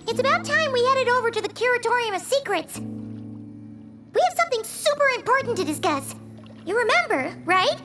It's about time we headed over to the Curatorium of Secrets. We have something super important to discuss. You remember, right?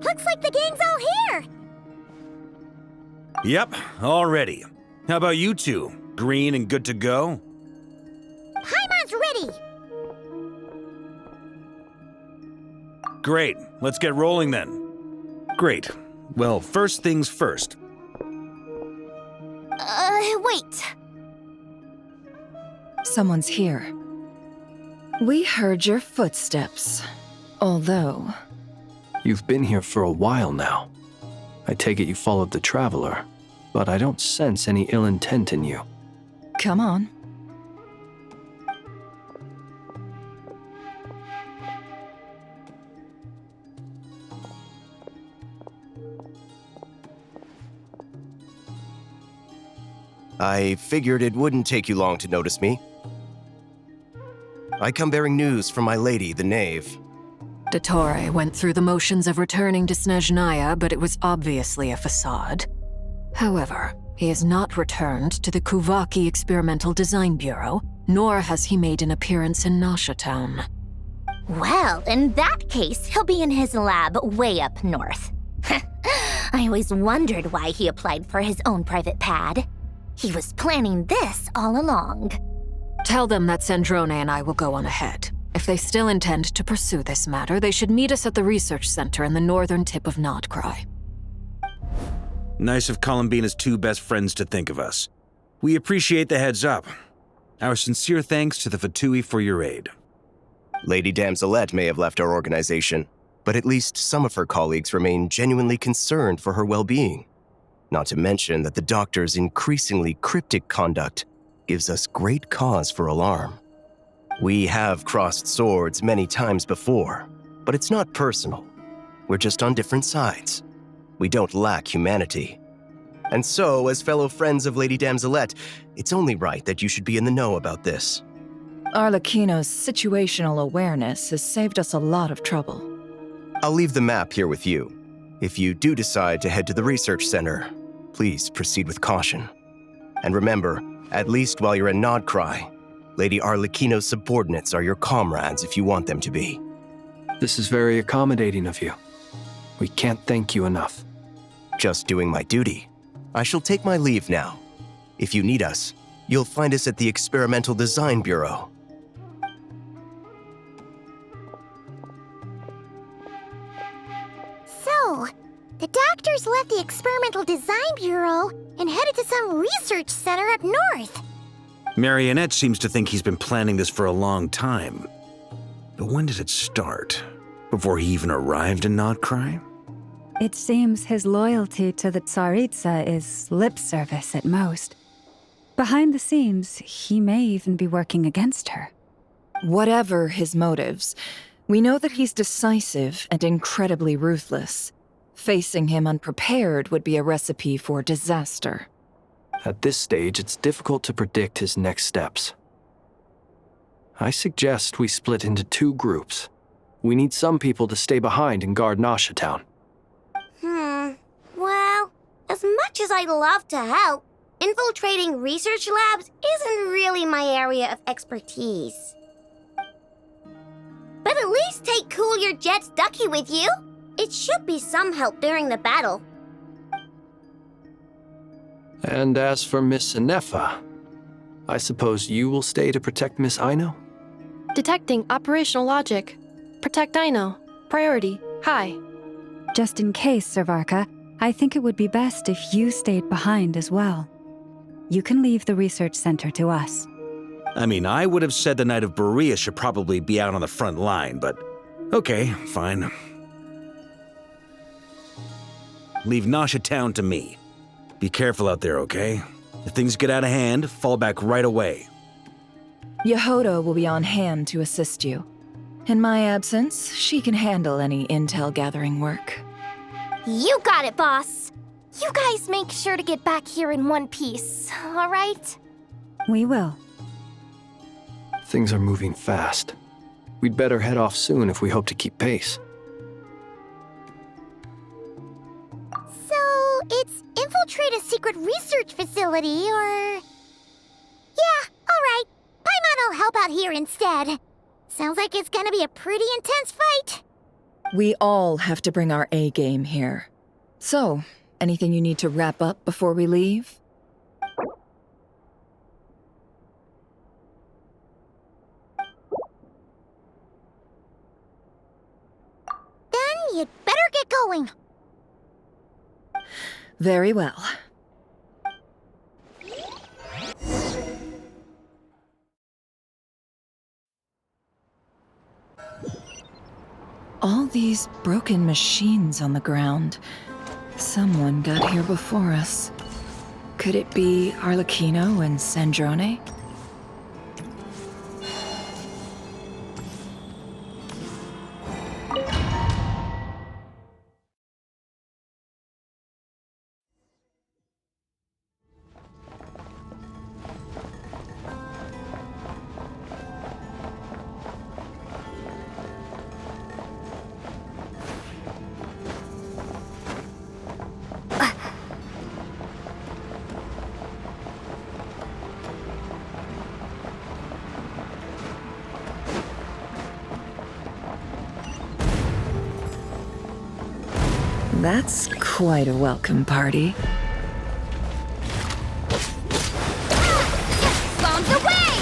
Looks like the gang's all here! Yep, all ready. How about you two? Green and good to go? Paimon's ready! Great, let's get rolling then. Great. Well, first things first. Wait. Someone's here. We heard your footsteps. Although... You've been here for a while now. I take it you followed the Traveler, but I don't sense any ill intent in you. Come on. I figured it wouldn't take you long to notice me. I come bearing news from my lady, the Knave. Dottore went through the motions of returning to Snezhnaya, but it was obviously a facade. However, he has not returned to the Kuvaki Experimental Design Bureau, nor has he made an appearance in Nasha Town. Well, in that case, he'll be in his lab way up north. I always wondered why he applied for his own private pad. He was planning this all along. Tell them that Sandrone and I will go on ahead. If they still intend to pursue this matter, they should meet us at the research center in the northern tip of Krai. Nice of Columbina's two best friends to think of us. We appreciate the heads up. Our sincere thanks to the VIII for your aid. Lady Damselette may have left our organization, but at least some of her colleagues remain genuinely concerned for her well-being. Not to mention that the Doctor's increasingly cryptic conduct gives us great cause for alarm. We have crossed swords many times before, but it's not personal. We're just on different sides. We don't lack humanity. And so, as fellow friends of Lady Damselette, it's only right that you should be in the know about this. Arlecchino's situational awareness has saved us a lot of trouble. I'll leave the map here with you. If you do decide to head to the research center, please proceed with caution. And remember, at least while you're in Krai, Lady Arlecchino's subordinates are your comrades if you want them to be. This is very accommodating of you. We can't thank you enough. Just doing my duty. I shall take my leave now. If you need us, you'll find us at the Experimental Design Bureau. So, the Doctors left the Experimental Design Bureau and headed to some research center up north. Marionette seems to think he's been planning this for a long time. But when did it start? Before he even arrived in Krai? It seems his loyalty to the Tsaritsa is lip service at most. Behind the scenes, he may even be working against her. Whatever his motives, we know that he's decisive and incredibly ruthless. Facing him unprepared would be a recipe for disaster. At this stage, it's difficult to predict his next steps. I suggest we split into two groups. We need some people to stay behind and guard Nasha Town. Well, as much as I'd love to help, infiltrating research labs isn't really my area of expertise. But at least take Cool Your Jet's Ducky with you. It should be some help during the battle. And as for Miss Inefa, I suppose you will stay to protect Miss Aino? Detecting operational logic. Protect Aino. Priority. High. Just in case, Servarka, I think it would be best if you stayed behind as well. You can leave the research center to us. I mean, I would have said the Knight of Berea should probably be out on the front line, but okay, fine. Leave Nasha Town to me. Be careful out there, okay? If things get out of hand, fall back right away. Yehodo will be on hand to assist you. In my absence, she can handle any intel gathering work. You got it, boss. You guys make sure to get back here in one piece, all right? We will. Things are moving fast. We'd better head off soon if we hope to keep pace. So, it's infiltrate a secret research facility, or... Yeah, all right. Paimon will help out here instead. Sounds like it's gonna be a pretty intense fight. We all have to bring our A game here. So, anything you need to wrap up before we leave? Then you'd better get going. Very well. All these broken machines on the ground. Someone got here before us. Could it be Arlecchino and Sandrone? That's quite a welcome party. Bombs away!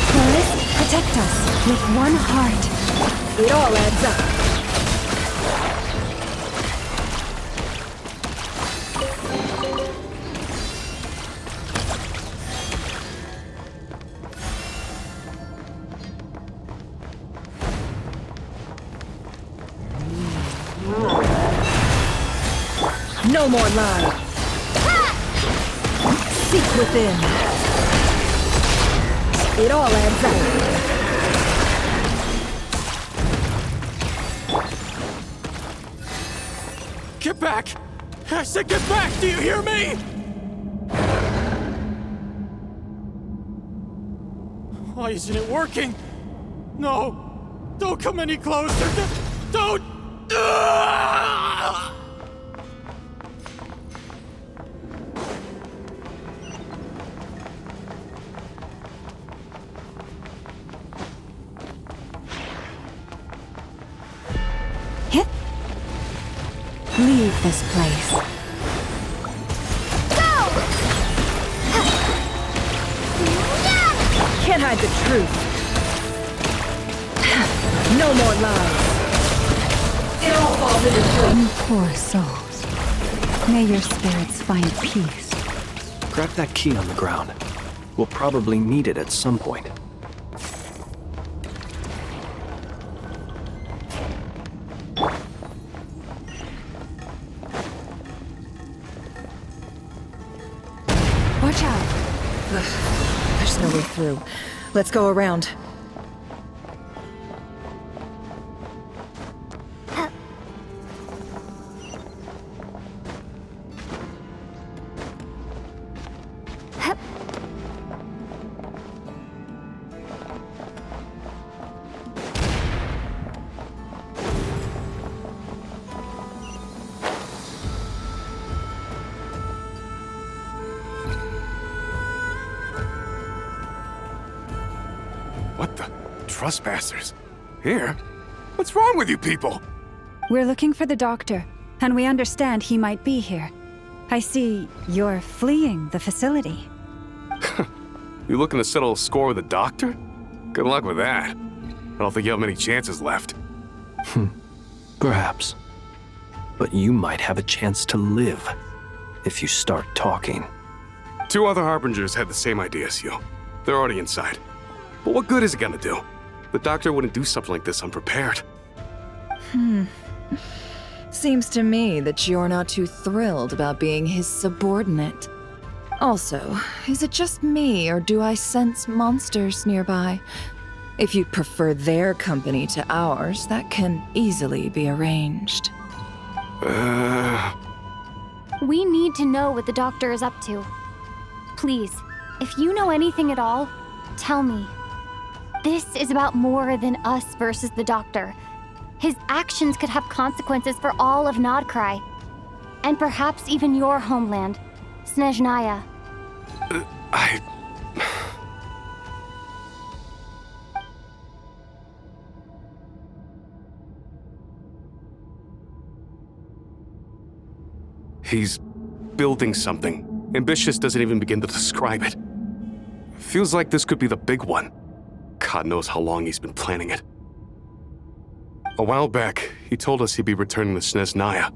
Chorus, protect us with one heart. It all adds up. No more lies. Seek within. It all adds up. Get back! I said get back! Do you hear me? Why isn't it working? No! Don't come any closer! Don't! Leave this place. Can't hide the truth. No more lies. It all falls into place. You poor souls. May your spirits find peace. Grab that key on the ground. We'll probably need it at some point. Watch out! There's no way through. Let's go around. What the? Trespassers? Here? What's wrong with you people? We're looking for the doctor, and we understand he might be here. I see you're fleeing the facility. You looking to settle a score with the doctor? Good luck with that. I don't think you have many chances left. Perhaps. But you might have a chance to live if you start talking. 2 other Harbingers had the same idea as you. They're already inside. But what good is it gonna do? The doctor wouldn't do something like this unprepared. Seems to me that you're not too thrilled about being his subordinate. Also, is it just me, or do I sense monsters nearby? If you'd prefer their company to ours, that can easily be arranged. We need to know what the doctor is up to. Please, if you know anything at all, tell me. This is about more than us versus the doctor. His actions could have consequences for all of Krai, and perhaps even your homeland, Snezhnaya. He's building something. Ambitious doesn't even begin to describe it. Feels like this could be the big one. God knows how long he's been planning it. A while back, he told us he'd be returning to Snezhnaya.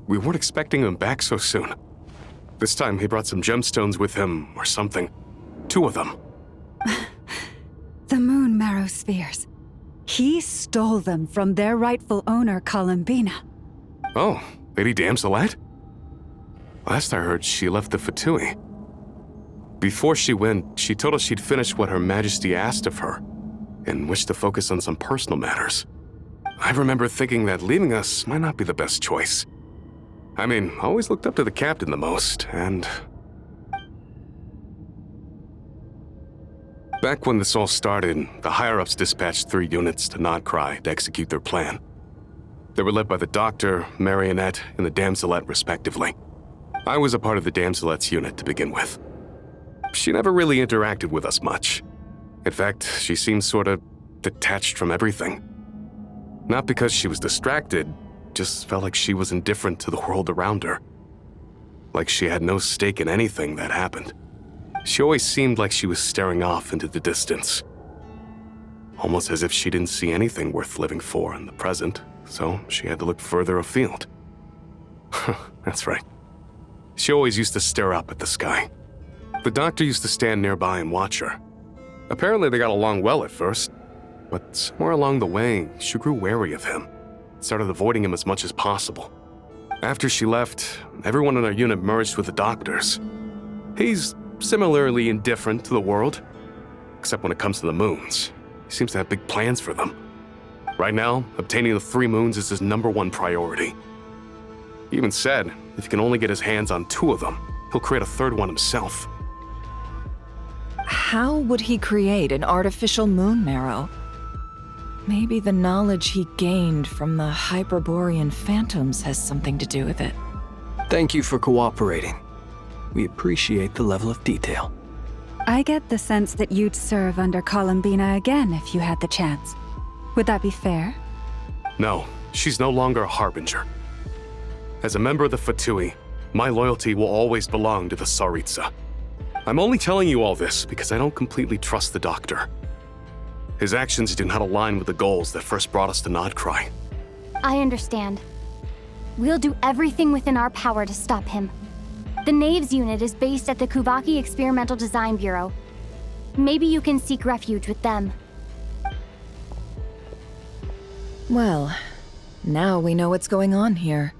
We weren't expecting him back so soon. This time he brought some gemstones with him, or something. 2 of them. The moon marrow spheres. He stole them from their rightful owner, Columbina. Oh, Lady Damselet? Last I heard, she left the VIII. Before she went, she told us she'd finished what Her Majesty asked of her, and wished to focus on some personal matters. I remember thinking that leaving us might not be the best choice. I mean, I always looked up to the captain the most, and... Back when this all started, the higher-ups dispatched 3 units to Krai to execute their plan. They were led by the Doctor, Marionette, and the Damselet, respectively. I was a part of the Damselet's unit to begin with. She never really interacted with us much. In fact, she seemed sort of detached from everything. Not because she was distracted, just felt like she was indifferent to the world around her. Like she had no stake in anything that happened. She always seemed like she was staring off into the distance. Almost as if she didn't see anything worth living for in the present, so she had to look further afield. That's right. She always used to stare up at the sky. The Doctor used to stand nearby and watch her. Apparently they got along well at first, but somewhere along the way, she grew wary of him, started avoiding him as much as possible. After she left, everyone in our unit merged with the Doctor's. He's similarly indifferent to the world, except when it comes to the moons. He seems to have big plans for them. Right now, obtaining the 3 moons is his #1 priority. He even said if he can only get his hands on 2 of them, he'll create a 3rd one himself. How would he create an artificial moon marrow? Maybe the knowledge he gained from the Hyperborean phantoms has something to do with it. Thank you for cooperating. We appreciate the level of detail. I get the sense that you'd serve under Columbina again if you had the chance. Would that be fair? No, she's no longer a Harbinger. As a member of the VIII, my loyalty will always belong to the Tsaritsa. I'm only telling you all this because I don't completely trust the Doctor. His actions do not align with the goals that first brought us to Krai. I understand. We'll do everything within our power to stop him. The Knaves unit is based at the Kuvaki Experimental Design Bureau. Maybe you can seek refuge with them. Well, now we know what's going on here.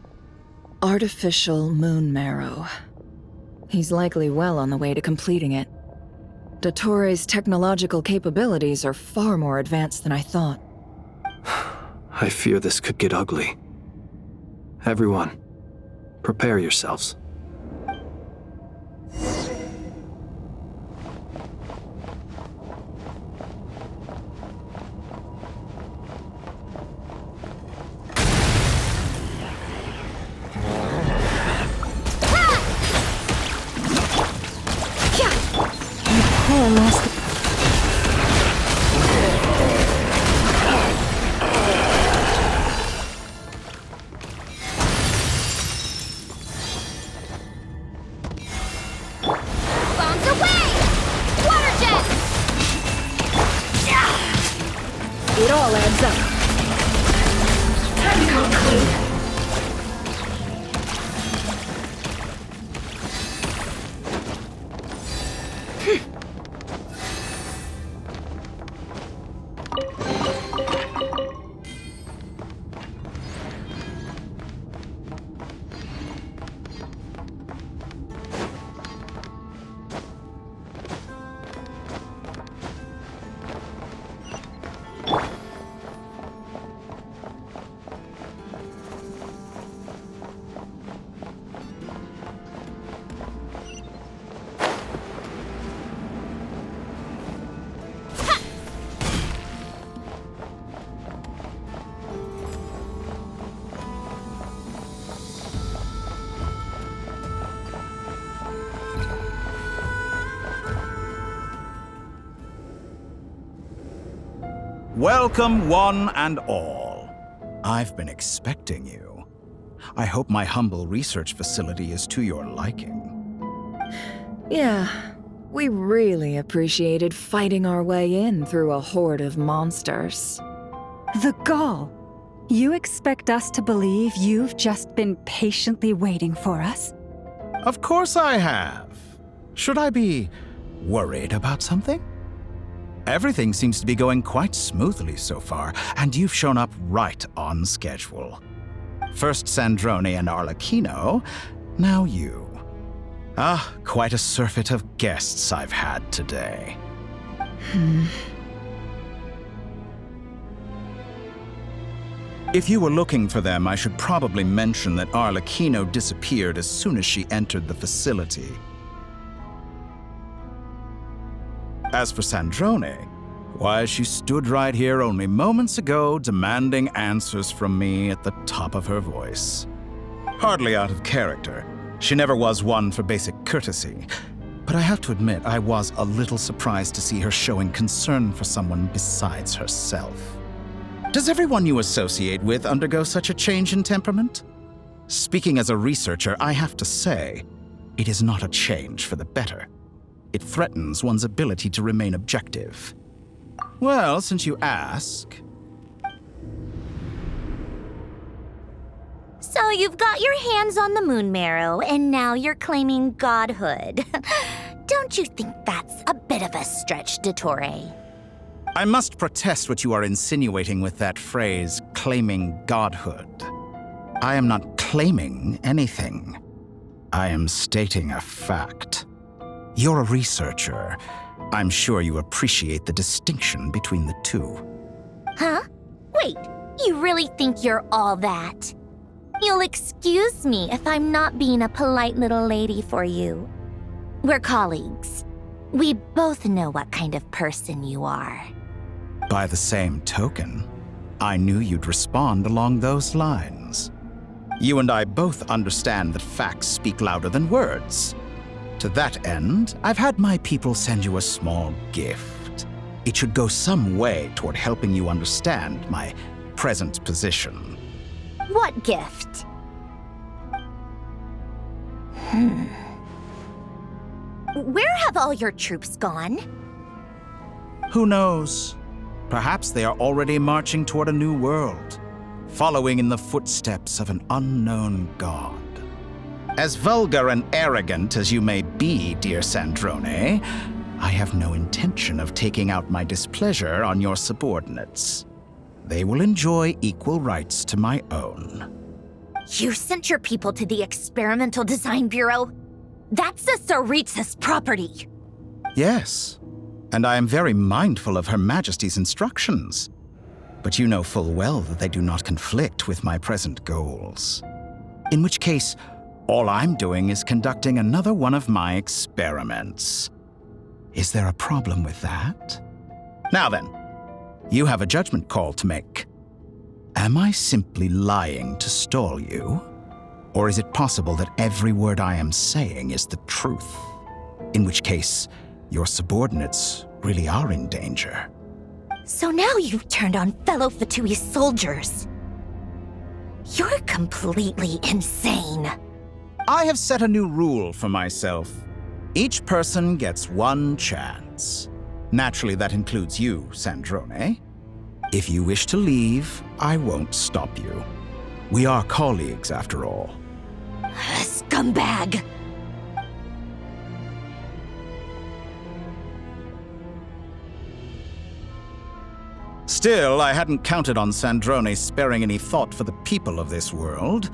Artificial moon marrow. He's likely well on the way to completing it. Dottore's technological capabilities are far more advanced than I thought. I fear this could get ugly. Everyone, prepare yourselves. Welcome, one and all. I've been expecting you. I hope my humble research facility is to your liking. Yeah, we really appreciated fighting our way in through a horde of monsters. The gall! You expect us to believe you've just been patiently waiting for us? Of course I have. Should I be worried about something? Everything seems to be going quite smoothly so far, and you've shown up right on schedule. First Sandrone and Arlecchino, now you. Quite a surfeit of guests I've had today. If you were looking for them, I should probably mention that Arlecchino disappeared as soon as she entered the facility. As for Sandrone, why, she stood right here only moments ago demanding answers from me at the top of her voice. Hardly out of character. She never was one for basic courtesy. But I have to admit, I was a little surprised to see her showing concern for someone besides herself. Does everyone you associate with undergo such a change in temperament? Speaking as a researcher, I have to say, it is not a change for the better. It threatens one's ability to remain objective. Well, since you ask... So you've got your hands on the moon marrow, and now you're claiming godhood. Don't you think that's a bit of a stretch, Dottore? I must protest what you are insinuating with that phrase, claiming godhood. I am not claiming anything. I am stating a fact. You're a researcher. I'm sure you appreciate the distinction between the two. Huh? Wait, you really think you're all that? You'll excuse me if I'm not being a polite little lady for you. We're colleagues. We both know what kind of person you are. By the same token, I knew you'd respond along those lines. You and I both understand that facts speak louder than words. To that end, I've had my people send you a small gift. It should go some way toward helping you understand my present position. What gift? Where have all your troops gone? Who knows? Perhaps they are already marching toward a new world, following in the footsteps of an unknown god. As vulgar and arrogant as you may be, dear Sandrone, I have no intention of taking out my displeasure on your subordinates. They will enjoy equal rights to my own. You sent your people to the Experimental Design Bureau? That's the Tsaritsa's property. Yes, and I am very mindful of Her Majesty's instructions. But you know full well that they do not conflict with my present goals. In which case, all I'm doing is conducting another one of my experiments. Is there a problem with that? Now then, you have a judgment call to make. Am I simply lying to stall you? Or is it possible that every word I am saying is the truth? In which case, your subordinates really are in danger. So now you've turned on fellow Fatui soldiers. You're completely insane. I have set a new rule for myself. Each person gets one chance. Naturally, that includes you, Sandrone. If you wish to leave, I won't stop you. We are colleagues, after all. Scumbag! Still, I hadn't counted on Sandrone sparing any thought for the people of this world.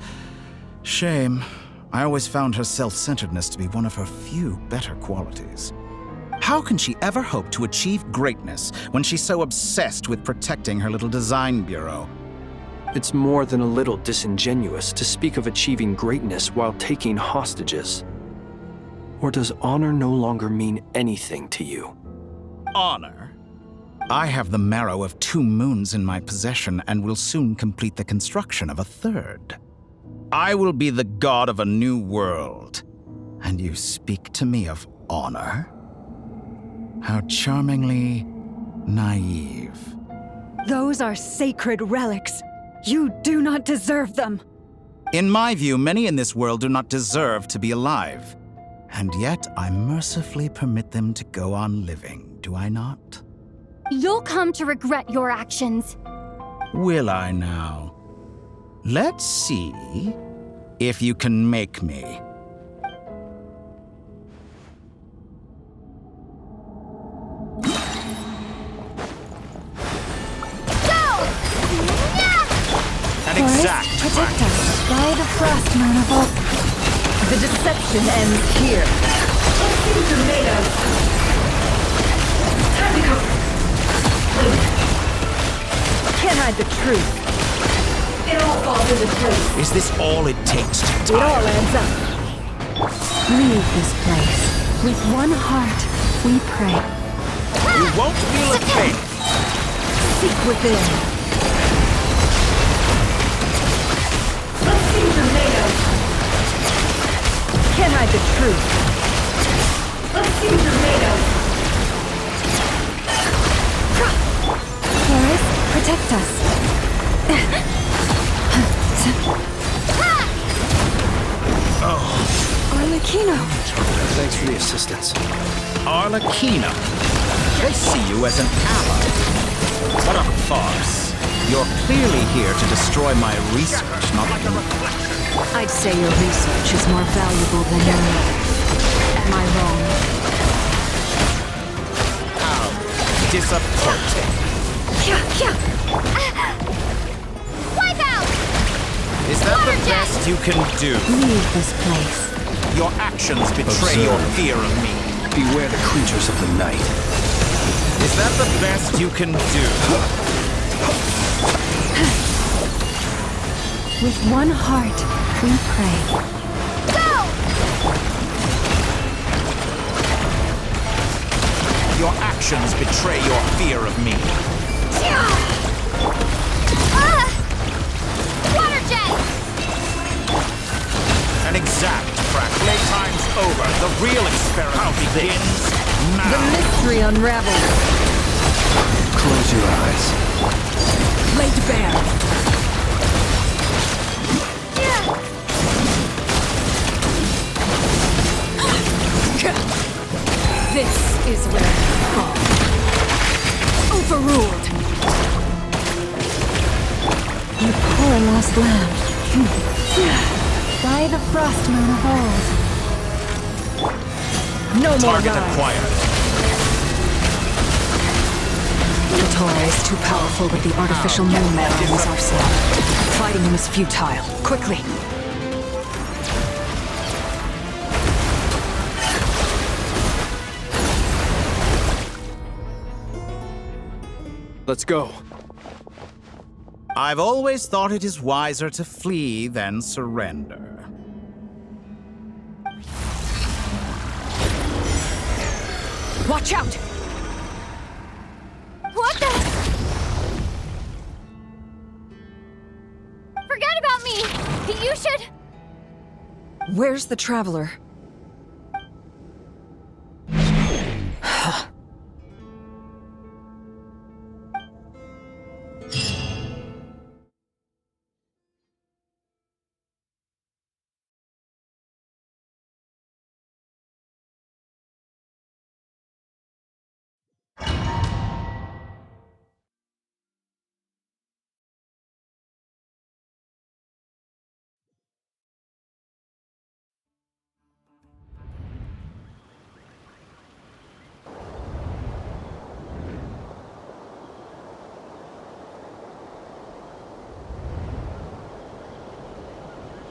Shame. I always found her self-centeredness to be one of her few better qualities. How can she ever hope to achieve greatness when she's so obsessed with protecting her little design bureau? It's more than a little disingenuous to speak of achieving greatness while taking hostages. Or does honor no longer mean anything to you? Honor? I have the marrow of 2 moons in my possession and will soon complete the construction of a 3rd. I will be the god of a new world. And you speak to me of honor? How charmingly naive. Those are sacred relics. You do not deserve them. In my view, many in this world do not deserve to be alive. And yet, I mercifully permit them to go on living, do I not? You'll come to regret your actions. Will I now? Let's see if you can make me. An exact Protect us by the frost moon of all. The deception ends here. Can't hide the truth. It all falls into place. Is this all it takes to It tie? all adds up. Leave this place. With one heart, we pray. You won't feel a thing. Seek within. Can't hide the truth. Let's see what you're made of. Forest, protect us. Arlecchino. Thanks for the assistance. Arlecchino. They see you as an ally. What a farce. You're clearly here to destroy my research, not I'd say your research is more valuable than your life. Am I wrong? How disappointing. Wipe out! Is that the best you can do? Leave this place. Your actions betray your fear of me. Beware the creatures of the night. Is that the best you can do? With one heart, we pray. Go! Your actions betray your fear of me. Water jet! An exact crack. Playtime's over. The real experiment begins now. The mystery unravels. Close your eyes. Laid bare. This is where you fall. Overruled. You poor lost lamb. By the frost moon of old. No more Target lies. acquired. The Torah is too powerful with the artificial moon man in his arsenal. Fighting him is futile. Quickly! Let's go. I've always thought it is wiser to flee than surrender. Watch out! What the? Forget about me! You should... Where's the traveler?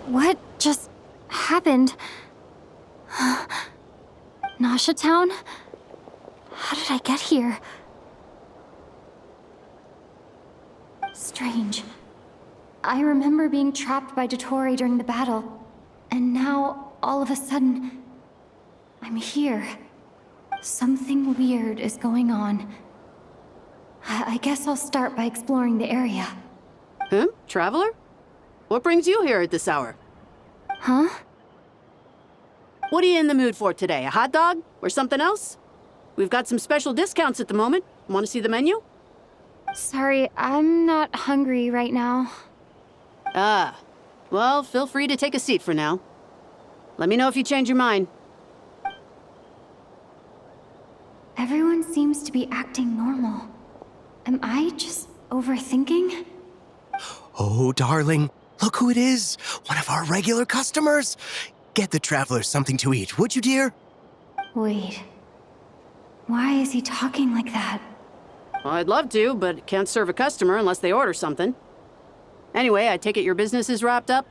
What just happened? Nasha Town? How did I get here? Strange. I remember being trapped by Dottore during the battle, and now, all of a sudden, I'm here. Something weird is going on. I guess I'll start by exploring the area. Traveler? What brings you here at this hour? Huh? What are you in the mood for today? A hot dog? Or something else? We've got some special discounts at the moment. Want to see the menu? Sorry, I'm not hungry right now. Ah, well, feel free to take a seat for now. Let me know if you change your mind. Everyone seems to be acting normal. Am I just overthinking? Oh, darling, look who it is. One of our regular customers. Get the traveler something to eat, would you, dear? Wait. Why is he talking like that? Well, I'd love to, but can't serve a customer unless they order something. Anyway, I take it your business is wrapped up?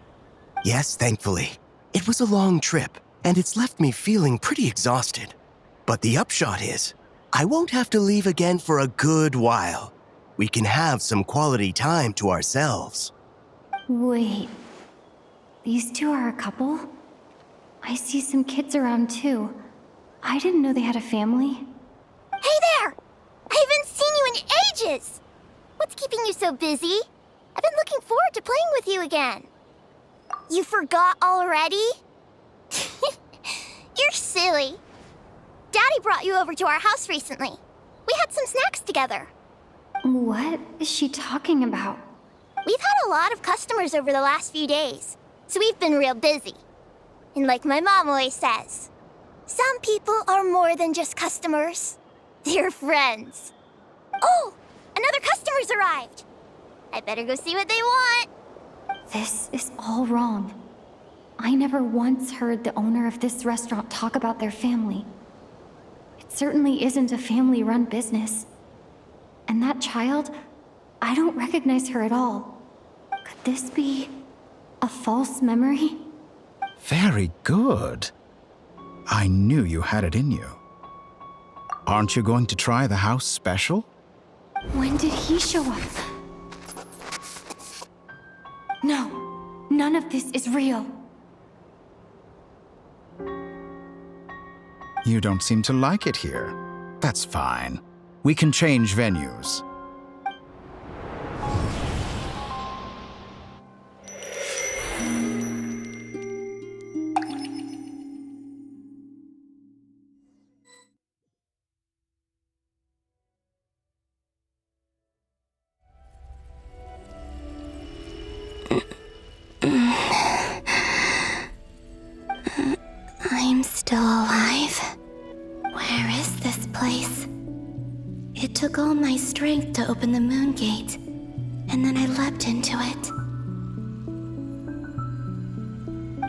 Yes, thankfully. It was a long trip, and it's left me feeling pretty exhausted. But the upshot is, I won't have to leave again for a good while. We can have some quality time to ourselves. Wait. These two are a couple? I see some kids around too. I didn't know they had a family. Hey there! I haven't seen you in ages! What's keeping you so busy? I've been looking forward to playing with you again. You forgot already? You're silly. Daddy brought you over to our house recently. We had some snacks together. What is she talking about? We've had a lot of customers over the last few days, so we've been real busy. And like my mom always says, some people are more than just customers. They're friends. Oh, another customer's arrived. I better go see what they want. This is all wrong. I never once heard the owner of this restaurant talk about their family. It certainly isn't a family-run business. And that child, I don't recognize her at all. Could this be a false memory? Very good. I knew you had it in you. Aren't you going to try the house special? When did he show up? No, none of this is real. You don't seem to like it here. That's fine. We can change venues. I'm still alive. Where is this place? It took all my strength to open the moon gate, and then I leapt into it.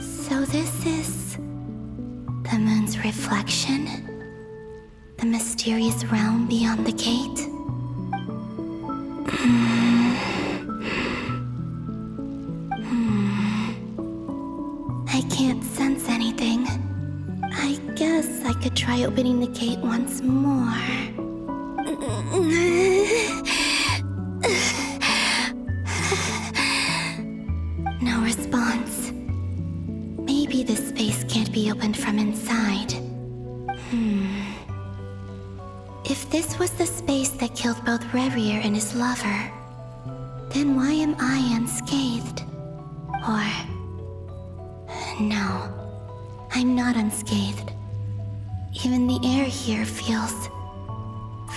So this is the moon's reflection? The mysterious realm beyond the gate? I can't sense anything. I guess I could try opening the gate once more. No response. Maybe this space can't be opened from inside. If this was the space that killed both Revier and his lover, then why am I unscathed? Or... no, I'm not unscathed. Even the air here feels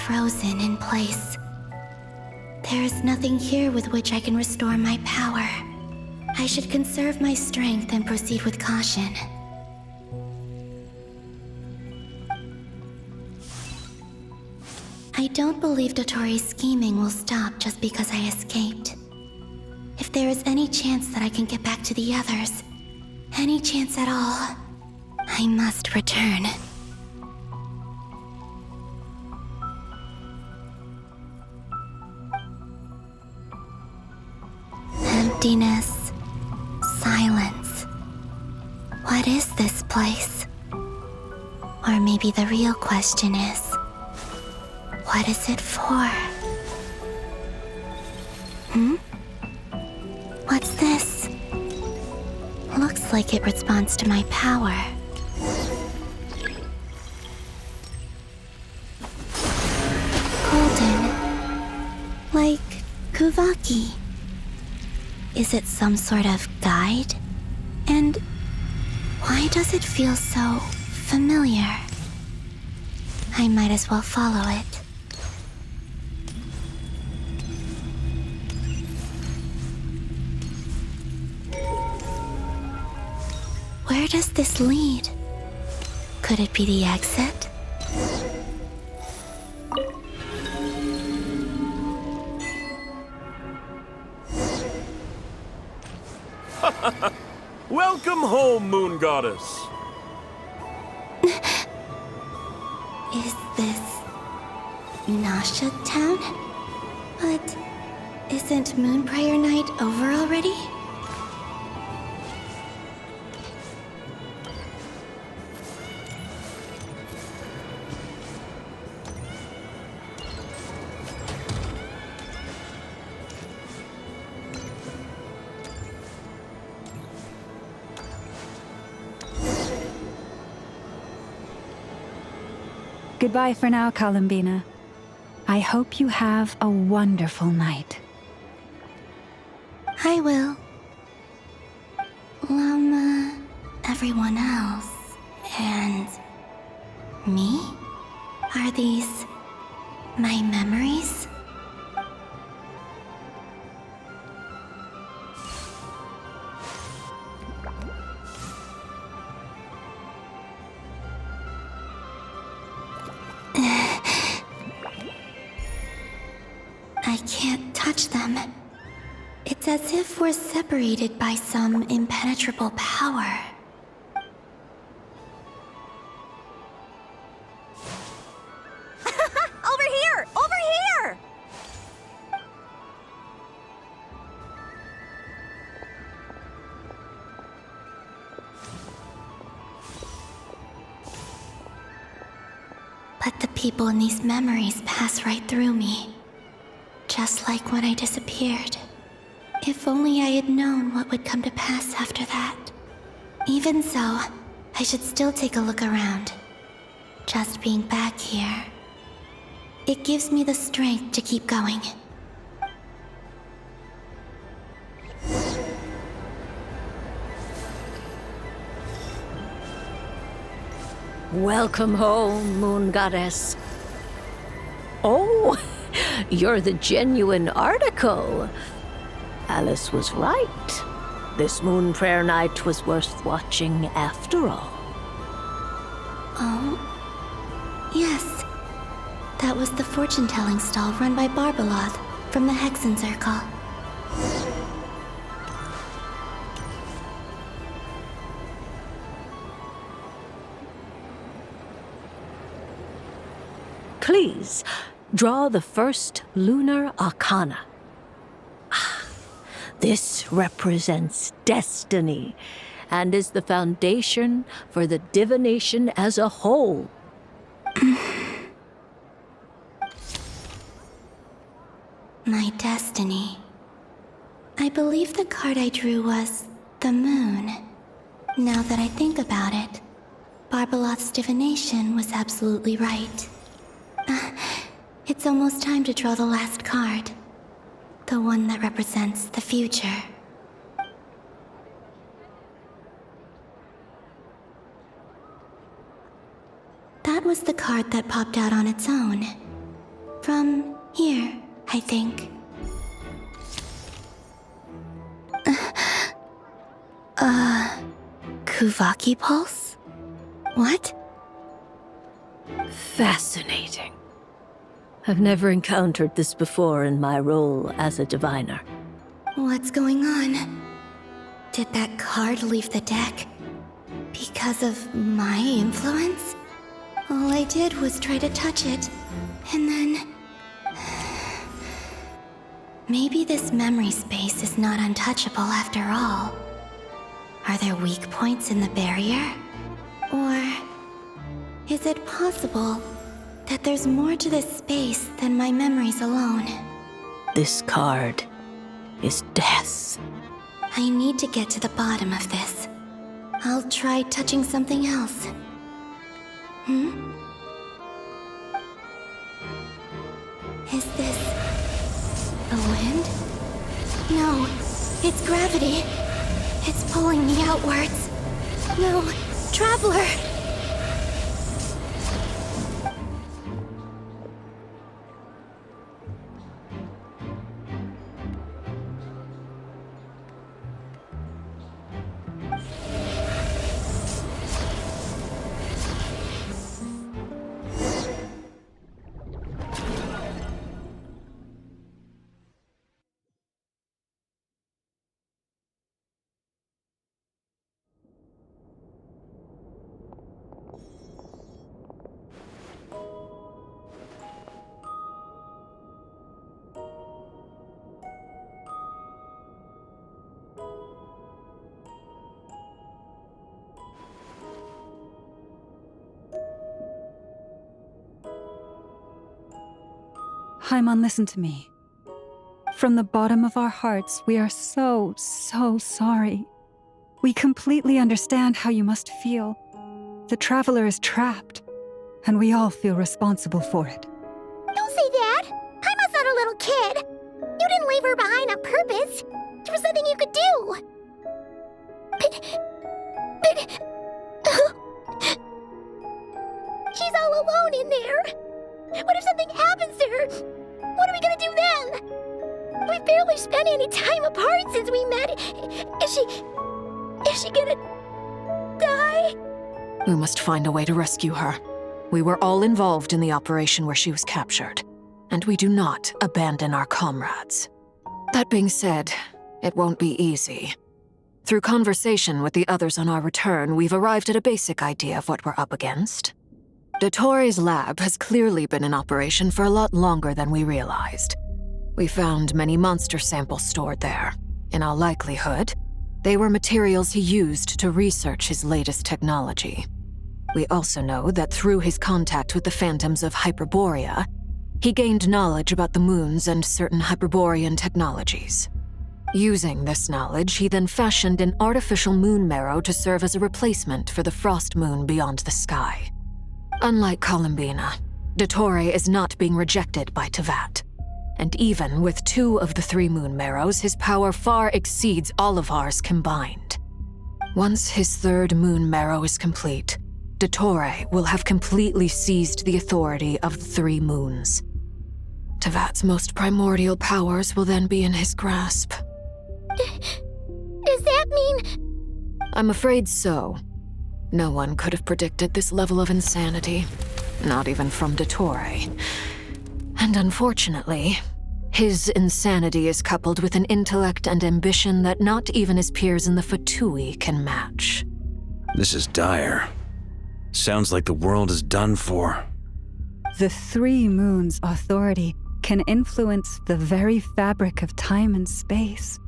frozen in place. There is nothing here with which I can restore my power. I should conserve my strength and proceed with caution. I don't believe Dotori's scheming will stop just because I escaped. If there is any chance that I can get back to the others, any chance at all, I must return. Emptiness, silence. What is this place? Or maybe the real question is, what is it for? What's this? Looks like it responds to my power. Golden. Like Kuvaki. Is it some sort of guide? And why does it feel so familiar? I might as well follow it. Where does this lead? Could it be the exit? Welcome home, Moon Goddess. Is this Nasha Town? But isn't Moon Prayer Night over already? Goodbye for now, Columbina. I hope you have a wonderful night. I will. Everyone else, and me? Are these my memories? I can't touch them. It's as if we're separated by some impenetrable power. Over here! Over here! But the people in these memories pass right through me. Just like when I disappeared. If only I had known what would come to pass after that. Even so, I should still take a look around. Just being back here, it gives me the strength to keep going. Welcome home, Moon Goddess. Oh, you're the genuine article. Alice was right. This Moon Prayer Night was worth watching after all. Oh, yes. That was the fortune-telling stall run by Barbeloth from the Hexen Circle. Please, draw the first lunar arcana. This represents destiny and is the foundation for the divination as a whole. My destiny. I believe the card I drew was the moon. Now that I think about it, Barbeloth's divination was absolutely right. It's almost time to draw the last card. The one that represents the future. That was the card that popped out on its own. From here, I think. Kuvaki Pulse? What? Fascinating. I've never encountered this before in my role as a diviner. What's going on? Did that card leave the deck? Because of my influence? All I did was try to touch it, and then... Maybe this memory space is not untouchable after all. Are there weak points in the barrier? Or is it possible that there's more to this space than my memories alone? This card is death. I need to get to the bottom of this. I'll try touching something else. Is this the wind? No, it's gravity. It's pulling me outwards. No, Traveler! Paimon, listen to me. From the bottom of our hearts, we are so sorry. We completely understand how you must feel. The Traveler is trapped, and we all feel responsible for it. Don't say that! Paimon's not a little kid! You didn't leave her behind on purpose! There was nothing you could do! But... She's all alone in there! What if something happens to her? What are we gonna do then? We've barely spent any time apart since we met. Is she gonna die? We must find a way to rescue her. We were all involved in the operation where she was captured, and we do not abandon our comrades. That being said, it won't be easy. Through conversation with the others on our return, we've arrived at a basic idea of what we're up against. Dottore's lab has clearly been in operation for a lot longer than we realized. We found many monster samples stored there. In all likelihood, they were materials he used to research his latest technology. We also know that through his contact with the phantoms of Hyperborea, he gained knowledge about the moons and certain Hyperborean technologies. Using this knowledge, he then fashioned an artificial moon marrow to serve as a replacement for the frost moon beyond the sky. Unlike Columbina, Dottore is not being rejected by Teyvat. And even with 2 of the 3 moon marrows, his power far exceeds all of ours combined. Once his 3rd moon marrow is complete, Dottore will have completely seized the authority of the 3 moons. Teyvat's most primordial powers will then be in his grasp. Does that mean... I'm afraid so. No one could have predicted this level of insanity, not even from Dottore. And unfortunately, his insanity is coupled with an intellect and ambition that not even his peers in the VIII can match. This is dire. Sounds like the world is done for. The 3 moons' authority can influence the very fabric of time and space.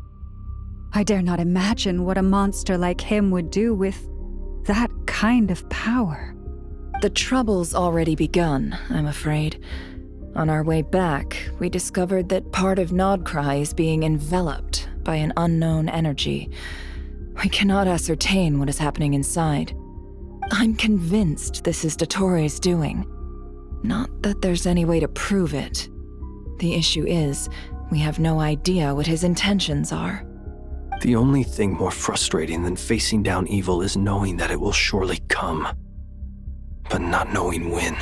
I dare not imagine what a monster like him would do with that kind of power. The trouble's already begun, I'm afraid. On our way back, we discovered that part of Krai is being enveloped by an unknown energy. We cannot ascertain what is happening inside. I'm convinced this is Dottore's doing. Not that there's any way to prove it. The issue is, we have no idea what his intentions are. The only thing more frustrating than facing down evil is knowing that it will surely come, but not knowing when.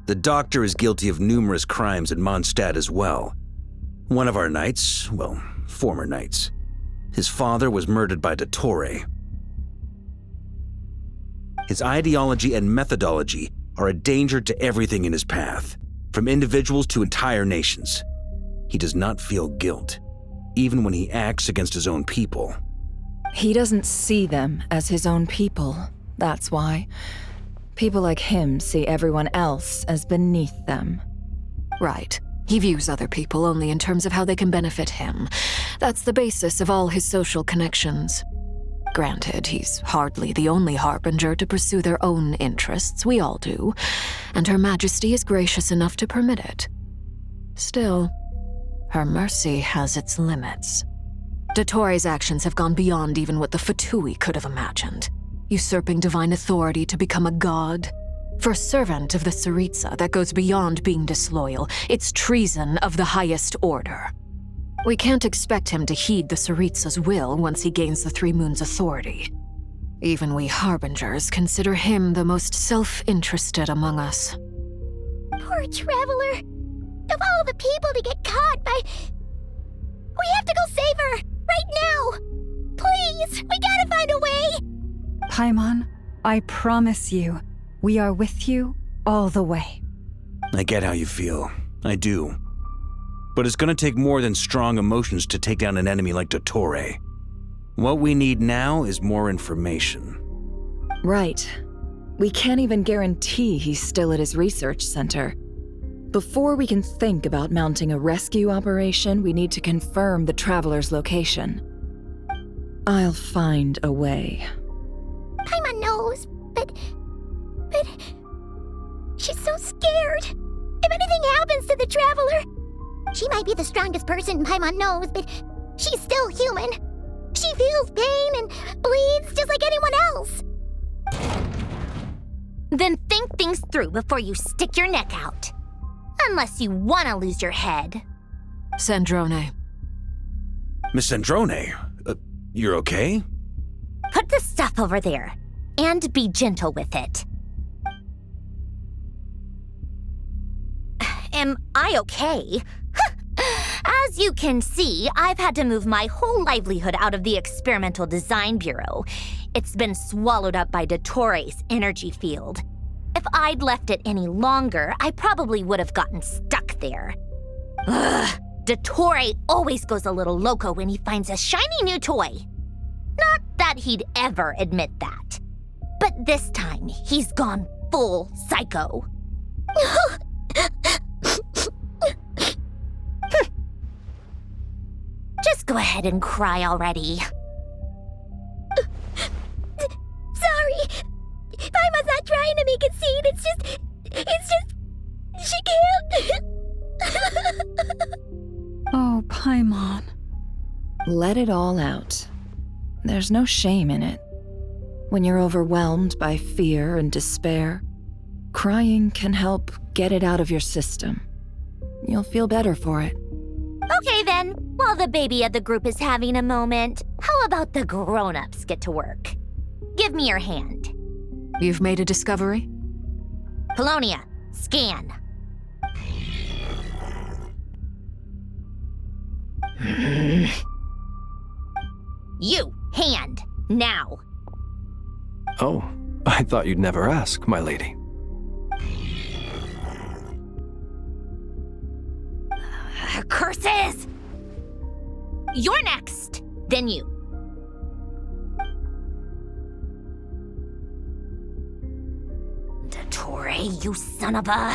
The Doctor is guilty of numerous crimes in Mondstadt as well. One of our knights, well, former knights, his father was murdered by Dottore. His ideology and methodology are a danger to everything in his path, from individuals to entire nations. He does not feel guilt, even when he acts against his own people. He doesn't see them as his own people, that's why. People like him see everyone else as beneath them. Right. He views other people only in terms of how they can benefit him. That's the basis of all his social connections. Granted, he's hardly the only harbinger to pursue their own interests. We all do. And Her Majesty is gracious enough to permit it. Still, her mercy has its limits. Dottore's actions have gone beyond even what the VIII could have imagined. Usurping divine authority to become a god. For a servant of the Tsaritsa, that goes beyond being disloyal. It's treason of the highest order. We can't expect him to heed the Tsaritsa's will once he gains the 3 moons' authority. Even we harbingers consider him the most self-interested among us. Poor Traveler. Of all the people to get caught by... We have to go save her! Right now! Please! We gotta find a way! Paimon, I promise you, we are with you all the way. I get how you feel. I do. But it's gonna take more than strong emotions to take down an enemy like Dottore. What we need now is more information. Right. We can't even guarantee he's still at his research center. Before we can think about mounting a rescue operation, we need to confirm the Traveler's location. I'll find a way. Paimon knows, but... She's so to the Traveler. She might be the strongest person Paimon knows, but she's still human. She feels pain and bleeds just like anyone else. Then think things through before you stick your neck out. Unless you want to lose your head. Sandrone. Miss Sandrone, you're okay? Put the stuff over there, and be gentle with it. Am I okay? As you can see, I've had to move my whole livelihood out of the Experimental Design Bureau. It's been swallowed up by Dottoro's energy field. If I'd left it any longer, I probably would have gotten stuck there. Ugh, Dottore always goes a little loco when he finds a shiny new toy. Not that he'd ever admit that. But this time, he's gone full psycho. Just go ahead and cry already. Sorry. Paimon's not trying to make a scene. It's just, she can't. Oh, Paimon. Let it all out. There's no shame in it. When you're overwhelmed by fear and despair, crying can help get it out of your system. You'll feel better for it. Okay then, while the baby of the group is having a moment, how about the grown-ups get to work? Give me your hand. You've made a discovery? Polonia, scan. You, hand, now. Oh, I thought you'd never ask, my lady. Curses! You're next, then you. Dottore, you son of a...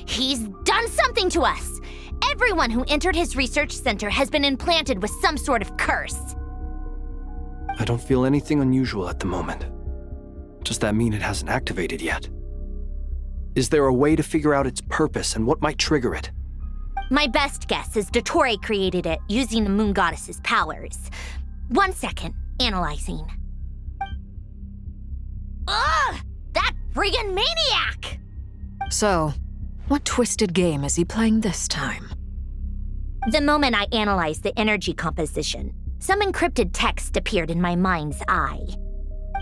He's done something to us! Everyone who entered his research center has been implanted with some sort of curse. I don't feel anything unusual at the moment. Does that mean it hasn't activated yet? Is there a way to figure out its purpose and what might trigger it? My best guess is Dottore created it using the Moon Goddess's powers. 1 second, analyzing. Ugh! That friggin' maniac! So, what twisted game is he playing this time? The moment I analyzed the energy composition, some encrypted text appeared in my mind's eye.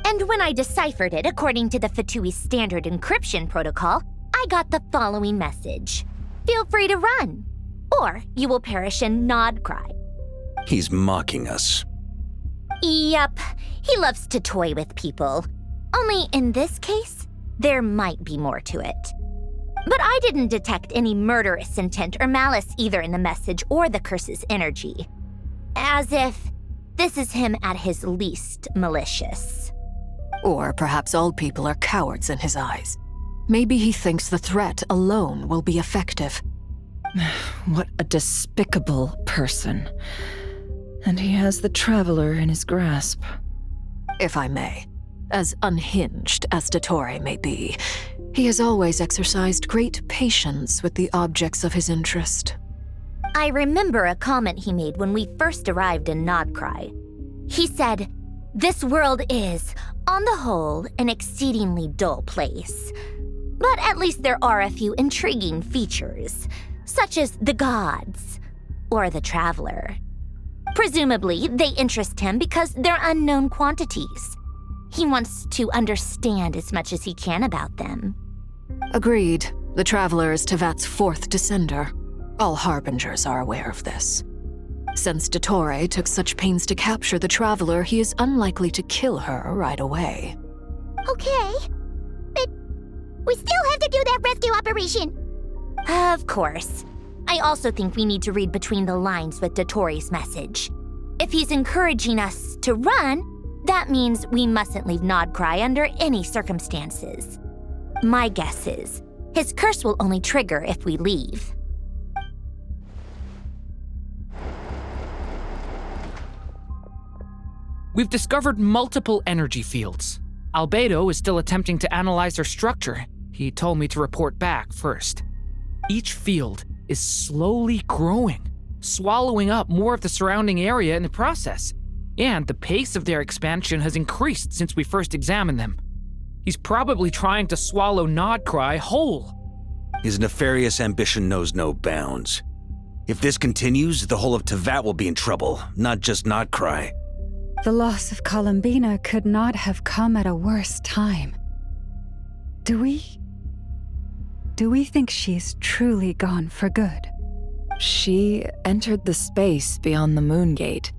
And when I deciphered it according to the VIII standard encryption protocol, I got the following message. Feel free to run, or you will perish in Nod Krai. He's mocking us. Yep, he loves to toy with people. Only in this case, there might be more to it. But I didn't detect any murderous intent or malice either in the message or the curse's energy. As if this is him at his least malicious. Or perhaps all people are cowards in his eyes. Maybe he thinks the threat alone will be effective. What a despicable person. And he has the Traveler in his grasp. If I may, as unhinged as Dottore may be, he has always exercised great patience with the objects of his interest. I remember a comment he made when we first arrived in Nod Krai. He said, "This world is, on the whole, an exceedingly dull place. But at least there are a few intriguing features, such as the gods or the Traveler. Presumably, they interest him because they're unknown quantities. He wants to understand as much as he can about them." Agreed. The Traveler is Tevat's fourth descender. All Harbingers are aware of this. Since Dottore took such pains to capture the Traveler, he is unlikely to kill her right away. Okay, but we still have to do that rescue operation. Of course. I also think we need to read between the lines with Dottore's message. If he's encouraging us to run, that means we mustn't leave Nod Krai under any circumstances. My guess is, his curse will only trigger if we leave. We've discovered multiple energy fields. Albedo is still attempting to analyze their structure. He told me to report back first. Each field is slowly growing, swallowing up more of the surrounding area in the process. And the pace of their expansion has increased since we first examined them. He's probably trying to swallow Krai whole. His nefarious ambition knows no bounds. If this continues, the whole of Teyvat will be in trouble, not just Krai. The loss of Columbina could not have come at a worse time. Do we think she's truly gone for good? She entered the space beyond the Moon Gate,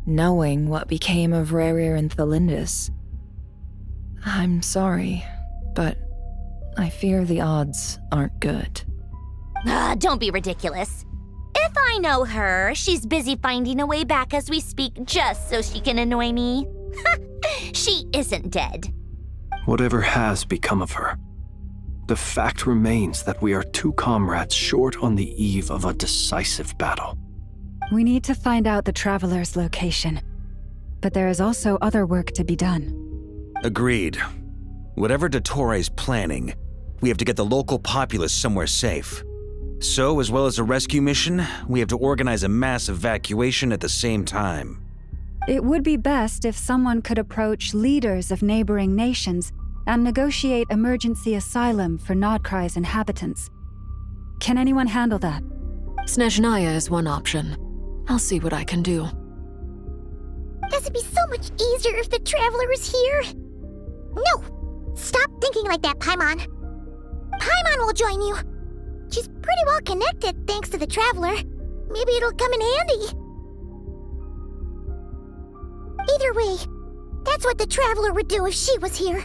knowing what became of Rerir and Thelindis. I'm sorry, but I fear the odds aren't good. Don't be ridiculous. If I know her, she's busy finding a way back as we speak just so she can annoy me. She isn't dead. Whatever has become of her, the fact remains that we are two comrades short on the eve of a decisive battle. We need to find out the Traveler's location, but there is also other work to be done. Agreed. Whatever Dottore planning, we have to get the local populace somewhere safe. So, as well as a rescue mission, we have to organize a mass evacuation at the same time. It would be best if someone could approach leaders of neighboring nations and negotiate emergency asylum for Krai's inhabitants. Can anyone handle that? Snezhnaya is one option. I'll see what I can do. This would be so much easier if the Traveler was here. No! Stop thinking like that, Paimon. Paimon will join you. She's pretty well connected thanks to the Traveler. Maybe it'll come in handy. Either way, that's what the Traveler would do if she was here.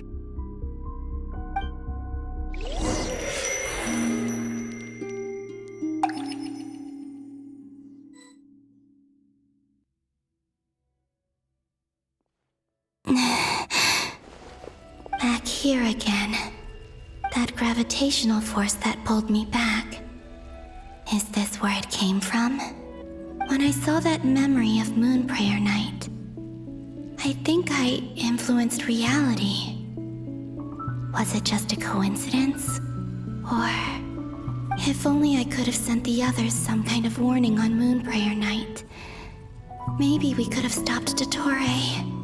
Back here again. That gravitational force that pulled me back. Is this where it came from? When I saw that memory of Moon Prayer Night, I think I influenced reality. Was it just a coincidence? Or if only I could have sent the others some kind of warning on Moon Prayer Night. Maybe we could have stopped Dottore.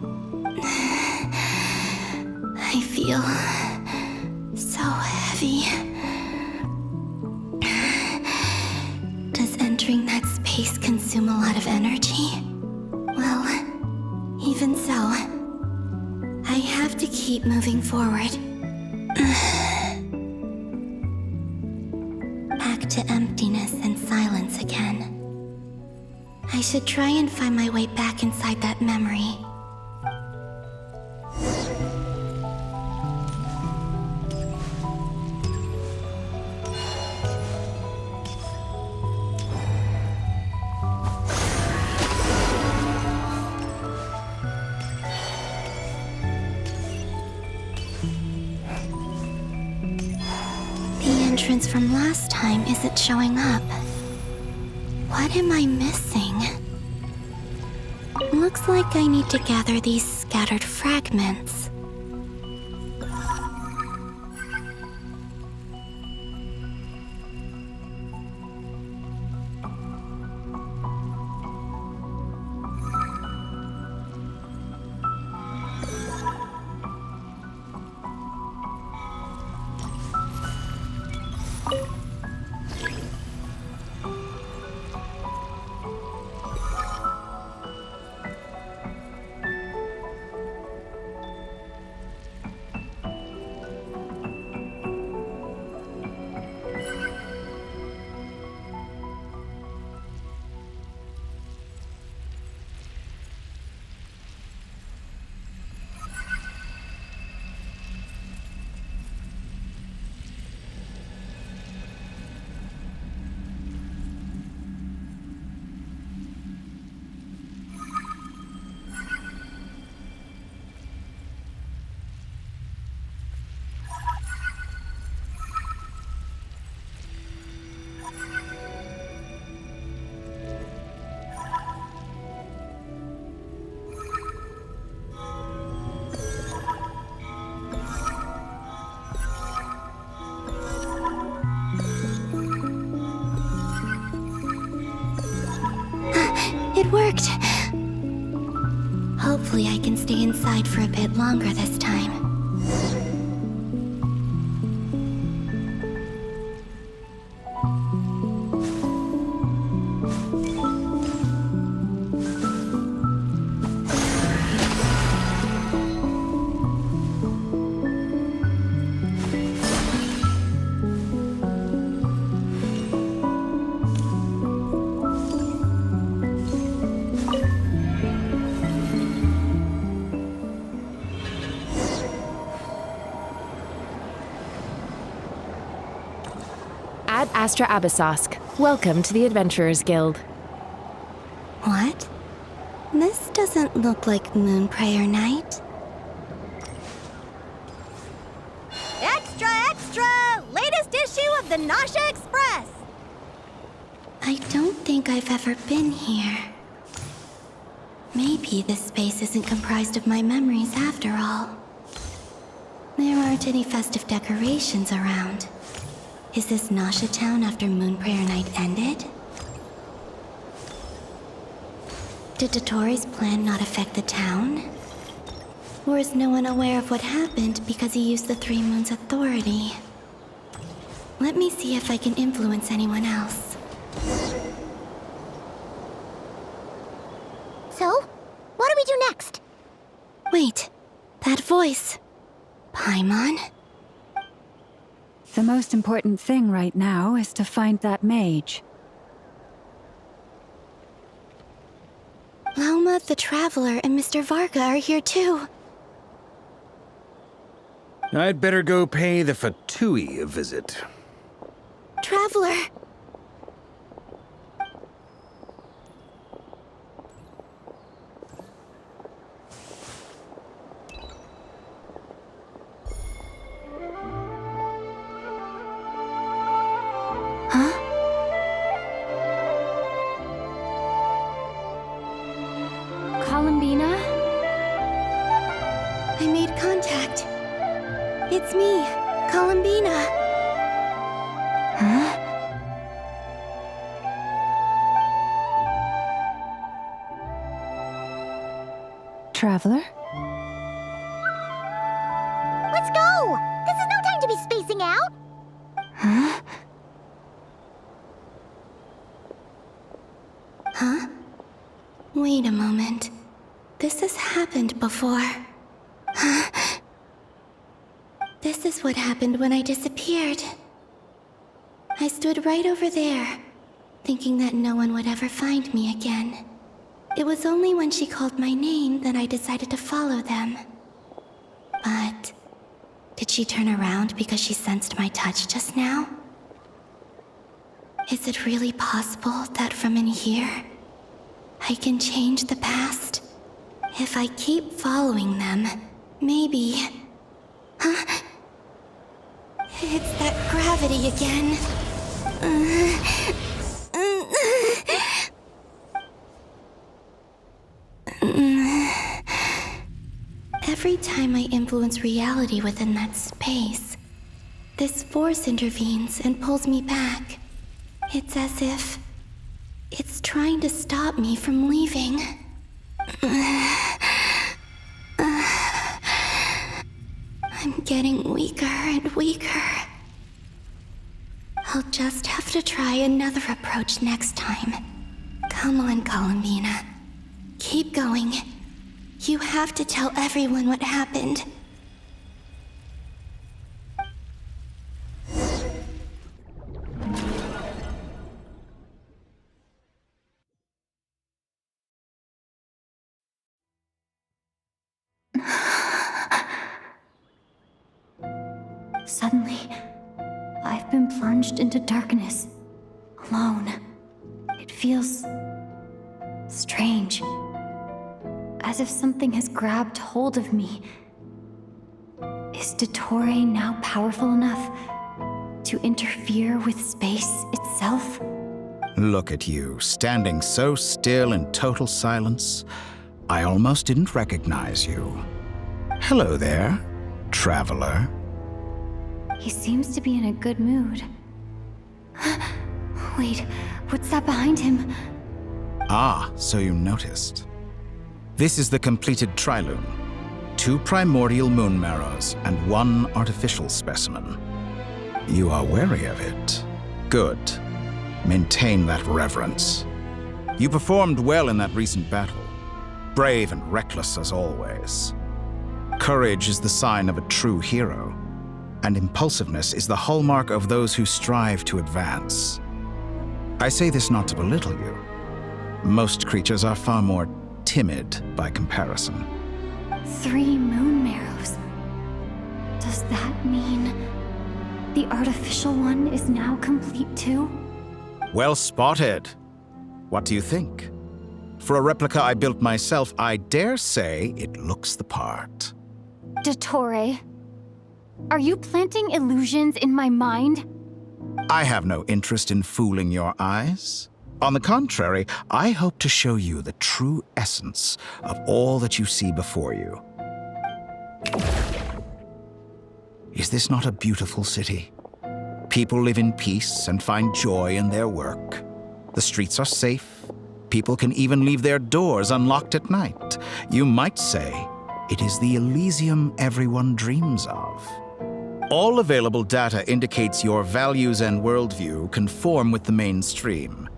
I feel so heavy. Does entering that space consume a lot of energy? Well, even so, I have to keep moving forward. Back to emptiness and silence again. I should try and find my way back inside that memory. From last time isn't showing up. What am I missing? Looks like I need to gather these scattered fragments. stay inside for a bit longer this time. Ad Astra Abyssosque. Welcome to the Adventurers Guild. What? This doesn't look like Moon Prayer Night. Extra, extra! Latest issue of the Nasha Express! I don't think I've ever been here. Maybe this space isn't comprised of my memories after all. There aren't any festive decorations around. Is this Nasha Town after Moon Prayer Night ended? Did Dottoro's plan not affect the town? Or is no one aware of what happened because he used the Three Moons' authority? Let me see if I can influence anyone else. So, what do we do next? Wait, that voice. Paimon? The most important thing right now is to find that mage. Lauma the Traveler and Mr. Varga are here too. I'd better go pay the Fatui a visit. Traveler! Columbina? I made contact. It's me, Columbina. Huh? Traveler? Let's go! This is no time to be spacing out! Huh? Huh? Wait a moment. This has happened before. This is what happened when I disappeared. I stood right over there, thinking that no one would ever find me again. It was only when she called my name that I decided to follow them. But did she turn around because she sensed my touch just now? Is it really possible that from in here, I can change the past? If I keep following them, maybe... Huh? It's that gravity again. Every time I influence reality within that space, this force intervenes and pulls me back. It's as if it's trying to stop me from leaving. I'm getting weaker and weaker. I'll just have to try another approach next time. Come on, Columbina. Keep going. You have to tell everyone what happened. Suddenly, I've been plunged into darkness, alone. It feels strange, as if something has grabbed hold of me. Is Dottore now powerful enough to interfere with space itself? Look at you, standing so still in total silence. I almost didn't recognize you. Hello there, traveler. He seems to be in a good mood. Wait, what's that behind him? Ah, so you noticed. This is the completed trilune. 2 primordial moon marrows and 1 artificial specimen. You are wary of it. Good. Maintain that reverence. You performed well in that recent battle. Brave and reckless as always. Courage is the sign of a true hero, and impulsiveness is the hallmark of those who strive to advance. I say this not to belittle you. Most creatures are far more timid by comparison. 3 moon marrows. Does that mean the artificial one is now complete too? Well spotted. What do you think? For a replica I built myself, I dare say it looks the part. Dottore, are you planting illusions in my mind? I have no interest in fooling your eyes. On the contrary, I hope to show you the true essence of all that you see before you. Is this not a beautiful city? People live in peace and find joy in their work. The streets are safe. People can even leave their doors unlocked at night. You might say it is the Elysium everyone dreams of. All available data indicates your values and worldview conform with the mainstream.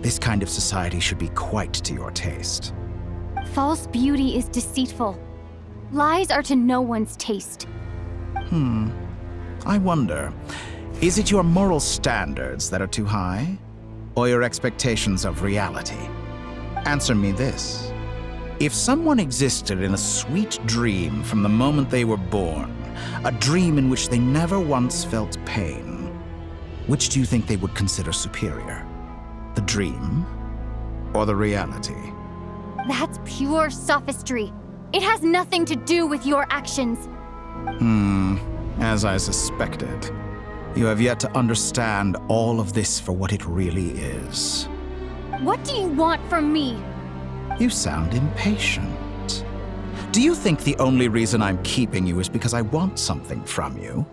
This kind of society should be quite to your taste. False beauty is deceitful. Lies are to no one's taste. I wonder, is it your moral standards that are too high? Or your expectations of reality? Answer me this. If someone existed in a sweet dream from the moment they were born, a dream in which they never once felt pain, which do you think they would consider superior? The dream or the reality? That's pure sophistry. It has nothing to do with your actions. As I suspected. You have yet to understand all of this for what it really is. What do you want from me? You sound impatient. Do you think the only reason I'm keeping you is because I want something from you?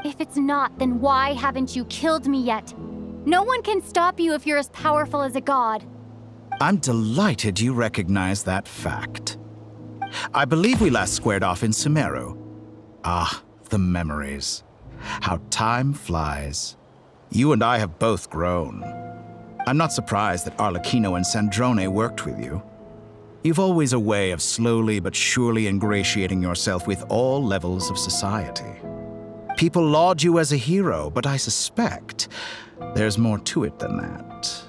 If it's not, then why haven't you killed me yet? No one can stop you if you're as powerful as a god. I'm delighted you recognize that fact. I believe we last squared off in Sumeru. Ah, the memories. How time flies. You and I have both grown. I'm not surprised that Arlecchino and Sandrone worked with you. You've always a way of slowly but surely ingratiating yourself with all levels of society. People laud you as a hero, but I suspect there's more to it than that.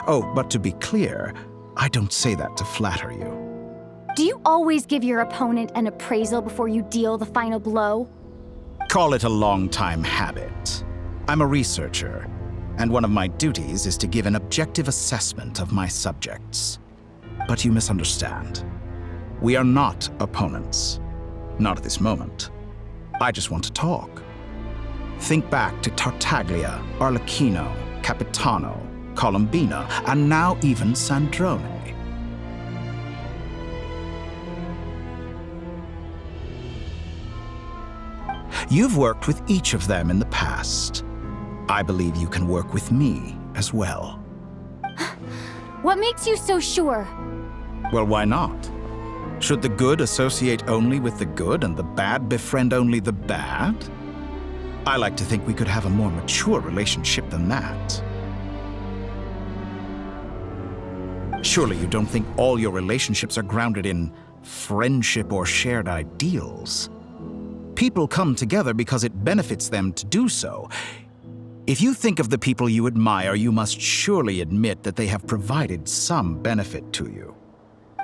Oh, but to be clear, I don't say that to flatter you. Do you always give your opponent an appraisal before you deal the final blow? Call it a long-time habit. I'm a researcher, and one of my duties is to give an objective assessment of my subjects. But you misunderstand. We are not opponents. Not at this moment. I just want to talk. Think back to Tartaglia, Arlecchino, Capitano, Colombina, and now even Sandrone. You've worked with each of them in the past. I believe you can work with me as well. What makes you so sure? Well, why not? Should the good associate only with the good and the bad befriend only the bad? I like to think we could have a more mature relationship than that. Surely you don't think all your relationships are grounded in friendship or shared ideals? People come together because it benefits them to do so. If you think of the people you admire, you must surely admit that they have provided some benefit to you.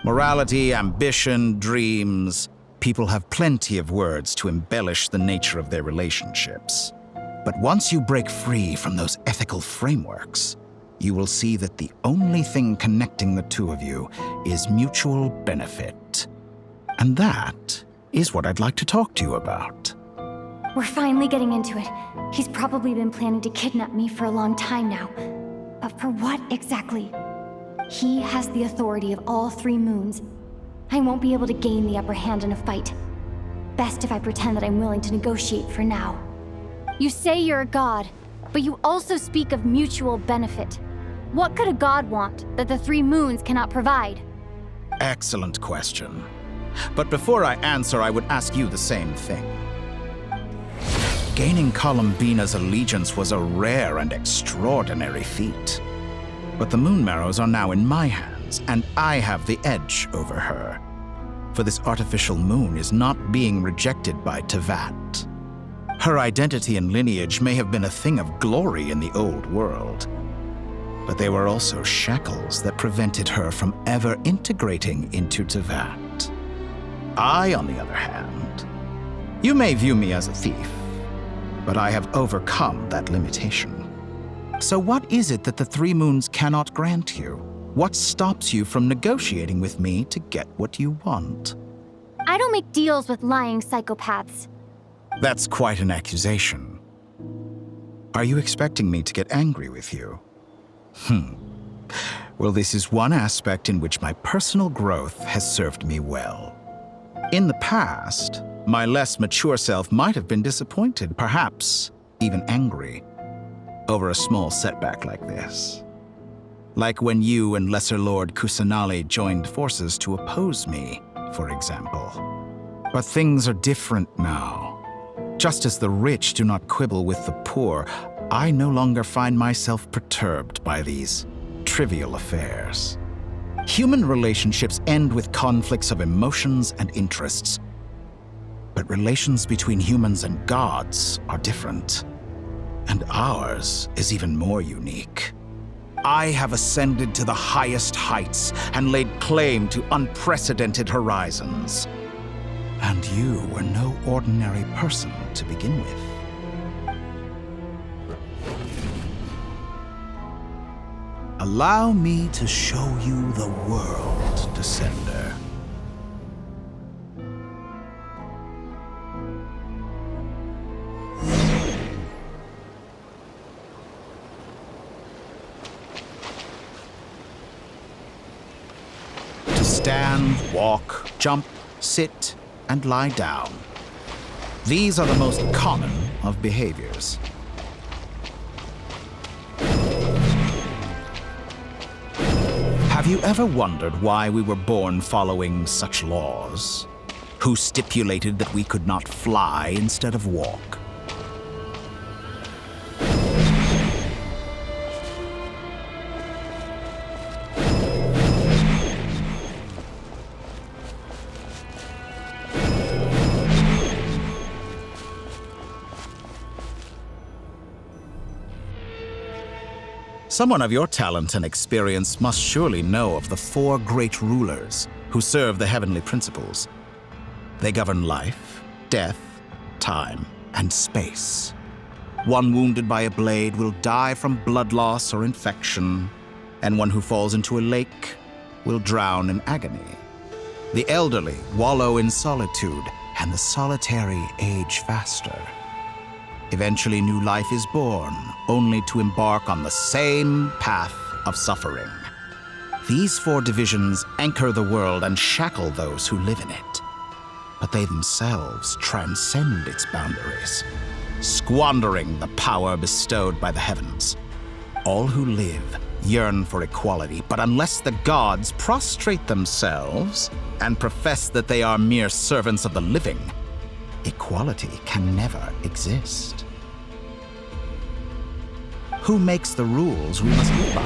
Morality, ambition, dreams. People have plenty of words to embellish the nature of their relationships. But once you break free from those ethical frameworks, you will see that the only thing connecting the two of you is mutual benefit. And that is what I'd like to talk to you about. We're finally getting into it. He's probably been planning to kidnap me for a long time now. But for what exactly? He has the authority of all 3 moons. I won't be able to gain the upper hand in a fight. Best if I pretend that I'm willing to negotiate for now. You say you're a god, but you also speak of mutual benefit. What could a god want that the 3 moons cannot provide? Excellent question. But before I answer, I would ask you the same thing. Gaining Columbina's allegiance was a rare and extraordinary feat. But the Moon Marrows are now in my hands, and I have the edge over her. For this artificial moon is not being rejected by Tevat. Her identity and lineage may have been a thing of glory in the old world, but they were also shackles that prevented her from ever integrating into Tevat. I, on the other hand, you may view me as a thief, but I have overcome that limitation. So what is it that the Three Moons cannot grant you? What stops you from negotiating with me to get what you want? I don't make deals with lying psychopaths. That's quite an accusation. Are you expecting me to get angry with you? Well, this is one aspect in which my personal growth has served me well. In the past, my less mature self might have been disappointed, perhaps even angry, over a small setback like this. Like when you and Lesser Lord Kusanali joined forces to oppose me, for example. But things are different now. Just as the rich do not quibble with the poor, I no longer find myself perturbed by these trivial affairs. Human relationships end with conflicts of emotions and interests. But relations between humans and gods are different. And ours is even more unique. I have ascended to the highest heights and laid claim to unprecedented horizons. And you were no ordinary person to begin with. Allow me to show you the world, Descender. To stand, walk, jump, sit, and lie down. These are the most common of behaviors. Have you ever wondered why we were born following such laws? Who stipulated that we could not fly instead of walk? Someone of your talent and experience must surely know of the four great rulers who serve the heavenly principles. They govern life, death, time, and space. One wounded by a blade will die from blood loss or infection, and one who falls into a lake will drown in agony. The elderly wallow in solitude, and the solitary age faster. Eventually, new life is born, only to embark on the same path of suffering. These four divisions anchor the world and shackle those who live in it. But they themselves transcend its boundaries, squandering the power bestowed by the heavens. All who live yearn for equality, but unless the gods prostrate themselves and profess that they are mere servants of the living, equality can never exist. Who makes the rules we must live by?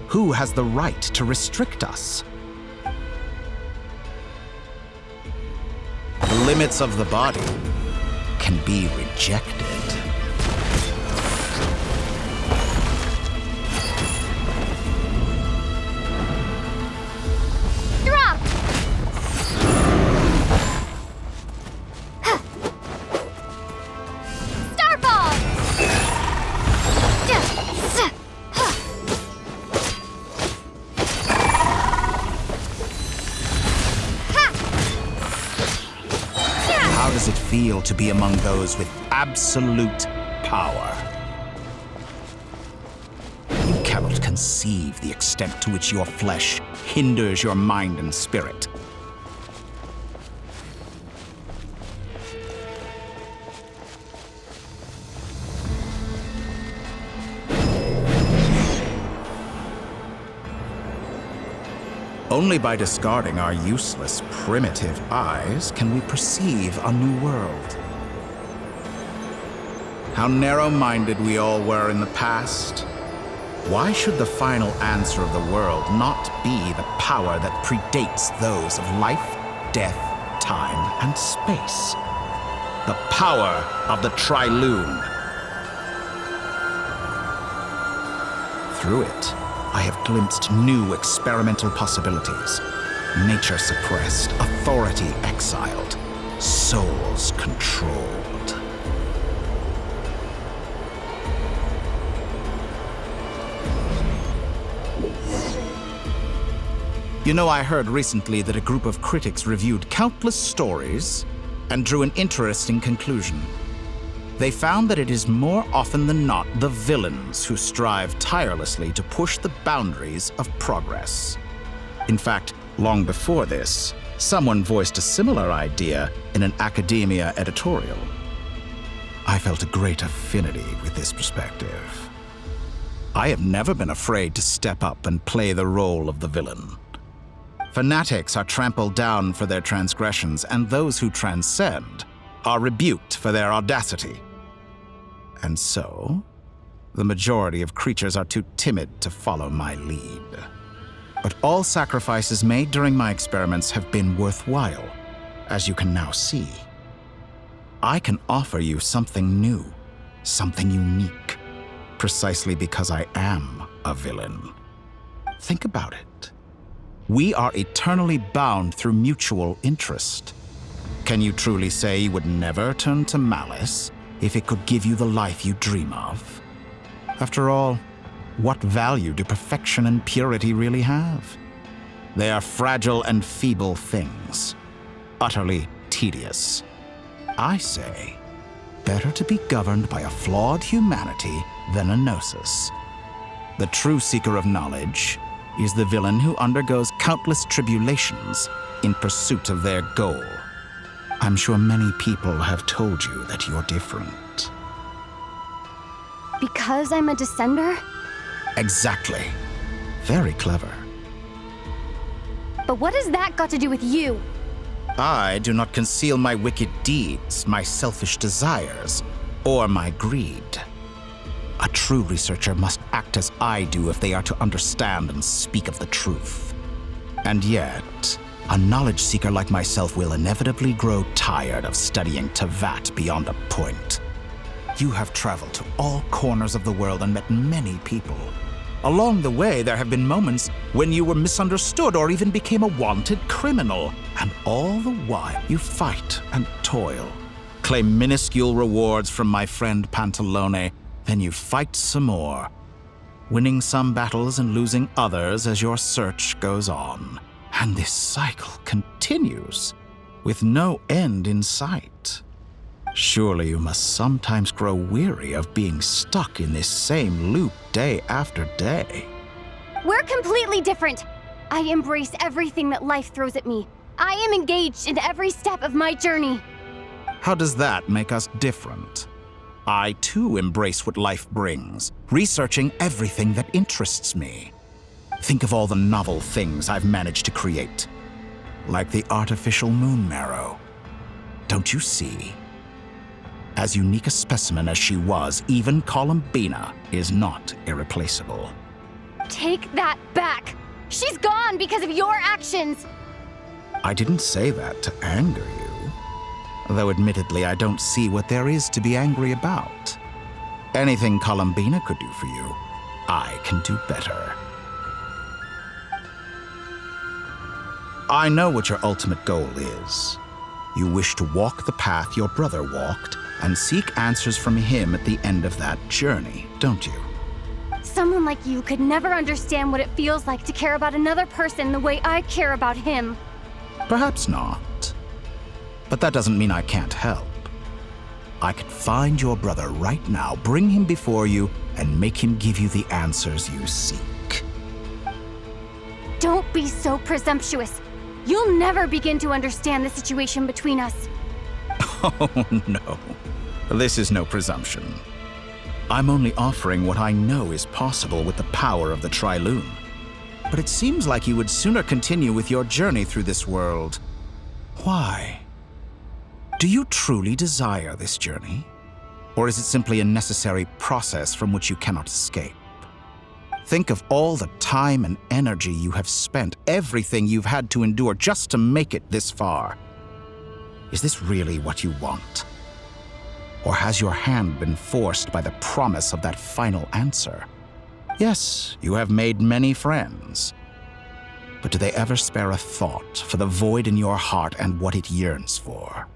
Who has the right to restrict us? The limits of the body can be rejected. Drop! Starfall! How does it feel to be among those with absolute power? You cannot conceive the extent to which your flesh hinders your mind and spirit. Only by discarding our useless, primitive eyes can we perceive a new world. How narrow-minded we all were in the past. Why should the final answer of the world not be the power that predates those of life, death, time, and space? The power of the Trilune. Through it, I have glimpsed new experimental possibilities. Nature suppressed, authority exiled, souls controlled. You know, I heard recently that a group of critics reviewed countless stories and drew an interesting conclusion. They found that it is more often than not the villains who strive tirelessly to push the boundaries of progress. In fact, long before this, someone voiced a similar idea in an academia editorial. I felt a great affinity with this perspective. I have never been afraid to step up and play the role of the villain. Fanatics are trampled down for their transgressions, and those who transcend are rebuked for their audacity. And so, the majority of creatures are too timid to follow my lead. But all sacrifices made during my experiments have been worthwhile, as you can now see. I can offer you something new, something unique, precisely because I am a villain. Think about it. We are eternally bound through mutual interest. Can you truly say you would never turn to malice if it could give you the life you dream of? After all, what value do perfection and purity really have? They are fragile and feeble things, utterly tedious. I say, better to be governed by a flawed humanity than a gnosis. The true seeker of knowledge is the villain who undergoes countless tribulations in pursuit of their goal. I'm sure many people have told you that you're different. Because I'm a descender? Exactly. Very clever. But what has that got to do with you? I do not conceal my wicked deeds, my selfish desires, or my greed. A true researcher must act as I do if they are to understand and speak of the truth. And yet, a knowledge seeker like myself will inevitably grow tired of studying Tevat beyond a point. You have traveled to all corners of the world and met many people. Along the way, there have been moments when you were misunderstood or even became a wanted criminal. And all the while, you fight and toil, claim minuscule rewards from my friend Pantalone, then you fight some more, winning some battles and losing others as your search goes on. And this cycle continues, with no end in sight. Surely you must sometimes grow weary of being stuck in this same loop day after day. We're completely different. I embrace everything that life throws at me. I am engaged in every step of my journey. How does that make us different? I too embrace what life brings, researching everything that interests me. Think of all the novel things I've managed to create, like the artificial moon marrow. Don't you see? As unique a specimen as she was, even Columbina is not irreplaceable. Take that back! She's gone because of your actions! I didn't say that to anger you. Though admittedly, I don't see what there is to be angry about. Anything Columbina could do for you, I can do better. I know what your ultimate goal is. You wish to walk the path your brother walked and seek answers from him at the end of that journey, don't you? Someone like you could never understand what it feels like to care about another person the way I care about him. Perhaps not. But that doesn't mean I can't help. I could find your brother right now, bring him before you, and make him give you the answers you seek. Don't be so presumptuous. You'll never begin to understand the situation between us. Oh, no. This is no presumption. I'm only offering what I know is possible with the power of the Trilune. but it seems like you would sooner continue with your journey through this world. Why? Do you truly desire this journey? Or is it simply a necessary process from which you cannot escape? Think of all the time and energy you have spent, everything you've had to endure just to make it this far. Is this really what you want? Or has your hand been forced by the promise of that final answer? Yes, you have made many friends. But do they ever spare a thought for the void in your heart and what it yearns for?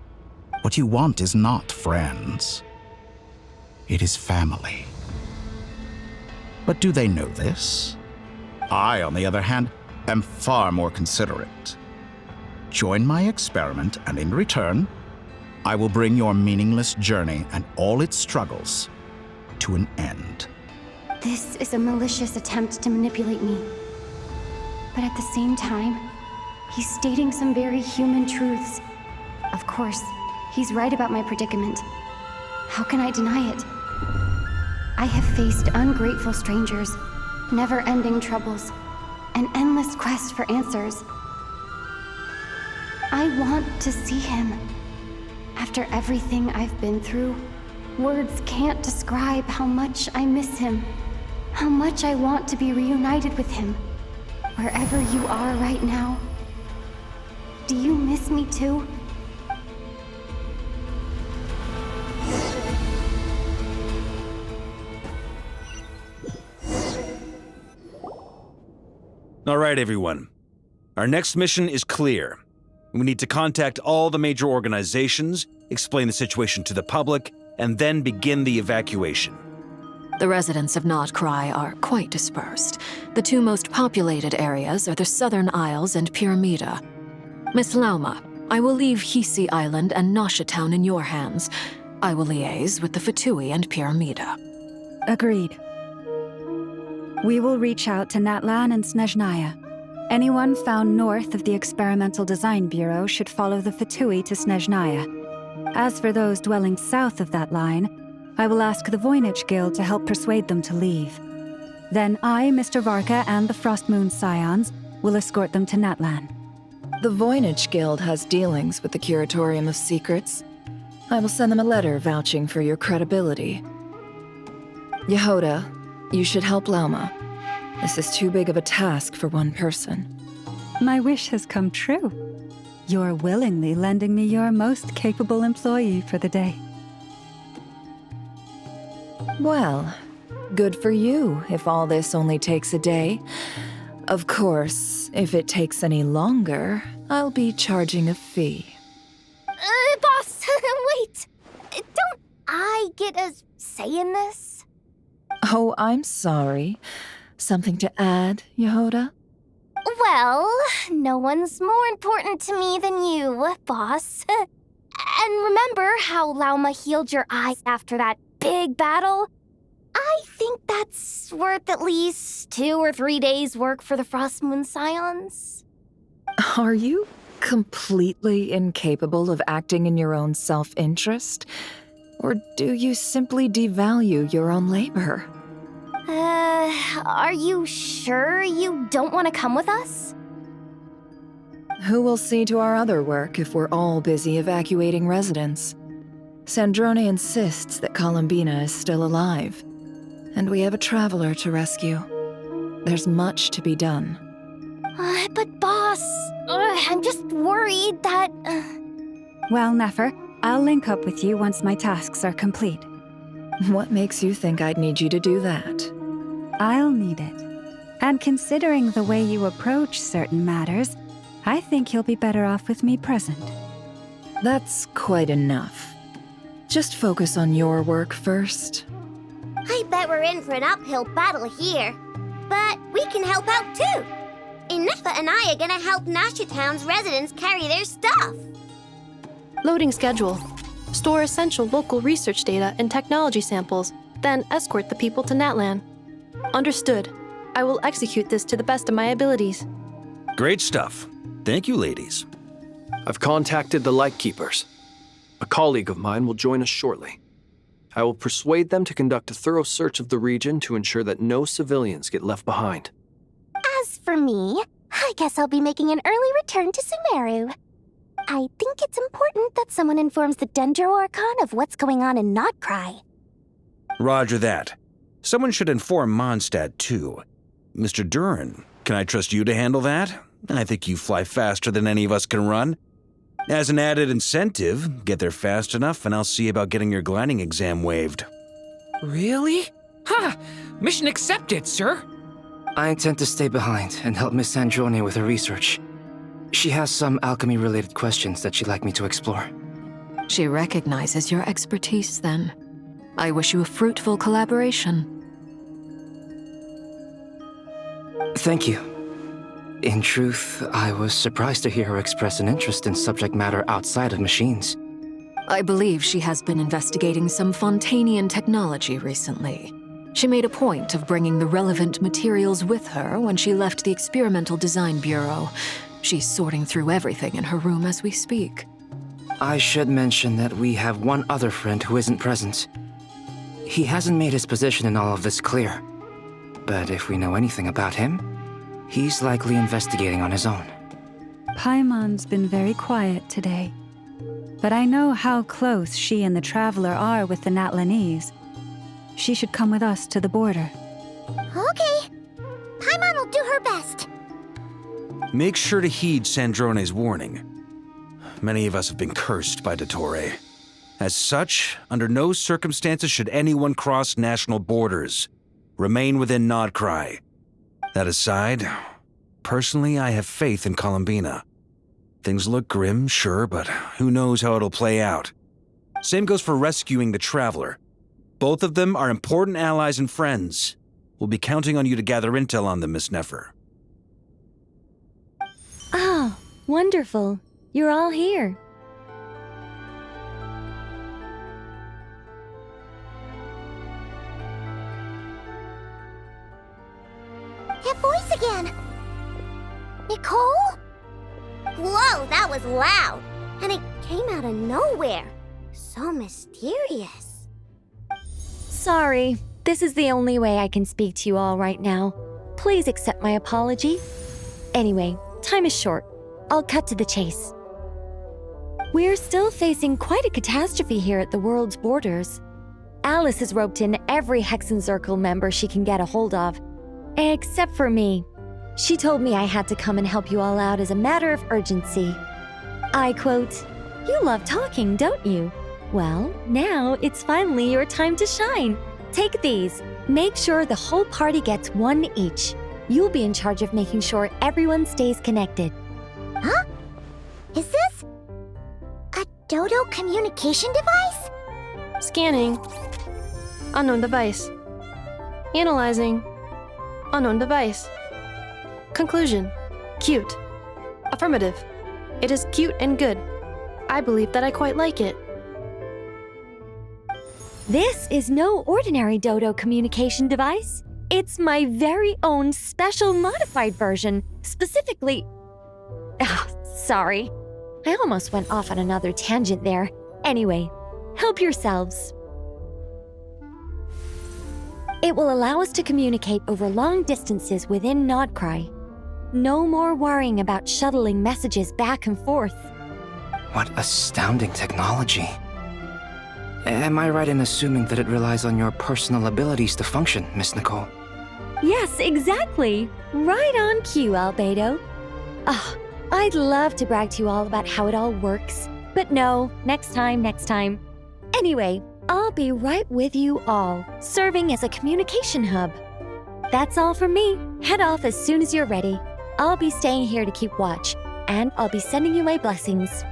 What you want is not friends. It is family. But do they know this? I, on the other hand, am far more considerate. Join my experiment, and in return, I will bring your meaningless journey and all its struggles to an end. This is a malicious attempt to manipulate me. But at the same time, he's stating some very human truths. Of course, he's right about my predicament. How can I deny it? I have faced ungrateful strangers, never-ending troubles, an endless quest for answers. I want to see him. After everything I've been through, words can't describe how much I miss him, how much I want to be reunited with him. Wherever you are right now, do you miss me too? All right, everyone. Our next mission is clear. We need to contact all the major organizations, explain the situation to the public, and then begin the evacuation. The residents of Not Krai are quite dispersed. The two most populated areas are the Southern Isles and Pyramida. Miss Lauma, I will leave Hisi Island and Nasha Town in your hands. I will liaise with the VIII and Pyramida. Agreed. We will reach out to Natlan and Snezhnaya. Anyone found north of the Experimental Design Bureau should follow the VIII to Snezhnaya. As for those dwelling south of that line, I will ask the VIII Guild to help persuade them to leave. Then I, Mr. Varka, and the Frostmoon Scions will escort them to Natlan. The VIII Guild has dealings with the Curatorium of Secrets. I will send them a letter vouching for your credibility. Yehoda, you should help Lauma. This is too big of a task for one person. My wish has come true. You're willingly lending me your most capable employee for the day. Well, good for you if all this only takes a day. Of course, if it takes any longer, I'll be charging a fee. Boss, wait! Don't I get a say in this? Oh, I'm sorry. Something to add, Yehoda? Well, no one's more important to me than you, boss. And remember how Lauma healed your eyes after that big battle? I think that's worth at least 2 or 3 days' work for the Frostmoon Scions. Are you completely incapable of acting in your own self-interest? Or do you simply devalue your own labor? Are you sure you don't want to come with us? Who will see to our other work if we're all busy evacuating residents? Sandrone insists that Columbina is still alive, and we have a traveler to rescue. There's much to be done. But boss, I'm just worried that... Well, Nefer, I'll link up with you once my tasks are complete. What makes you think I'd need you to do that? I'll need it. And considering the way you approach certain matters, I think you'll be better off with me present. That's quite enough. Just focus on your work first. I bet we're in for an uphill battle here. But we can help out too. Inefa and I are gonna help Nasha Town's residents carry their stuff. Loading schedule. Store essential local research data and technology samples, then escort the people to Natlan. Understood. I will execute this to the best of my abilities. Great stuff. Thank you, ladies. I've contacted the Lightkeepers. A colleague of mine will join us shortly. I will persuade them to conduct a thorough search of the region to ensure that no civilians get left behind. As for for me, I guess I'll be making an early return to Sumeru. I think it's important that someone informs the Dendro Archon of what's going on in Krai. Roger that. Someone should inform Mondstadt, too. Mr. Duran, can I trust you to handle that? I think you fly faster than any of us can run. As an added incentive, get there fast enough and I'll see about getting your gliding exam waived. Really? Ha! Mission accepted, sir. I intend to stay behind and help Miss Sandrone with her research. She has some alchemy-related questions that she'd like me to explore. She recognizes your expertise, then. I wish you a fruitful collaboration. Thank you. In truth, I was surprised to hear her express an interest in subject matter outside of machines. I believe she has been investigating some Fontanian technology recently. She made a point of bringing the relevant materials with her when she left the Experimental Design Bureau. She's sorting through everything in her room as we speak. I should mention that we have one other friend who isn't present. He hasn't made his position in all of this clear. But if we know anything about him, he's likely investigating on his own. Paimon's been very quiet today. But I know how close she and the Traveler are with the Natlanese. She should come with us to the border. Okay. Paimon will do her best. Make sure to heed Sandrone's warning. Many of us have been cursed by Dottore. As such, under no circumstances should anyone cross national borders. Remain within Krai. That aside, personally, I have faith in Columbina. Things look grim, sure, but who knows how it'll play out. Same goes for rescuing the Traveler. Both of them are important allies and friends. We'll be counting on you to gather intel on them, Miss Nefer. Oh, wonderful. You're all here. That voice again! Nicole? Whoa, that was loud! And it came out of nowhere. So mysterious. Sorry, this is the only way I can speak to you all right now. Please accept my apology. Anyway, time is short. I'll cut to the chase. We're still facing quite a catastrophe here at the world's borders. Alice has roped in every Hexenzirkel member she can get a hold of. Except for me. She told me I had to come and help you all out as a matter of urgency. I quote, "You love talking, don't you? Well, now it's finally your time to shine. Take these. Make sure the whole party gets one each. You'll be in charge of making sure everyone stays connected." Huh? Is this a Dodo communication device? Scanning. Unknown device. Analyzing. Unknown device. Conclusion. Cute. Affirmative. It is cute and good. I believe that I quite like it. This is no ordinary Dodo communication device. It's my very own special modified version, specifically... sorry. I almost went off on another tangent there. Anyway, help yourselves. It will allow us to communicate over long distances within Krai. No more worrying about shuttling messages back and forth. What astounding technology. Am I right in assuming that it relies on your personal abilities to function, Miss Nicole? Yes, exactly. Right on cue, Albedo. I'd love to brag to you all about how it all works. But no, next time. Anyway, I'll be right with you all, serving as a communication hub. That's all from me. Head off as soon as you're ready. I'll be staying here to keep watch, and I'll be sending you my blessings.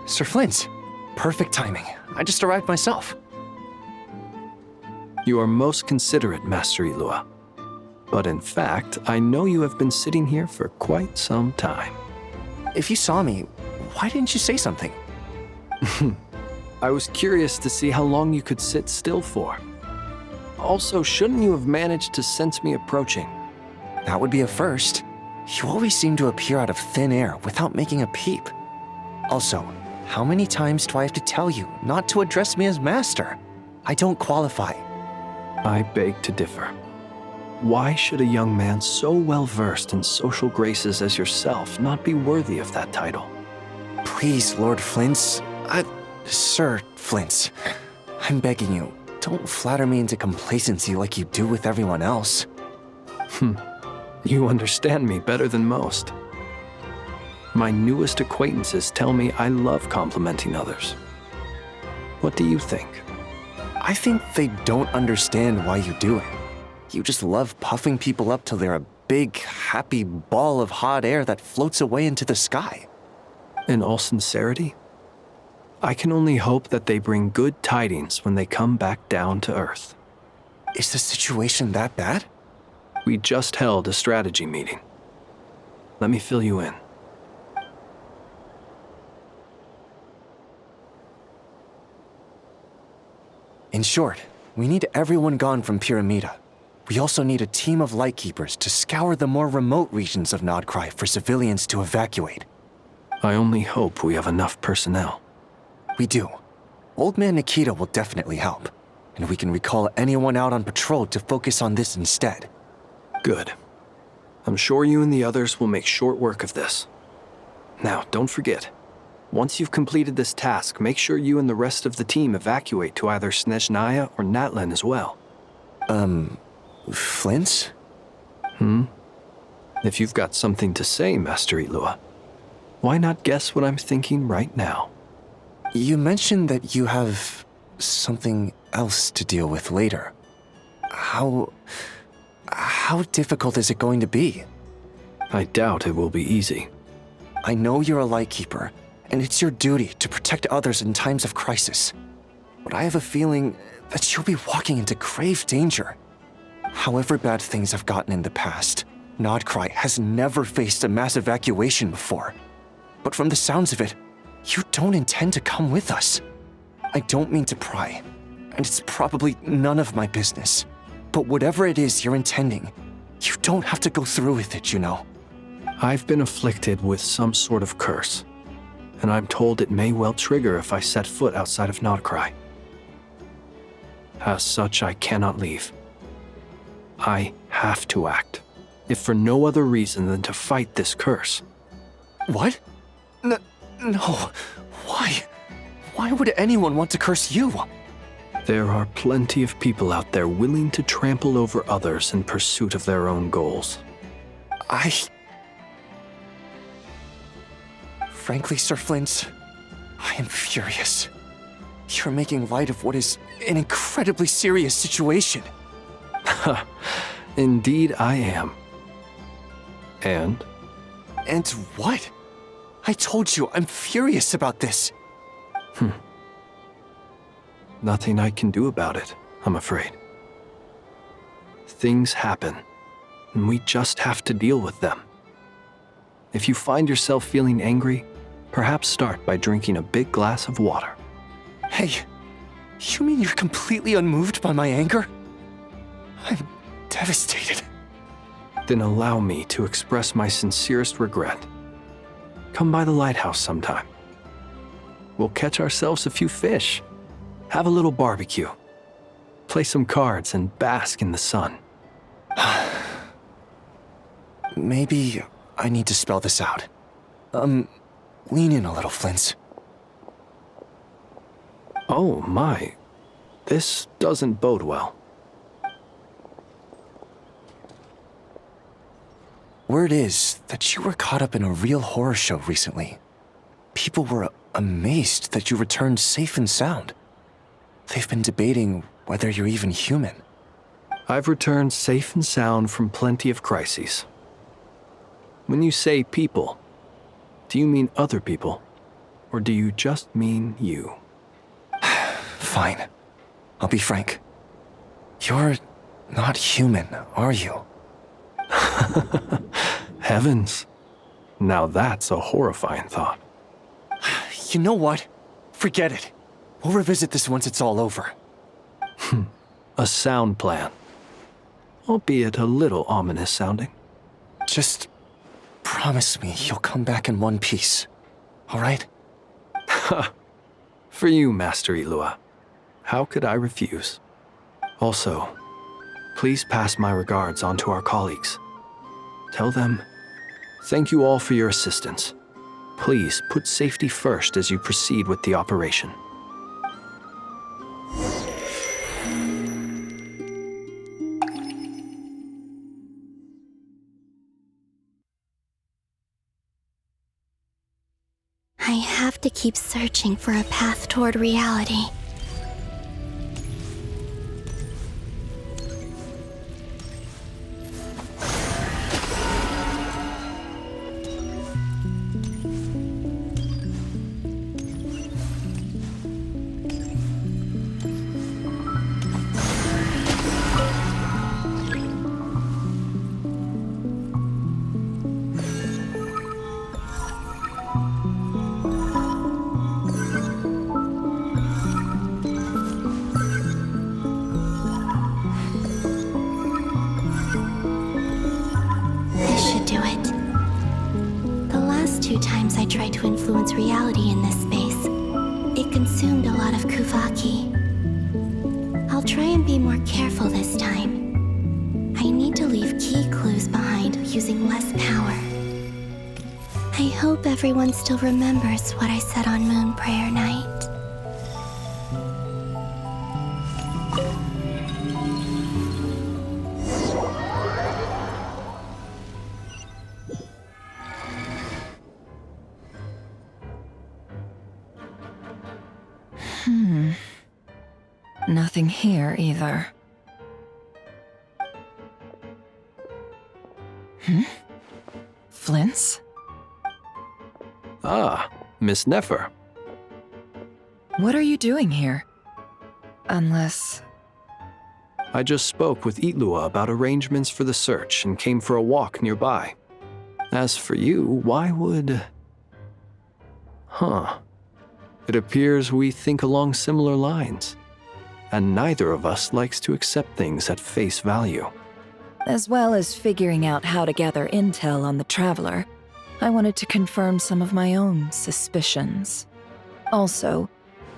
Sir Flint's. Perfect timing. I just arrived myself. You are most considerate, Master Ilua. But in fact, I know you have been sitting here for quite some time. If you saw me, why didn't you say something? I was curious to see how long you could sit still for. Also, shouldn't you have managed to sense me approaching? That would be a first. You always seem to appear out of thin air without making a peep. Also, how many times do I have to tell you not to address me as master? I don't qualify. I beg to differ. Why should a young man so well versed in social graces as yourself not be worthy of that title? Please, Lord Flint's. Sir Flint's. I'm begging you, don't flatter me into complacency like you do with everyone else. You understand me better than most. My newest acquaintances tell me I love complimenting others. What do you think? I think they don't understand why you do it. You just love puffing people up till they're a big, happy ball of hot air that floats away into the sky. In all sincerity, I can only hope that they bring good tidings when they come back down to Earth. Is the situation that bad? We just held a strategy meeting. Let me fill you in. In short, we need everyone gone from Pyramida. We also need a team of lightkeepers to scour the more remote regions of Krai for civilians to evacuate. I only hope we have enough personnel. We do. Old Man Nikita will definitely help, and we can recall anyone out on patrol to focus on this instead. Good. I'm sure you and the others will make short work of this. Now, don't forget, once you've completed this task, make sure you and the rest of the team evacuate to either Snezhnaya or Natlan as well. Flint's? If you've got something to say, Master Ilua, why not guess what I'm thinking right now? You mentioned that you have something else to deal with later. How difficult is it going to be? I doubt it will be easy. I know you're a lightkeeper, and it's your duty to protect others in times of crisis. But I have a feeling that you'll be walking into grave danger. However bad things have gotten in the past, Krai has never faced a mass evacuation before. But from the sounds of it, you don't intend to come with us. I don't mean to pry, and it's probably none of my business. But whatever it is you're intending, you don't have to go through with it, you know. I've been afflicted with some sort of curse, and I'm told it may well trigger if I set foot outside of Krai. As such, I cannot leave. I have to act, if for no other reason than to fight this curse. What? No. Why? Why would anyone want to curse you? There are plenty of people out there willing to trample over others in pursuit of their own goals. Frankly, Sir Flint, I am furious. You're making light of what is an incredibly serious situation. Indeed I am. And? And what? I told you, I'm furious about this. Nothing I can do about it, I'm afraid. Things happen, and we just have to deal with them. If you find yourself feeling angry, perhaps start by drinking a big glass of water. Hey, you mean you're completely unmoved by my anger? I'm devastated. Then allow me to express my sincerest regret. Come by the lighthouse sometime. We'll catch ourselves a few fish, have a little barbecue, play some cards, and bask in the sun. Maybe I need to spell this out. Lean in a little, Flint. Oh my, this doesn't bode well. Word is that you were caught up in a real horror show recently. People were amazed that you returned safe and sound. They've been debating whether you're even human. I've returned safe and sound from plenty of crises. When you say people, do you mean other people, or do you just mean you? Fine. I'll be frank. You're not human, are you? Heavens. Now that's a horrifying thought. You know what? Forget it. We'll revisit this once it's all over. A sound plan. Albeit a little ominous sounding. Just promise me you'll come back in one piece, all right? For you, Master Ilua. How could I refuse? Also, please pass my regards on to our colleagues. Tell them, thank you all for your assistance. Please put safety first as you proceed with the operation. I have to keep searching for a path toward reality. I tried to influence reality in this space. It consumed a lot of Kuvaki. I'll try and be more careful this time. I need to leave key clues behind using less power. I hope everyone still remembers what I said on Moon Prayer Night. Nothing here either. Flint's? Ah, Miss Nefer. What are you doing here? Unless... I just spoke with Ilua about arrangements for the search and came for a walk nearby. As for you, why would... It appears we think along similar lines. And neither of us likes to accept things at face value. As well as figuring out how to gather intel on the Traveler, I wanted to confirm some of my own suspicions. Also,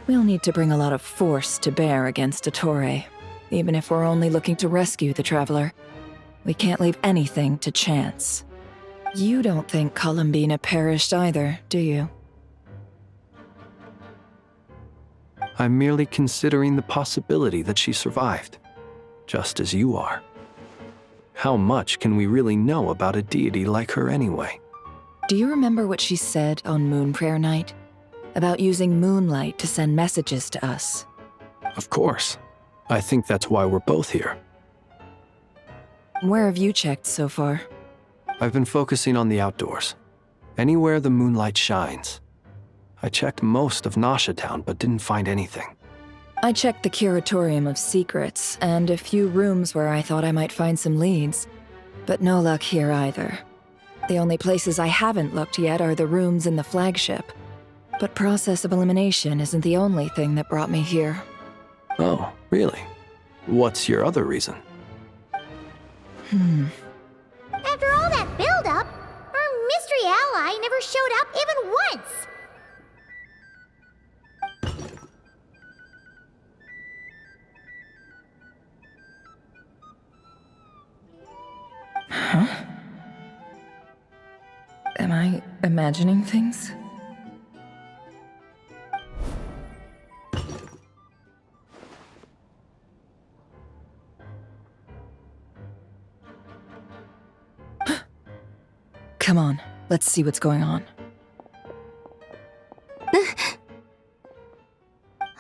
we'll need to bring a lot of force to bear against Ettore, even if we're only looking to rescue the Traveler. We can't leave anything to chance. You don't think Columbina perished either, do you? I'm merely considering the possibility that she survived, just as you are. How much can we really know about a deity like her anyway? Do you remember what she said on Moon Prayer Night? About using moonlight to send messages to us? Of course. I think that's why we're both here. Where have you checked so far? I've been focusing on the outdoors. Anywhere the moonlight shines. I checked most of Nasha Town, but didn't find anything. I checked the Curatorium of Secrets, and a few rooms where I thought I might find some leads. But no luck here either. The only places I haven't looked yet are the rooms in the flagship. But process of elimination isn't the only thing that brought me here. Oh, really? What's your other reason? After all that build-up, our mystery ally never showed up even once! Huh? Am I imagining things? Come on, let's see what's going on.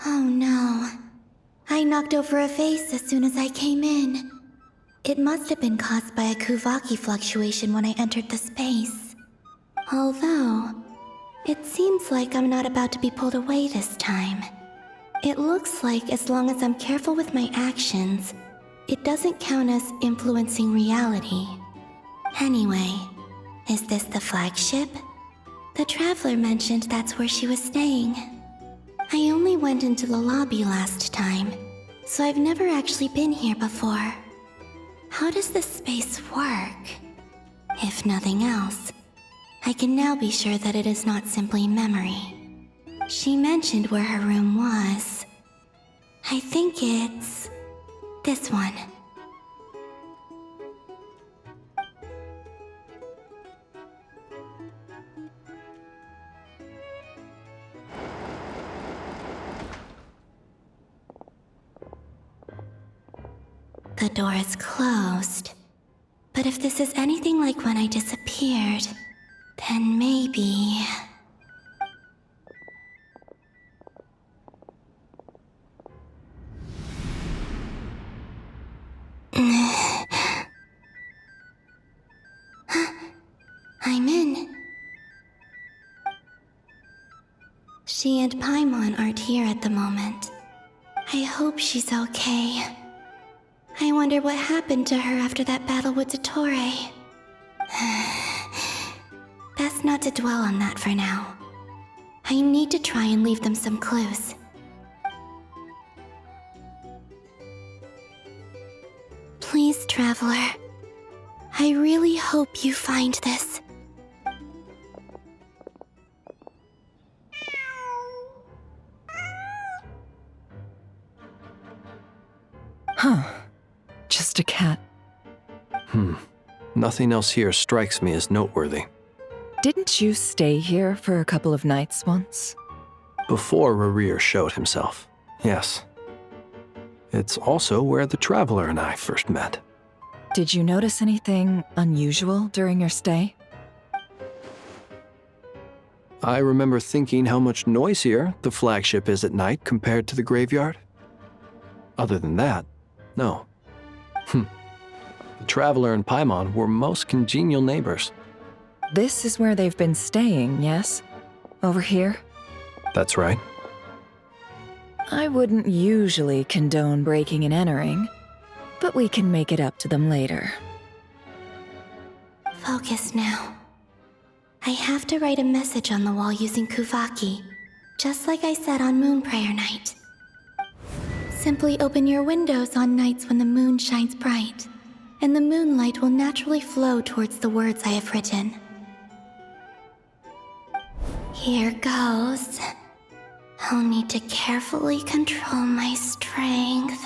Oh no. I knocked over a vase as soon as I came in. It must have been caused by a Kuvaki fluctuation when I entered the space. Although, it seems like I'm not about to be pulled away this time. It looks like as long as I'm careful with my actions, it doesn't count as influencing reality. Anyway, is this the flagship? The Traveler mentioned that's where she was staying. I only went into the lobby last time, so I've never actually been here before. How does this space work? If nothing else, I can now be sure that it is not simply memory. She mentioned where her room was. I think it's this one. The door is closed. But if this is anything like when I disappeared, then maybe... I'm in. She and Paimon aren't here at the moment. I hope she's okay. I wonder what happened to her after that battle with Dottore. Best not to dwell on that for now. I need to try and leave them some clues. Please, Traveler. I really hope you find this. Huh. Just a cat. Nothing else here strikes me as noteworthy. Didn't you stay here for a couple of nights once? Before Rerir showed himself, yes. It's also where the Traveler and I first met. Did you notice anything unusual during your stay? I remember thinking how much noisier the flagship is at night compared to the graveyard. Other than that, no. The Traveler and Paimon were most congenial neighbors. This is where they've been staying, yes? Over here? That's right. I wouldn't usually condone breaking and entering, but we can make it up to them later. Focus now. I have to write a message on the wall using Kuvaki, just like I said on Moon Prayer Night. Simply open your windows on nights when the moon shines bright, and the moonlight will naturally flow towards the words I have written. Here goes. I'll need to carefully control my strength.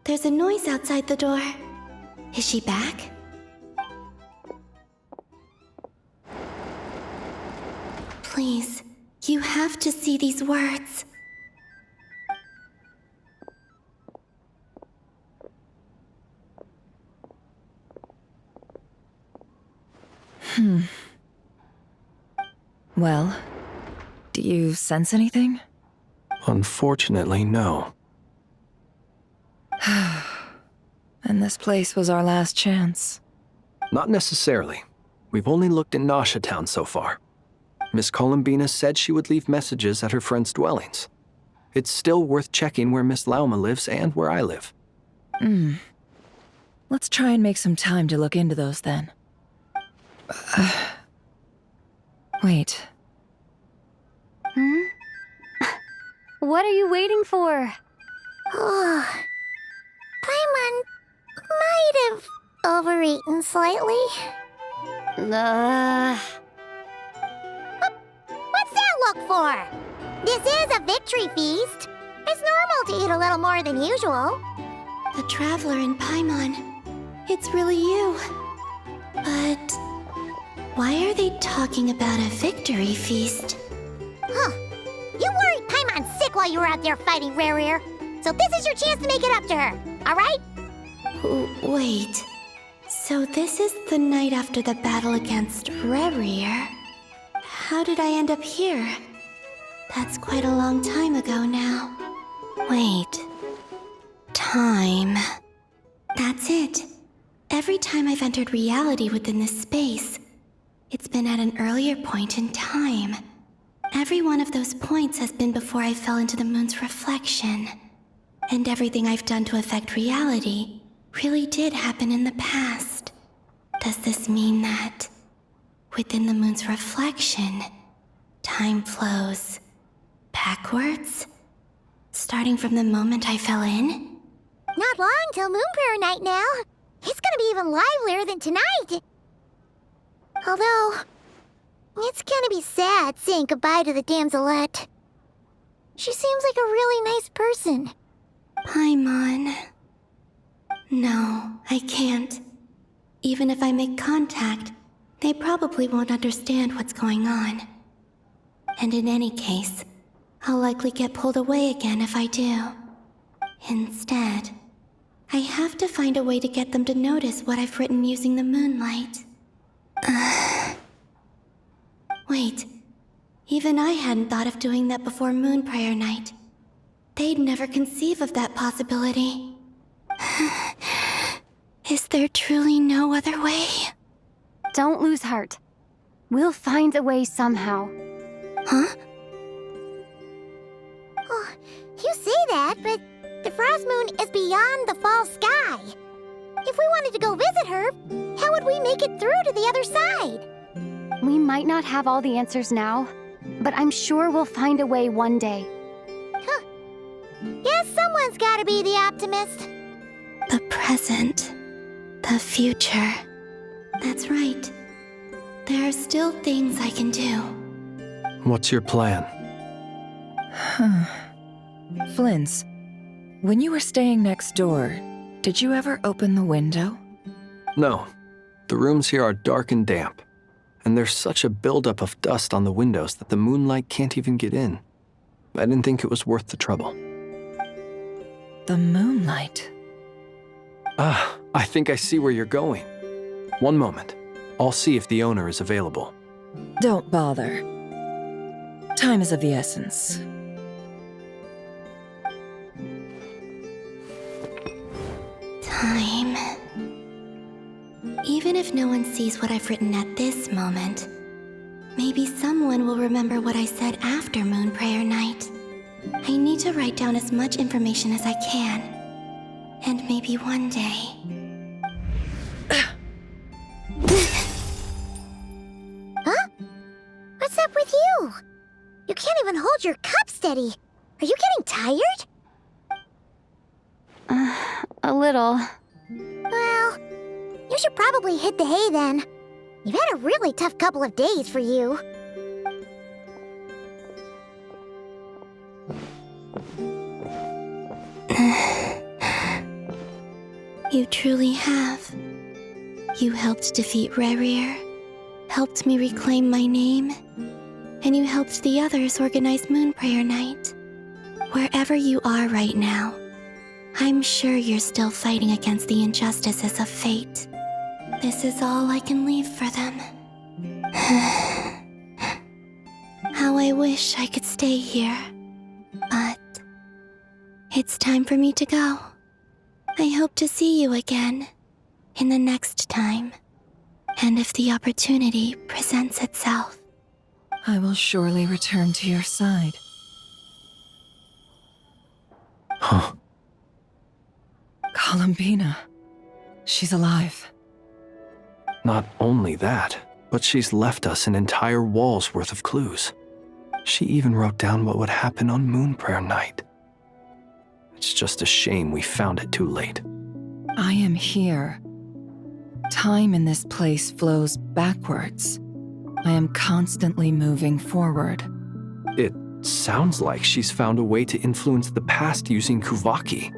There's a noise outside the door. Is she back? Please, you have to see these words. Well, do you sense anything? Unfortunately, no. And this place was our last chance. Not necessarily. We've only looked in Nasha Town so far. Miss Columbina said she would leave messages at her friends' dwellings. It's still worth checking where Miss Lauma lives and where I live. Let's try and make some time to look into those then. Wait. What are you waiting for? Paimon might have overeaten slightly. What's that look for? This is a victory feast. It's normal to eat a little more than usual. The Traveler and Paimon. It's really you. But why are they talking about a victory feast? Huh. You worried Paimon sick while you were out there fighting Rare, so this is your chance to make it up to her, alright? Wait. So this is the night after the battle against Rare. How did I end up here? That's quite a long time ago now. Wait. Time. That's it. Every time I've entered reality within this space, it's been at an earlier point in time. Every one of those points has been before I fell into the moon's reflection. And everything I've done to affect reality really did happen in the past. Does this mean that within the moon's reflection, time flows backwards? Starting from the moment I fell in? Not long till Moon Prayer Night now. It's gonna be even livelier than tonight. Although, it's gonna be sad saying goodbye to the damselette. She seems like a really nice person. Paimon. No, I can't. Even if I make contact, they probably won't understand what's going on. And in any case, I'll likely get pulled away again if I do. Instead, I have to find a way to get them to notice what I've written using the moonlight. Wait, even I hadn't thought of doing that before Moon Prayer Night. They'd never conceive of that possibility. Is there truly no other way? Don't lose heart. We'll find a way somehow. Huh? Oh, you say that, but the Frost Moon is beyond the fall sky. If we wanted to go visit her, how would we make it through to the other side? We might not have all the answers now, but I'm sure we'll find a way one day. Huh. Guess someone's gotta be the optimist. The present. The future. That's right. There are still things I can do. What's your plan? Flins, when you were staying next door, did you ever open the window? No. The rooms here are dark and damp, and there's such a buildup of dust on the windows that the moonlight can't even get in. I didn't think it was worth the trouble. The moonlight. I think I see where you're going. One moment. I'll see if the owner is available. Don't bother. Time is of the essence. Time. Even if no one sees what I've written at this moment, maybe someone will remember what I said after Moon Prayer Night. I need to write down as much information as I can. And maybe one day... Huh? What's up with you? You can't even hold your cup steady. Are you getting tired? A little. Well, you should probably hit the hay then. You've had a really tough couple of days for you. You truly have. You helped defeat Rare, helped me reclaim my name, and you helped the others organize Moon Prayer Night. Wherever you are right now, I'm sure you're still fighting against the injustices of fate. This is all I can leave for them. How I wish I could stay here. But it's time for me to go. I hope to see you again in the next time. And if the opportunity presents itself. I will surely return to your side. Huh. Columbina. She's alive. Not only that, but she's left us an entire wall's worth of clues. She even wrote down what would happen on Moon Prayer Night. It's just a shame we found it too late. I am here. Time in this place flows backwards. I am constantly moving forward. It sounds like she's found a way to influence the past using Kuvaki.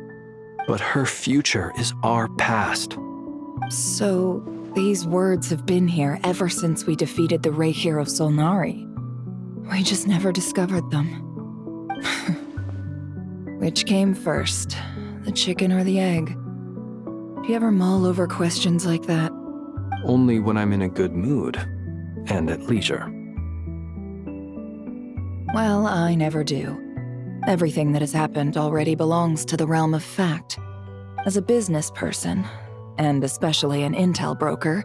But her future is our past. So, these words have been here ever since we defeated the Rey hero Solnari. We just never discovered them. Which came first, the chicken or the egg? Do you ever mull over questions like that? Only when I'm in a good mood and at leisure. Well, I never do. Everything that has happened already belongs to the realm of fact. As a business person, and especially an intel broker,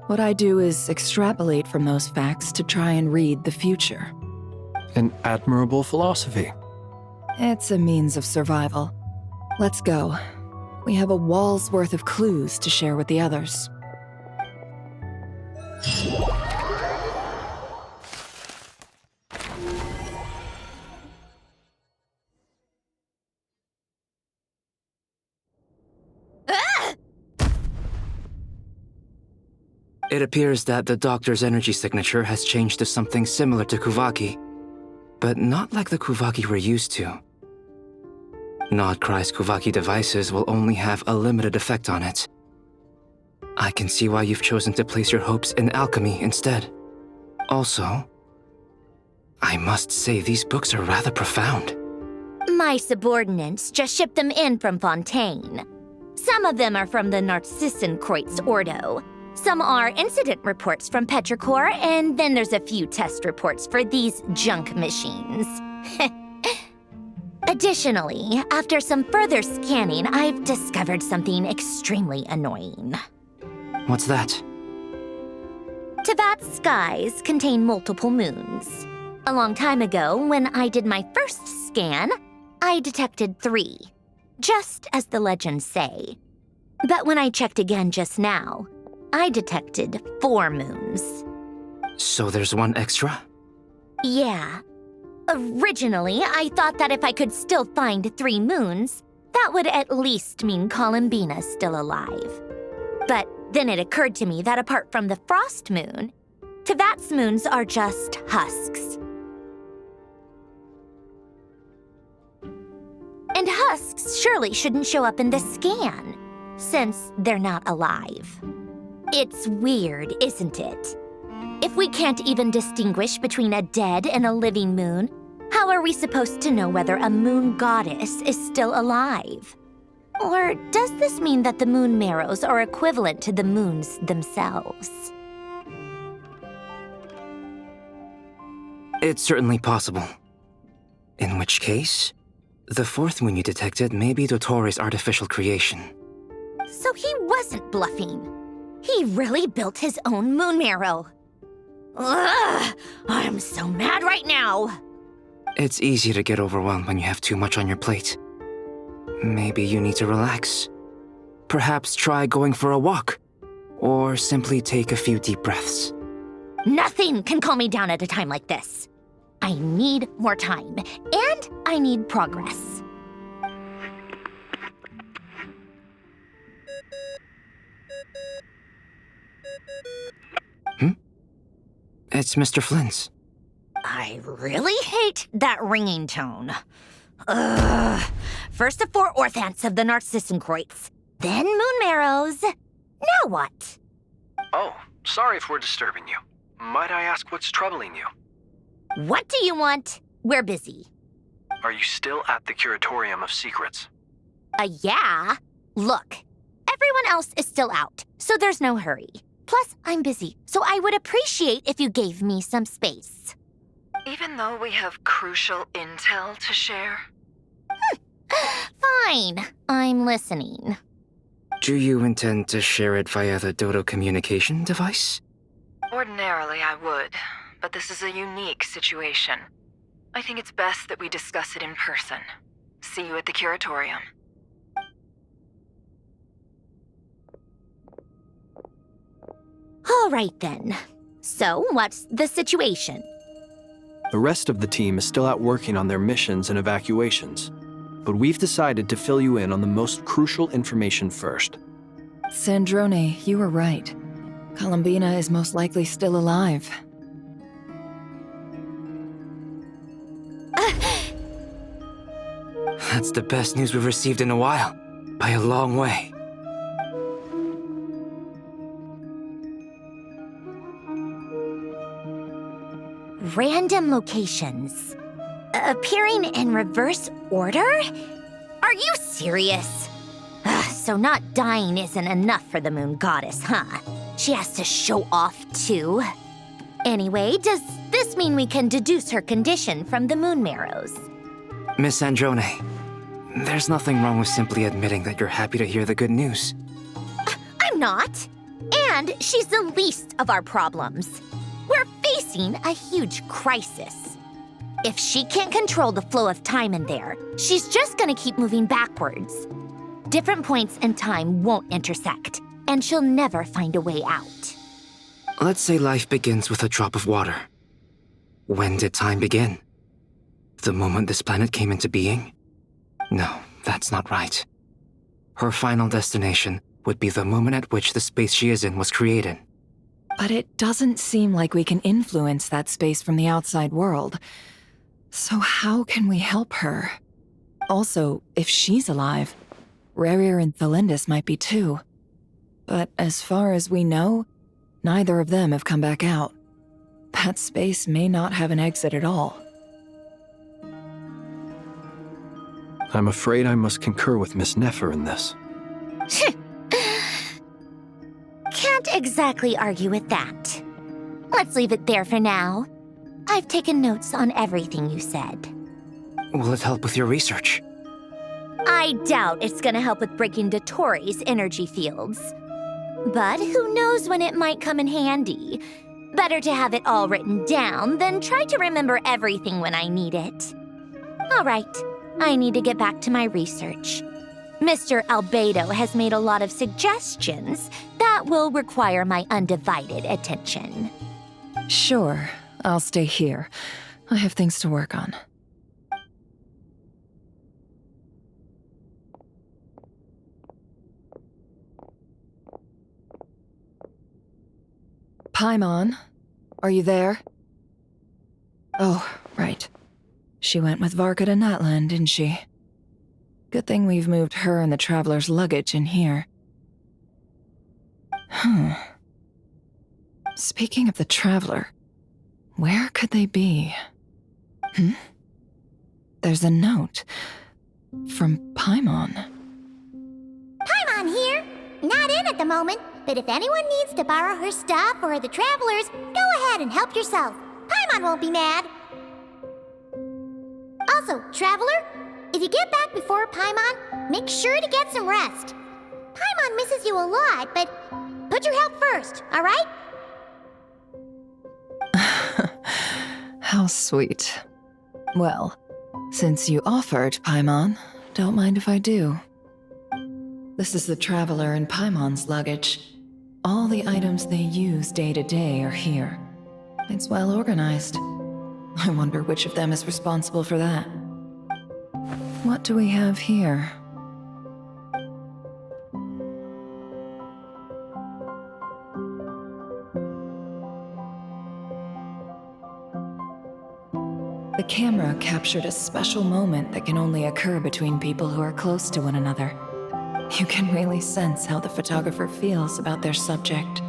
what I do is extrapolate from those facts to try and read the future. An admirable philosophy. It's a means of survival. Let's go. We have a wall's worth of clues to share with the others. It appears that the doctor's energy signature has changed to something similar to Kuvaki, but not like the Kuvaki we're used to. Not Krai's Kuvaki devices will only have a limited effect on it. I can see why you've chosen to place your hopes in alchemy instead. Also, I must say these books are rather profound. My subordinates just shipped them in from Fontaine. Some of them are from the Narcissenkreuz Ordo. Some are incident reports from Petrichor, and then there's a few test reports for these junk machines. Additionally, after some further scanning, I've discovered something extremely annoying. What's that? Tevat's skies contain multiple moons. A long time ago, when I did my first scan, I detected 3, just as the legends say. But when I checked again just now, I detected 4 moons. So there's one extra? Yeah. Originally, I thought that if I could still find 3 moons, that would at least mean Columbina's still alive. But then it occurred to me that apart from the frost moon, Tevat's moons are just husks. And husks surely shouldn't show up in the scan, since they're not alive. It's weird, isn't it? If we can't even distinguish between a dead and a living moon, how are we supposed to know whether a moon goddess is still alive? Or does this mean that the moon marrows are equivalent to the moons themselves? It's certainly possible. In which case, the 4th moon you detected may be Dottores' artificial creation. So he wasn't bluffing. He really built his own moon marrow. Ugh! I'm so mad right now! It's easy to get overwhelmed when you have too much on your plate. Maybe you need to relax. Perhaps try going for a walk, or simply take a few deep breaths. Nothing can calm me down at a time like this. I need more time, and I need progress. It's Mr. Flynn's. I really hate that ringing tone. Ugh. First the 4 orthants of the Narcissenkreuz, then moon marrows. Now what? Oh, sorry if we're disturbing you. Might I ask what's troubling you? What do you want? We're busy. Are you still at the Curatorium of Secrets? Yeah. Look, everyone else is still out, so there's no hurry. Plus, I'm busy, so I would appreciate if you gave me some space. Even though we have crucial intel to share? Fine, I'm listening. Do you intend to share it via the Dodo communication device? Ordinarily, I would, but this is a unique situation. I think it's best that we discuss it in person. See you at the Curatorium. All right then. So, what's the situation? The rest of the team is still out working on their missions and evacuations, but we've decided to fill you in on the most crucial information first. Sandrone, you were right. Columbina is most likely still alive. That's the best news we've received in a while, by a long way. Random locations. Appearing in reverse order? Are you serious? So not dying isn't enough for the moon goddess, huh? She has to show off too. Anyway, does this mean we can deduce her condition from the moon marrows? Miss Androne, there's nothing wrong with simply admitting that you're happy to hear the good news. I'm not. And she's the least of our problems. We're facing a huge crisis. If she can't control the flow of time in there, she's just gonna keep moving backwards. Different points in time won't intersect, and she'll never find a way out. Let's say life begins with a drop of water. When did time begin? The moment this planet came into being? No, that's not right. Her final destination would be the moment at which the space she is in was created. But it doesn't seem like we can influence that space from the outside world. So how can we help her? Also, if she's alive, Rerir and Thalindus might be too. But as far as we know, neither of them have come back out. That space may not have an exit at all. I'm afraid I must concur with Miss Nefer in this. Can't exactly argue with that. Let's leave it there for now. I've taken notes on everything you said. Will it help with your research? I doubt it's gonna help with breaking Dotori's energy fields. But who knows when it might come in handy. Better to have it all written down than try to remember everything when I need it. All right, I need to get back to my research. Mr. Albedo has made a lot of suggestions that will require my undivided attention. Sure, I'll stay here. I have things to work on. Paimon, are you there? Oh, right. She went with Varka to Natlan, didn't she? Good thing we've moved her and the Traveler's luggage in here. Speaking of the Traveler, where could they be? There's a note from Paimon. Paimon here. Not in at the moment, but if anyone needs to borrow her stuff or the Travelers, go ahead and help yourself. Paimon won't be mad. Also, Traveler, if you get back before Paimon, make sure to get some rest. Paimon misses you a lot, but put your health first, all right? How sweet. Well, since you offered, Paimon, don't mind if I do. This is the Traveler and Paimon's luggage. All the items they use day to day are here. It's well organized. I wonder which of them is responsible for that. What do we have here? The camera captured a special moment that can only occur between people who are close to one another. You can really sense how the photographer feels about their subject.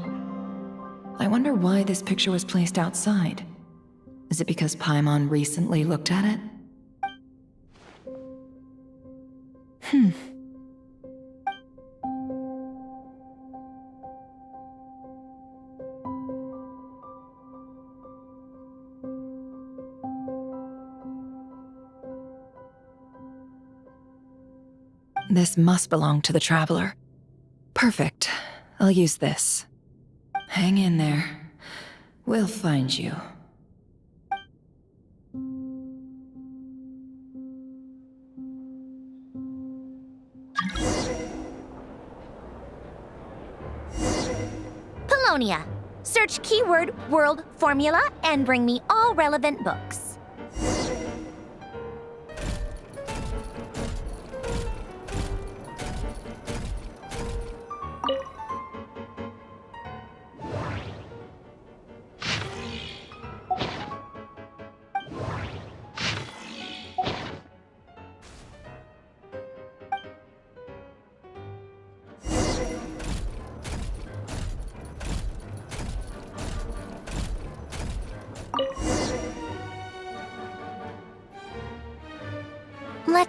I wonder why this picture was placed outside. Is it because Paimon recently looked at it? This must belong to the Traveler. Perfect. I'll use this. Hang in there. We'll find you. Polonia. Search keyword world formula and bring me all relevant books.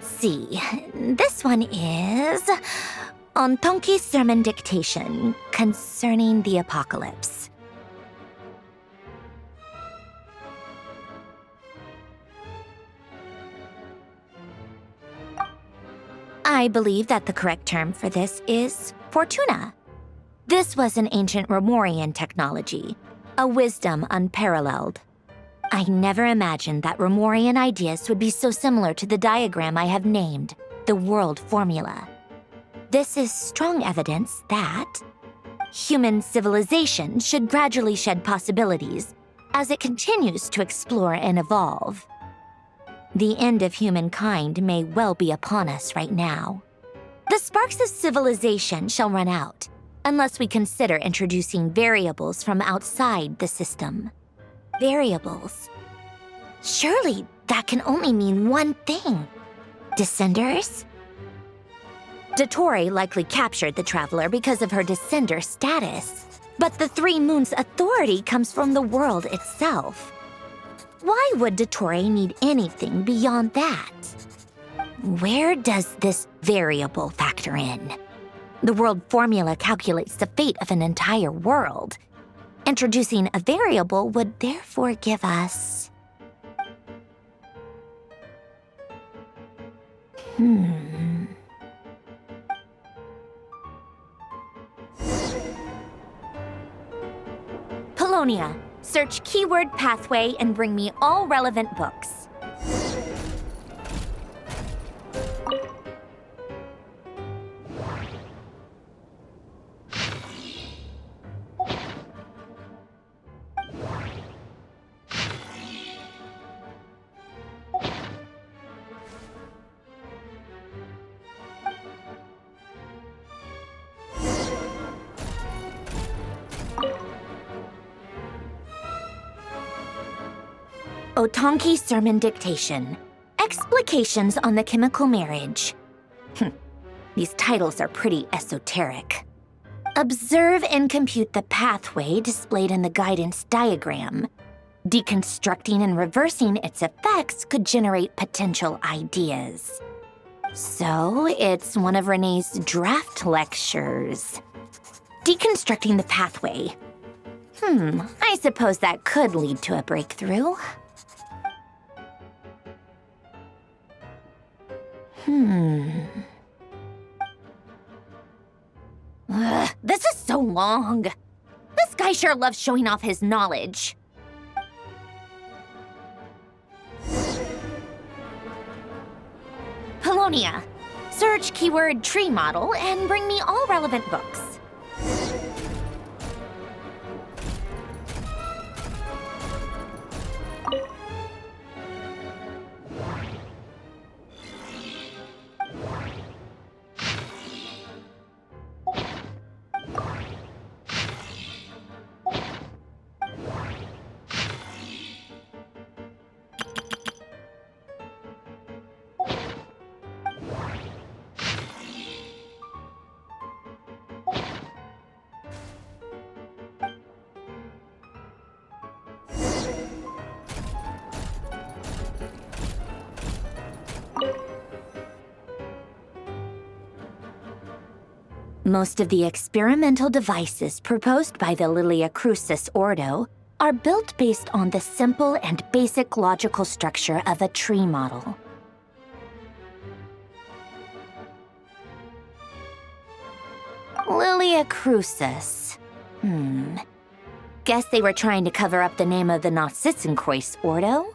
see. This one is on Tonki's sermon dictation concerning the apocalypse. I believe that the correct term for this is Fortuna. This was an ancient Romorian technology, a wisdom unparalleled. I never imagined that Romorian ideas would be so similar to the diagram I have named, the World Formula. This is strong evidence that human civilization should gradually shed possibilities as it continues to explore and evolve. The end of humankind may well be upon us right now. The sparks of civilization shall run out, unless we consider introducing variables from outside the system. Variables. Surely that can only mean one thing. Descenders? Dottore likely captured the Traveler because of her descender status, but the Three Moons' authority comes from the world itself. Why would Dottore need anything beyond that? Where does this variable factor in? The world formula calculates the fate of an entire world. Introducing a variable would therefore give us... Polonia, search keyword pathway and bring me all relevant books. Otonki Sermon Dictation. Explications on the Chemical Marriage. These titles are pretty esoteric. Observe and compute the pathway displayed in the guidance diagram. Deconstructing and reversing its effects could generate potential ideas. So, it's one of Renee's draft lectures. Deconstructing the pathway. I suppose that could lead to a breakthrough. This is so long. This guy sure loves showing off his knowledge. Polonia, search keyword tree model and bring me all relevant books. Most of the experimental devices proposed by the Lilia Crucis Ordo are built based on the simple and basic logical structure of a tree model. Lilia Crucis. Guess they were trying to cover up the name of the Narcissenkreuz Ordo?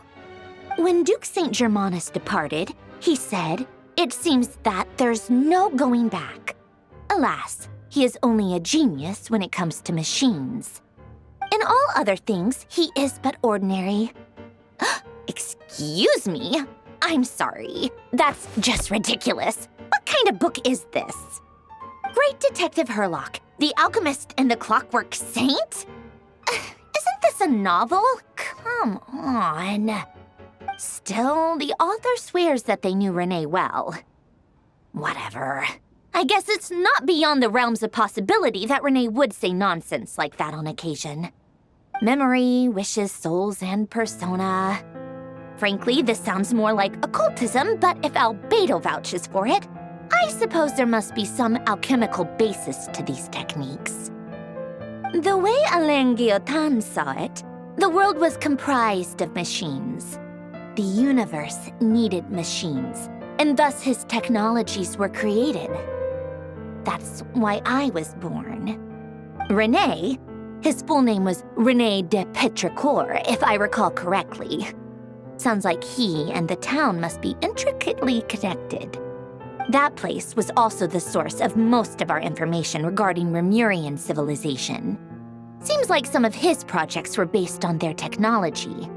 When Duke St. Germanus departed, he said, "It seems that there's no going back." Alas, he is only a genius when it comes to machines. In all other things, he is but ordinary. Excuse me? I'm sorry. That's just ridiculous. What kind of book is this? Great Detective Herlock, The Alchemist and the Clockwork Saint? Isn't this a novel? Come on. Still, the author swears that they knew Renee well. Whatever. I guess it's not beyond the realms of possibility that Renee would say nonsense like that on occasion. Memory, wishes, souls, and persona. Frankly, this sounds more like occultism, but if Albedo vouches for it, I suppose there must be some alchemical basis to these techniques. The way Alain Guillotin saw it, the world was comprised of machines. The universe needed machines, and thus his technologies were created. That's why I was born. René, his full name was René de Petrichor, if I recall correctly. Sounds like he and the town must be intricately connected. That place was also the source of most of our information regarding Remurian civilization. Seems like some of his projects were based on their technology.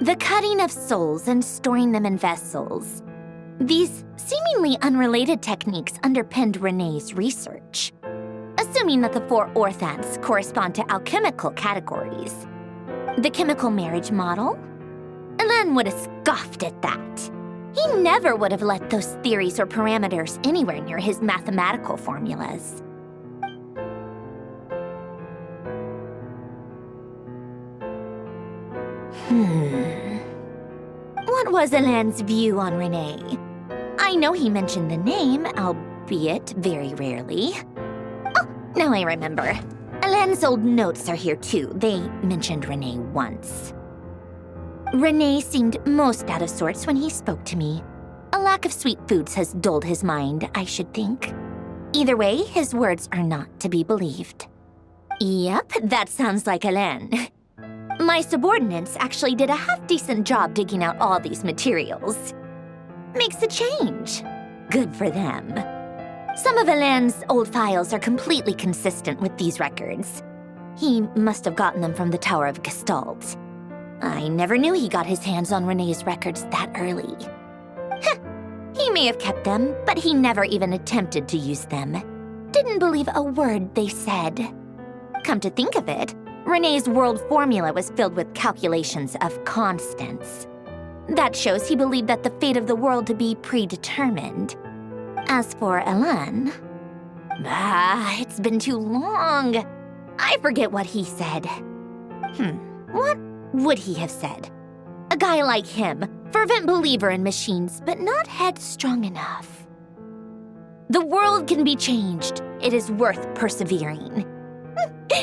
The cutting of souls and storing them in vessels. These seemingly unrelated techniques underpinned René's research. Assuming that the 4 orthants correspond to alchemical categories. The chemical marriage model? Alain would have scoffed at that. He never would have let those theories or parameters anywhere near his mathematical formulas. What was Alain's view on René? I know he mentioned the name, albeit very rarely. Oh, now I remember. Alain's old notes are here too. They mentioned René once. René seemed most out of sorts when he spoke to me. A lack of sweet foods has dulled his mind, I should think. Either way, his words are not to be believed. Yep, that sounds like Alain. My subordinates actually did a half-decent job digging out all these materials. Makes a change. Good for them. Some of Alain's old files are completely consistent with these records. He must have gotten them from the Tower of Gestalt. I never knew he got his hands on René's records that early. He may have kept them, but he never even attempted to use them. Didn't believe a word they said. Come to think of it, René's world formula was filled with calculations of constants. That shows he believed that the fate of the world to be predetermined. As for Alain, it's been too long. I forget what he said. What would he have said? A guy like him, fervent believer in machines, but not headstrong enough. The world can be changed. It is worth persevering.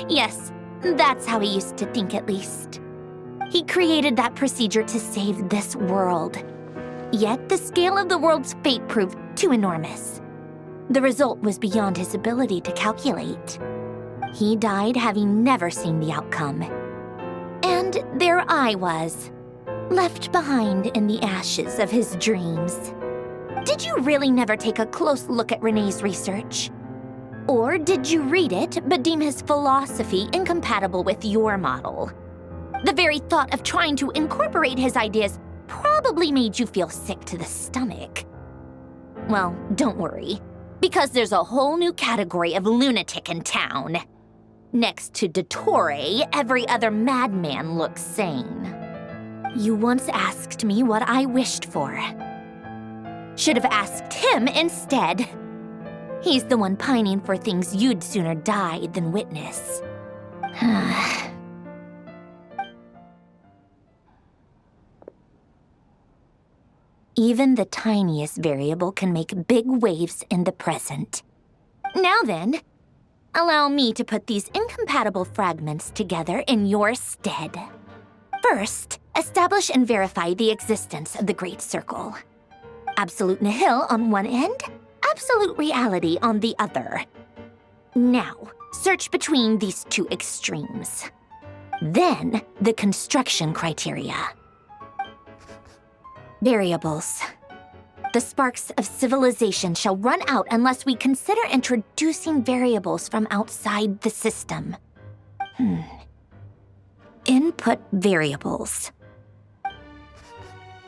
Yes, that's how he used to think at least. He created that procedure to save this world. Yet the scale of the world's fate proved too enormous. The result was beyond his ability to calculate. He died having never seen the outcome. And there I was, left behind in the ashes of his dreams. Did you really never take a close look at René's research? Or did you read it but deem his philosophy incompatible with your model? The very thought of trying to incorporate his ideas probably made you feel sick to the stomach. Well, don't worry, because there's a whole new category of lunatic in town. Next to Dottore, every other madman looks sane. You once asked me what I wished for. Should have asked him instead. He's the one pining for things you'd sooner die than witness. Even the tiniest variable can make big waves in the present. Now then, allow me to put these incompatible fragments together in your stead. First, establish and verify the existence of the Great Circle. Absolute nihil on one end, absolute reality on the other. Now, search between these two extremes. Then, the construction criteria. Variables. The sparks of civilization shall run out unless we consider introducing variables from outside the system. Input variables.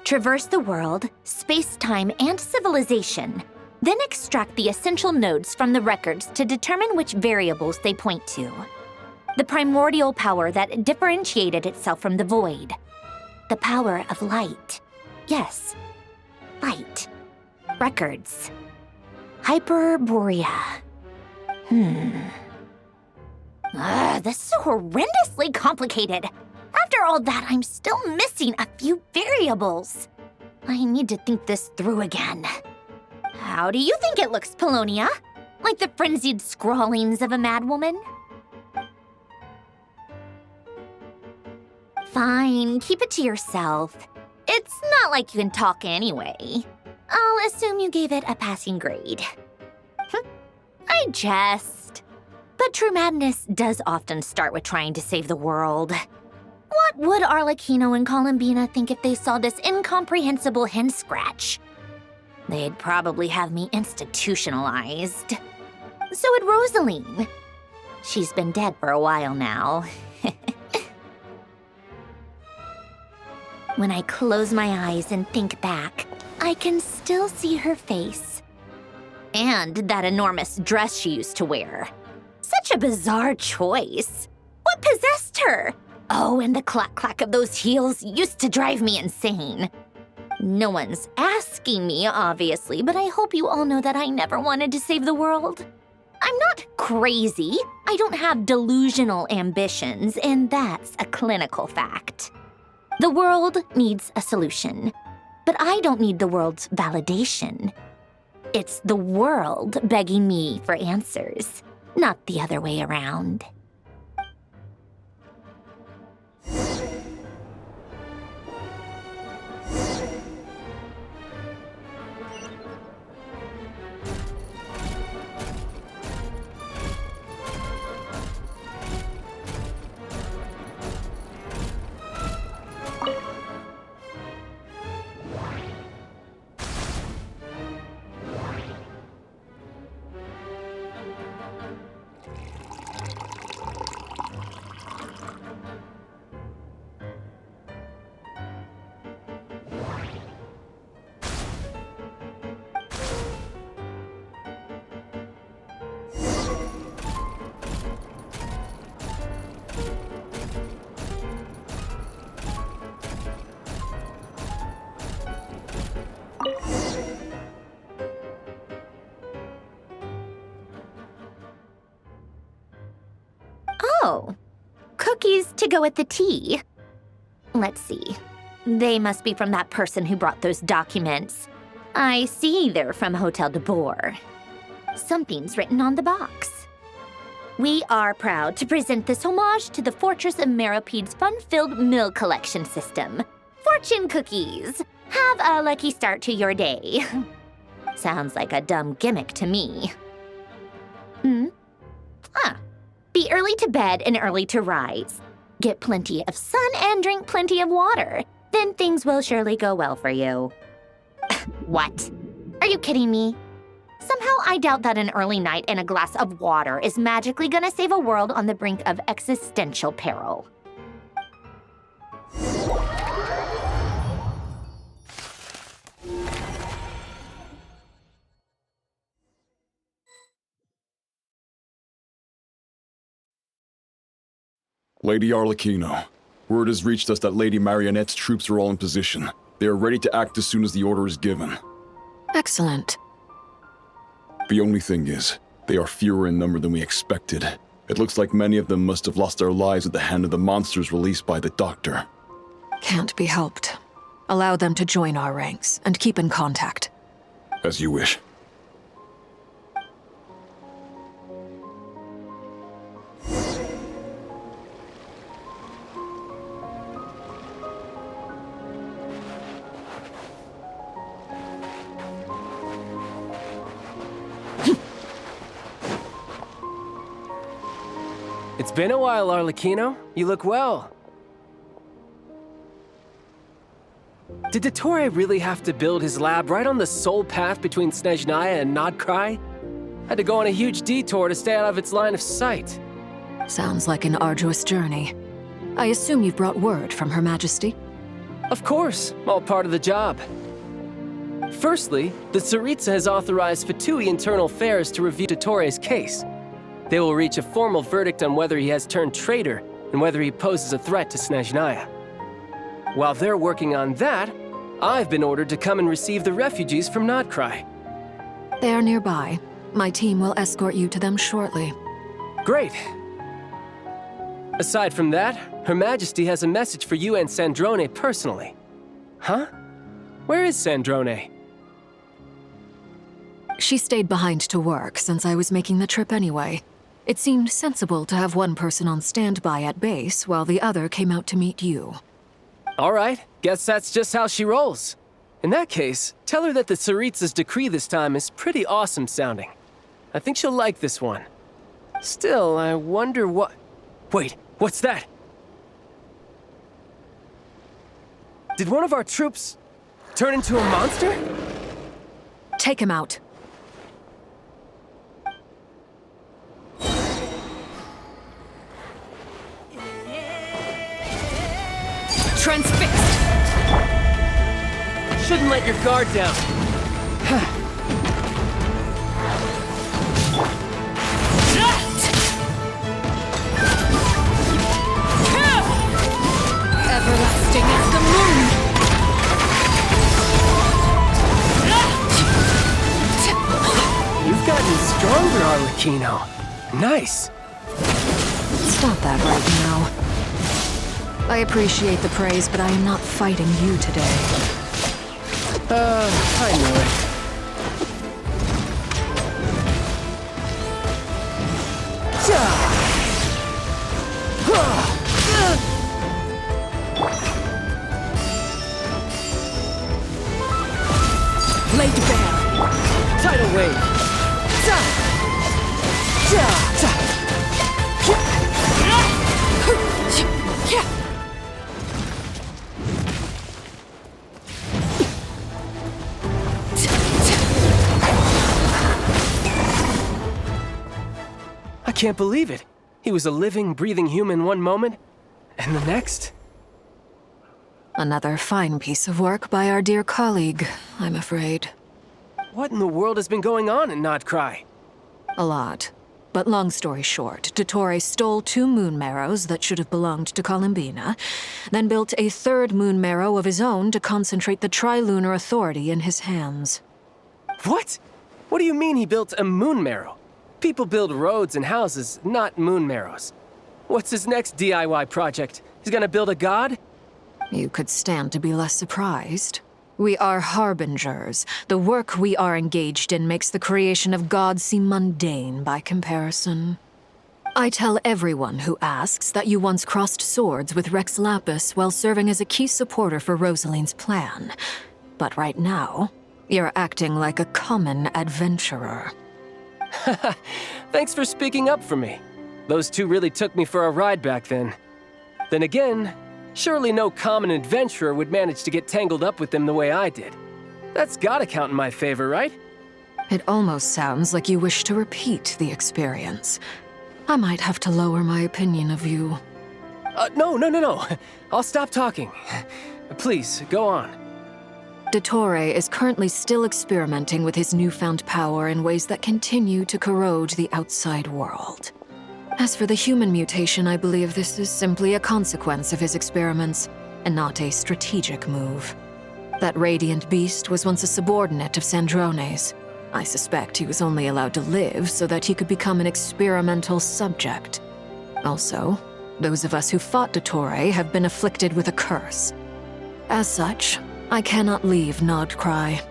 Traverse the world, space-time, and civilization, then extract the essential nodes from the records to determine which variables they point to. The primordial power that differentiated itself from the void. The power of light. Yes, light. Records. Hyperborea. This is horrendously complicated. After After all that, I'm still missing a few variables. I need to think this through again. How do you think it looks, Polonia? Like the frenzied scrawlings of a madwoman? Fine, keep it to yourself. It's not like you can talk anyway. I'll assume you gave it a passing grade. I jest. But true madness does often start with trying to save the world. What would Arlecchino and Columbina think if they saw this incomprehensible hen scratch? They'd probably have me institutionalized. So would Rosaline. She's been dead for a while now. When I close my eyes and think back, I can still see her face. And that enormous dress she used to wear. Such a bizarre choice. What possessed her? Oh, and the clack-clack of those heels used to drive me insane. No one's asking me, obviously, but I hope you all know that I never wanted to save the world. I'm not crazy. I don't have delusional ambitions, and that's a clinical fact. The world needs a solution, but I don't need the world's validation. It's the world begging me for answers, not the other way around. Oh, cookies to go with the tea. Let's see. They must be from that person who brought those documents. I see they're from Hotel de Boer. Something's written on the box. We are proud to present this homage to the Fortress of Meropede's fun-filled meal collection system. Fortune cookies. Have a lucky start to your day. Sounds like a dumb gimmick to me. Be early to bed and early to rise. Get plenty of sun and drink plenty of water. Then things will surely go well for you. What? Are you kidding me? Somehow I doubt that an early night and a glass of water is magically gonna save a world on the brink of existential peril. Lady Arlecchino, word has reached us that Lady Marionette's troops are all in position. They are ready to act as soon as the order is given. Excellent. The only thing is, they are fewer in number than we expected. It looks like many of them must have lost their lives at the hand of the monsters released by the Doctor. Can't be helped. Allow them to join our ranks and keep in contact. As you wish. It's been a while, Arlecchino. You look well. Did Dottore really have to build his lab right on the sole path between Snezhnaya and Krai? Had to go on a huge detour to stay out of its line of sight. Sounds like an arduous journey. I assume you've brought word from Her Majesty? Of course, all part of the job. Firstly, the Tsaritsa has authorized Fatui Internal Affairs to review Dottore's case. They will reach a formal verdict on whether he has turned traitor and whether he poses a threat to Snezhnaya. While they're working on that, I've been ordered to come and receive the refugees from Krai. They are nearby. My team will escort you to them shortly. Great. Aside from that, Her Majesty has a message for you and Sandrone personally. Huh? Where is Sandrone? She stayed behind to work since I was making the trip anyway. It seemed sensible to have one person on standby at base while the other came out to meet you. All right, guess that's just how she rolls. In that case, tell her that the Tsaritsa's decree this time is pretty awesome sounding. I think she'll like this one. Still, I wonder what... Wait, what's that? Did one of our troops turn into a monster? Take him out. Transfixed! Shouldn't let your guard down. Everlasting as the moon! You've gotten stronger, Arlecchino. Nice. Stop that right now. I appreciate the praise, but I am not fighting you today. I knew it. Laid bare. Tidal wave. I can't believe it. He was a living, breathing human one moment, and the next... Another fine piece of work by our dear colleague, I'm afraid. What in the world has been going on in Krai? A lot. But long story short, Dottore stole 2 moon marrows that should have belonged to Columbina, then built a 3rd moon marrow of his own to concentrate the Trilunar Authority in his hands. What? What do you mean he built a moon marrow? People build roads and houses, not moon marrows. What's his next DIY project? He's gonna build a god? You could stand to be less surprised. We are harbingers. The work we are engaged in makes the creation of gods seem mundane by comparison. I tell everyone who asks that you once crossed swords with Rex Lapis while serving as a key supporter for Rosaline's plan. But right now, you're acting like a common adventurer. Thanks for speaking up for me. Those 2 really took me for a ride back then. Then again, surely no common adventurer would manage to get tangled up with them the way I did. That's gotta count in my favor, right? It almost sounds like you wish to repeat the experience. I might have to lower my opinion of you. No. I'll stop talking. Please, go on. Dottore is currently still experimenting with his newfound power in ways that continue to corrode the outside world. As for the human mutation, I believe this is simply a consequence of his experiments, and not a strategic move. That radiant beast was once a subordinate of Sandrone's. I suspect he was only allowed to live so that he could become an experimental subject. Also, those of us who fought Dottore have been afflicted with a curse. As such, I cannot leave Krai.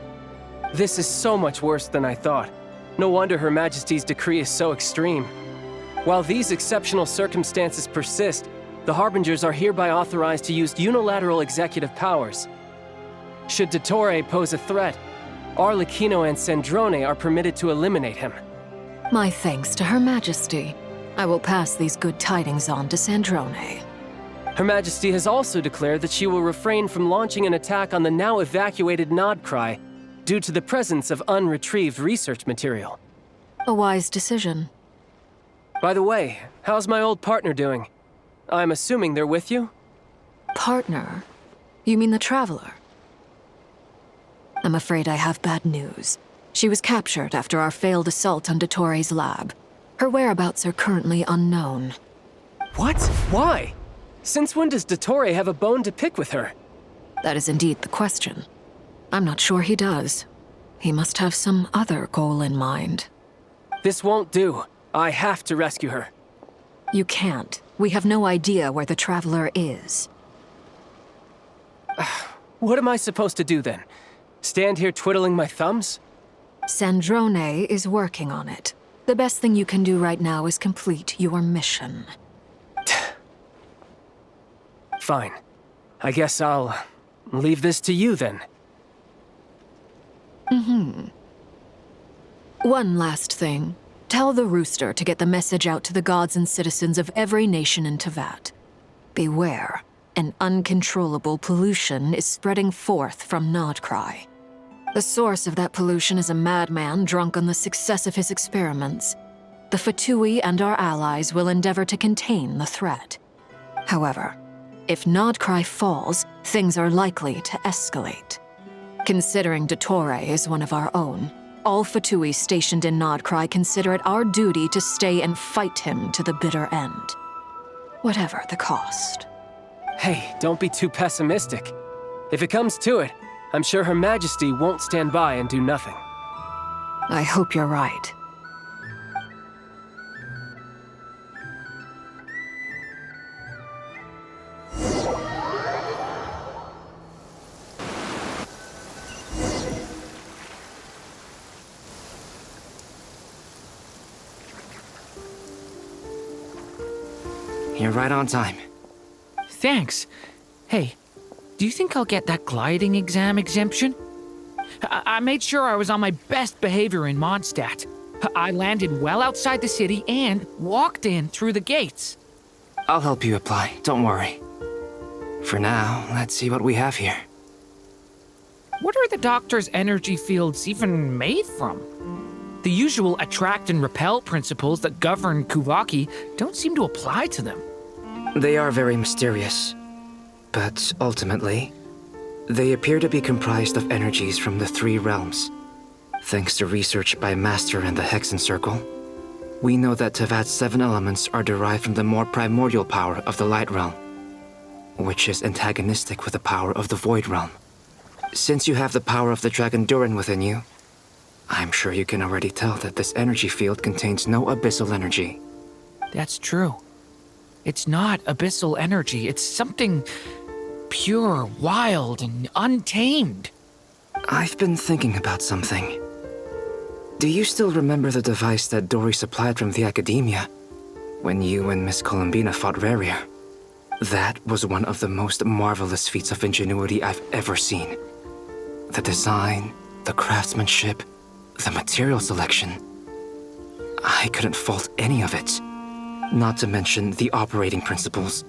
This is so much worse than I thought. No wonder Her Majesty's decree is so extreme. While these exceptional circumstances persist, the Harbingers are hereby authorized to use unilateral executive powers. Should Dottore pose a threat, Arlecchino and Sandrone are permitted to eliminate him. My thanks to Her Majesty. I will pass these good tidings on to Sandrone. Her Majesty has also declared that she will refrain from launching an attack on the now evacuated Krai due to the presence of unretrieved research material. A wise decision. By the way, how's my old partner doing? I'm assuming they're with you? Partner? You mean the Traveler? I'm afraid I have bad news. She was captured after our failed assault on Dottore's lab. Her whereabouts are currently unknown. What? Why? Since when does Dottore have a bone to pick with her? That is indeed the question. I'm not sure he does. He must have some other goal in mind. This won't do. I have to rescue her. You can't. We have no idea where the Traveler is. What am I supposed to do then? Stand here twiddling my thumbs? Sandrone is working on it. The best thing you can do right now is complete your mission. Fine. I guess I'll leave this to you then. One last thing. Tell the Rooster to get the message out to the gods and citizens of every nation in Teyvat. Beware. An uncontrollable pollution is spreading forth from Krai. The source of that pollution is a madman drunk on the success of his experiments. The VIII and our allies will endeavor to contain the threat. However, if Krai falls, things are likely to escalate. Considering Dottore is one of our own, all VIII stationed in Krai consider it our duty to stay and fight him to the bitter end. Whatever the cost. Hey, don't be too pessimistic. If it comes to it, I'm sure Her Majesty won't stand by and do nothing. I hope you're right. You're right on time. Thanks. Hey, do you think I'll get that gliding exam exemption? I made sure I was on my best behavior in Mondstadt. I landed well outside the city and walked in through the gates. I'll help you apply, don't worry. For now, let's see what we have here. What are the Doctor's energy fields even made from? The usual attract and repel principles that govern Kuvaki don't seem to apply to them. They are very mysterious, but ultimately, they appear to be comprised of energies from the 3 realms. Thanks to research by Master and the Hexen Circle, we know that Teyvat's 7 elements are derived from the more primordial power of the Light Realm, which is antagonistic with the power of the Void Realm. Since you have the power of the Dragon Durin within you, I'm sure you can already tell that this energy field contains no abyssal energy. That's true. It's not abyssal energy, it's something pure, wild, and untamed. I've been thinking about something. Do you still remember the device that Dory supplied from the Academia when you and Miss Columbina fought Rarier? That was one of the most marvelous feats of ingenuity I've ever seen. The design, the craftsmanship, the material selection. I couldn't fault any of it. Not to mention the operating principles.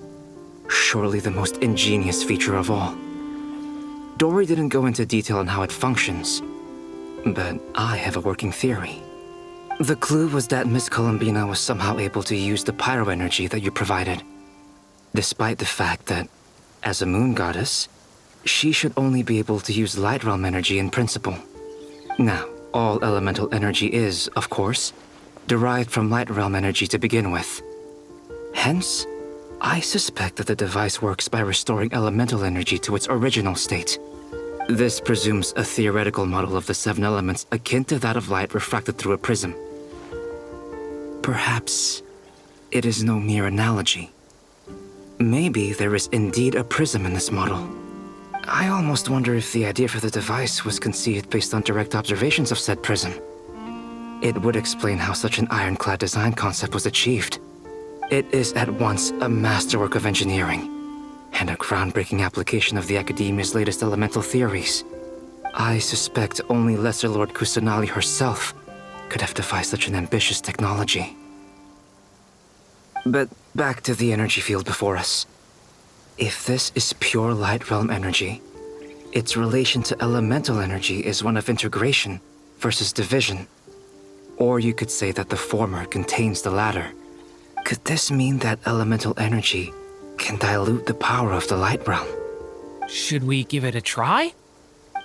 Surely the most ingenious feature of all. Dory didn't go into detail on how it functions, but I have a working theory. The clue was that Miss Columbina was somehow able to use the pyro energy that you provided, despite the fact that, as a moon goddess, she should only be able to use Light Realm energy in principle. Now, all elemental energy is, of course, derived from Light Realm energy to begin with. Hence, I suspect that the device works by restoring elemental energy to its original state. This presumes a theoretical model of the 7 elements akin to that of light refracted through a prism. Perhaps it is no mere analogy. Maybe there is indeed a prism in this model. I almost wonder if the idea for the device was conceived based on direct observations of said prism. It would explain how such an ironclad design concept was achieved. It is at once a masterwork of engineering and a groundbreaking application of the Academia's latest elemental theories. I suspect only Lesser Lord Kusanali herself could have devised such an ambitious technology. But back to the energy field before us. If this is pure Light Realm energy, its relation to elemental energy is one of integration versus division. Or you could say that the former contains the latter. Could this mean that elemental energy can dilute the power of the Light Realm? Should we give it a try?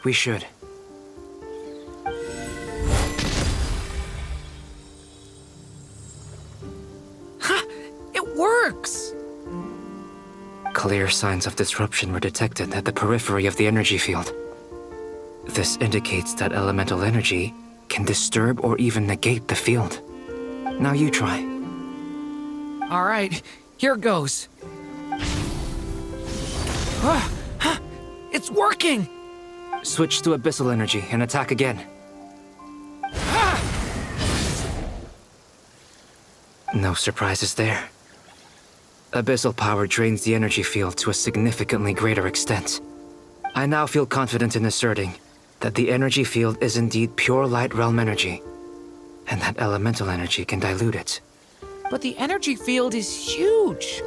We should. Ha! It works! Clear signs of disruption were detected at the periphery of the energy field. This indicates that elemental energy can disturb or even negate the field. Now you try. All right, Here goes. It's working! Switch to abyssal energy and attack again. No surprises there. Abyssal power drains the energy field to a significantly greater extent. I now feel confident in asserting that the energy field is indeed pure light realm energy, and that elemental energy can dilute it. But the energy field is huge.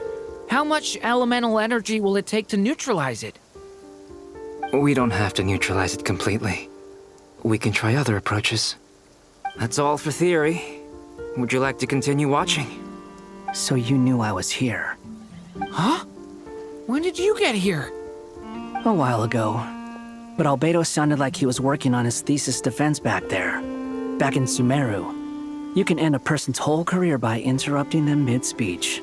How much elemental energy will it take to neutralize it? We don't have to neutralize it completely. We can try other approaches. That's all for theory. Would you like to continue watching? So you knew I was here? Huh? When did you get here? A while ago. But Albedo sounded like he was working on his thesis defense back there. Back in Sumeru. You can end a person's whole career by interrupting them mid-speech.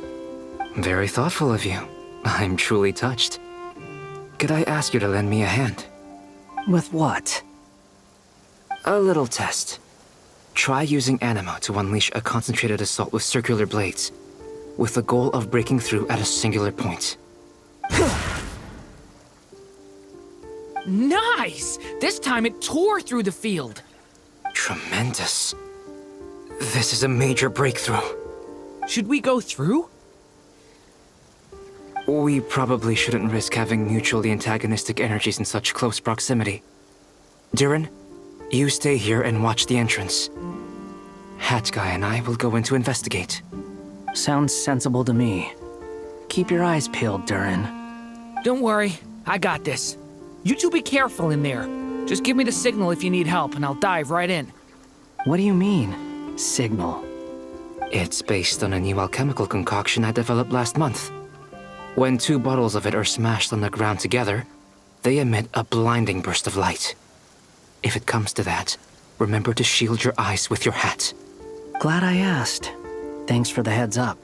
Very thoughtful of you. I'm truly touched. Could I ask you to lend me a hand? With what? A little test. Try using Anima to unleash a concentrated assault with circular blades, with the goal of breaking through at a singular point. Nice! This time it tore through the field. Tremendous. This is a major breakthrough. Should we go through? We probably shouldn't risk having mutually antagonistic energies in such close proximity. Durin, you stay here and watch the entrance. Hat Guy and I will go in to investigate. Sounds sensible to me. Keep your eyes peeled, Durin. Don't worry, I got this. You two be careful in there. Just give me the signal if you need help and I'll dive right in. What do you mean, signal? It's based on a new alchemical concoction I developed last month. When 2 bottles of it are smashed on the ground together, they emit a blinding burst of light. If it comes to that, remember to shield your eyes with your hat. Glad I asked. Thanks for the heads up.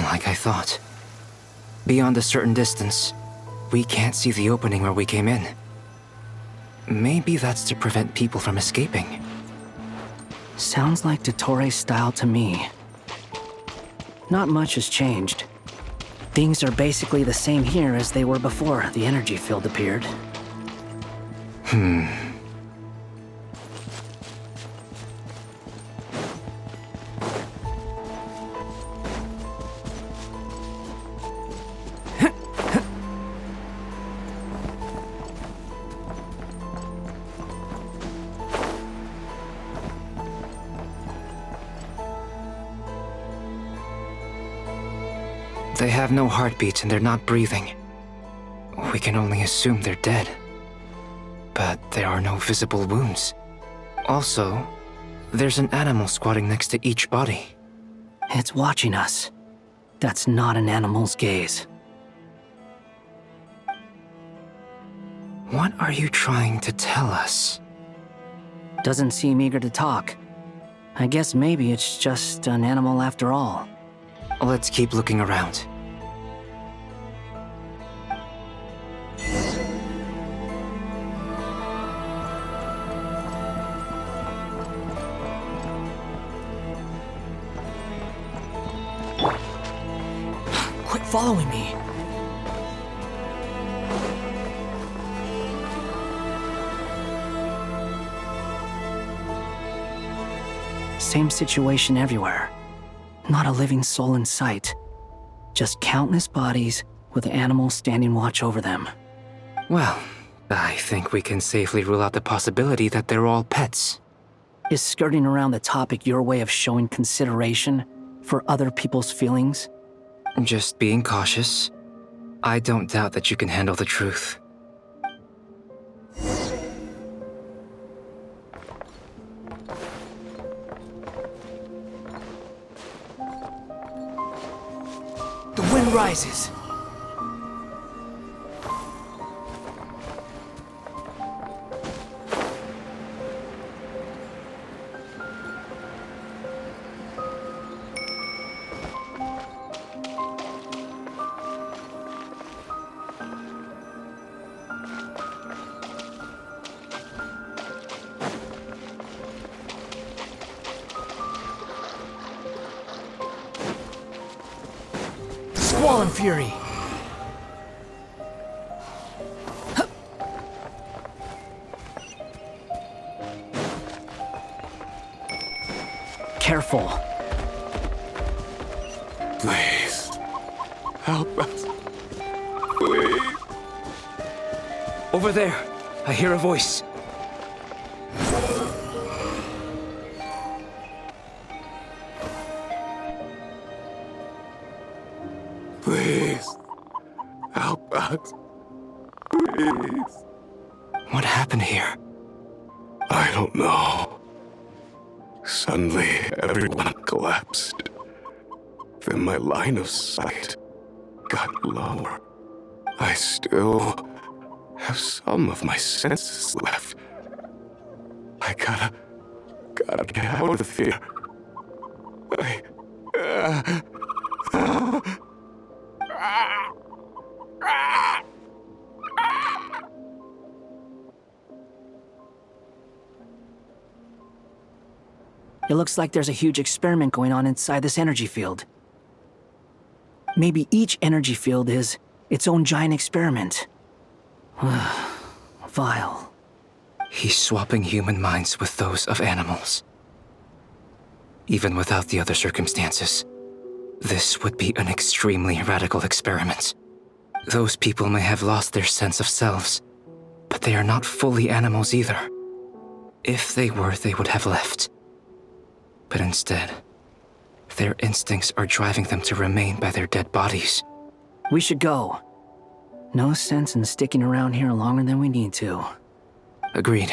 Like I thought. Beyond a certain distance, we can't see the opening where we came in. Maybe that's to prevent people from escaping. Sounds like Dottore style to me. Not much has changed. Things are basically the same here as they were before the energy field appeared. They have no heartbeats and they're not breathing. We can only assume they're dead. But there are no visible wounds. Also, there's an animal squatting next to each body. It's watching us. That's not an animal's gaze. What are you trying to tell us? Doesn't seem eager to talk. I guess maybe it's just an animal after all. Let's keep looking around. Quit following me. Same situation everywhere. Not a living soul in sight. Just countless bodies with animals standing watch over them. Well, I think we can safely rule out the possibility that they're all pets. Is skirting around the topic your way of showing consideration for other people's feelings? Just being cautious. I don't doubt that you can handle the truth. The wind rises. Golem Fury! Careful. Please. Help us. Please. Over there. I hear a voice. Please. Help us. Please. What happened here? I don't know. Suddenly, everyone collapsed. Then my line of sight got lower. I still have some of my senses left. I gotta get out of here. It looks like there's a huge experiment going on inside this energy field. Maybe each energy field is its own giant experiment. Vile. He's swapping human minds with those of animals. Even without the other circumstances, this would be an extremely radical experiment. Those people may have lost their sense of selves, but they are not fully animals either. If they were, they would have left. But instead, their instincts are driving them to remain by their dead bodies. We should go. No sense in sticking around here longer than we need to. Agreed.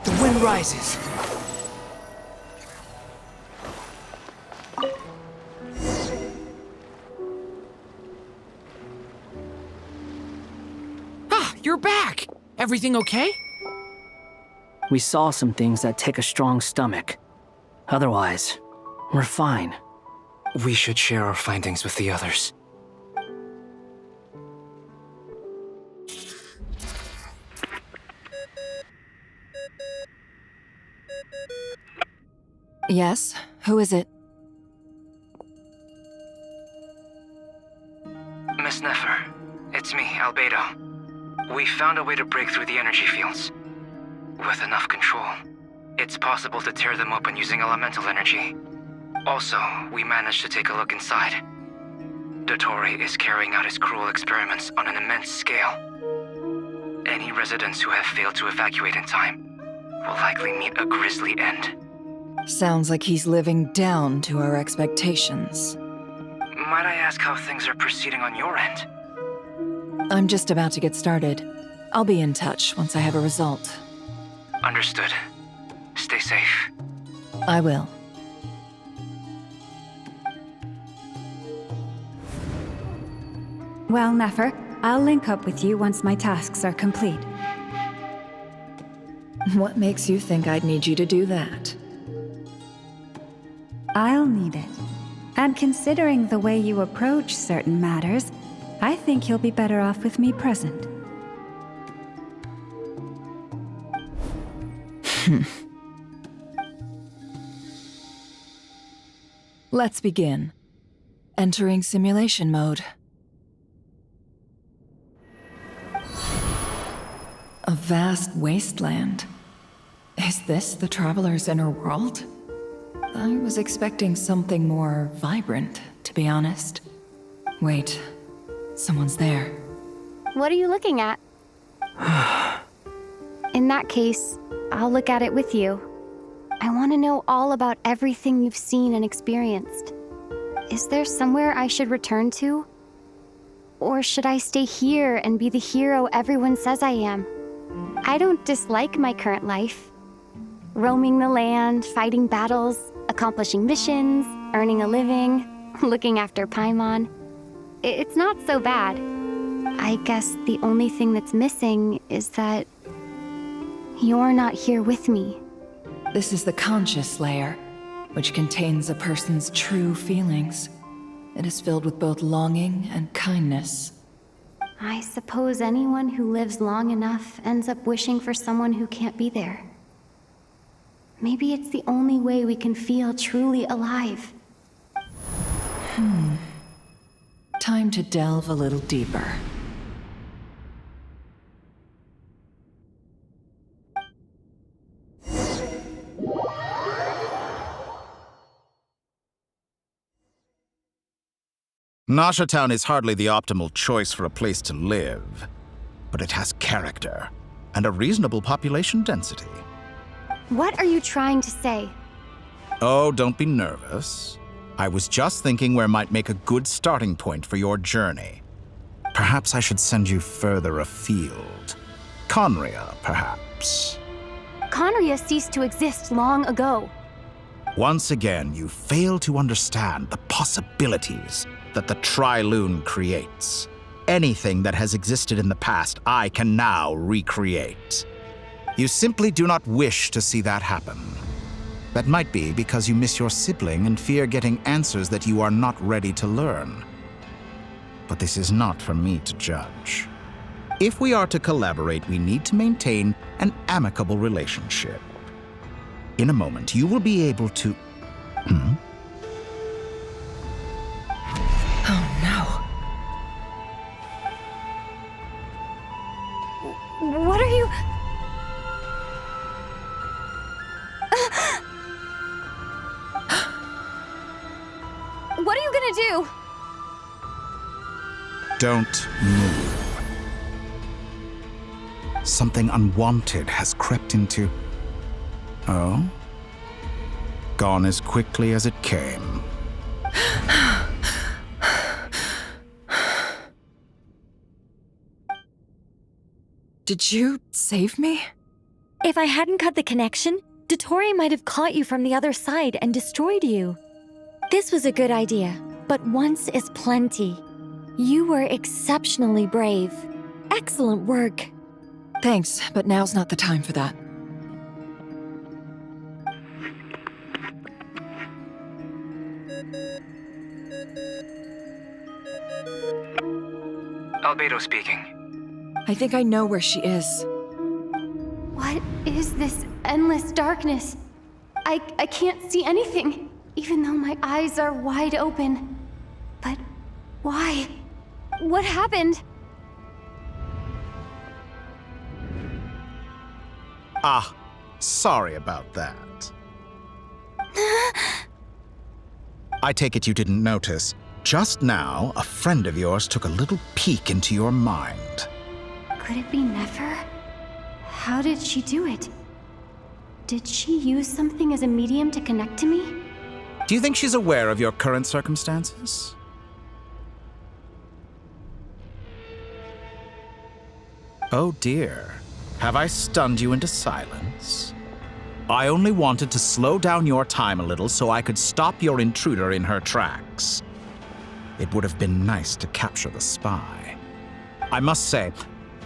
The wind rises. Ah, you're back! Everything okay? We saw some things that take a strong stomach. Otherwise, we're fine. We should share our findings with the others. Yes? Who is it? Miss Nefer, it's me, Albedo. We found a way to break through the energy fields. With enough control, it's possible to tear them open using elemental energy. Also, we managed to take a look inside. Dottore is carrying out his cruel experiments on an immense scale. Any residents who have failed to evacuate in time will likely meet a grisly end. Sounds like he's living down to our expectations. Might I ask how things are proceeding on your end? I'm just about to get started. I'll be in touch once I have a result. Understood. Stay safe. I will. Well, Nefer, I'll link up with you once my tasks are complete. What makes you think I'd need you to do that? I'll need it. And considering the way you approach certain matters, I think you'll be better off with me present. Let's begin. Entering simulation mode. A vast wasteland. Is this the Traveler's inner world? I was expecting something more vibrant, to be honest. Wait, someone's there. What are you looking at? In that case, I'll look at it with you. I want to know all about everything you've seen and experienced. Is there somewhere I should return to? Or should I stay here and be the hero everyone says I am? I don't dislike my current life. Roaming the land, fighting battles, accomplishing missions, earning a living, looking after Paimon. It's not so bad. I guess the only thing that's missing is that you're not here with me. This is the conscious layer. which contains a person's true feelings. It is filled with both longing and kindness. I suppose anyone who lives long enough ends up wishing for someone who can't be there. Maybe it's the only way we can feel truly alive. Time to delve a little deeper. Nasha Town is hardly the optimal choice for a place to live, but it has character and a reasonable population density. What are you trying to say? Oh, don't be nervous. I was just thinking where might make a good starting point for your journey. Perhaps I should send you further afield. Conria, perhaps. Conria ceased to exist long ago. Once again, you fail to understand the possibilities that the Tri-Lune creates. Anything that has existed in the past, I can now recreate. You simply do not wish to see that happen. That might be because you miss your sibling and fear getting answers that you are not ready to learn. But this is not for me to judge. If we are to collaborate, we need to maintain an amicable relationship. In a moment, you will be able to... Oh no. What are you... What are you gonna do? Don't move. Something unwanted has crept into... Oh? Gone as quickly as it came. Did you save me? If I hadn't cut the connection, Dottore might have caught you from the other side and destroyed you. This was a good idea, but once is plenty. You were exceptionally brave. Excellent work. Thanks, but now's not the time for that. Albedo speaking. I think I know where she is. What is this endless darkness? I can't see anything, even though my eyes are wide open. But why? What happened? Ah, sorry about that. I take it you didn't notice. Just now, a friend of yours took a little peek into your mind. Could it be Nefer? How did she do it? Did she use something as a medium to connect to me? Do you think she's aware of your current circumstances? Oh dear. Have I stunned you into silence? I only wanted to slow down your time a little so I could stop your intruder in her tracks. It would have been nice to capture the spy. I must say,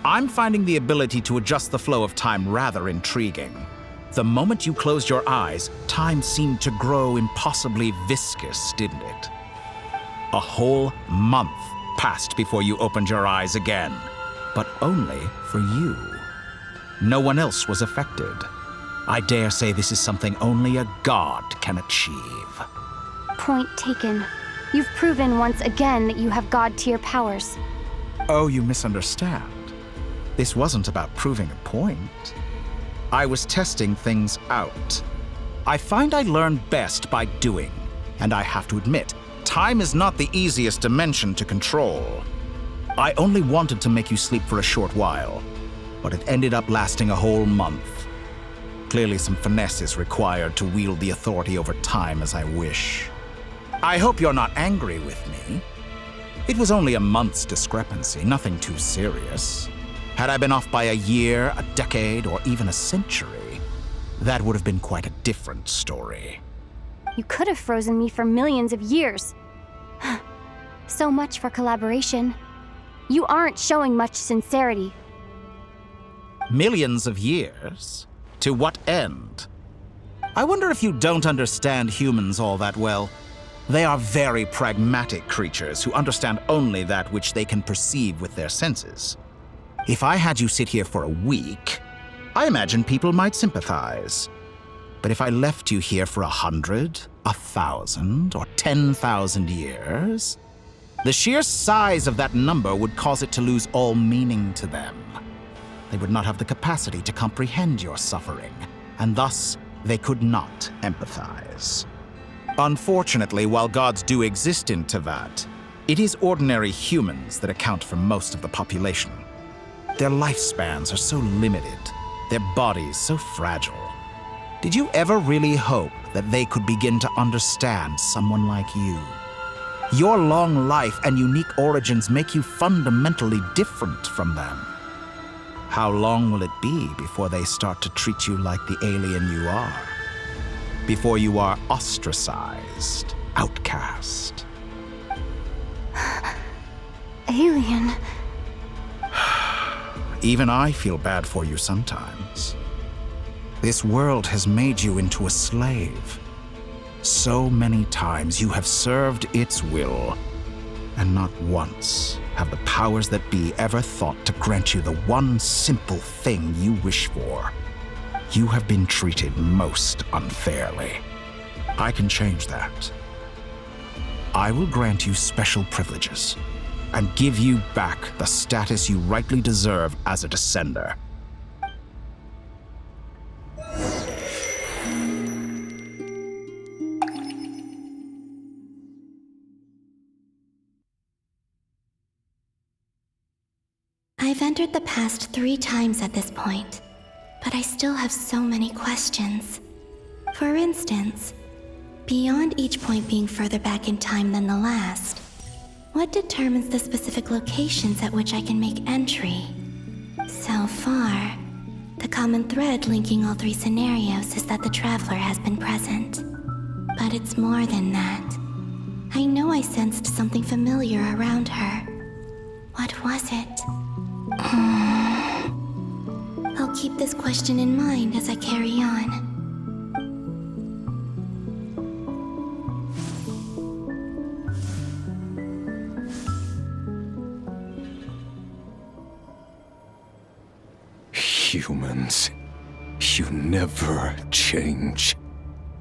I'm finding the ability to adjust the flow of time rather intriguing. The moment you closed your eyes, time seemed to grow impossibly viscous, didn't it? A whole month passed before you opened your eyes again, but only for you. No one else was affected. I dare say this is something only a god can achieve. Point taken. You've proven once again that you have god-tier powers. Oh, you misunderstand. This wasn't about proving a point. I was testing things out. I find I learn best by doing, and I have to admit, time is not the easiest dimension to control. I only wanted to make you sleep for a short while, but it ended up lasting a whole month. Clearly some finesse is required to wield the authority over time as I wish. I hope you're not angry with me. It was only a month's discrepancy, nothing too serious. Had I been off by a year, a decade, or even a century, that would have been quite a different story. You could have frozen me for millions of years. So much for collaboration. You aren't showing much sincerity. Millions of years? To what end? I wonder if you don't understand humans all that well. They are very pragmatic creatures who understand only that which they can perceive with their senses. If I had you sit here for a week, I imagine people might sympathize. But if I left you here for 100, 1,000, or 10,000 years, the sheer size of that number would cause it to lose all meaning to them. They would not have the capacity to comprehend your suffering, and thus they could not empathize. Unfortunately, while gods do exist in Tevat, it is ordinary humans that account for most of the population. Their lifespans are so limited, their bodies so fragile. Did you ever really hope that they could begin to understand someone like you? Your long life and unique origins make you fundamentally different from them. How long will it be before they start to treat you like the alien you are? Before you are ostracized, outcast? Alien. Even I feel bad for you sometimes. This world has made you into a slave. So many times you have served its will, and not once have the powers that be ever thought to grant you the one simple thing you wish for. You have been treated most unfairly. I can change that. I will grant you special privileges and give you back the status you rightly deserve as a descender. I've entered the past 3 times at this point, but I still have so many questions. For instance, beyond each point being further back in time than the last, what determines the specific locations at which I can make entry? So far, the common thread linking all 3 scenarios is that the Traveler has been present. But it's more than that. I know I sensed something familiar around her. What was it? I'll keep this question in mind as I carry on. Humans, you never change.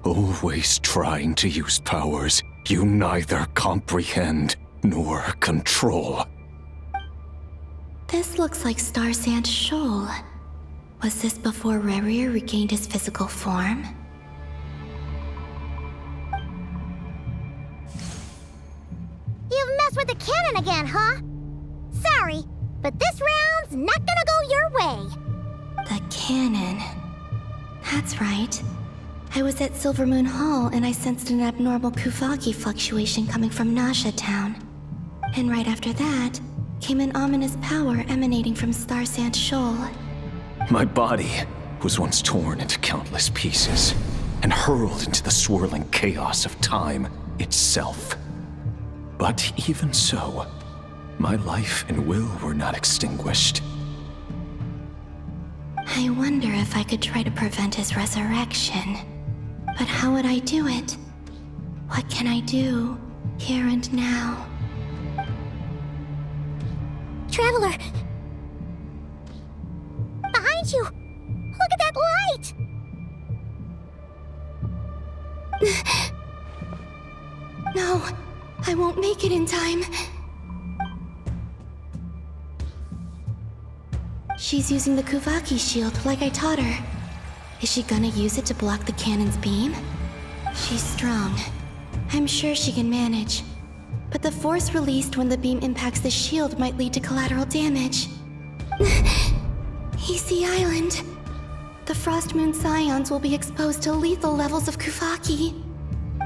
Always trying to use powers you neither comprehend nor control. This looks like Star Sand Shoal. Was this before Rerir regained his physical form? You've messed with the cannon again, huh? Sorry, but this round's not gonna go your way. The cannon. That's right. I was at Silvermoon Hall and I sensed an abnormal Kuvaki fluctuation coming from Nasha Town. And right after that, came an ominous power emanating from Star Sand Shoal. My body was once torn into countless pieces and hurled into the swirling chaos of time itself. But even so, my life and will were not extinguished. I wonder if I could try to prevent his resurrection. But how would I do it? What can I do, here and now? Traveler! Behind you! Look at that light! No, I won't make it in time. She's using the Kuvaki shield like I taught her. Is she gonna use it to block the cannon's beam? She's strong. I'm sure she can manage. But the force released when the beam impacts the shield might lead to collateral damage. EC Island. The Frost Moon Scions will be exposed to lethal levels of Kuvaki.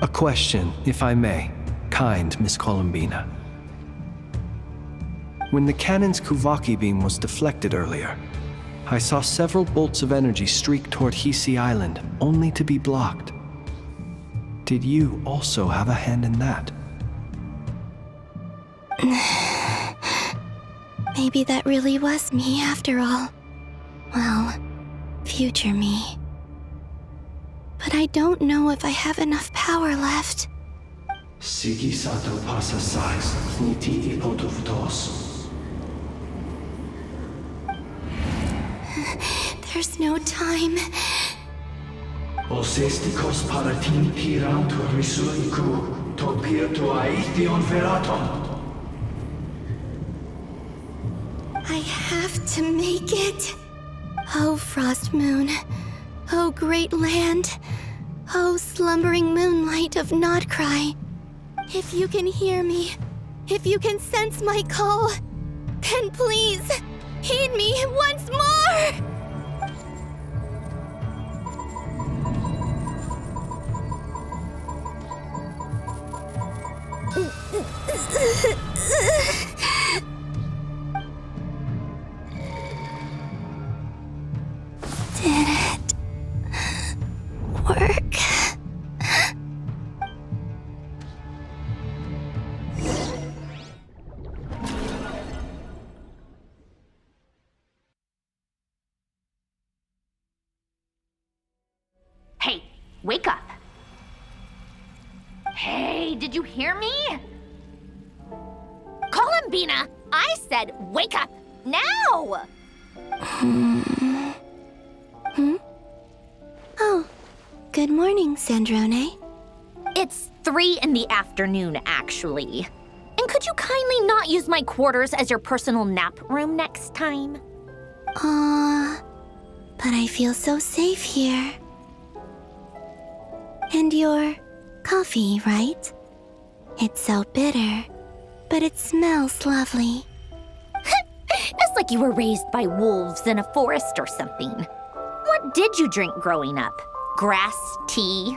A question, if I may. Kind Miss Columbina. When the cannon's Kuvaki beam was deflected earlier, I saw several bolts of energy streak toward Hisi Island, only to be blocked. Did you also have a hand in that? Maybe that really was me after all. Well, future me. but I don't know if I have enough power left. Sigi sato pasa sais, niti ipotuvtos. There's no time. Osestikos paratin tirantur risuiku, topirtu aithion veraton. I have to make it. Oh, Frost Moon. Oh, great land. Oh, slumbering moonlight of Not Krai. If you can hear me, if you can sense my call, then please, heed me once more! Did it work? Hey, wake up. Hey, did you hear me? Columbina, I said wake up now! Oh, good morning, Sandrone. It's 3 in the afternoon, actually. And could you kindly not use my quarters as your personal nap room next time? But I feel so safe here. And your coffee, right? It's so bitter, but it smells lovely. It's like you were raised by wolves in a forest or something. What did you drink growing up? Grass tea?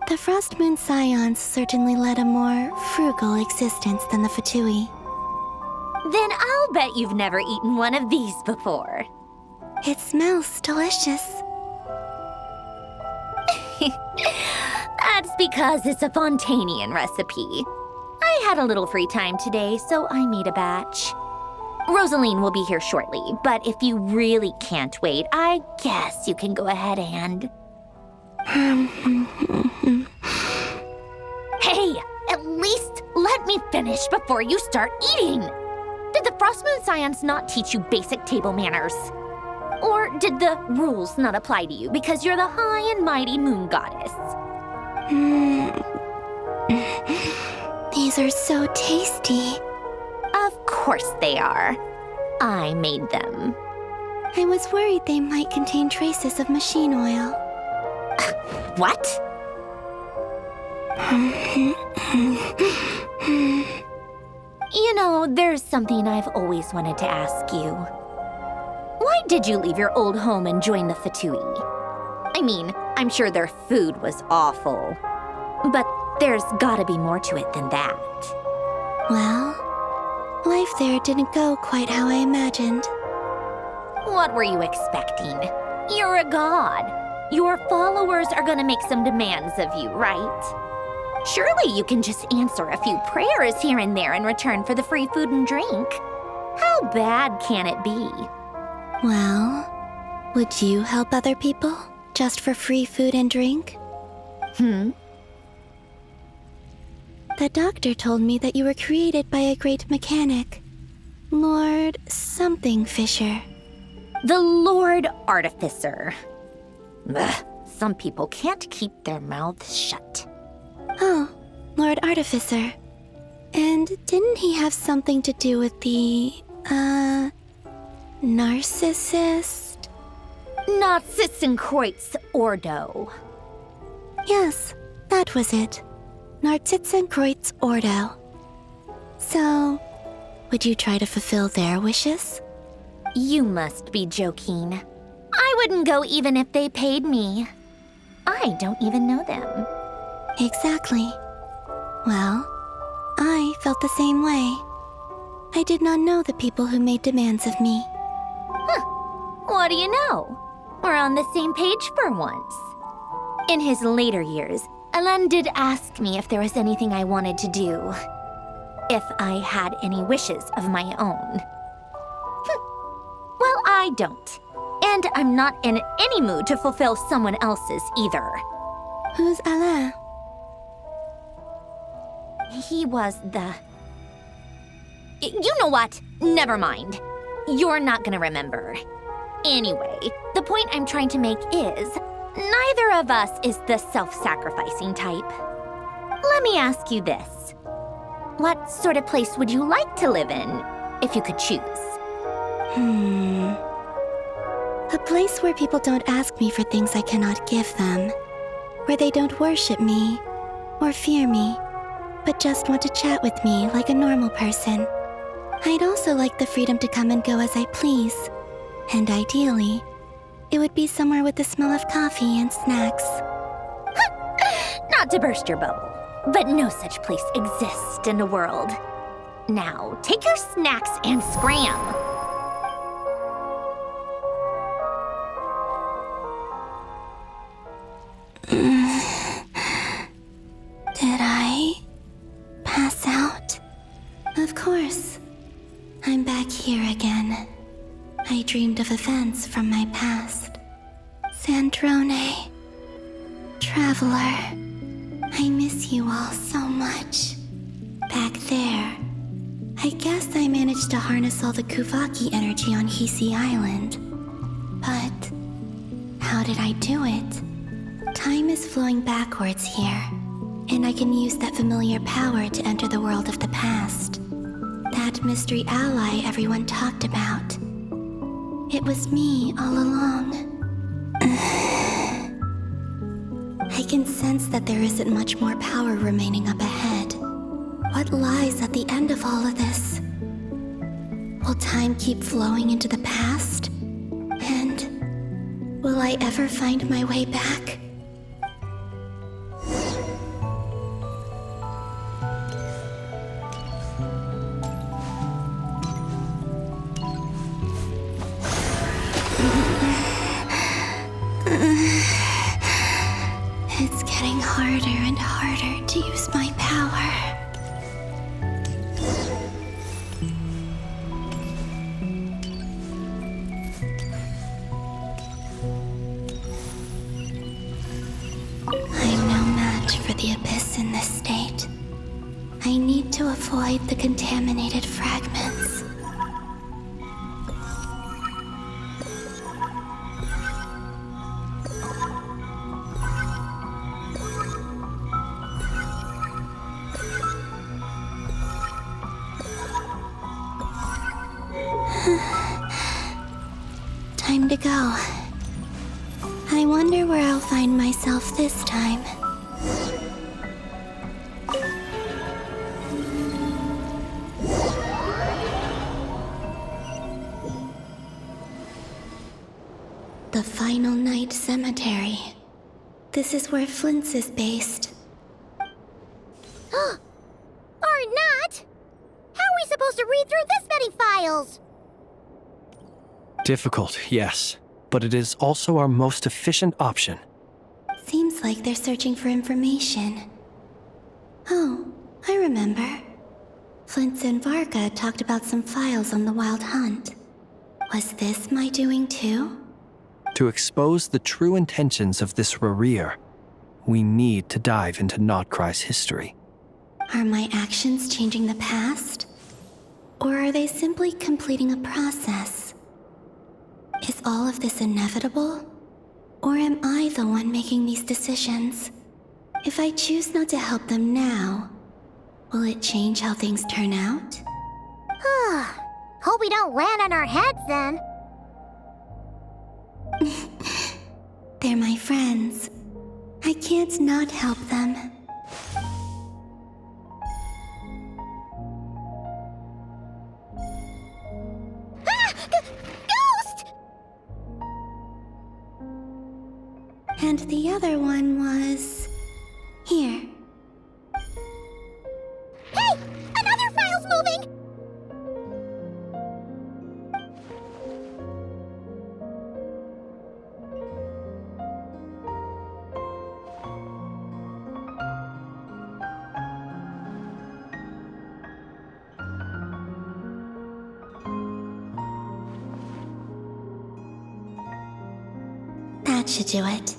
The Frost Moon Scions certainly led a more frugal existence than the Fatui. Then I'll bet you've never eaten one of these before. It smells delicious. That's because it's a Fontanian recipe. I had a little free time today, so I made a batch. Rosaline will be here shortly, but if you really can't wait, I guess you can go ahead and... Hey, at least let me finish before you start eating! Did the Frost Moon Scions not teach you basic table manners? Or did the rules not apply to you because you're the high and mighty moon goddess? These are so tasty. Of course they are. I made them. I was worried they might contain traces of machine oil. What? You know, there's something I've always wanted to ask you. Why did you leave your old home and join the Fatui? I mean, I'm sure their food was awful. But there's gotta be more to it than that. Well, life there didn't go quite how I imagined. What were you expecting? You're a god. Your followers are gonna make some demands of you, right? Surely you can just answer a few prayers here and there in return for the free food and drink. How bad can it be? Well, would you help other people just for free food and drink? The doctor told me that you were created by a great mechanic, Lord something Fisher. The Lord Artificer. Ugh, some people can't keep their mouths shut. Oh, Lord Artificer. And didn't he have something to do with the, narcissist? Narcissenkreuz Ordo. Yes, that was it. Narcissenkreuz Ordo. So, would you try to fulfill their wishes? You must be joking. I wouldn't go even if they paid me. I don't even know them. Exactly. Well, I felt the same way. I did not know the people who made demands of me. What do you know? We're on the same page for once. In his later years, Elen did ask me if there was anything I wanted to do. If I had any wishes of my own. Well, I don't. And I'm not in any mood to fulfill someone else's either. Who's Alain? He was the... You know what? Never mind. You're not gonna remember. Anyway, the point I'm trying to make is, neither of us is the self-sacrificing type. Let me ask you this. What sort of place would you like to live in, if you could choose? A place where people don't ask me for things I cannot give them. Where they don't worship me, or fear me, but just want to chat with me like a normal person. I'd also like the freedom to come and go as I please. And ideally, it would be somewhere with the smell of coffee and snacks. Not to burst your bubble, but no such place exists in the world. Now, take your snacks and scram. Did I pass out? Of course. I'm back here again. I dreamed of events from my past. Sandrone. Traveler. I miss you all so much. Back there. I guess I managed to harness all the Kuvaki energy on Hisi Island. But how did I do it? Time is flowing backwards here, and I can use that familiar power to enter the world of the past. That mystery ally everyone talked about. It was me all along. I can sense that there isn't much more power remaining up ahead. What lies at the end of all of this? Will time keep flowing into the past? And will I ever find my way back? It's getting harder and harder to use my power. I'm no match for the Abyss in this state. I need to avoid the contaminated fragments. Time to go. I wonder where I'll find myself this time. The Final Night Cemetery. This is where Flint's is based. Or not! How are we supposed to read through this many files? Difficult, yes, but it is also our most efficient option. Seems like they're searching for information. Oh, I remember. Flint's and Varga talked about some files on the Wild Hunt. Was this my doing too? To expose the true intentions of this Rereer, we need to dive into Krai's history. Are my actions changing the past? Or are they simply completing a process? Is all of this inevitable? Or am I the one making these decisions? If I choose not to help them now, will it change how things turn out? Hope we don't land on our heads then. They're my friends. I can't not help them. Ghost! And the other one was... here. Hey! Another file's moving! That should do it.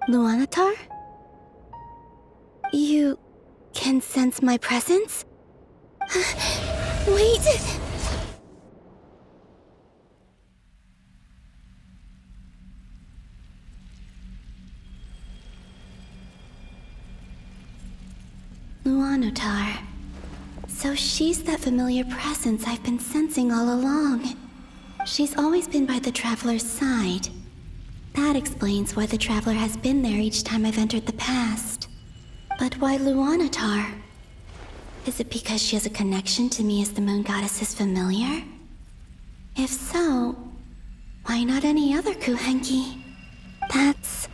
Luanatar? You can sense my presence? Wait! Luanatar. So she's that familiar presence I've been sensing all along. She's always been by the Traveler's side. That explains why the Traveler has been there each time I've entered the past. But why Luanatar? Is it because she has a connection to me as the Moon Goddess's familiar? If so, why not any other Kuhenki? That's...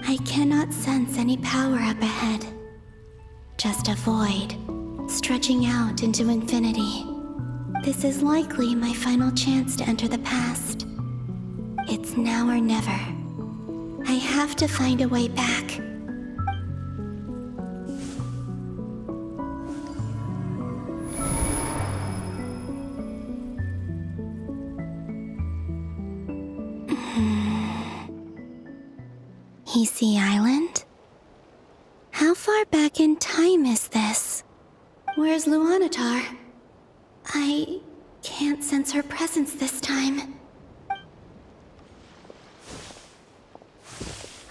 I cannot sense any power up ahead. Just a void, stretching out into infinity. This is likely my final chance to enter the past. It's now or never. I have to find a way back. VIII Island? How far back in time is this? Where's Luanatar? I can't sense her presence this time.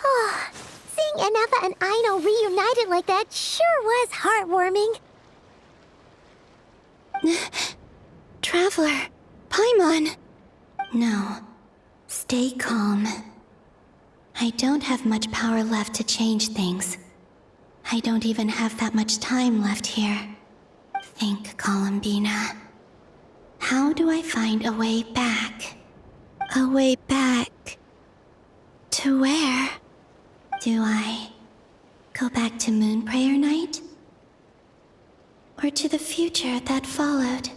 Oh, seeing Enefa and Aino reunited like that sure was heartwarming. Traveler, Paimon. No, stay calm. I don't have much power left to change things. I don't even have that much time left here. Think, Columbina. How do I find a way back? A way back... to where? Do I go back to Moon Prayer Night? Or to the future that followed?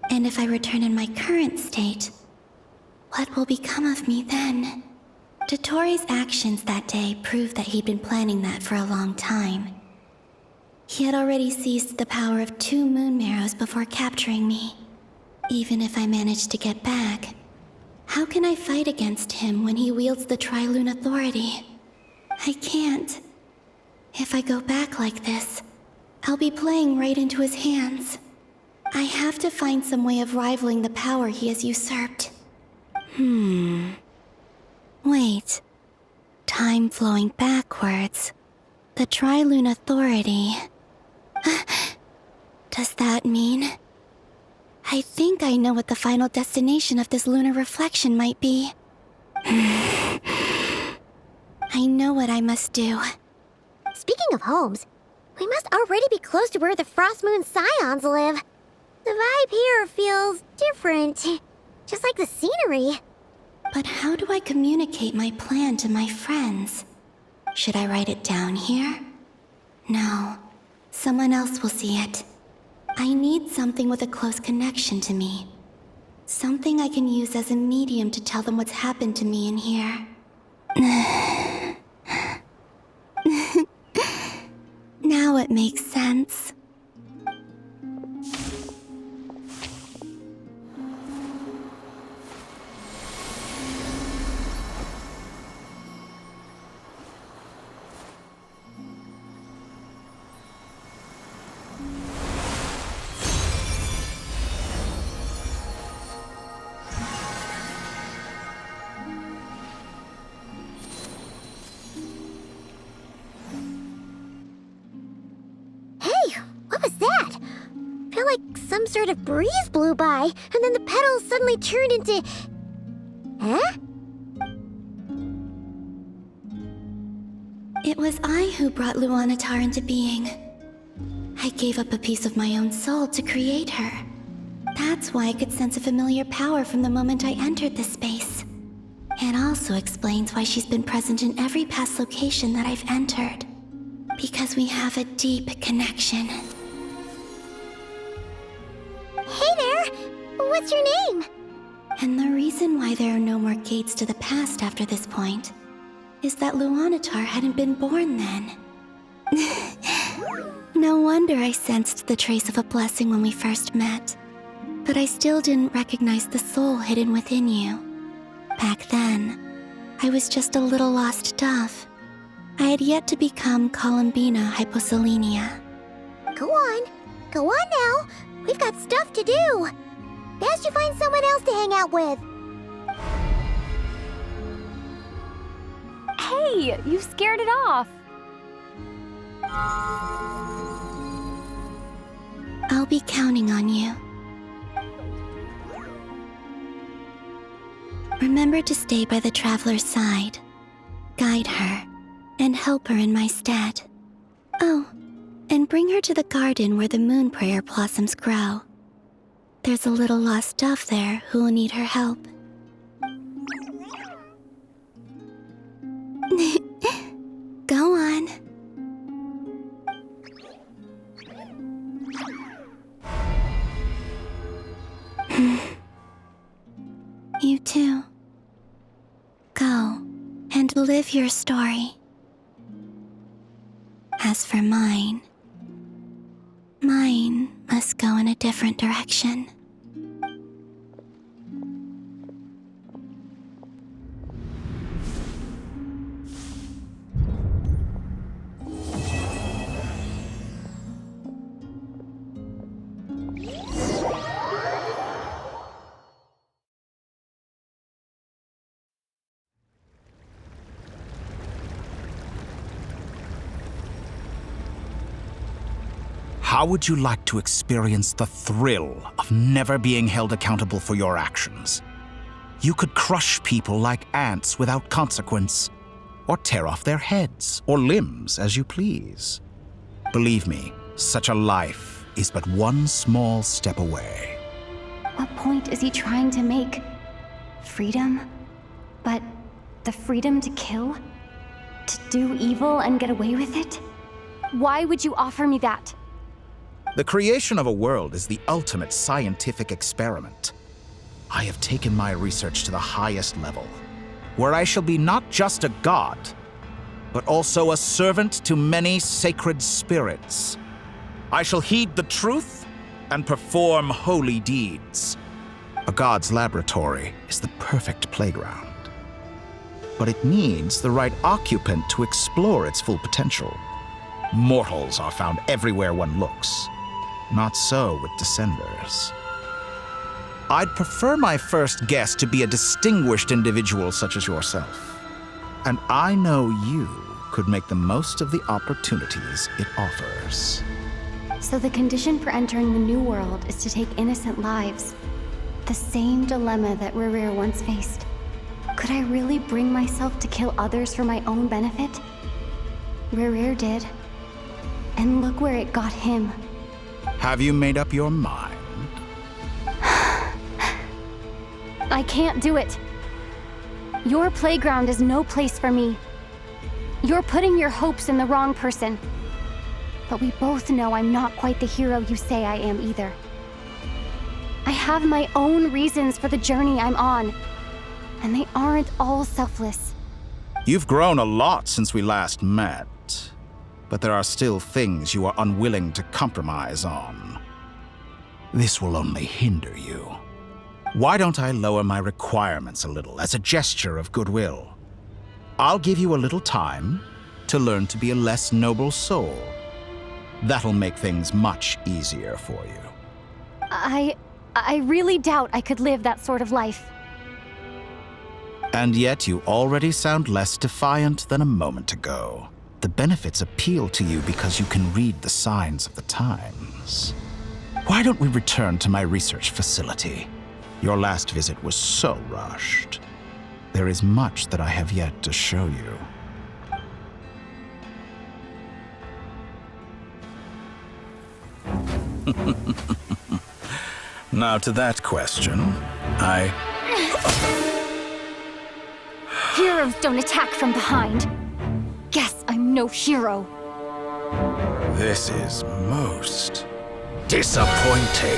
And if I return in my current state, what will become of me then? Dotori's actions that day proved that he'd been planning that for a long time. He had already seized the power of 2 Moon Marrows before capturing me. Even if I managed to get back, how can I fight against him when he wields the Tri-Lune Authority? I can't. If I go back like this, I'll be playing right into his hands. I have to find some way of rivaling the power he has usurped. Wait. Time flowing backwards. The Tri-Lune Authority. Does that mean... I think I know what the final destination of this lunar reflection might be. I know what I must do. Speaking of homes, we must already be close to where the Frost Moon Scions live. The vibe here feels different, just like the scenery. But how do I communicate my plan to my friends? Should I write it down here? No. Someone else will see it. I need something with a close connection to me. Something I can use as a medium to tell them what's happened to me in here. Now it makes sense. Some sort of breeze blew by, and then the petals suddenly turned into... Huh? It was I who brought Luanatar into being. I gave up a piece of my own soul to create her. That's why I could sense a familiar power from the moment I entered this space. It also explains why she's been present in every past location that I've entered. Because we have a deep connection. Hey there! What's your name? And the reason why there are no more gates to the past after this point is that Luanatar hadn't been born then. No wonder I sensed the trace of a blessing when we first met. But I still didn't recognize the soul hidden within you. Back then, I was just a little lost dove. I had yet to become Columbina Hyposelenia. Go on now. We've got stuff to do. Best you find someone else to hang out with. Hey, you scared it off. I'll be counting on you. Remember to stay by the traveler's side, guide her, and help her in my stead. Oh, and bring her to the garden where the moon prayer blossoms grow. There's a little lost dove there who will need her help. Go on. You too. Go and live your story. As for mine must go in a different direction. How would you like to experience the thrill of never being held accountable for your actions? You could crush people like ants without consequence, or tear off their heads or limbs as you please. Believe me, such a life is but one small step away. What point is he trying to make? Freedom? But the freedom to kill? To do evil and get away with it? Why would you offer me that? The creation of a world is the ultimate scientific experiment. I have taken my research to the highest level, where I shall be not just a god, but also a servant to many sacred spirits. I shall heed the truth and perform holy deeds. A god's laboratory is the perfect playground. But it needs the right occupant to explore its full potential. Mortals are found everywhere one looks. Not so with Descenders. I'd prefer my first guest to be a distinguished individual such as yourself. And I know you could make the most of the opportunities it offers. So the condition for entering the new world is to take innocent lives. The same dilemma that Rerir once faced. Could I really bring myself to kill others for my own benefit? Rerir did. And look where it got him. Have you made up your mind? I can't do it. Your playground is no place for me. You're putting your hopes in the wrong person. But we both know I'm not quite the hero you say I am either. I have my own reasons for the journey I'm on, and they aren't all selfless. You've grown a lot since we last met. But there are still things you are unwilling to compromise on. This will only hinder you. Why don't I lower my requirements a little as a gesture of goodwill? I'll give you a little time to learn to be a less noble soul. That'll make things much easier for you. I really doubt I could live that sort of life. And yet you already sound less defiant than a moment ago. The benefits appeal to you because you can read the signs of the times. Why don't we return to my research facility? Your last visit was so rushed. There is much that I have yet to show you. Now to that question, Heroes don't attack from behind. Guess I'm no hero. This is most disappointing.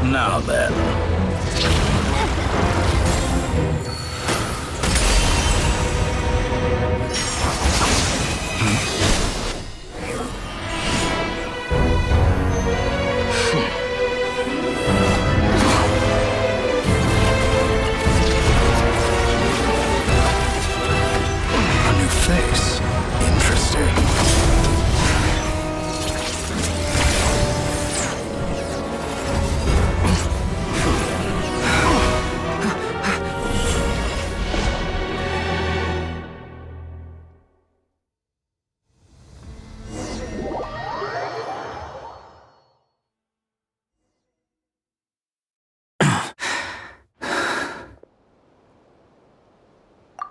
Now then. A new face. Interesting.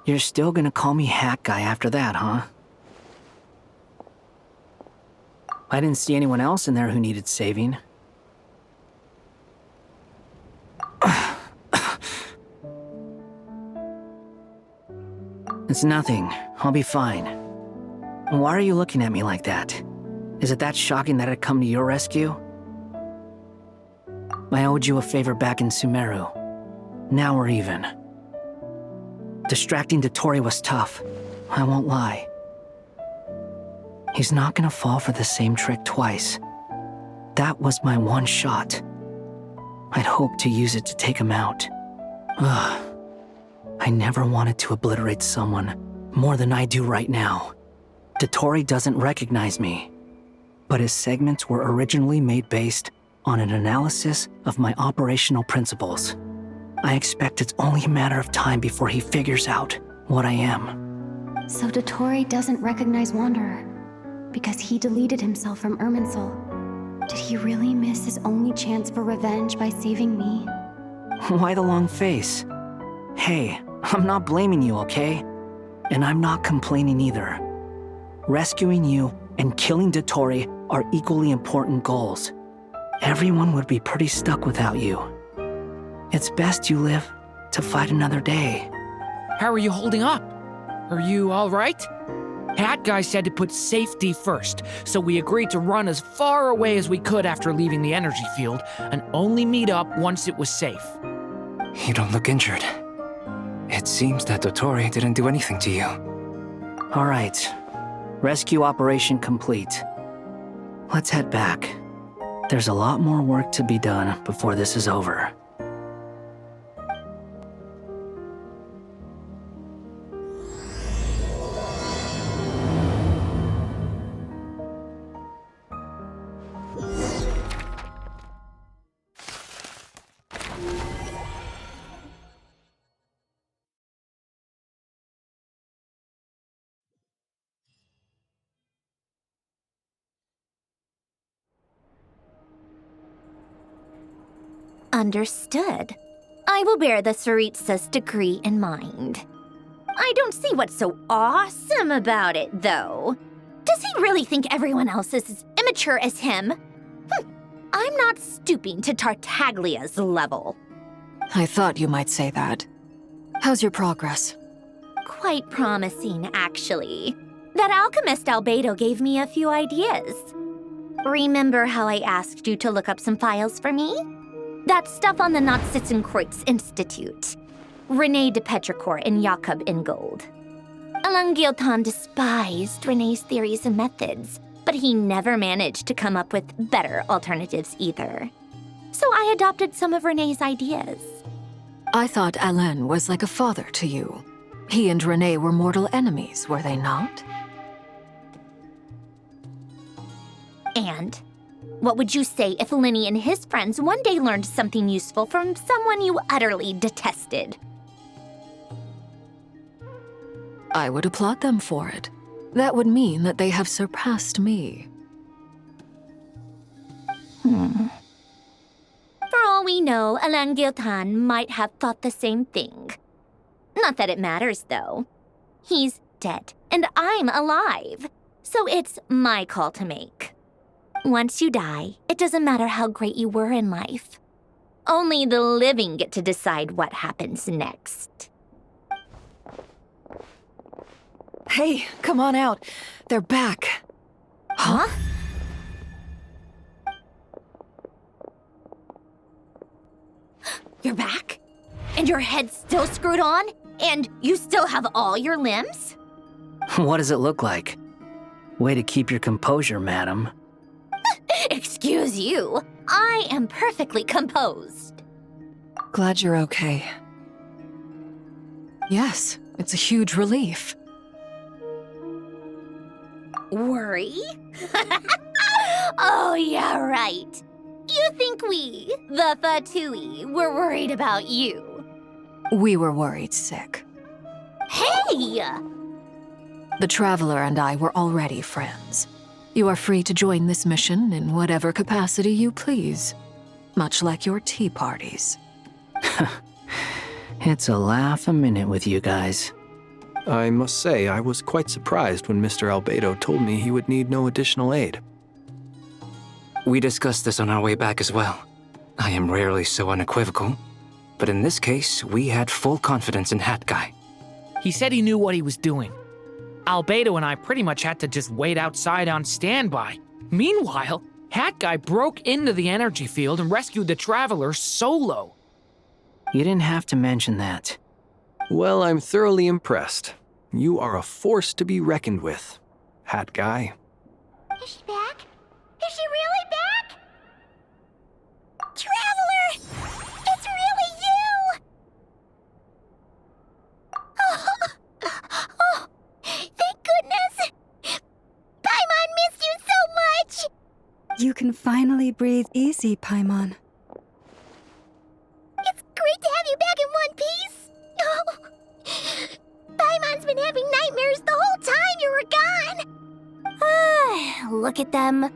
You're still gonna call me Hat Guy after that, huh? I didn't see anyone else in there who needed saving. It's nothing. I'll be fine. Why are you looking at me like that? Is it that shocking that I'd come to your rescue? I owed you a favor back in Sumeru. Now we're even. Distracting Dottore was tough, I won't lie. He's not gonna fall for the same trick twice. That was my one shot. I'd hoped to use it to take him out. Ugh. I never wanted to obliterate someone more than I do right now. Dottore doesn't recognize me, but his segments were originally made based on an analysis of my operational principles. I expect it's only a matter of time before he figures out what I am. So Dottore doesn't recognize Wanderer because he deleted himself from Irminsul. Did he really miss his only chance for revenge by saving me? Why the long face? Hey, I'm not blaming you, okay? And I'm not complaining either. Rescuing you and killing Dottore are equally important goals. Everyone would be pretty stuck without you. It's best you live to fight another day. How are you holding up? Are you all right? Hat Guy said to put safety first, so we agreed to run as far away as we could after leaving the energy field and only meet up once it was safe. You don't look injured. It seems that Dottore didn't do anything to you. All right. Rescue operation complete. Let's head back. There's a lot more work to be done before this is over. Understood. I will bear the Tsaritsa's decree in mind. I don't see what's so awesome about it, though. Does he really think everyone else is as immature as him? I'm not stooping to Tartaglia's level. I thought you might say that. How's your progress? Quite promising, actually. That alchemist Albedo gave me a few ideas. Remember how I asked you to look up some files for me? That stuff on the Nazi-Kreuz Institute. René de Petrichor and Jakob Ingold. Alain-Guillotin despised René's theories and methods, but he never managed to come up with better alternatives either. So I adopted some of René's ideas. I thought Alain was like a father to you. He and Renee were mortal enemies, were they not? And what would you say if Lenny and his friends one day learned something useful from someone you utterly detested? I would applaud them for it. That would mean that they have surpassed me. For all we know, Alain Giltan might have thought the same thing. Not that it matters, though. He's dead, and I'm alive. So it's my call to make. Once you die, it doesn't matter how great you were in life. Only the living get to decide what happens next. Hey, come on out. They're back. Huh? You're back? And your head's still screwed on? And you still have all your limbs? What does it look like? Way to keep your composure, madam. Excuse you. I am perfectly composed. Glad you're okay. Yes, it's a huge relief. Worry? Oh, yeah, right. You think we, the Fatui, were worried about you? We were worried sick. Hey! The Traveler and I were already friends. You are free to join this mission in whatever capacity you please, much like your tea parties. It's a laugh a minute with you guys. I must say, I was quite surprised when Mr. Albedo told me he would need no additional aid. We discussed this on our way back as well. I am rarely so unequivocal, but in this case, we had full confidence in Hat Guy. He said he knew what he was doing. Albedo and I pretty much had to just wait outside on standby. Meanwhile, Hat Guy broke into the energy field and rescued the Traveler solo. You didn't have to mention that. Well, I'm thoroughly impressed. You are a force to be reckoned with, Hat Guy. Is she back? Is she really back? Traveler! It's really you! Oh, thank goodness! Paimon missed you so much! You can finally breathe easy, Paimon. It's great to have you back in one piece! Oh, Paimon's been having nightmares the whole time you were gone! Look at them.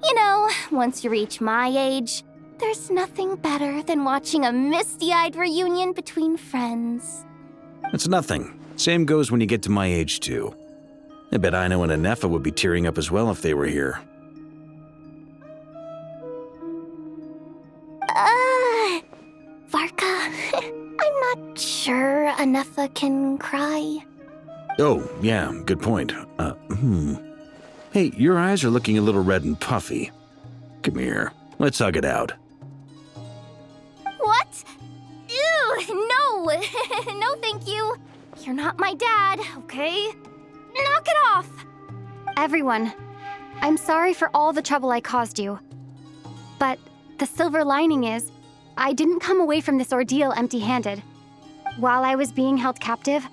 You know, once you reach my age, there's nothing better than watching a misty-eyed reunion between friends. It's nothing. Same goes when you get to my age, too. I bet Ino and Anefa would be tearing up as well if they were here. Varka, I'm not sure Anefa can cry. Oh, yeah, good point. Hey, your eyes are looking a little red and puffy. Come here, let's hug it out. What? Ew, no! No, thank you. You're not my dad, okay? Knock it off! Everyone, I'm sorry for all the trouble I caused you. But the silver lining is, I didn't come away from this ordeal empty-handed. While I was being held captive,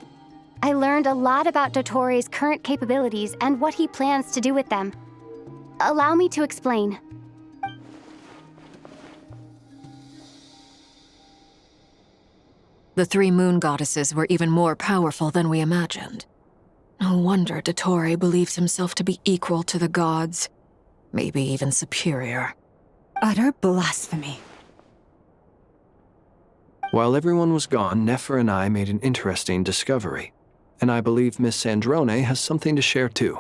I learned a lot about Dottoro's current capabilities and what he plans to do with them. Allow me to explain. The three moon goddesses were even more powerful than we imagined. No wonder Dottore believes himself to be equal to the gods, maybe even superior. Utter blasphemy. While everyone was gone, Nefer and I made an interesting discovery, and I believe Miss Sandrone has something to share too.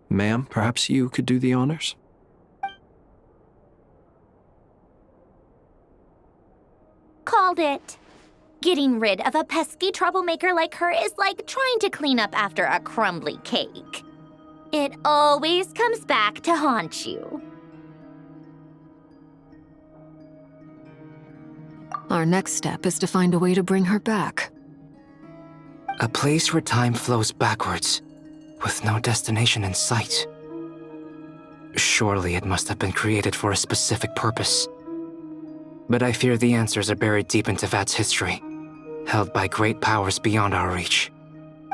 Ma'am, perhaps you could do the honors? Called it. Getting rid of a pesky troublemaker like her is like trying to clean up after a crumbly cake. It always comes back to haunt you. Our next step is to find a way to bring her back. A place where time flows backwards, with no destination in sight. Surely it must have been created for a specific purpose. But I fear the answers are buried deep into VIII's history, held by great powers beyond our reach.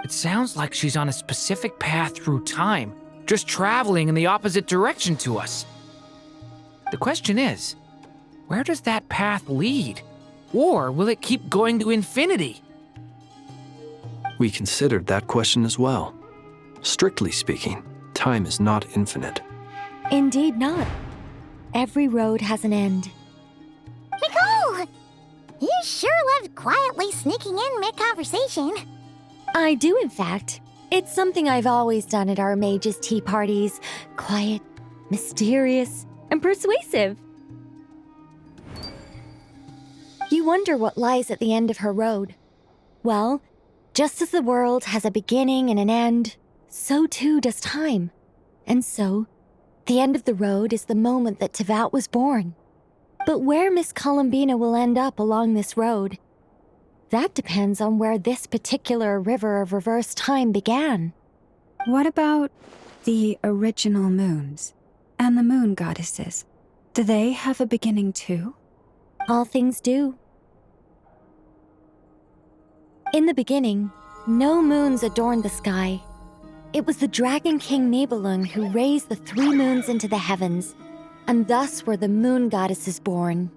It sounds like she's on a specific path through time, just traveling in the opposite direction to us. The question is, where does that path lead? Or will it keep going to infinity? We considered that question as well. Strictly speaking, time is not infinite. Indeed not. Every road has an end. Nicole! You sure love quietly sneaking in mid-conversation. I do, in fact. It's something I've always done at our mages' tea parties. Quiet, mysterious, and persuasive. You wonder what lies at the end of her road. Well, just as the world has a beginning and an end, so too does time. And so, the end of the road is the moment that Tevat was born. But where Miss Columbina will end up along this road, that depends on where this particular river of reverse time began. What about the original moons and the moon goddesses? Do they have a beginning too? All things do. In the beginning, no moons adorned the sky. It was the Dragon King Nibelung who raised the 3 moons into the heavens, and thus were the moon goddesses born.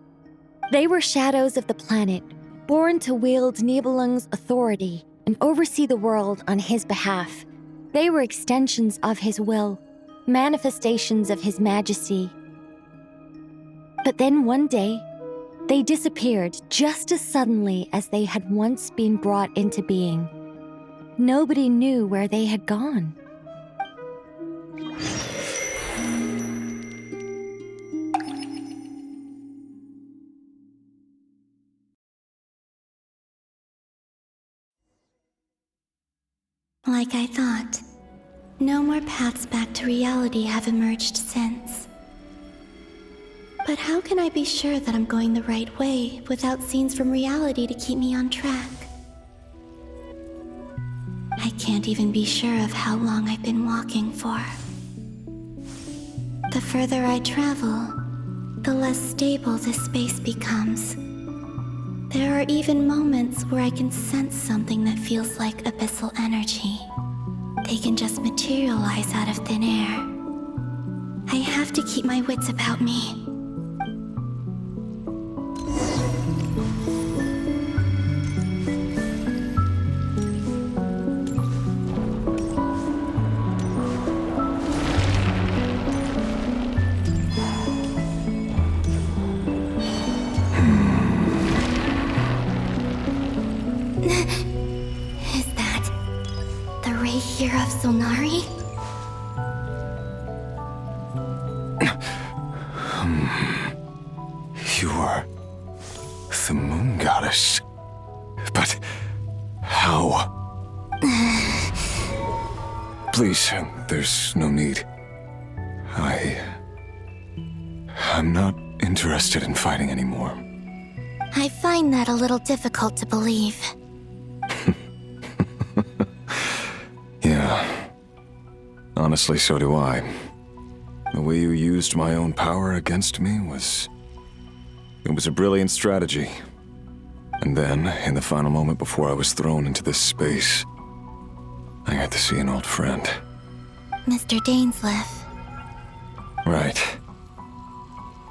They were shadows of the planet, born to wield Nibelung's authority and oversee the world on his behalf. They were extensions of his will, manifestations of his majesty. But then one day, they disappeared just as suddenly as they had once been brought into being. Nobody knew where they had gone. Like I thought, no more paths back to reality have emerged since. But how can I be sure that I'm going the right way without scenes from reality to keep me on track? I can't even be sure of how long I've been walking for. The further I travel, the less stable this space becomes. There are even moments where I can sense something that feels like abyssal energy. They can just materialize out of thin air. I have to keep my wits about me. You are the moon goddess. But how? Please, there's no need. I'm not interested in fighting anymore. I find that a little difficult to believe. Yeah. Honestly, so do I. The way you used my own power against me was... It was a brilliant strategy. And then, in the final moment before I was thrown into this space, I got to see an old friend. Mr. Dainsleif. Right.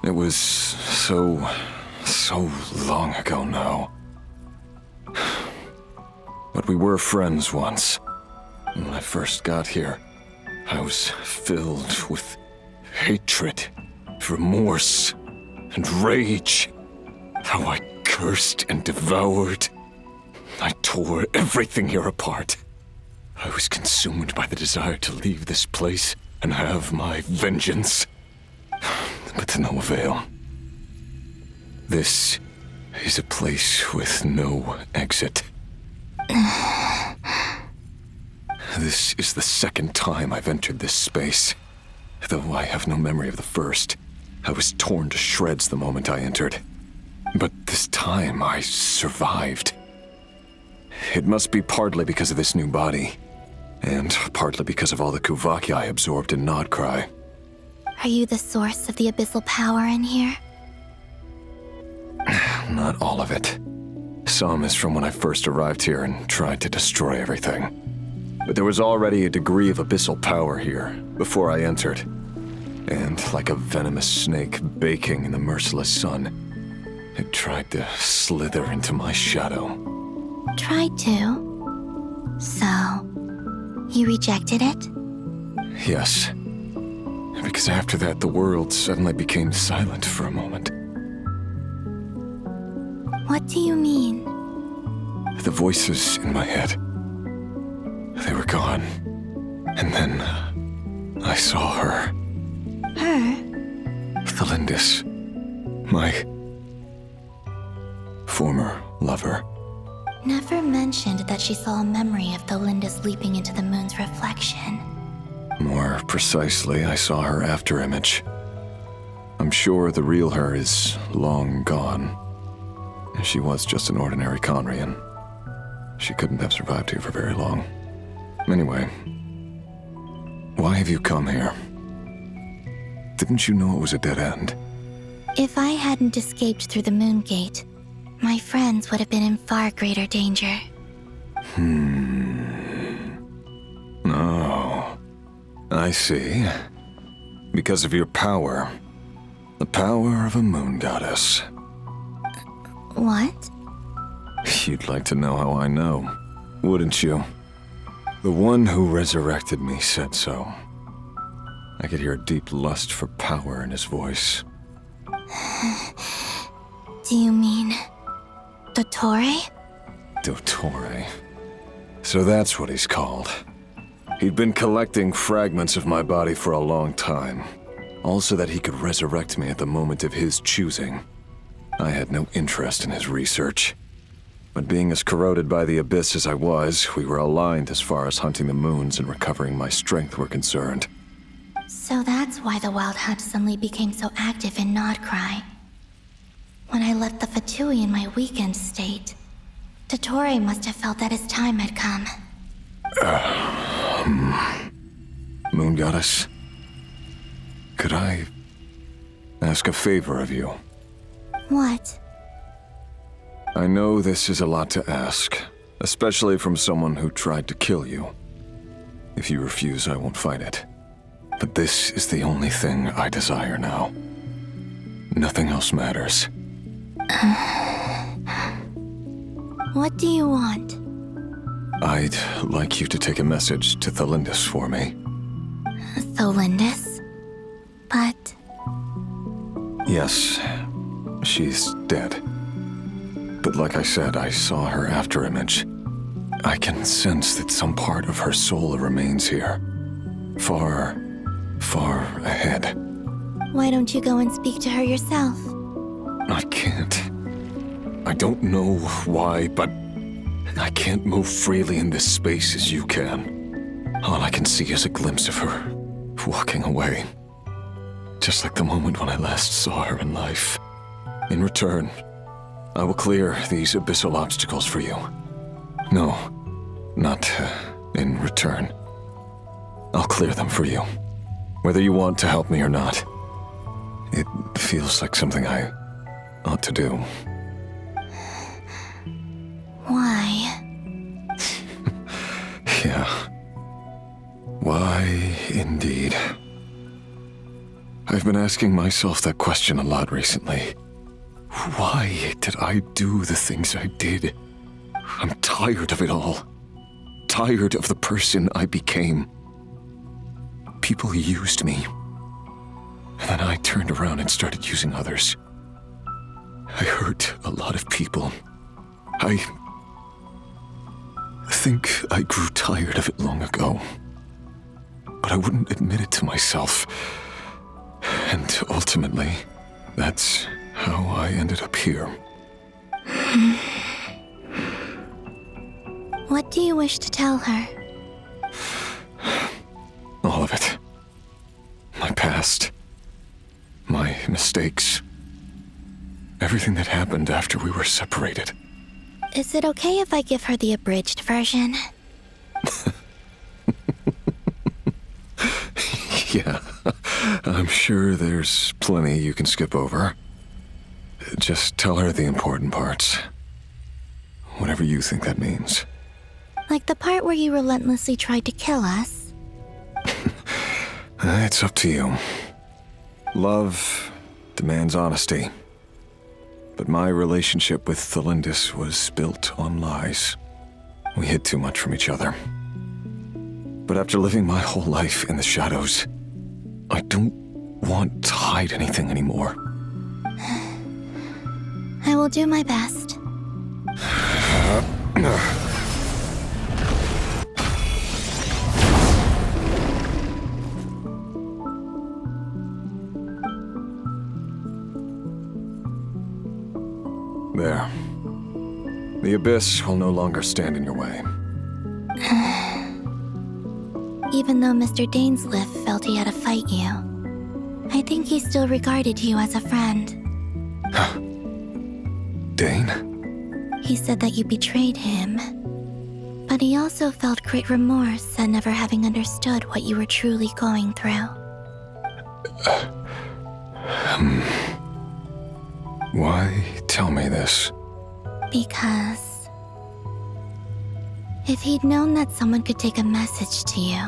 It was so long ago now. But we were friends once. When I first got here, I was filled with hatred, remorse, and rage. How I cursed and devoured. I tore everything here apart. I was consumed by the desire to leave this place and have my vengeance. But to no avail. This is a place with no exit. This is the second time I've entered this space. Though I have no memory of the first. I was torn to shreds the moment I entered. But this time I survived. It must be partly because of this new body. And partly because of all the Kuvaki I absorbed in Krai. Are you the source of the abyssal power in here? Not all of it. Some is from when I first arrived here and tried to destroy everything. But there was already a degree of abyssal power here before I entered. And like a venomous snake baking in the merciless sun, it tried to slither into my shadow. Tried to? So, you rejected it? Yes. Because after that, the world suddenly became silent for a moment. What do you mean? The voices in my head, they were gone. And then I saw her. Her? Thelindis, my former lover. Never mentioned that she saw a memory of Thelindis leaping into the moon's reflection. More precisely, I saw her afterimage. I'm sure the real her is long gone. She was just an ordinary Conrian. She couldn't have survived here for very long. Anyway, why have you come here? Didn't you know it was a dead end? If I hadn't escaped through the moon gate, my friends would have been in far greater danger. Oh, I see. Because of your power. The power of a moon goddess. What? You'd like to know how I know, wouldn't you? The one who resurrected me said so. I could hear a deep lust for power in his voice. Do you mean... Dottore? Dottore. So that's what he's called. He'd been collecting fragments of my body for a long time. All so that he could resurrect me at the moment of his choosing. I had no interest in his research. But being as corroded by the abyss as I was, we were aligned as far as hunting the moons and recovering my strength were concerned. So that's why the Wild Hunt suddenly became so active in Krai. When I left the Fatui in my weakened state, Dottore must have felt that his time had come. Moon Goddess, could I ask a favor of you? What? I know this is a lot to ask, especially from someone who tried to kill you. If you refuse, I won't fight it. But this is the only thing I desire now. Nothing else matters. What do you want? I'd like you to take a message to Thelindis for me. Thelindis? But... Yes, she's dead. But like I said, I saw her afterimage. I can sense that some part of her soul remains here. Far, far ahead. Why don't you go and speak to her yourself? I can't. I don't know why, but I can't move freely in this space as you can. All I can see is a glimpse of her, walking away. Just like the moment when I last saw her in life. In return, I will clear these abyssal obstacles for you. No, not in return. I'll clear them for you. Whether you want to help me or not. It feels like something I ought to do. Why? Yeah. Why, indeed. I've been asking myself that question a lot recently. Why did I do the things I did? I'm tired of it all. Tired of the person I became. People used me. And then I turned around and started using others. I hurt a lot of people. I think I grew tired of it long ago. But I wouldn't admit it to myself. And ultimately, that's how I ended up here. What do you wish to tell her? All of it. My past. My mistakes. Everything that happened after we were separated. Is it okay if I give her the abridged version? Yeah, I'm sure there's plenty you can skip over. Just tell her the important parts. Whatever you think that means. Like the part where you relentlessly tried to kill us? It's up to you. Love demands honesty. But my relationship with Thelindis was built on lies. We hid too much from each other. But after living my whole life in the shadows, I don't want to hide anything anymore. I will do my best. There. The Abyss will no longer stand in your way. Even though Mr. Dainsleif felt he had to fight you, I think he still regarded you as a friend. Dane? He said that you betrayed him, but he also felt great remorse at never having understood what you were truly going through. Why tell me this? Because if he'd known that someone could take a message to you,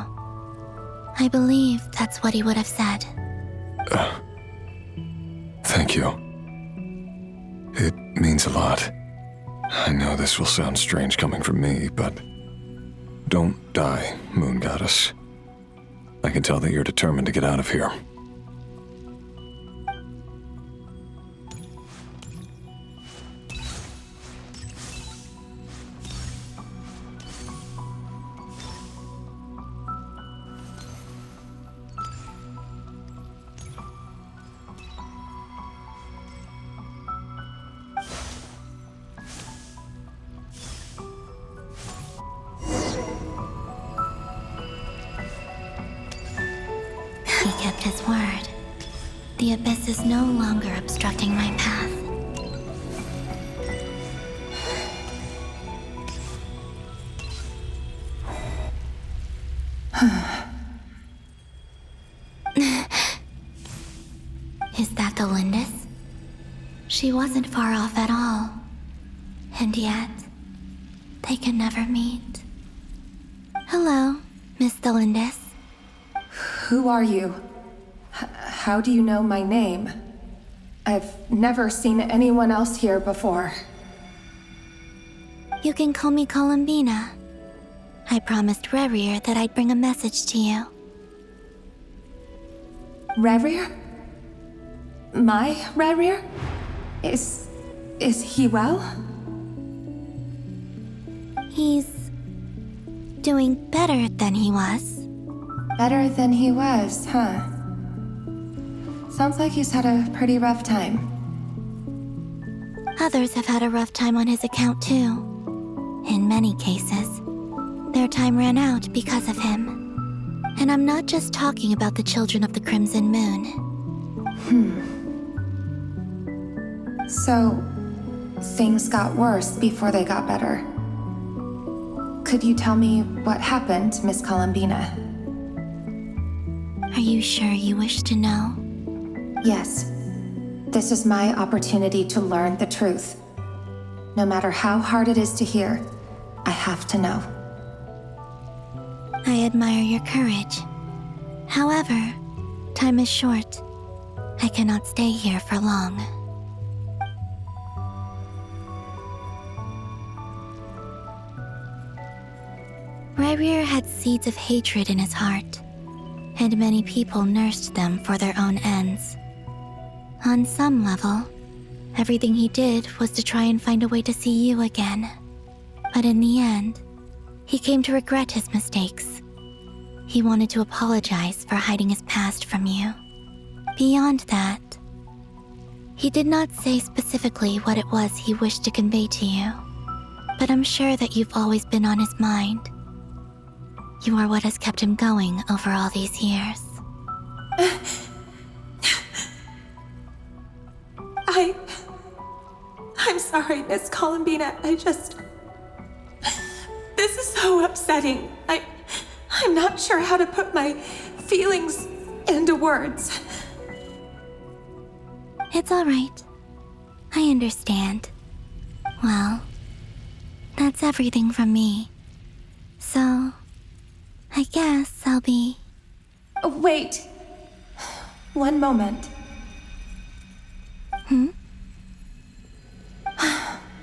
I believe that's what he would have said. Thank you. It means a lot. I know this will sound strange coming from me, but don't die, Moon Goddess. I can tell that you're determined to get out of here. He kept his word. The Abyss is no longer obstructing my path. Is that the Lindis? She wasn't far off at all. And yet, they can never meet. Hello, Miss Thelindis. Who are you? How do you know my name? I've never seen anyone else here before. You can call me Columbina. I promised Rerir that I'd bring a message to you. Rerir? My Rerir? Is he well? He's doing better than he was. Better than he was, huh? Sounds like he's had a pretty rough time. Others have had a rough time on his account too. In many cases, their time ran out because of him. And I'm not just talking about the children of the Crimson Moon. So, things got worse before they got better. Could you tell me what happened, Miss Columbina? Are you sure you wish to know? Yes. This is my opportunity to learn the truth. No matter how hard it is to hear, I have to know. I admire your courage. However, time is short. I cannot stay here for long. Rerir had seeds of hatred in his heart, and many people nursed them for their own ends. On some level, everything he did was to try and find a way to see you again. But in the end, he came to regret his mistakes. He wanted to apologize for hiding his past from you. Beyond that, he did not say specifically what it was he wished to convey to you, but I'm sure that you've always been on his mind. You are what has kept him going over all these years. I'm sorry, Miss Columbina. This is so upsetting. I'm not sure how to put my feelings into words. It's all right. I understand. Well, That's everything from me. So, I guess I'll be... Wait. One moment.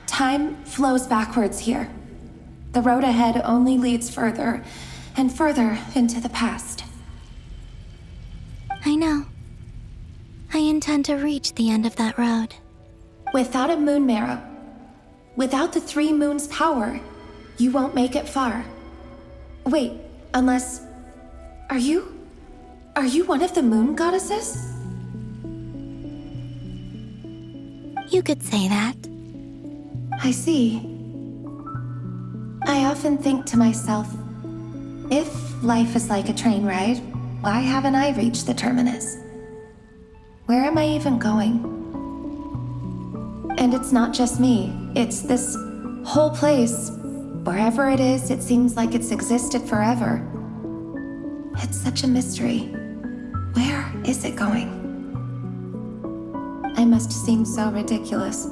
Time flows backwards here. The road ahead only leads further and further into the past. I know. I intend to reach the end of that road. Without a moon marrow, without the 3 moons' power, you won't make it far. Wait, unless... Are you one of the moon goddesses? You could say that. I see. I often think to myself, if life is like a train ride, why haven't I reached the terminus? Where am I even going? And it's not just me, it's this whole place. Wherever it is, it seems like it's existed forever. It's such a mystery. Where is it going? I must seem so ridiculous.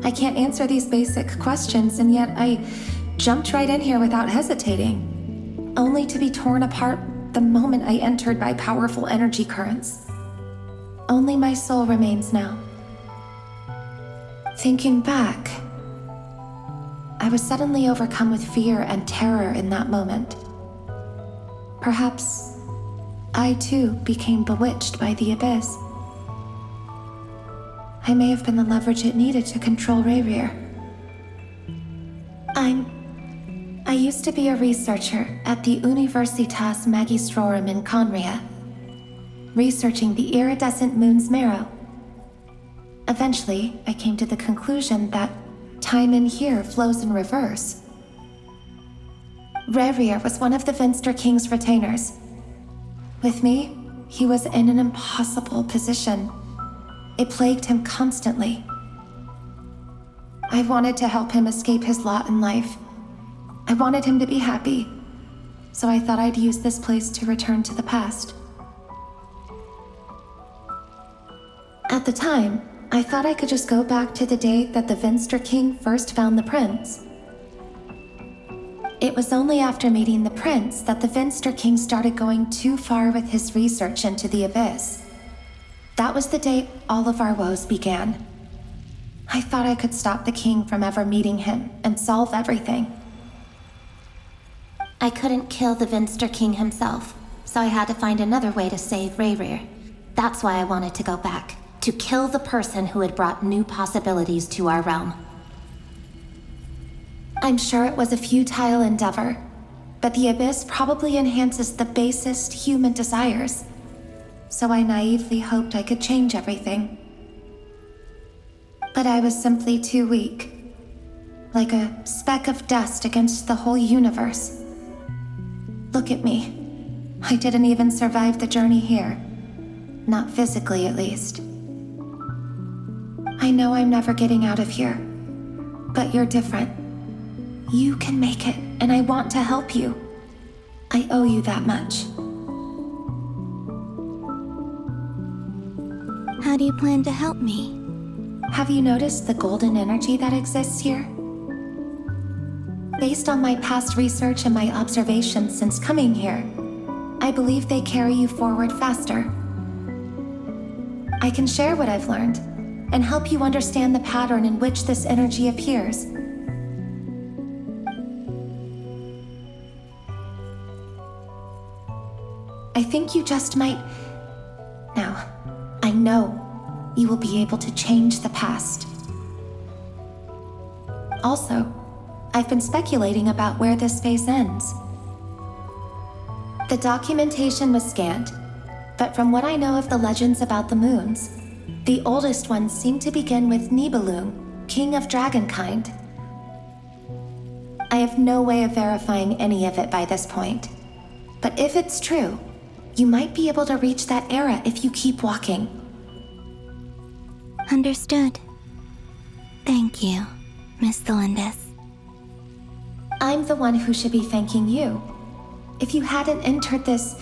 I can't answer these basic questions, and yet I jumped right in here without hesitating, only to be torn apart the moment I entered by powerful energy currents. Only my soul remains now. Thinking back, I was suddenly overcome with fear and terror in that moment. Perhaps I too became bewitched by the abyss. I may have been the leverage it needed to control Rayrir. I used to be a researcher at the Universitas Magistrorum in Conria, researching the iridescent moon's marrow. Eventually, I came to the conclusion that time in here flows in reverse. Rayrir was one of the Vinster King's retainers. With me, he was in an impossible position. It plagued him constantly. I wanted to help him escape his lot in life. I wanted him to be happy, so I thought I'd use this place to return to the past. At the time, I thought I could just go back to the day that the Vinster King first found the prince. It was only after meeting the prince that the Vinster King started going too far with his research into the abyss. That was the day all of our woes began. I thought I could stop the king from ever meeting him and solve everything. I couldn't kill the Vinster King himself, so I had to find another way to save Rayrir. That's why I wanted to go back, to kill the person who had brought new possibilities to our realm. I'm sure it was a futile endeavor, but the abyss probably enhances the basest human desires. So I naively hoped I could change everything. But I was simply too weak. Like a speck of dust against the whole universe. Look at me. I didn't even survive the journey here. Not physically, at least. I know I'm never getting out of here. But you're different. You can make it, and I want to help you. I owe you that much. How do you plan to help me? Have you noticed the golden energy that exists here? Based on my past research and my observations since coming here, I believe they carry you forward faster. I can share what I've learned and help you understand the pattern in which this energy appears. I think you just might... Now, I know you will be able to change the past. Also, I've been speculating about where this phase ends. The documentation was scanned, but from what I know of the legends about the moons, the oldest ones seem to begin with Nibelung, king of dragonkind. I have no way of verifying any of it by this point, but if it's true, you might be able to reach that era if you keep walking. Understood. Thank you, Miss Thelindis. I'm the one who should be thanking you. If you hadn't entered this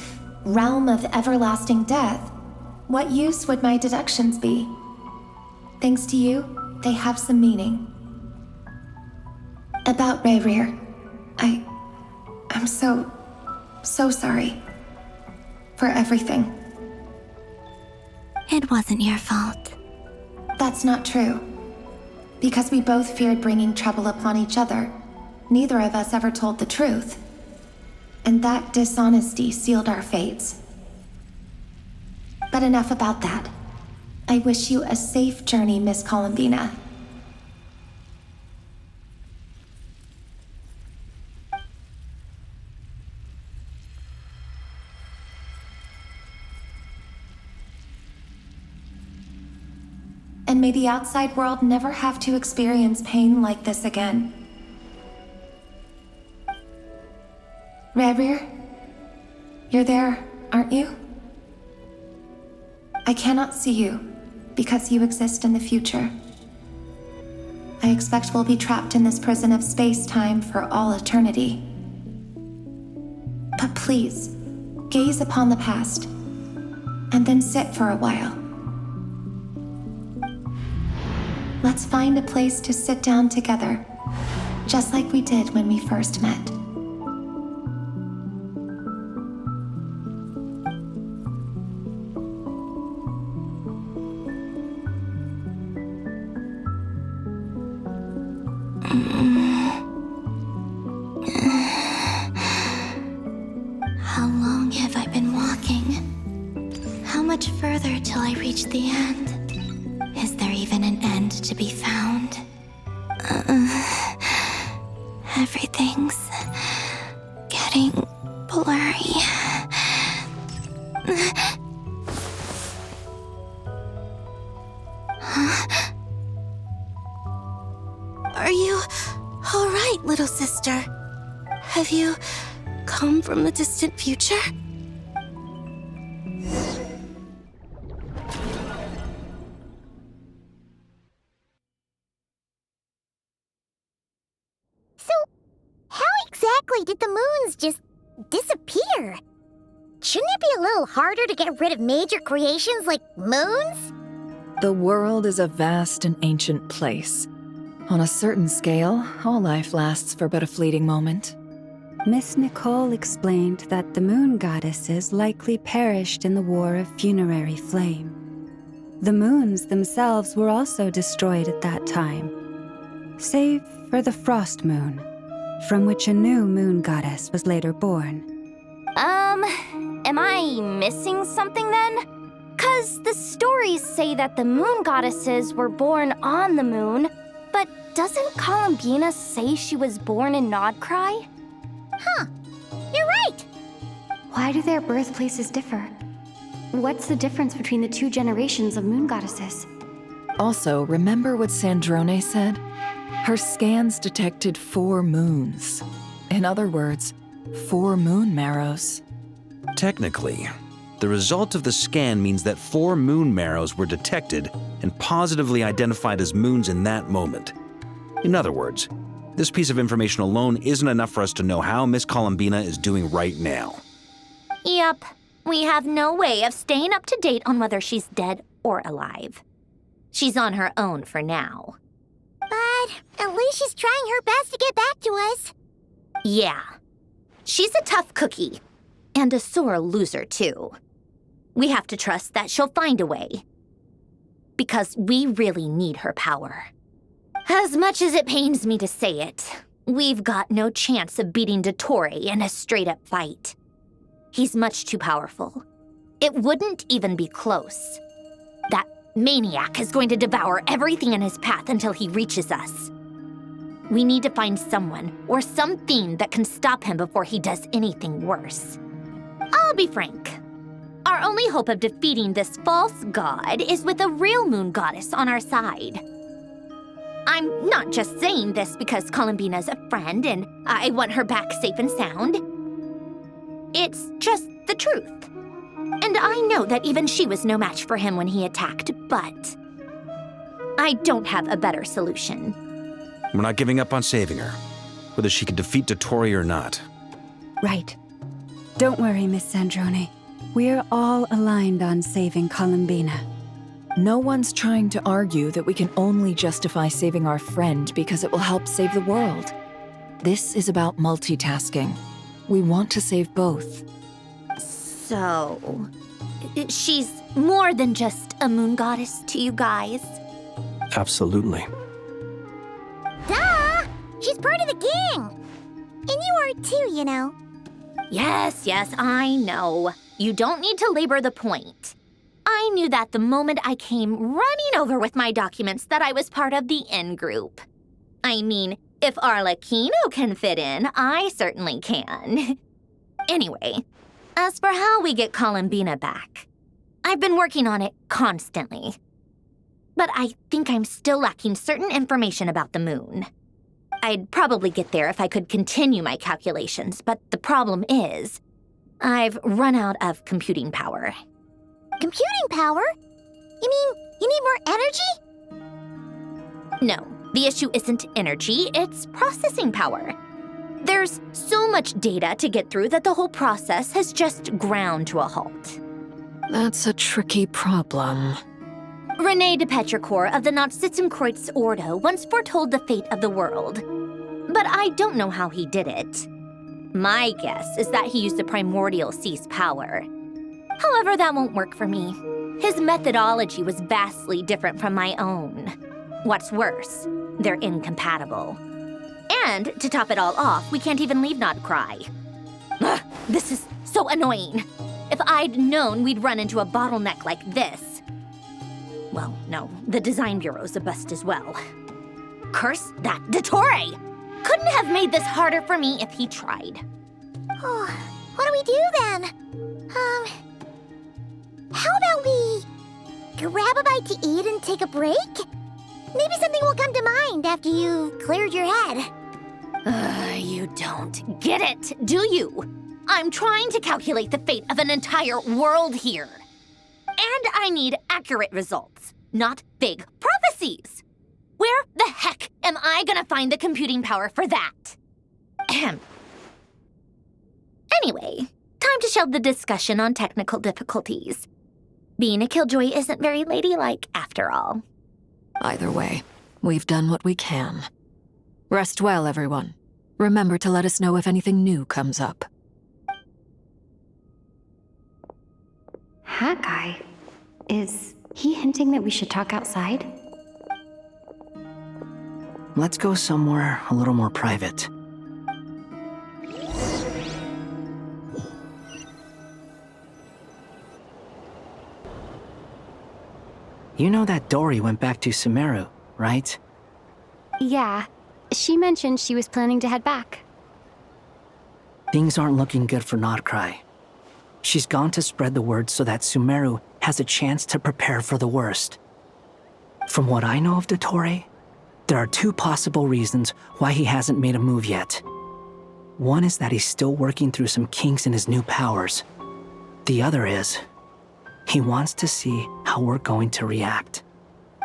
realm of everlasting death, what use would my deductions be? Thanks to you, they have some meaning. About Rayrir. I'm so sorry. For everything. It wasn't your fault. That's not true. Because we both feared bringing trouble upon each other, neither of us ever told the truth. And that dishonesty sealed our fates. But enough about that. I wish you a safe journey, Miss Columbina. And may the outside world never have to experience pain like this again. Rayrir, you're there, aren't you? I cannot see you, because you exist in the future. I expect we'll be trapped in this prison of space-time for all eternity. But please, gaze upon the past, and then sit for a while. Let's find a place to sit down together, just like we did when we first met. How long have I been walking? How much further till I reach the end? Is there even an end to be found? Everything's getting blurry. Huh? Are you all right, little sister? Have you come from the distant future? Did the moons just disappear? Shouldn't it be a little harder to get rid of major creations like moons? The world is a vast and ancient place. On a certain scale, all life lasts for but a fleeting moment. Miss Nicole explained that the moon goddesses likely perished in the War of Funerary Flame. The moons themselves were also destroyed at that time, save for the Frost Moon, from which a new moon goddess was later born. Am I missing something then? 'Cause the stories say that the moon goddesses were born on the moon, but doesn't Columbina say she was born in Krai? Huh, you're right! Why do their birthplaces differ? What's the difference between the two generations of moon goddesses? Also, remember what Sandrone said? Her scans detected 4 moons. In other words, 4 moon marrows. Technically, the result of the scan means that 4 moon marrows were detected and positively identified as moons in that moment. In other words, this piece of information alone isn't enough for us to know how Miss Columbina is doing right now. Yep, we have no way of staying up to date on whether she's dead or alive. She's on her own for now. But at least she's trying her best to get back to us. Yeah. She's a tough cookie. And a sore loser, too. We have to trust that she'll find a way. Because we really need her power. As much as it pains me to say it, we've got no chance of beating Dottore in a straight-up fight. He's much too powerful. It wouldn't even be close. That maniac is going to devour everything in his path until he reaches us. We need to find someone or something that can stop him before he does anything worse. I'll be frank. Our only hope of defeating this false god is with a real moon goddess on our side. I'm not just saying this because Columbina's a friend and I want her back safe and sound. It's just the truth. And I know that even she was no match for him when he attacked, but I don't have a better solution. We're not giving up on saving her, whether she can defeat Dottore or not. Right. Don't worry, Miss Sandrone. We're all aligned on saving Columbina. No one's trying to argue that we can only justify saving our friend because it will help save the world. This is about multitasking. We want to save both. So, she's more than just a moon goddess to you guys? Absolutely. Duh! She's part of the gang! And you are too, you know. Yes, I know. You don't need to labor the point. I knew that the moment I came running over with my documents that I was part of the in-group. I mean, if Arlecchino can fit in, I certainly can. Anyway, as for how we get Columbina back, I've been working on it constantly. But I think I'm still lacking certain information about the moon. I'd probably get there if I could continue my calculations, but the problem is, I've run out of computing power. Computing power? You mean you need more energy? No, the issue isn't energy, it's processing power. There's so much data to get through that the whole process has just ground to a halt. That's a tricky problem. René de Petrichor of the Nazissenkreuz Ordo once foretold the fate of the world. But I don't know how he did it. My guess is that he used the primordial sea's power. However, that won't work for me. His methodology was vastly different from my own. What's worse, they're incompatible. And to top it all off, we can't even leave Krai. Ugh, this is so annoying. If I'd known we'd run into a bottleneck like this. Well, no, the design bureau's a bust as well. Curse that Dottore! Couldn't have made this harder for me if he tried. Oh, what do we do then? How about we grab a bite to eat and take a break? Maybe something will come to mind after you've cleared your head. You don't get it, do you? I'm trying to calculate the fate of an entire world here. And I need accurate results, not big prophecies. Where the heck am I gonna find the computing power for that? Ahem. Anyway, time to shelve the discussion on technical difficulties. Being a killjoy isn't very ladylike, after all. Either way, we've done what we can. Rest well, everyone. Remember to let us know if anything new comes up. Haggai? Is he hinting that we should talk outside? Let's go somewhere a little more private. You know that Dory went back to Sumeru, right? Yeah. She mentioned she was planning to head back. Things aren't looking good for Krai. She's gone to spread the word so that Sumeru has a chance to prepare for the worst. From what I know of Dottore, there are two possible reasons why he hasn't made a move yet. One is that he's still working through some kinks in his new powers. The other is, he wants to see how we're going to react.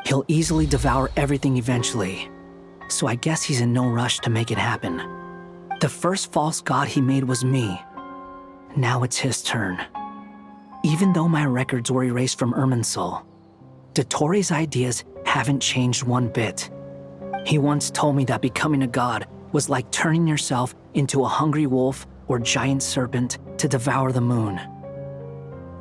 He'll easily devour everything eventually, so I guess he's in no rush to make it happen. The first false god he made was me. Now it's his turn. Even though my records were erased from Irminsul, Dottore's ideas haven't changed one bit. He once told me that becoming a god was like turning yourself into a hungry wolf or giant serpent to devour the moon.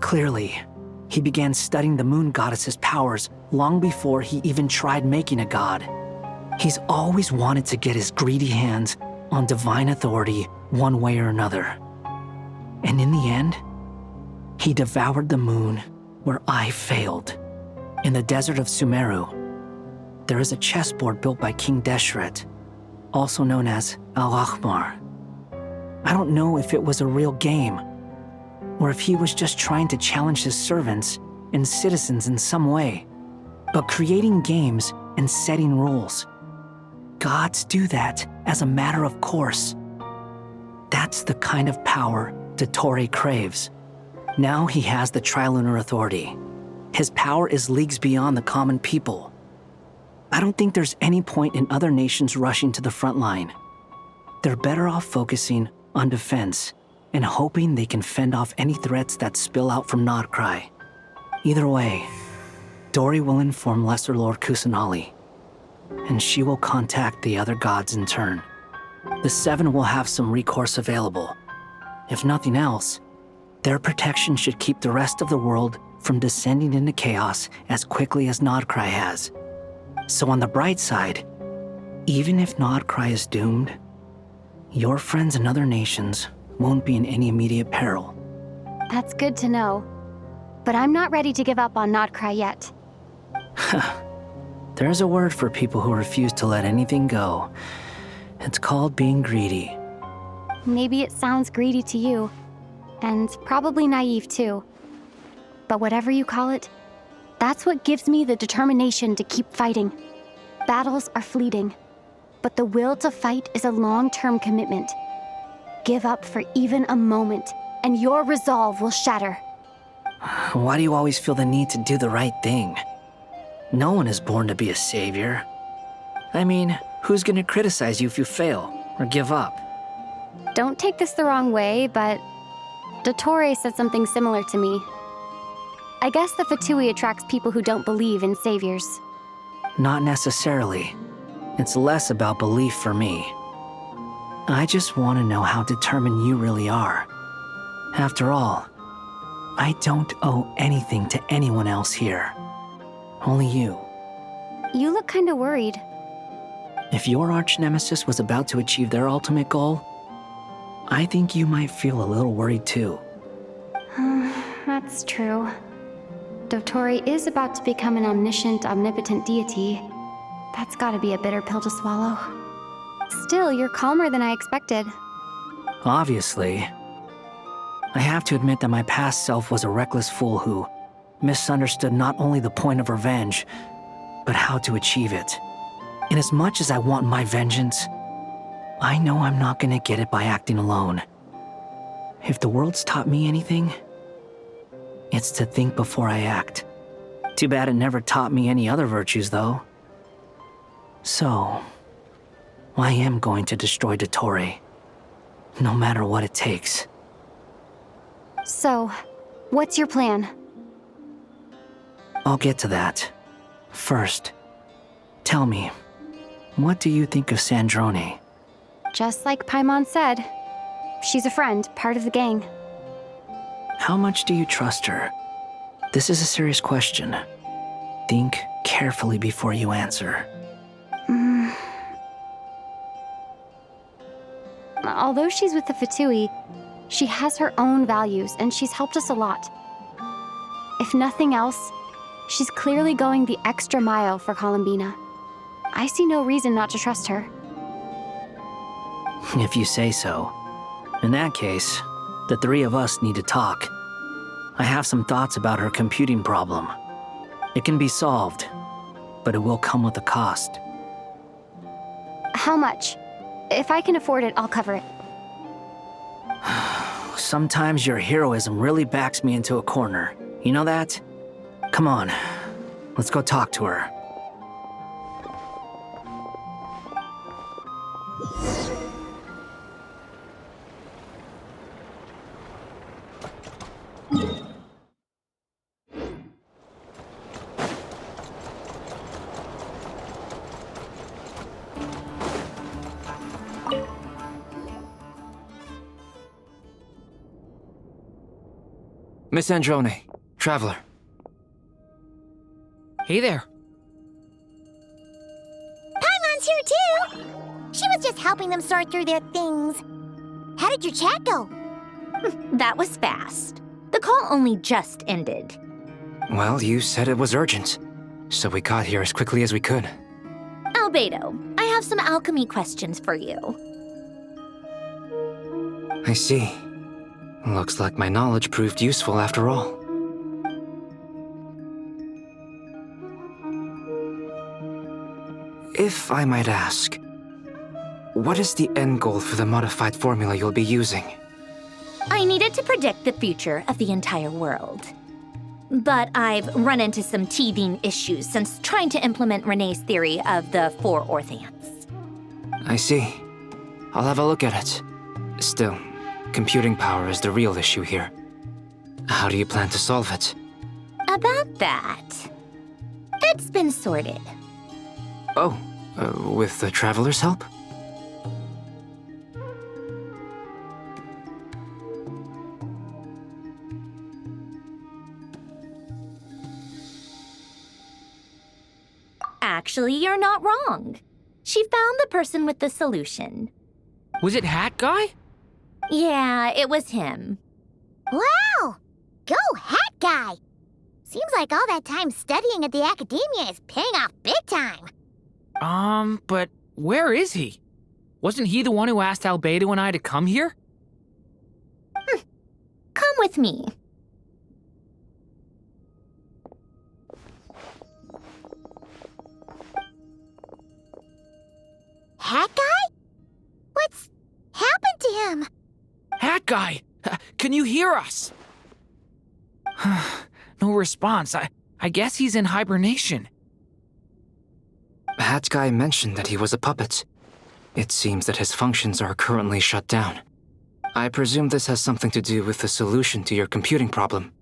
Clearly, he began studying the moon goddess's powers long before he even tried making a god. He's always wanted to get his greedy hands on divine authority one way or another. And in the end, he devoured the moon where I failed. In the desert of Sumeru, there is a chessboard built by King Deshret, also known as Al-Ahmar. I don't know if it was a real game, or if he was just trying to challenge his servants and citizens in some way. But creating games and setting rules, gods do that as a matter of course. That's the kind of power Dottore craves. Now he has the Trilunar Authority. His power is leagues beyond the common people. I don't think there's any point in other nations rushing to the front line. They're better off focusing on defense and hoping they can fend off any threats that spill out from Krai. Either way, Dory will inform Lesser Lord Kusanali, and she will contact the other gods in turn. The VII will have some recourse available. If nothing else, their protection should keep the rest of the world from descending into chaos as quickly as Krai has. So on the bright side, even if Krai is doomed, your friends in other nations won't be in any immediate peril. That's good to know. But I'm not ready to give up on Krai yet. There's a word for people who refuse to let anything go. It's called being greedy. Maybe it sounds greedy to you, and probably naive too. But whatever you call it, that's what gives me the determination to keep fighting. Battles are fleeting, but the will to fight is a long-term commitment. Give up for even a moment, and your resolve will shatter. Why do you always feel the need to do the right thing? No one is born to be a savior. I mean, who's gonna criticize you if you fail or give up? Don't take this the wrong way, but Dottore said something similar to me. I guess the VIII attracts people who don't believe in saviors. Not necessarily. It's less about belief for me. I just want to know how determined you really are. After all, I don't owe anything to anyone else here. Only you. You look kinda worried. If your arch-nemesis was about to achieve their ultimate goal, I think you might feel a little worried too. That's true. Dottore is about to become an omniscient, omnipotent deity. That's gotta be a bitter pill to swallow. Still, you're calmer than I expected. Obviously. I have to admit that my past self was a reckless fool who misunderstood not only the point of revenge, but how to achieve it. And as much as I want my vengeance, I know I'm not gonna get it by acting alone. If the world's taught me anything, it's to think before I act. Too bad it never taught me any other virtues, though. So, I am going to destroy Dottore, no matter what it takes. So, what's your plan? I'll get to that. First, tell me, what do you think of Sandrone? Just like Paimon said, she's a friend, part of the gang. How much do you trust her? This is a serious question. Think carefully before you answer. Although she's with the VIII, she has her own values and she's helped us a lot. If nothing else, she's clearly going the extra mile for Columbina. I see no reason not to trust her. If you say so. In that case, the three of us need to talk. I have some thoughts about her computing problem. It can be solved, but it will come with a cost. How much? If I can afford it, I'll cover it. Sometimes your heroism really backs me into a corner. You know that? Come on, let's go talk to her. Miss Androne, Traveler. Hey there. Paimon's here too! She was just helping them sort through their things. How did your chat go? That was fast. The call only just ended. Well, you said it was urgent, so we got here as quickly as we could. Albedo, I have some alchemy questions for you. I see. Looks like my knowledge proved useful after all. If I might ask, what is the end goal for the modified formula you'll be using? I needed to predict the future of the entire world. But I've run into some teething issues since trying to implement Renee's theory of the 4 Orthants. I see. I'll have a look at it. Still, computing power is the real issue here. How do you plan to solve it? About that, it's been sorted. Oh, with the Traveler's help? Actually, you're not wrong. She found the person with the solution. Was it Hat Guy? Yeah, it was him. Wow! Go Hat Guy! Seems like all that time studying at the academia is paying off big time. But where is he? Wasn't he the one who asked Albedo and I to come here? Come with me. Hat Guy? What's happened to him? Hat Guy! Can you hear us? No response. I guess he's in hibernation. Hat Guy mentioned that he was a puppet. It seems that his functions are currently shut down. I presume this has something to do with the solution to your computing problem.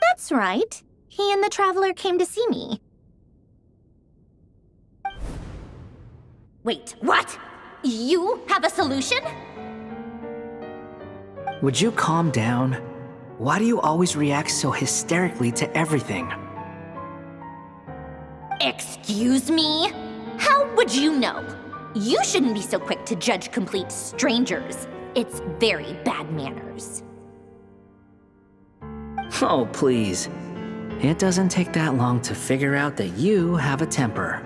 That's right. He and the Traveler came to see me. Wait, what? You have a solution? Would you calm down? Why do you always react so hysterically to everything? Excuse me? How would you know? You shouldn't be so quick to judge complete strangers. It's very bad manners. Oh, please. It doesn't take that long to figure out that you have a temper.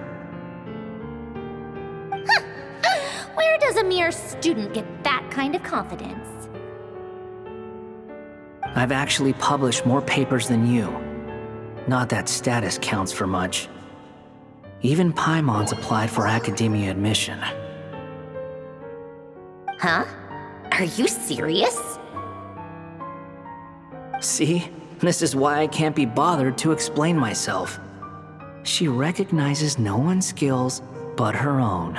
Where does a mere student get that kind of confidence? I've actually published more papers than you. Not that status counts for much. Even Paimon's applied for academia admission. Huh? Are you serious? See? This is why I can't be bothered to explain myself. She recognizes no one's skills but her own.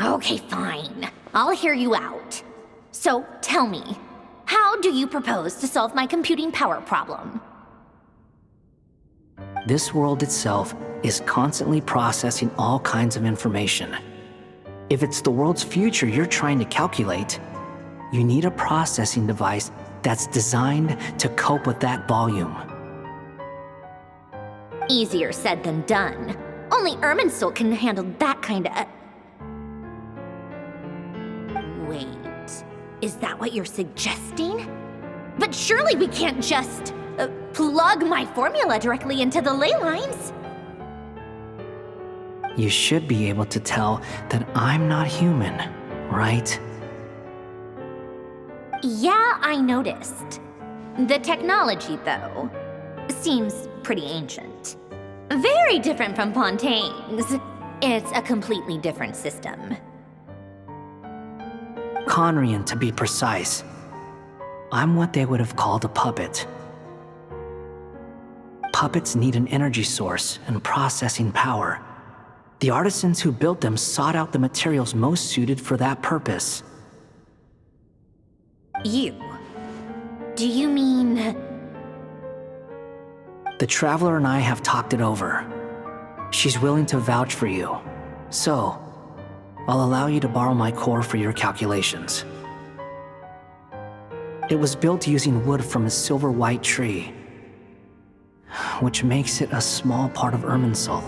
Okay, fine. I'll hear you out. So, tell me, how do you propose to solve my computing power problem? This world itself is constantly processing all kinds of information. If it's the world's future you're trying to calculate, you need a processing device that's designed to cope with that volume. Easier said than done. Only Irminsul can handle that kind of... Wait, is that what you're suggesting? But surely we can't just plug my formula directly into the ley lines. You should be able to tell that I'm not human, right? Yeah, I noticed. The technology, though, seems pretty ancient. Very different from Fontaine's. It's a completely different system. Conrian, to be precise. I'm what they would have called a puppet. Puppets need an energy source and processing power. The artisans who built them sought out the materials most suited for that purpose. You? Do you mean... The Traveler and I have talked it over. She's willing to vouch for you. So, I'll allow you to borrow my core for your calculations. It was built using wood from a silver-white tree, which makes it a small part of Irminsul.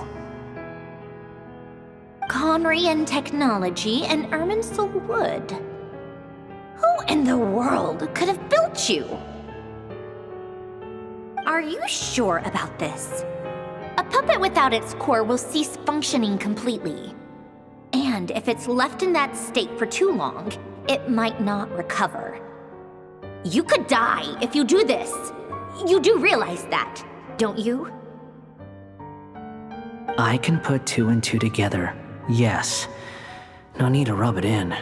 Conrian technology and Irminsul wood. Who in the world could have built you? Are you sure about this? A puppet without its core will cease functioning completely. And if it's left in that state for too long, it might not recover. You could die if you do this. You do realize that, don't you? I can put two and two together, yes. No need to rub it in.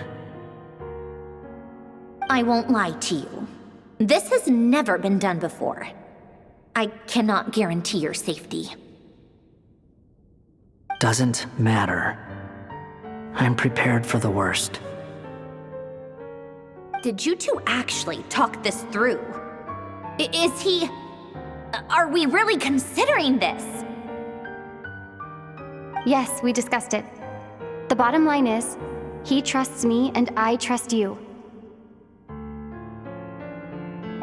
I won't lie to you. This has never been done before. I cannot guarantee your safety. Doesn't matter. I'm prepared for the worst. Did you two actually talk this through? Is he... Are we really considering this? Yes, we discussed it. The bottom line is, he trusts me and I trust you.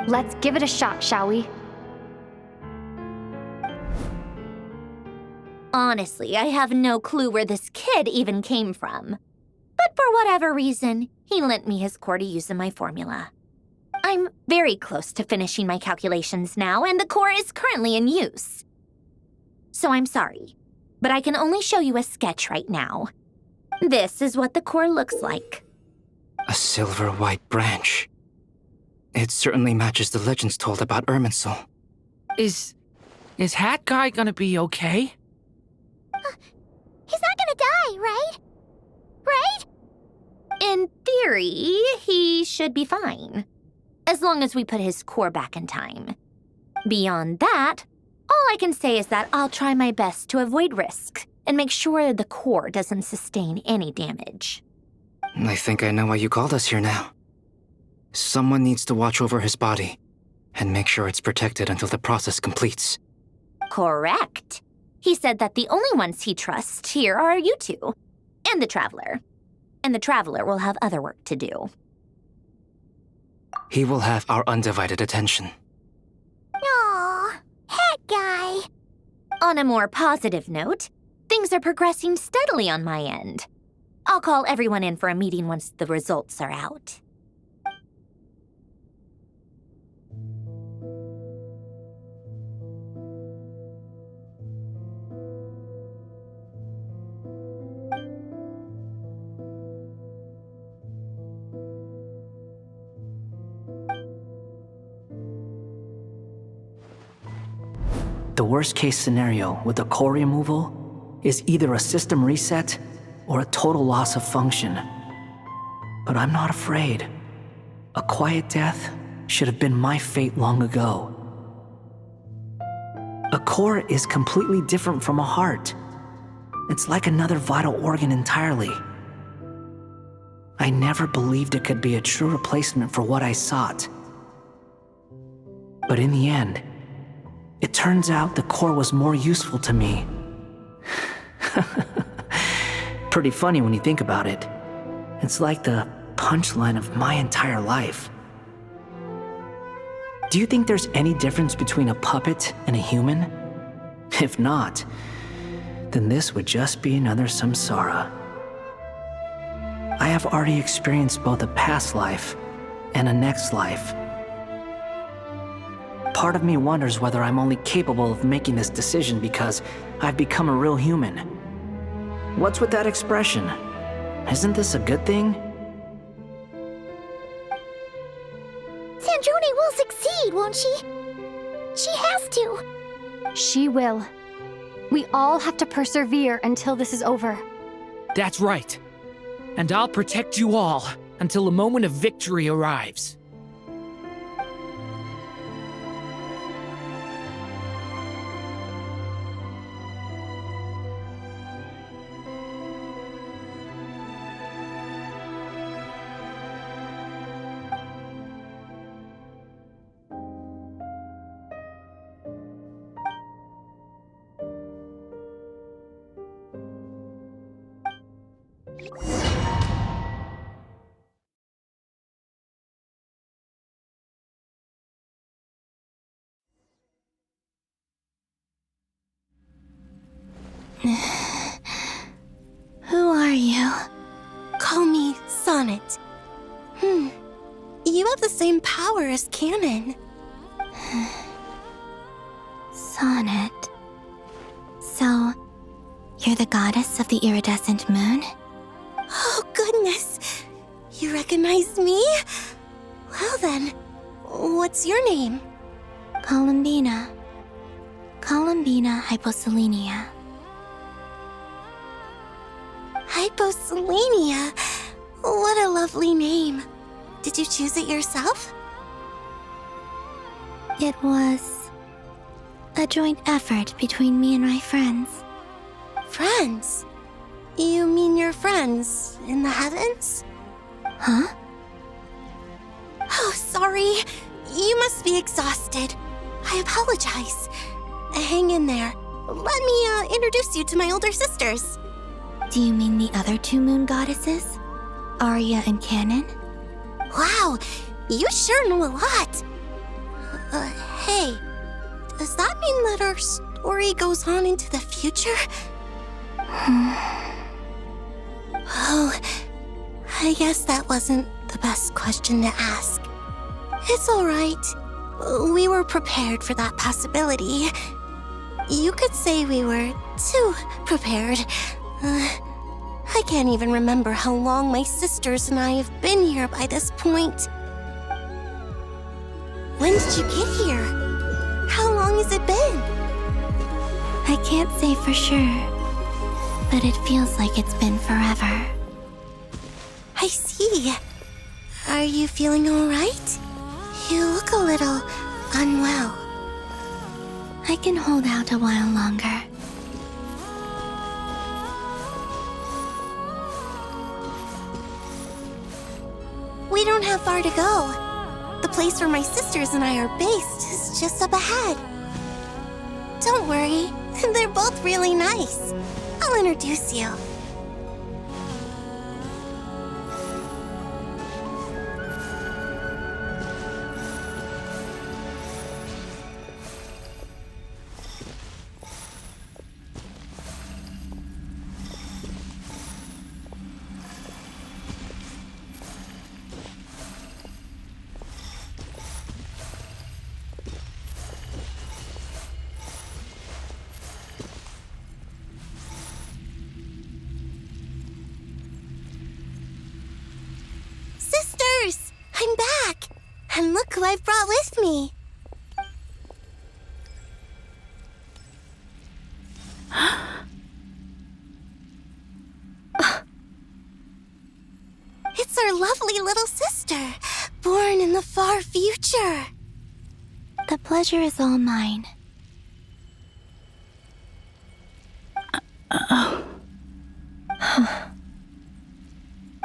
Let's give it a shot, shall we? Honestly, I have no clue where this kid even came from. But for whatever reason, he lent me his core to use in my formula. I'm very close to finishing my calculations now, and the core is currently in use. So I'm sorry, but I can only show you a sketch right now. This is what the core looks like. A silver-white branch. It certainly matches the legends told about Irminsul. Is Hat Guy gonna be okay? He's not gonna die, right? Right? In theory, he should be fine. As long as we put his core back in time. Beyond that, all I can say is that I'll try my best to avoid risk and make sure the core doesn't sustain any damage. I think I know why you called us here now. Someone needs to watch over his body and make sure it's protected until the process completes. Correct. He said that the only ones he trusts here are you two, and the Traveler. And the Traveler will have other work to do. He will have our undivided attention. Aww, Hat Guy. On a more positive note, things are progressing steadily on my end. I'll call everyone in for a meeting once the results are out. The worst-case scenario with the core removal is either a system reset or a total loss of function. But I'm not afraid. A quiet death should have been my fate long ago. A core is completely different from a heart. It's like another vital organ entirely. I never believed it could be a true replacement for what I sought. But in the end, it turns out the core was more useful to me. Pretty funny when you think about it. It's like the punchline of my entire life. Do you think there's any difference between a puppet and a human? If not, then this would just be another samsara. I have already experienced both a past life and a next life. Part of me wonders whether I'm only capable of making this decision because I've become a real human. What's with that expression? Isn't this a good thing? Sandrone will succeed, won't she? She has to. She will. We all have to persevere until this is over. That's right. And I'll protect you all until the moment of victory arrives. Who are you? Call me Sonnet. You have the same power as Canon. Sonnet. So, you're the goddess of the iridescent moon? Oh, goodness. You recognize me? Well then, what's your name? Columbina. Columbina Hyposelenia. Hyposelenia? What a lovely name. Did you choose it yourself? It was a joint effort between me and my friends. Friends? You mean your friends in the heavens? Huh? Oh, sorry. You must be exhausted. I apologize. Hang in there. Let me introduce you to my older sisters. Do you mean the other two moon goddesses? Arya and Canon? Wow, you sure know a lot. Hey, Does that mean that our story goes on into the future? Oh, I guess that wasn't the best question to ask. It's alright. We were prepared for that possibility. You could say we were too prepared. I can't even remember how long my sisters and I have been here by this point. When did you get here? How long has it been? I can't say for sure, but it feels like it's been forever. I see. Are you feeling alright? You look a little unwell. I can hold out a while longer. We don't have far to go. The place where my sisters and I are based is just up ahead. Don't worry, they're both really nice. I'll introduce you. Sisters! I'm back! And look who I've brought with me! It's our lovely little sister, born in the far future. The pleasure is all mine.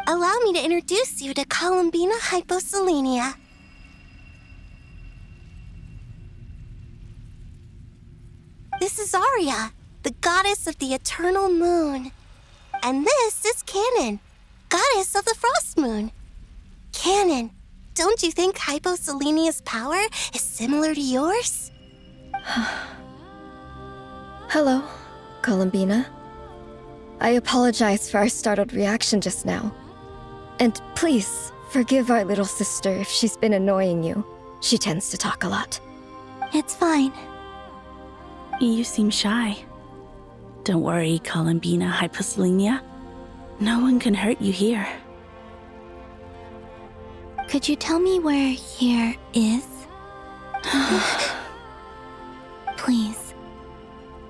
Allow me to introduce you to Columbina Hyposelenia. This is Arya, the goddess of the eternal moon. And this is Canon, goddess of the frost moon. Canon, don't you think Hyposelenia's power is similar to yours? Hello, Columbina. I apologize for our startled reaction just now. And please, forgive our little sister if she's been annoying you. She tends to talk a lot. It's fine. You seem shy. Don't worry, Columbina Hyposelenia. No one can hurt you here. Could you tell me where here is? Please.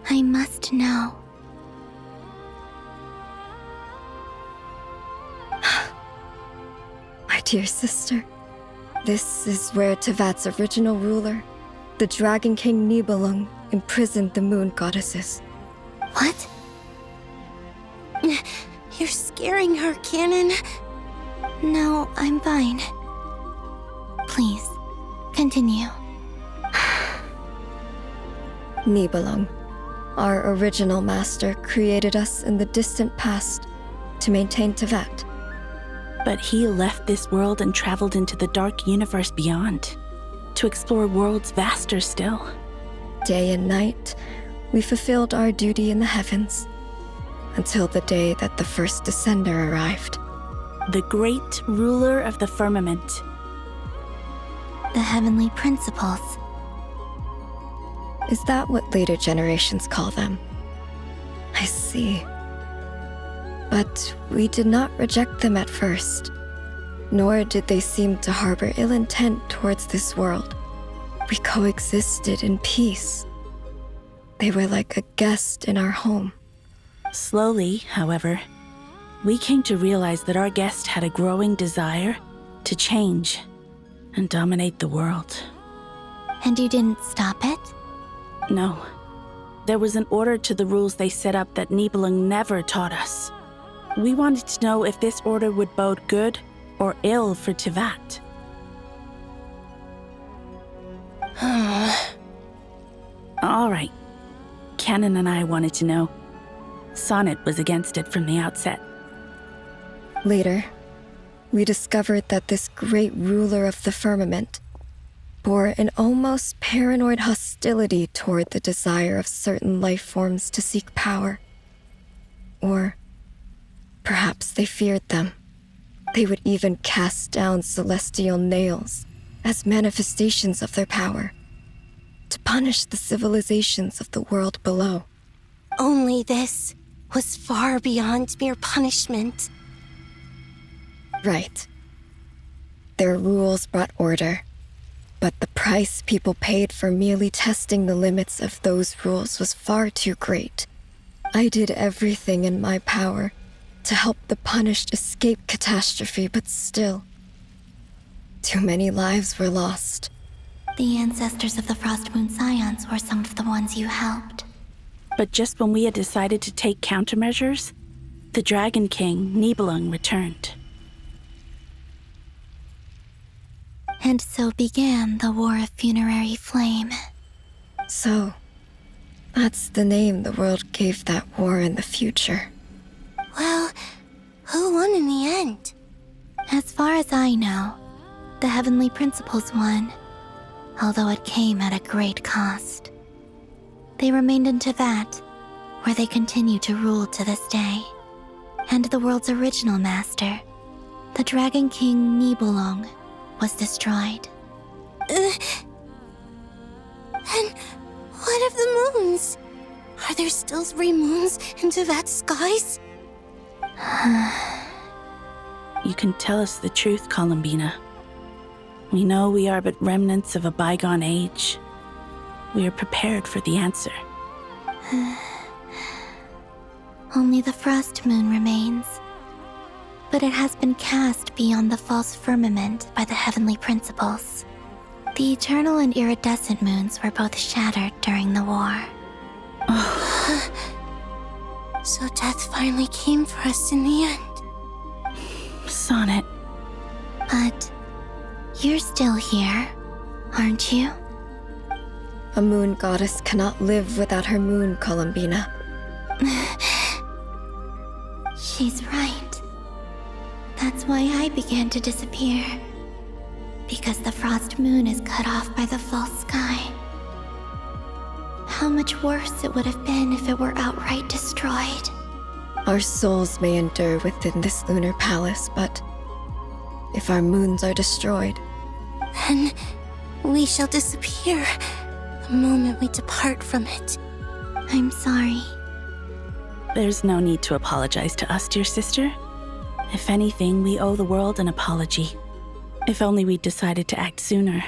I must know. My dear sister, this is where Tevat's original ruler, the Dragon King Nibelung, imprisoned the moon goddesses. What? You're scaring her, Canon. No, I'm fine. Please, continue. Nibelung, our original master, created us in the distant past to maintain Tevat. But he left this world and traveled into the dark universe beyond, to explore worlds vaster still. Day and night, we fulfilled our duty in the heavens, until the day that the first descender arrived. The great ruler of the firmament. The heavenly principles. Is that what later generations call them? I see. But we did not reject them at first, nor did they seem to harbor ill intent towards this world. We coexisted in peace. They were like a guest in our home. Slowly, however, we came to realize that our guest had a growing desire to change and dominate the world. And you didn't stop it? No. There was an order to the rules they set up that Nibelung never taught us. We wanted to know if this order would bode good or ill for Tevat. All right. Canon and I wanted to know. Sonnet was against it from the outset. Later, we discovered that this great ruler of the firmament, bore an almost paranoid hostility toward the desire of certain life forms to seek power. Or perhaps they feared them. They would even cast down celestial nails as manifestations of their power, to punish the civilizations of the world below. Only this was far beyond mere punishment. Right. Their rules brought order, but the price people paid for merely testing the limits of those rules was far too great. I did everything in my power to help the punished escape catastrophe, but still, too many lives were lost. The ancestors of the Frostmoon Scions were some of the ones you helped. But just when we had decided to take countermeasures, the Dragon King, Nibelung, returned. And so began the War of Funerary Flame. So, that's the name the world gave that war in the future. Well, who won in the end? As far as I know, the Heavenly Principles won, although it came at a great cost. They remained in Teyvat, where they continue to rule to this day. And the world's original master, the Dragon King Nibelung, was destroyed. And what of the moons? Are there still 3 moons in Teyvat's skies? You can tell us the truth, Columbina. We know we are but remnants of a bygone age. We are prepared for the answer. Only the Frost Moon remains. But it has been cast beyond the false firmament by the Heavenly Principles. The Eternal and Iridescent Moons were both shattered during the war. So death finally came for us in the end. Sonnet. But you're still here, aren't you? A moon goddess cannot live without her moon, Columbina. She's right. That's why I began to disappear. Because the Frost Moon is cut off by the false sky. How much worse it would have been if it were outright destroyed. Our souls may endure within this lunar palace, but if our moons are destroyed, then we shall disappear the moment we depart from it. I'm sorry. There's no need to apologize to us, dear sister. If anything, we owe the world an apology. If only we'd decided to act sooner,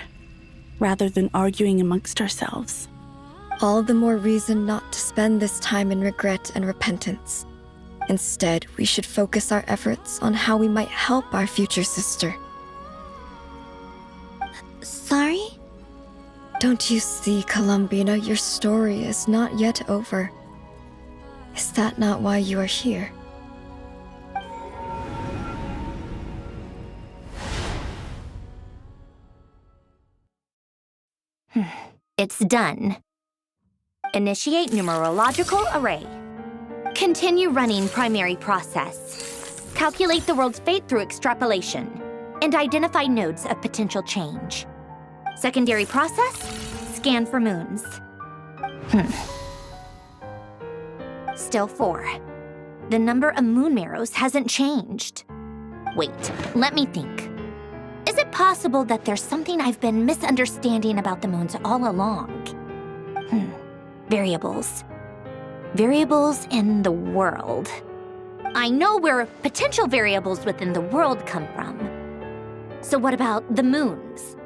rather than arguing amongst ourselves. all the more reason not to spend this time in regret and repentance. Instead, we should focus our efforts on how we might help our future sister. Sorry? Don't you see, Columbina, your story is not yet over. Is that not why you are here? It's done. Initiate numerological array. Continue running primary process. Calculate the world's fate through extrapolation, and identify nodes of potential change. Secondary process, scan for moons. Still 4. The number of moon marrows hasn't changed. Wait, let me think. Is it possible that there's something I've been misunderstanding about the moons all along? Variables. Variables in the world. I know where potential variables within the world come from. So what about the moons?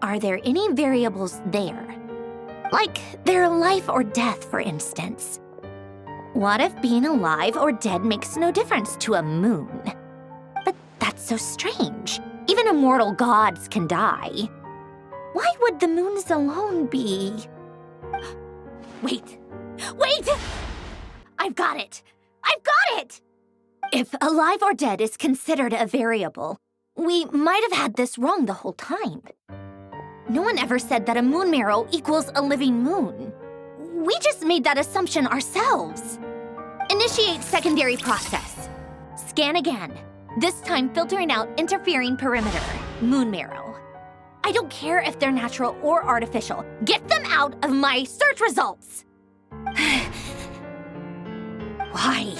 Are there any variables there? Like their life or death, for instance. What if being alive or dead makes no difference to a moon? But that's so strange. Even immortal gods can die. Why would the moons alone be? Wait! I've got it! If alive or dead is considered a variable, we might have had this wrong the whole time. No one ever said that a moon marrow equals a living moon. We just made that assumption ourselves. Initiate secondary process. Scan again. This time filtering out interfering perimeter, moon marrow. I don't care if they're natural or artificial. Get them out of my search results! Why?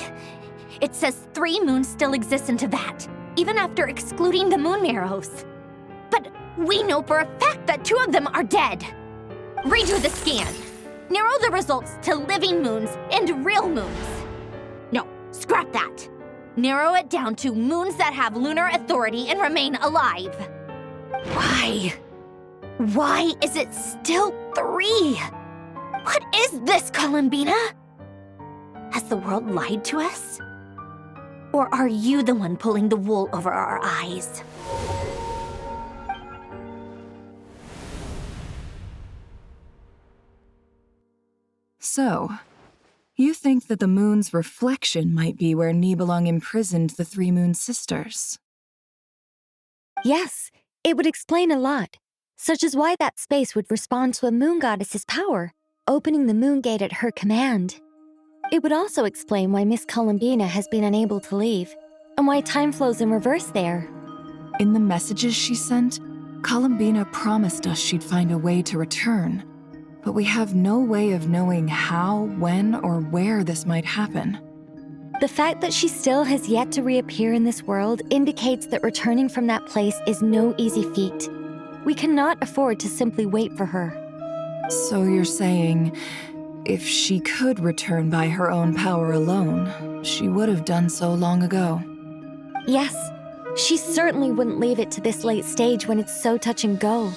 It says 3 moons still exist in Teyvat, even after excluding the moon marrows. But we know for a fact that 2 of them are dead. Redo the scan. Narrow the results to living moons and real moons. No, scrap that. Narrow it down to moons that have lunar authority and remain alive. Why? Why is it still 3? What is this, Columbina? Has the world lied to us? Or are you the one pulling the wool over our eyes? So, you think that the moon's reflection might be where Nibelung imprisoned the 3 moon sisters? Yes, it would explain a lot, such as why that space would respond to a moon goddess's power, opening the moon gate at her command. It would also explain why Miss Columbina has been unable to leave, and why time flows in reverse there. In the messages she sent, Columbina promised us she'd find a way to return, but we have no way of knowing how, when, or where this might happen. The fact that she still has yet to reappear in this world indicates that returning from that place is no easy feat. We cannot afford to simply wait for her. So you're saying, if she could return by her own power alone, she would have done so long ago? Yes, she certainly wouldn't leave it to this late stage when it's so touch and go.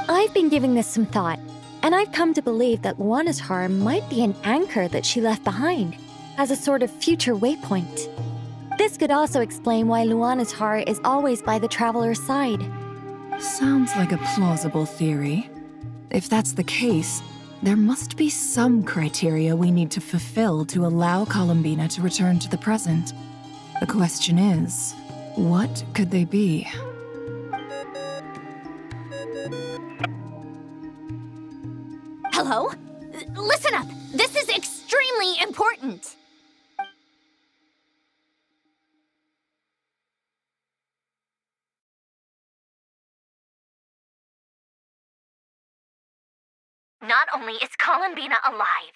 I've been giving this some thought, and I've come to believe that Luanatar might be an anchor that she left behind, as a sort of future waypoint. This could also explain why Luanatar is always by the traveler's side. Sounds like a plausible theory. If that's the case, there must be some criteria we need to fulfill to allow Columbina to return to the present. The question is, what could they be? Hello? Listen up! This is extremely important! Not only is Columbina alive,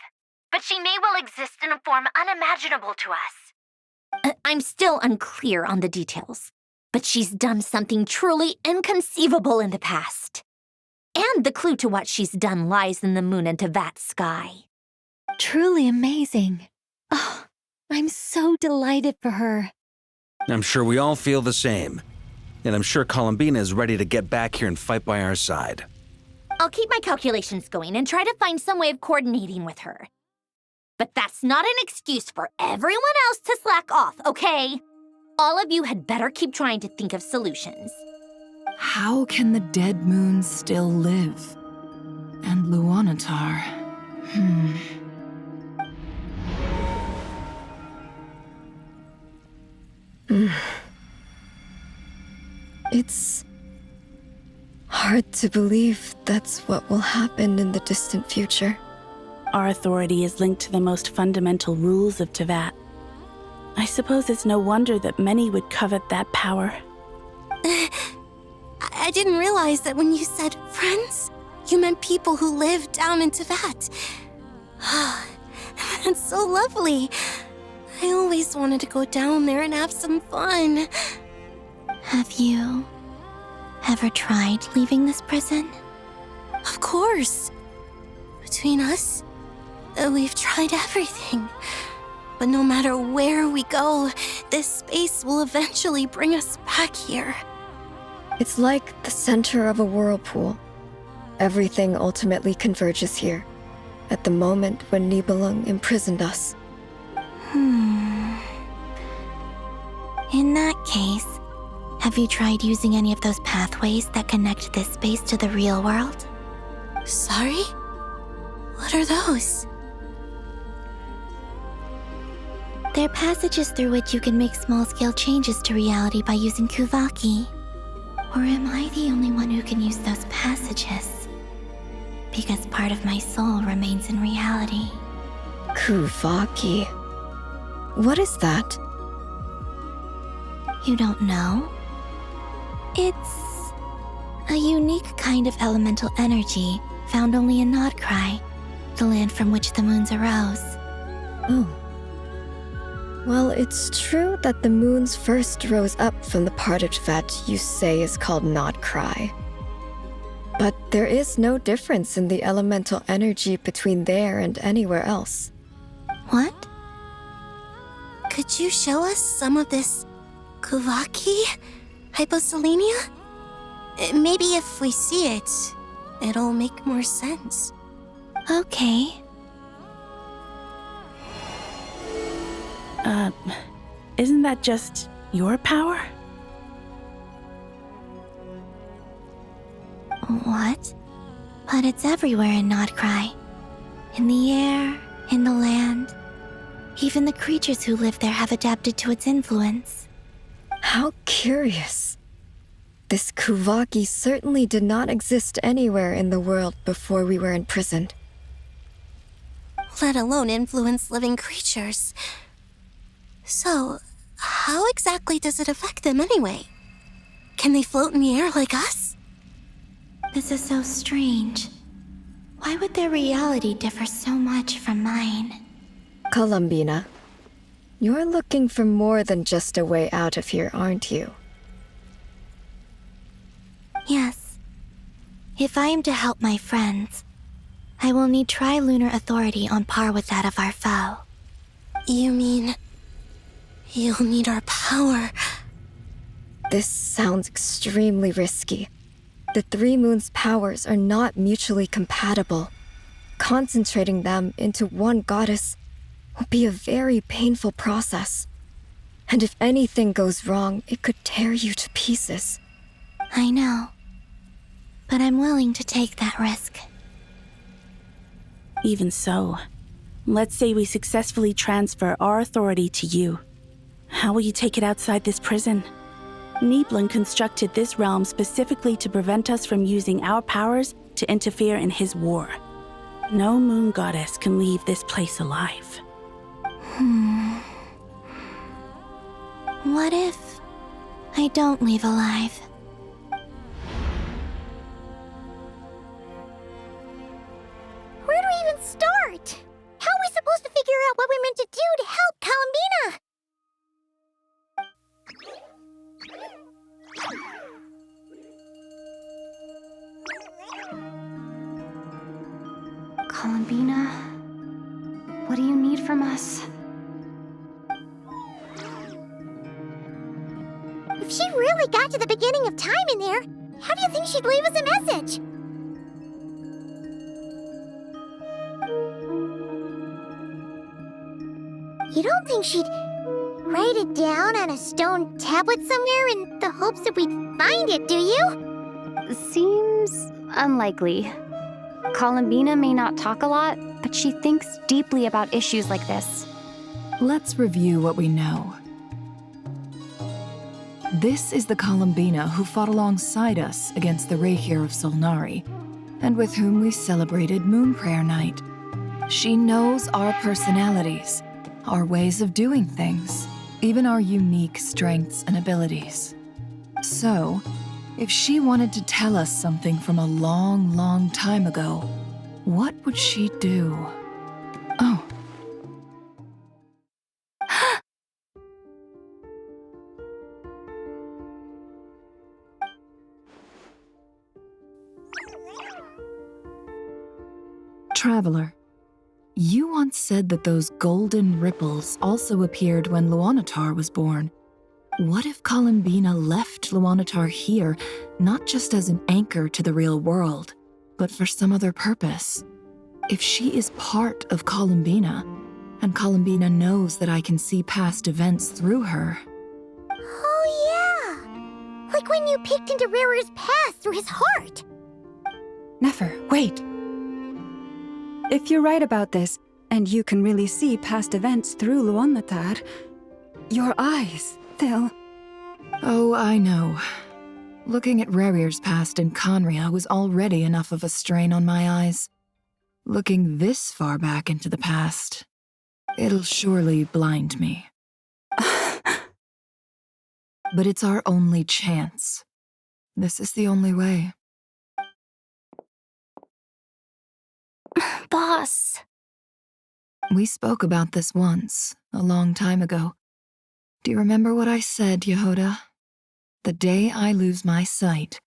but she may well exist in a form unimaginable to us. I'm still unclear on the details, but she's done something truly inconceivable in the past. And the clue to what she's done lies in the moon and Teyvat sky. Truly amazing. Oh, I'm so delighted for her. I'm sure we all feel the same. And I'm sure Columbina is ready to get back here and fight by our side. I'll keep my calculations going and try to find some way of coordinating with her. But that's not an excuse for everyone else to slack off, okay? All of you had better keep trying to think of solutions. How can the dead moons still live? And Luanatar? It's hard to believe that's what will happen in the distant future. Our authority is linked to the most fundamental rules of Teyvat. I suppose it's no wonder that many would covet that power. I didn't realize that when you said friends, you meant people who live down in Teyvat. That's so lovely. I always wanted to go down there and have some fun. Have you ever tried leaving this prison? Of course. Between us, we've tried everything. But no matter where we go, this space will eventually bring us back here. It's like the center of a whirlpool. Everything ultimately converges here, at the moment when Nibelung imprisoned us. In that case, have you tried using any of those pathways that connect this space to the real world? Sorry? What are those? They're passages through which you can make small-scale changes to reality by using Kuvaki. Or am I the only one who can use those passages? Because part of my soul remains in reality. Kuvaki. What is that? You don't know? It's A unique kind of elemental energy found only in Krai, the land from which the moons arose. Oh. Well, it's true that the moons first rose up from the part of that you say is called Krai. But there is no difference in the elemental energy between there and anywhere else. What? Could you show us some of this Kuvaki hyposelenia? Maybe if we see it, it'll make more sense. Okay. Isn't that just your power? What? But it's everywhere in Krai. In the air, in the land. Even the creatures who live there have adapted to its influence. How curious. This Kuvaki certainly did not exist anywhere in the world before we were imprisoned. Let alone influence living creatures. So, how exactly does it affect them anyway? Can they float in the air like us? This is so strange. Why would their reality differ so much from mine? Columbina, you're looking for more than just a way out of here, aren't you? Yes. If I am to help my friends, I will need tri-lunar authority on par with that of our foe. You mean... you'll need our power? This sounds extremely risky. The three moons' powers are not mutually compatible. Concentrating them into one goddess will be a very painful process. And if anything goes wrong, it could tear you to pieces. I know. But I'm willing to take that risk. Even so, let's say we successfully transfer our authority to you. How will you take it outside this prison? Niblin constructed this realm specifically to prevent us from using our powers to interfere in his war. No moon goddess can leave this place alive. What if I don't leave alive? Where do we even start? How are we supposed to figure out what we're meant to do to help Columbina? Columbina, what do you need from us? If she really got to the beginning of time in there, how do you think she'd leave us a message? You don't think she'd write it down on a stone tablet somewhere in the hopes that we'd find it, do you? Seems unlikely. Columbina may not talk a lot, but she thinks deeply about issues like this. Let's review what we know. This is the Columbina who fought alongside us against the Rehir of Solnari, and with whom we celebrated Moon Prayer Night. She knows our personalities, our ways of doing things, even our unique strengths and abilities. So, if she wanted to tell us something from a long, long time ago, what would she do? Oh. Traveler, you once said that those golden ripples also appeared when Luanatar was born. What if Columbina left Luanatar here, not just as an anchor to the real world, but for some other purpose? If she is part of Columbina, and Columbina knows that I can see past events through her... Oh yeah! Like when you peeked into Rarer's past through his heart! Nefer, wait! If you're right about this, and you can really see past events through Luanatar, your eyes... they'll... Oh, I know. Looking at Rerir's past in Conria was already enough of a strain on my eyes. Looking this far back into the past, it'll surely blind me. But it's our only chance. This is the only way. Boss. We spoke about this once, a long time ago. Do you remember what I said, Yehoda? The day I lose my sight,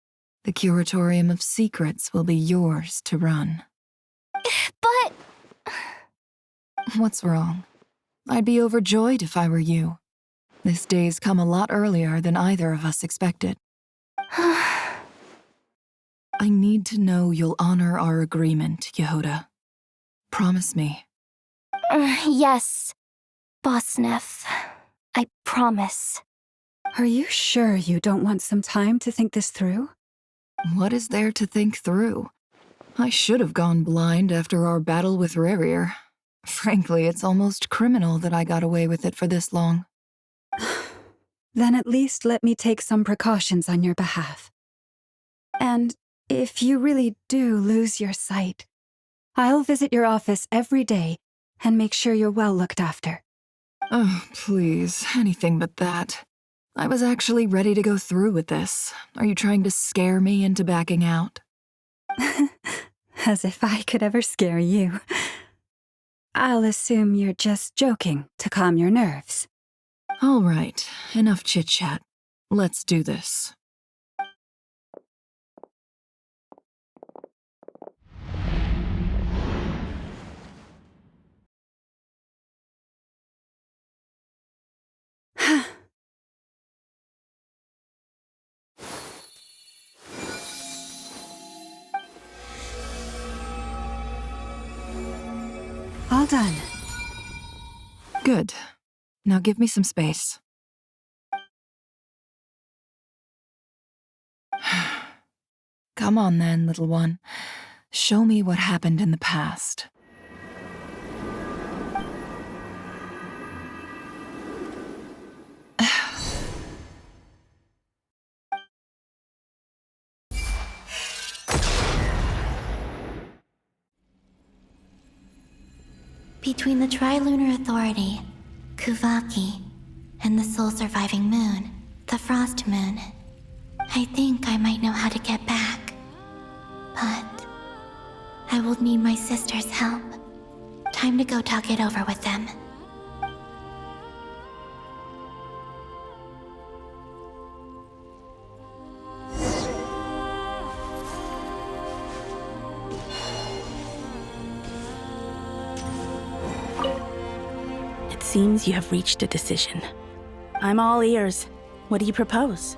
the Curatorium of Secrets will be yours to run. But... What's wrong? I'd be overjoyed if I were you. This day's come a lot earlier than either of us expected. I need to know you'll honor our agreement, Yehoda. Promise me. Yes, Boss Neff. I promise. Are you sure you don't want some time to think this through? What is there to think through? I should have gone blind after our battle with Rerir. Frankly, it's almost criminal that I got away with it for this long. Then at least let me take some precautions on your behalf. And if you really do lose your sight, I'll visit your office every day and make sure you're well looked after. Oh, please, anything but that. I was actually ready to go through with this. Are you trying to scare me into backing out? As if I could ever scare you. I'll assume you're just joking to calm your nerves. All right, enough chit-chat. Let's do this. All done. Good. Now give me some space. Come on then, little one. Show me what happened in the past. Between the Trilunar Authority, Kuvaki, and the sole-surviving moon, the Frost Moon, I think I might know how to get back. But I will need my sister's help. Time to go talk it over with them. It seems you have reached a decision. I'm all ears. What do you propose?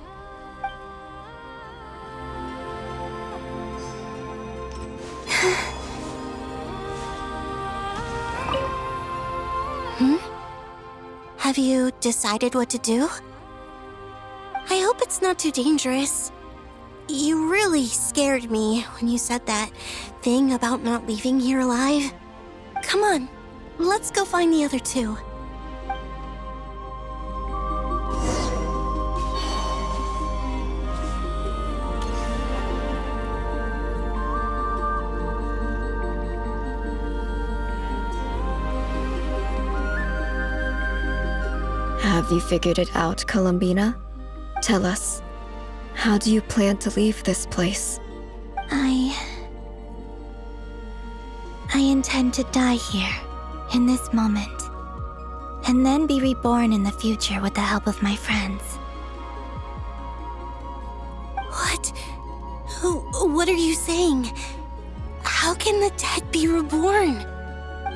Have you decided what to do? I hope it's not too dangerous. You really scared me when you said that thing about not leaving here alive. Come on, let's go find the other two. Have you figured it out, Columbina? Tell us, how do you plan to leave this place? I intend to die here, in this moment, and then be reborn in the future with the help of my friends. What? What are you saying? How can the dead be reborn?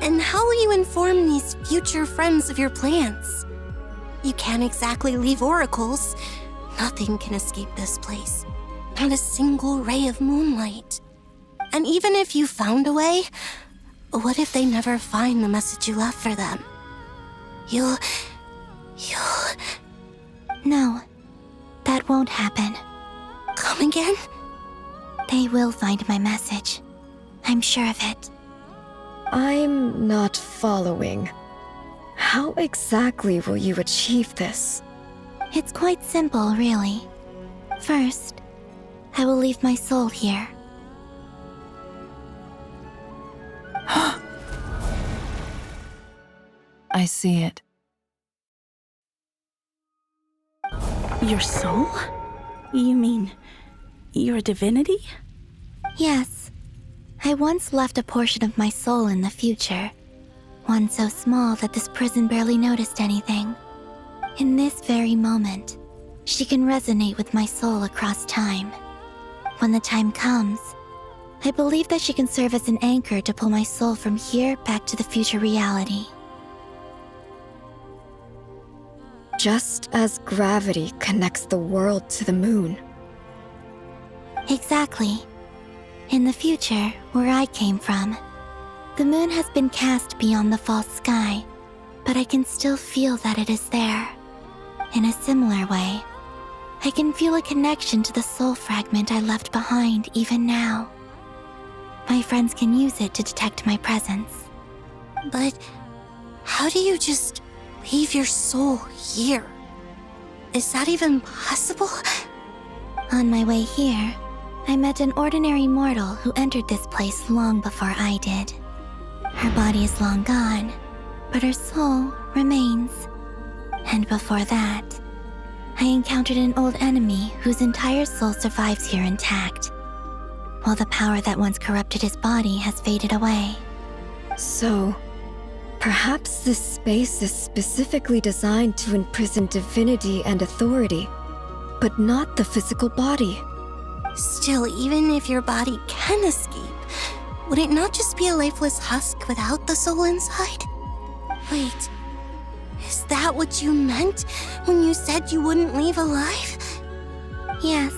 And how will you inform these future friends of your plans? You can't exactly leave oracles. Nothing can escape this place. Not a single ray of moonlight. And even if you found a way, what if they never find the message you left for them? You'll... No, that won't happen. Come again? They will find my message. I'm sure of it. I'm not following. How exactly will you achieve this? It's quite simple, really. First, I will leave my soul here. I see it. Your soul? You mean You're a divinity? Yes. I once left a portion of my soul in the future. One so small that this prison barely noticed anything. In this very moment, she can resonate with my soul across time. When the time comes, I believe that she can serve as an anchor to pull my soul from here back to the future reality. Just as gravity connects the world to the moon. Exactly. In the future, where I came from, the moon has been cast beyond the false sky, but I can still feel that it is there. In a similar way, I can feel a connection to the soul fragment I left behind even now. My friends can use it to detect my presence. But how do you just leave your soul here? Is that even possible? On my way here, I met an ordinary mortal who entered this place long before I did. Her body is long gone, but her soul remains. And before that, I encountered an old enemy whose entire soul survives here intact, while the power that once corrupted his body has faded away. So, perhaps this space is specifically designed to imprison divinity and authority, but not the physical body. Still, even if your body can escape, would it not just be a lifeless husk without the soul inside? Wait, is that what you meant when you said you wouldn't leave alive? Yes.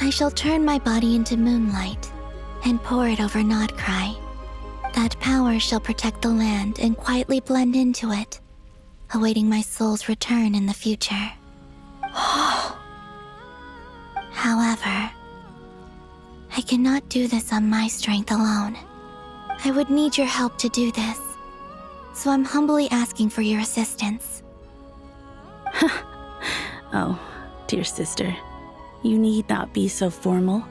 I shall turn my body into moonlight and pour it over Krai. That power shall protect the land and quietly blend into it, awaiting my soul's return in the future. However, I cannot do this on my strength alone. I would need your help to do this, so I'm humbly asking for your assistance. Oh, dear sister, you need not be so formal.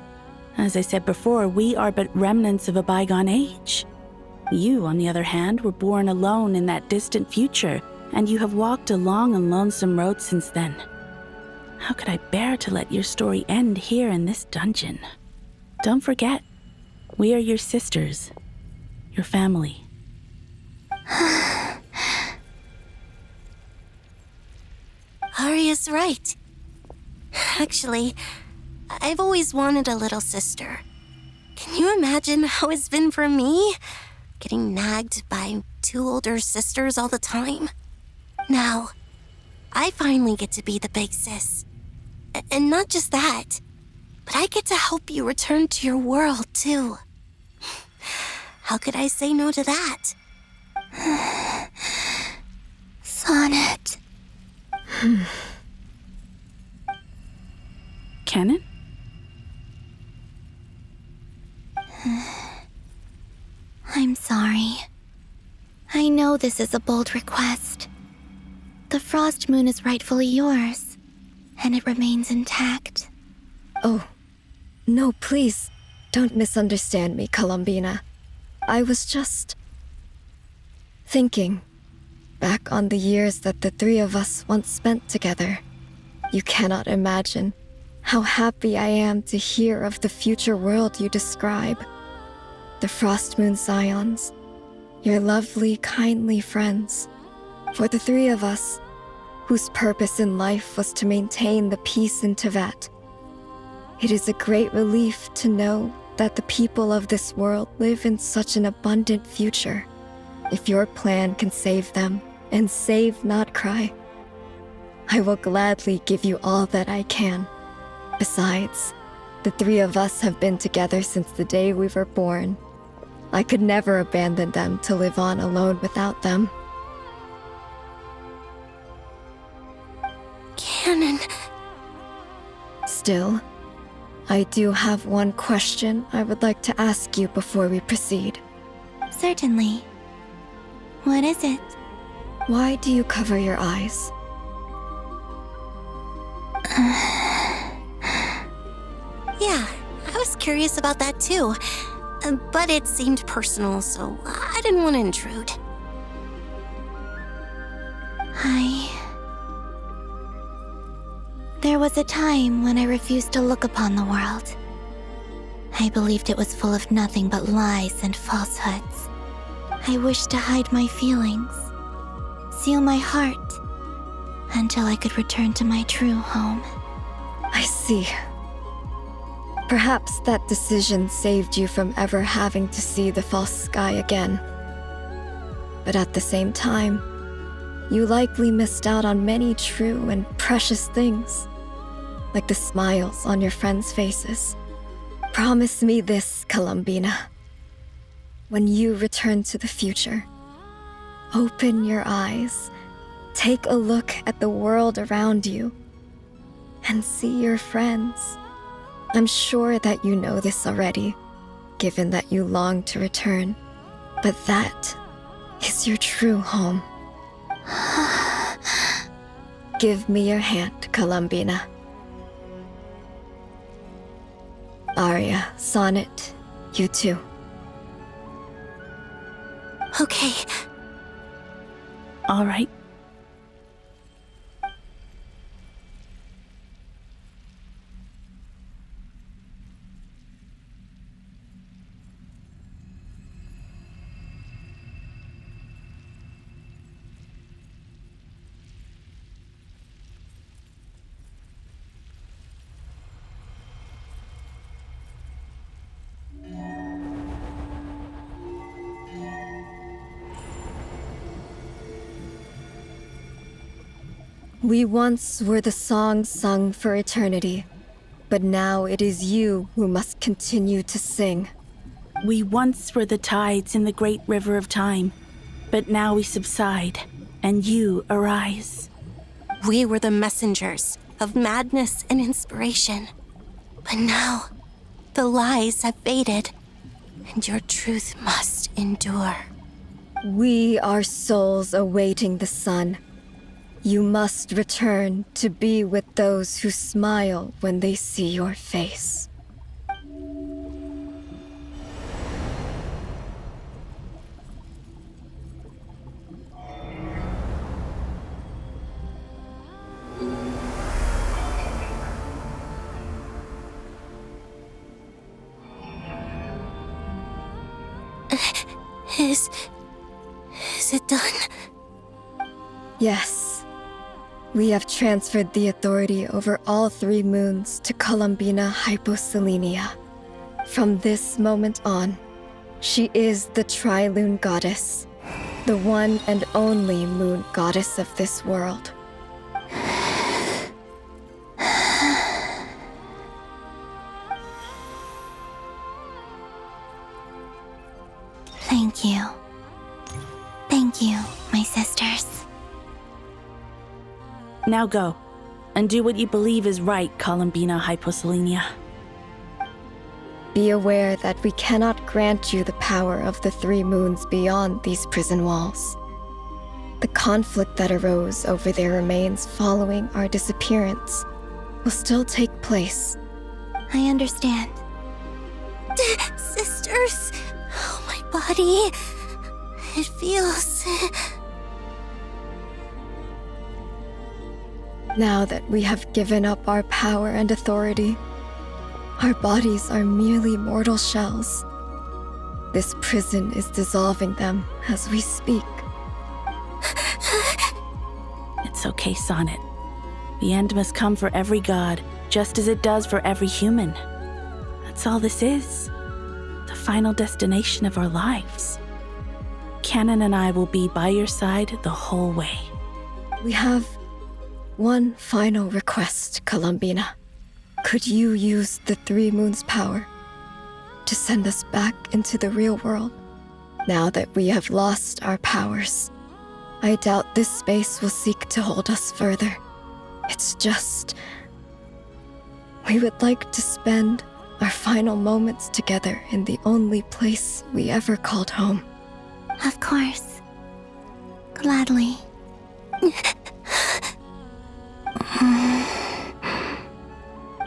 As I said before, we are but remnants of a bygone age. You, on the other hand, were born alone in that distant future, and you have walked a long and lonesome road since then. How could I bear to let your story end here in this dungeon? Don't forget, we are your sisters, your family. Arya's right. Actually, I've always wanted a little sister. Can you imagine how it's been for me? Getting nagged by two older sisters all the time. Now, I finally get to be the big sis. And not just that, but I get to help you return to your world, too. How could I say no to that? Sonnet. Canon? I'm sorry. I know this is a bold request. The Frost Moon is rightfully yours, and it remains intact. Oh, no, please, don't misunderstand me, Columbina. I was just thinking back on the years that the three of us once spent together. You cannot imagine how happy I am to hear of the future world you describe. The Frost Moon Scions, your lovely, kindly friends. For the three of us, whose purpose in life was to maintain the peace in Teyvat. It is a great relief to know that the people of this world live in such an abundant future. If your plan can save them, and save Krai, I will gladly give you all that I can. Besides, the three of us have been together since the day we were born. I could never abandon them to live on alone without them. Canon. Still, I do have one question I would like to ask you before we proceed. Certainly. What is it? Why do you cover your eyes? Yeah, I was curious about that too. But it seemed personal, so I didn't want to intrude. There was a time when I refused to look upon the world. I believed it was full of nothing but lies and falsehoods. I wished to hide my feelings, seal my heart, until I could return to my true home. I see. Perhaps that decision saved you from ever having to see the false sky again. But at the same time, you likely missed out on many true and precious things, like the smiles on your friends' faces. Promise me this, Columbina. When you return to the future, open your eyes, take a look at the world around you, and see your friends. I'm sure that you know this already, given that you long to return, but that is your true home. Give me your hand, Columbina. Aria, Sonnet, you too. Okay. All right. We once were the song sung for eternity, but now it is you who must continue to sing. We once were the tides in the great river of time, but now we subside, and you arise. We were the messengers of madness and inspiration, but now the lies have faded, and your truth must endure. We are souls awaiting the sun. You must return to be with those who smile when they see your face. Is it done? Yes. We have transferred the authority over all 3 moons to Columbina Hyposelenia. From this moment on, she is the Tri-Lune Goddess, the one and only moon goddess of this world. Thank you. Thank you, my sisters. Now go, and do what you believe is right, Columbina Hyposelenia. Be aware that we cannot grant you the power of the 3 moons beyond these prison walls. The conflict that arose over their remains following our disappearance will still take place. I understand. Sisters, oh, my body. It feels... Now that we have given up our power and authority, our bodies are merely mortal shells. This prison is dissolving them as we speak. It's okay, Sonnet. The end must come for every god, just as it does for every human. That's all this is. The final destination of our lives. Canon and I will be by your side the whole way. We have one final request, Columbina. Could you use the 3 moons' power to send us back into the real world? Now that we have lost our powers, I doubt this space will seek to hold us further. It's just... we would like to spend our final moments together in the only place we ever called home. Of course. Gladly.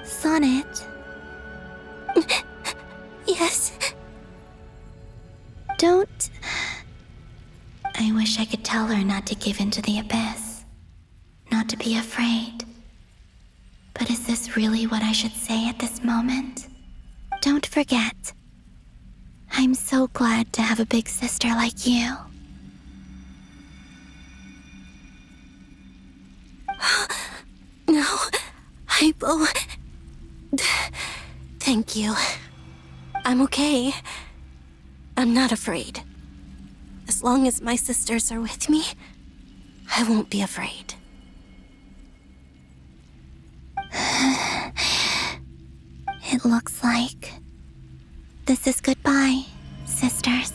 Sonnet? Yes? Don't... I wish I could tell her not to give in to the abyss. Not to be afraid. this really what I should say at this moment? Don't forget, I'm so glad to have a big sister like you. No, Hypo. Thank you. I'm okay. I'm not afraid. As long as my sisters are with me, I won't be afraid. It looks like this is goodbye, sisters.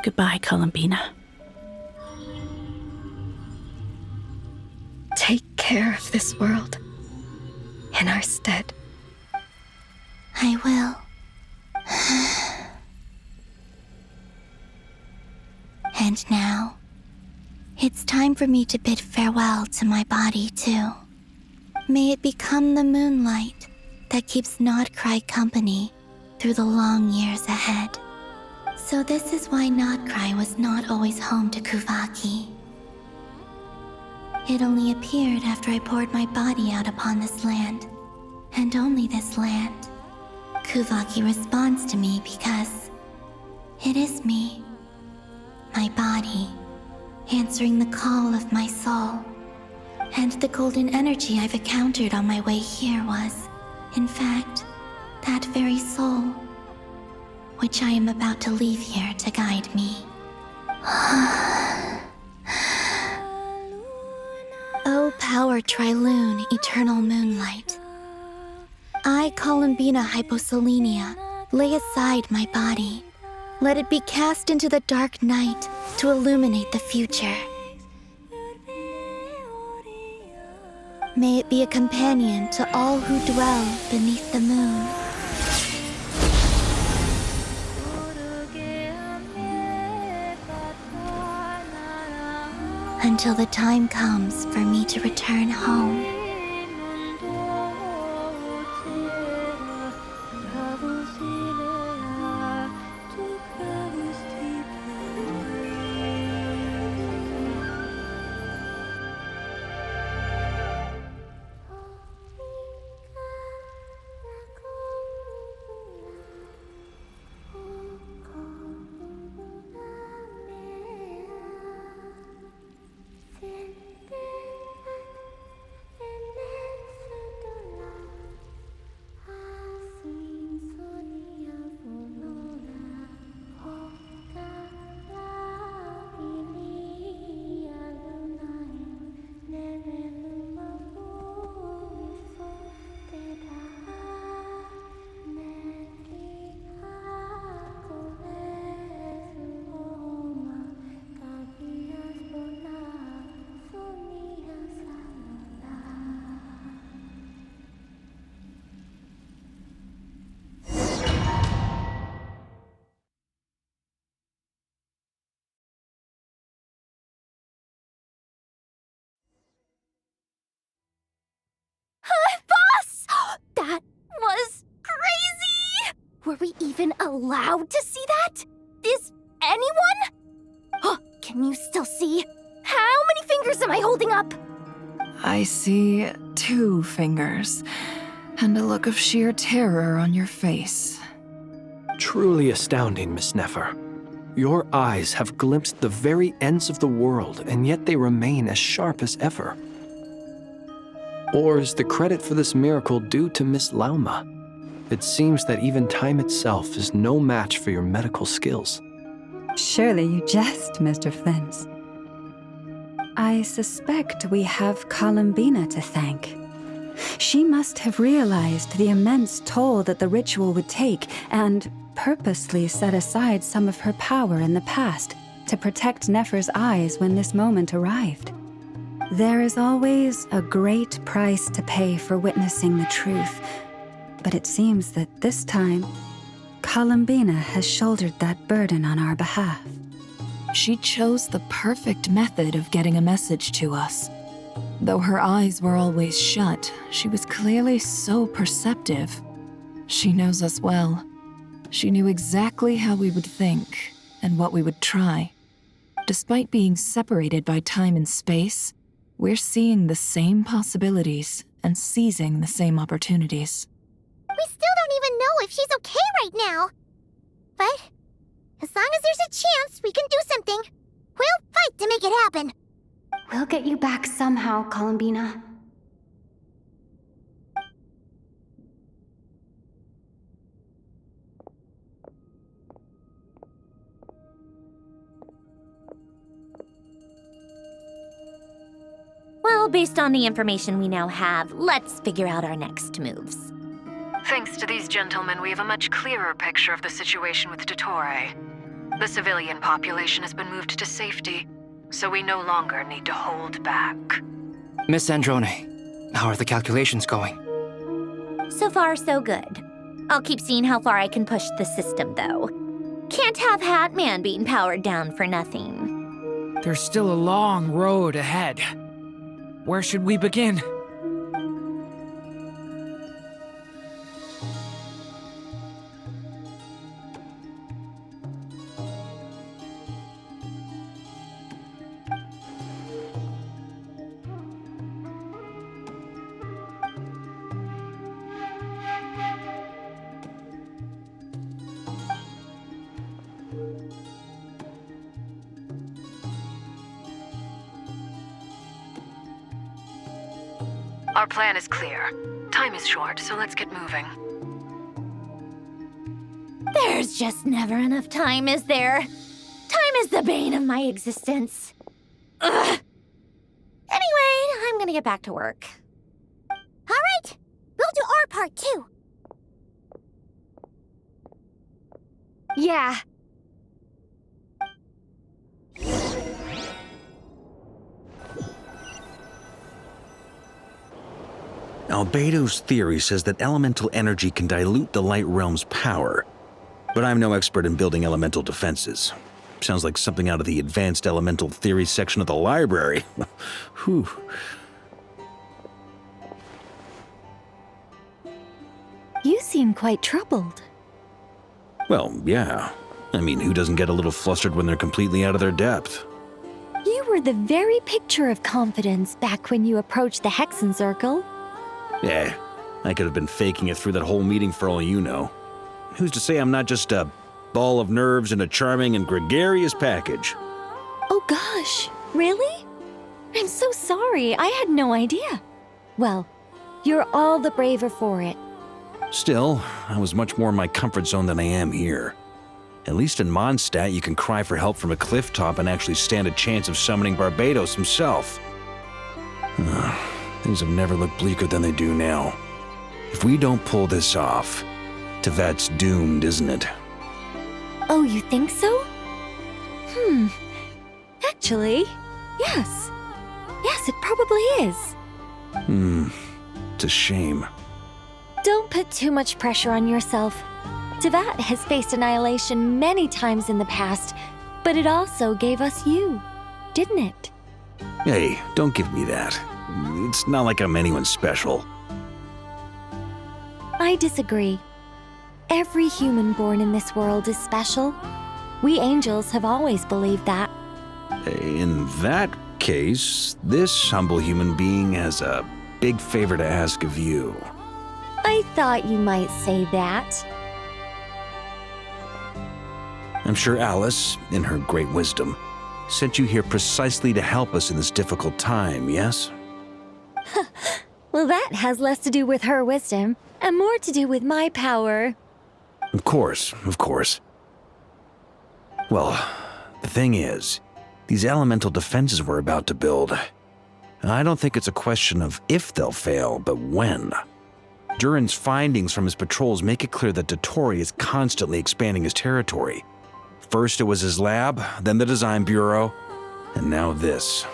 Goodbye, Columbina. Take care of this world in our stead. I will. And now, it's time for me to bid farewell to my body, too. May it become the moonlight that keeps not Krai company through the long years ahead. So this is why not Krai was not always home to Kuvaki. It only appeared after I poured my body out upon this land, and only this land. Kuvaki responds to me because it is me, my body, answering the call of my soul. And the golden energy I've encountered on my way here was, in fact, that very soul, which I am about to leave here to guide me. O power Trilune, eternal moonlight. I, Columbina Hyposelenia, lay aside my body. Let it be cast into the dark night to illuminate the future. May it be a companion to all who dwell beneath the moon. Until the time comes for me to return home. That was crazy! Were we even allowed to see that? Is anyone? Oh, can you still see? How many fingers am I holding up? I see 2 fingers, and a look of sheer terror on your face. Truly astounding, Miss Nefer. Your eyes have glimpsed the very ends of the world, and yet they remain as sharp as ever. Or is the credit for this miracle due to Miss Lauma? It seems that even time itself is no match for your medical skills. Surely you jest, Mr. Flint. I suspect we have Columbina to thank. She must have realized the immense toll that the ritual would take and purposely set aside some of her power in the past to protect Nefer's eyes when this moment arrived. There is always a great price to pay for witnessing the truth, but it seems that this time, Columbina has shouldered that burden on our behalf. She chose the perfect method of getting a message to us. Though her eyes were always shut, she was clearly so perceptive. She knows us well. She knew exactly how we would think and what we would try. Despite being separated by time and space, We're seeing the same possibilities and seizing the same opportunities. We still don't even know if she's okay right now. But as long as there's a chance we can do something, we'll fight to make it happen. We'll get you back somehow, Columbina. Well, based on the information we now have, let's figure out our next moves. Thanks to these gentlemen, we have a much clearer picture of the situation with Dottore. The civilian population has been moved to safety, so we no longer need to hold back. Miss Androne, how are the calculations going? So far, so good. I'll keep seeing how far I can push the system, though. Can't have Hat Man being powered down for nothing. There's still a long road ahead. Where should we begin? Our plan is clear. Time is short, so let's get moving. There's just never enough time, is there? Time is the bane of my existence. Ugh. Anyway, I'm gonna get back to work. All right, we'll do our part too. Yeah. Albedo's theory says that elemental energy can dilute the light realm's power, but I'm no expert in building elemental defenses. Sounds like something out of the advanced elemental theory section of the library. Whew. You seem quite troubled. Well, yeah. I mean, who doesn't get a little flustered when they're completely out of their depth? You were the very picture of confidence back when you approached the Hexen Circle. Yeah, I could have been faking it through that whole meeting for all you know. Who's to say I'm not just a ball of nerves in a charming and gregarious package? Oh gosh, really? I'm so sorry, I had no idea. Well, you're all the braver for it. Still, I was much more in my comfort zone than I am here. At least in Mondstadt, you can cry for help from a cliff top and actually stand a chance of summoning Barbados himself. Things have never looked bleaker than they do now. If we don't pull this off, Tevat's doomed, isn't it? Oh, you think so? Actually, yes. Yes, it probably is. It's a shame. Don't put too much pressure on yourself. Tevat has faced annihilation many times in the past, but it also gave us you, didn't it? Hey, don't give me that. It's not like I'm anyone special. I disagree. Every human born in this world is special. We angels have always believed that. In that case, this humble human being has a big favor to ask of you. I thought you might say that. I'm sure Alice, in her great wisdom, sent you here precisely to help us in this difficult time, yes? Well, that has less to do with her wisdom and more to do with my power. Of course, of course. Well, the thing is, these elemental defenses we're about to build, I don't think it's a question of if they'll fail, but when. Durin's findings from his patrols make it clear that Dottore is constantly expanding his territory. First it was his lab, then the design bureau, and now this.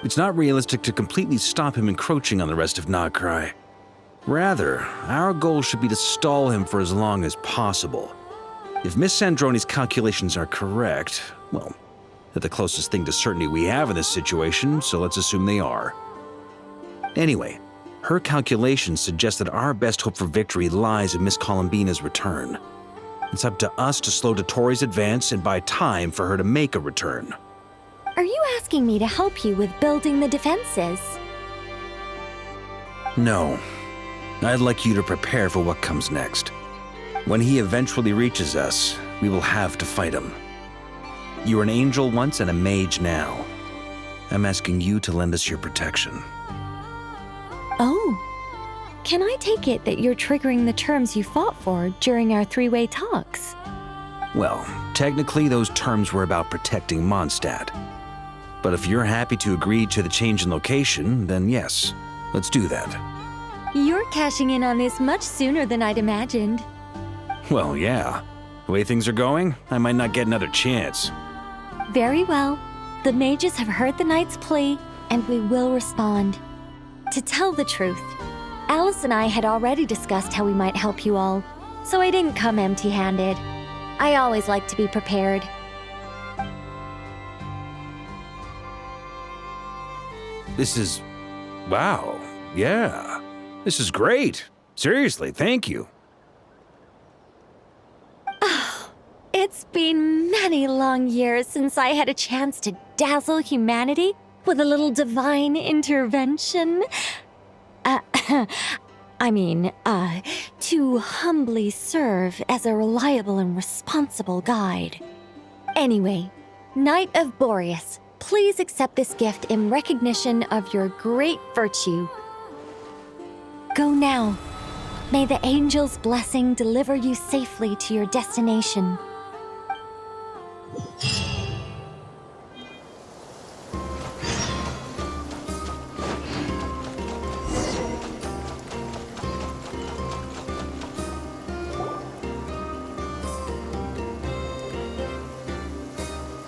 It's not realistic to completely stop him encroaching on the rest of Krai. Rather, our goal should be to stall him for as long as possible. If Miss Sandroni's calculations are correct, well, they're the closest thing to certainty we have in this situation, so let's assume they are. Anyway, her calculations suggest that our best hope for victory lies in Miss Columbina's return. It's up to us to slow Dottore's advance and buy time for her to make a return. Are you asking me to help you with building the defenses? No. I'd like you to prepare for what comes next. When he eventually reaches us, we will have to fight him. You were an angel once and a mage now. I'm asking you to lend us your protection. Oh. Can I take it that you're triggering the terms you fought for during our three-way talks? Well, technically those terms were about protecting Mondstadt. But if you're happy to agree to the change in location, then yes, let's do that. You're cashing in on this much sooner than I'd imagined. Well, yeah. The way things are going, I might not get another chance. Very well. The mages have heard the knight's plea, and we will respond. To tell the truth, Alice and I had already discussed how we might help you all, so I didn't come empty-handed. I always like to be prepared. This is... wow. Yeah. This is great. Seriously, thank you. It's been many long years since I had a chance to dazzle humanity with a little divine intervention. To humbly serve as a reliable and responsible guide. Anyway, Knight of Boreas, please accept this gift in recognition of your great virtue. Go now. May the angel's blessing deliver you safely to your destination.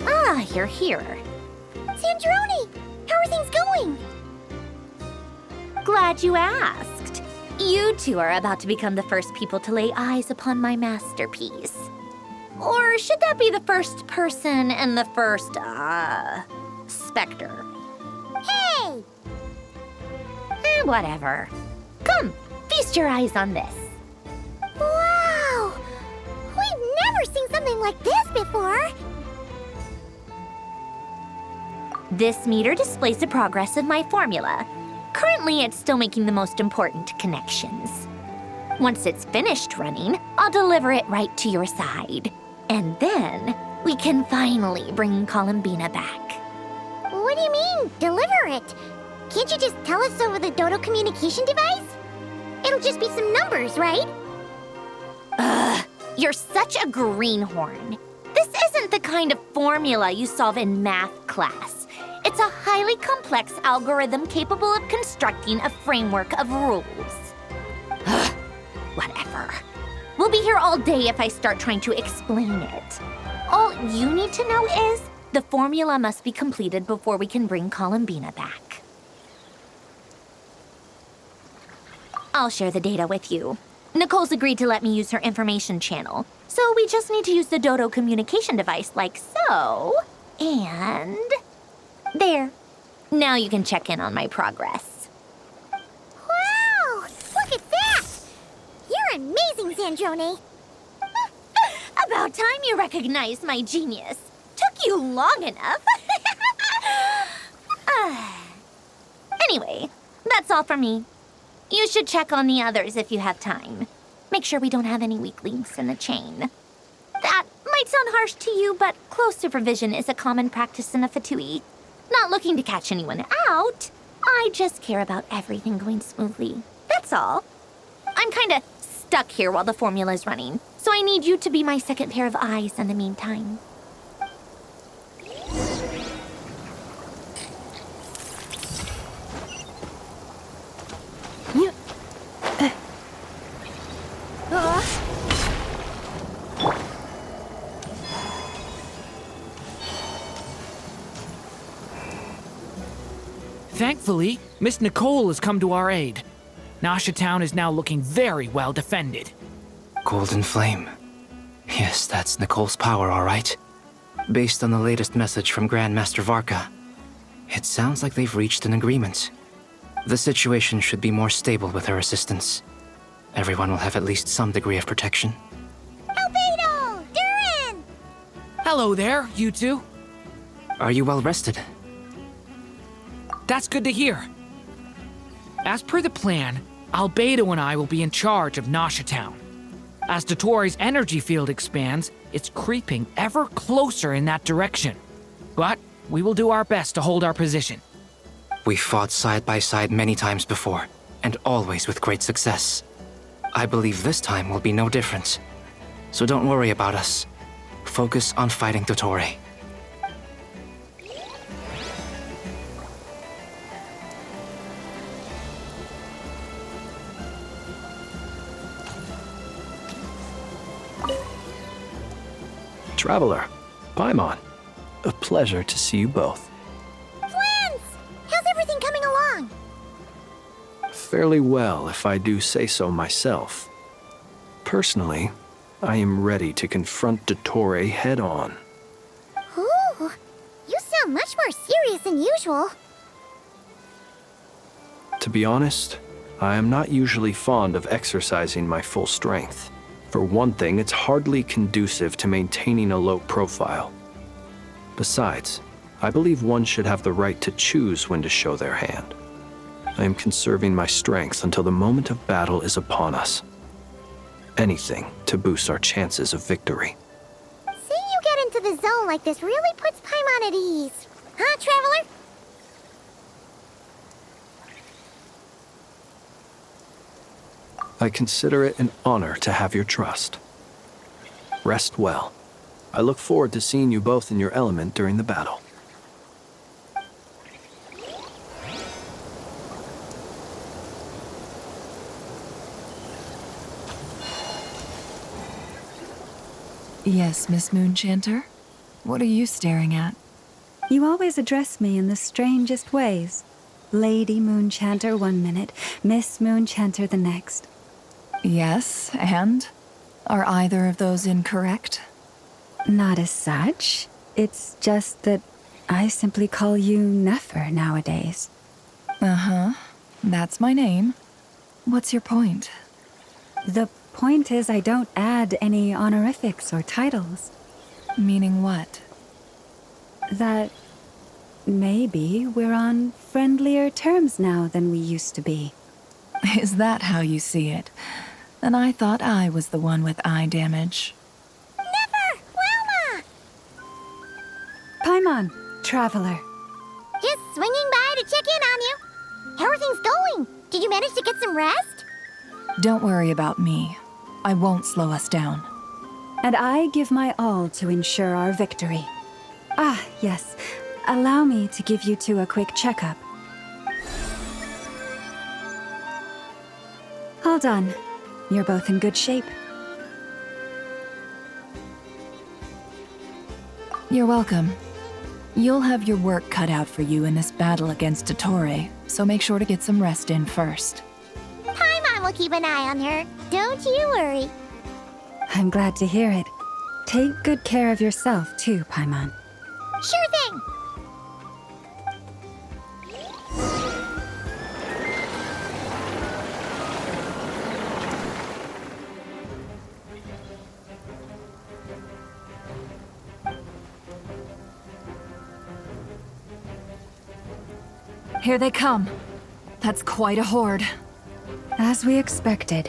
Ah, you're here. Sandrone! How are things going? Glad you asked. You two are about to become the first people to lay eyes upon my masterpiece. Or should that be the first person and the first, specter? Hey! Whatever. Come, feast your eyes on this. Wow! We've never seen something like this before! This meter displays the progress of my formula. Currently, it's still making the most important connections. Once it's finished running, I'll deliver it right to your side. And then, we can finally bring Columbina back. What do you mean, deliver it? Can't you just tell us over the Dodo communication device? It'll just be some numbers, right? Ugh, you're such a greenhorn. This isn't the kind of formula you solve in math class. It's a highly complex algorithm capable of constructing a framework of rules. Ugh, whatever. We'll be here all day if I start trying to explain it. All you need to know is the formula must be completed before we can bring Columbina back. I'll share the data with you. Nicole's agreed to let me use her information channel, so we just need to use the Dodo communication device like so, and... there. Now you can check in on my progress. Wow! Look at that! You're amazing, Sandrone! About time you recognized my genius. Took you long enough. Anyway, that's all from me. You should check on the others if you have time. Make sure we don't have any weak links in the chain. That might sound harsh to you, but close supervision is a common practice in a Fatui. Not looking to catch anyone out. I just care about everything going smoothly. That's all. I'm kinda stuck here while the formula's running, so I need you to be my second pair of eyes in the meantime. Thankfully, Miss Nicole has come to our aid. Nasha Town is now looking very well defended. Golden Flame. Yes, that's Nicole's power, all right. Based on the latest message from Grandmaster Varka, it sounds like they've reached an agreement. The situation should be more stable with her assistance. Everyone will have at least some degree of protection. Albedo! Durin! Hello there, you two. Are you well rested? That's good to hear. As per the plan, Albedo and I will be in charge of Nasha Town. As Dottoro's energy field expands, it's creeping ever closer in that direction. But we will do our best to hold our position. We fought side by side many times before, and always with great success. I believe this time will be no different. So don't worry about us. Focus on fighting Dottore. Traveler, Paimon, a pleasure to see you both. Twins! How's everything coming along? Fairly well, if I do say so myself. Personally, I am ready to confront Dottore head-on. Ooh, you sound much more serious than usual. To be honest, I am not usually fond of exercising my full strength. For one thing, it's hardly conducive to maintaining a low profile. Besides, I believe one should have the right to choose when to show their hand. I am conserving my strength until the moment of battle is upon us. Anything to boost our chances of victory. Seeing you get into the zone like this really puts Paimon at ease. Huh, Traveler? I consider it an honor to have your trust. Rest well. I look forward to seeing you both in your element during the battle. Yes, Miss Moonchanter? What are you staring at? You always address me in the strangest ways. Lady Moonchanter 1 minute, Miss Moonchanter the next. Yes, and? Are either of those incorrect? Not as such. It's just that I simply call you Nefer nowadays. Uh-huh. That's my name. What's your point? The point is I don't add any honorifics or titles. Meaning what? That maybe we're on friendlier terms now than we used to be. Is that how you see it? And I thought I was the one with eye damage. Never! Wilma! Paimon, Traveler. Just swinging by to check in on you. How are things going? Did you manage to get some rest? Don't worry about me. I won't slow us down. And I give my all to ensure our victory. Ah, yes. Allow me to give you two a quick checkup. All done. You're both in good shape. You're welcome. You'll have your work cut out for you in this battle against Dottore, so make sure to get some rest in first. Paimon will keep an eye on her. Don't you worry. I'm glad to hear it. Take good care of yourself, too, Paimon. Sure thing! Here they come. That's quite a horde. As we expected.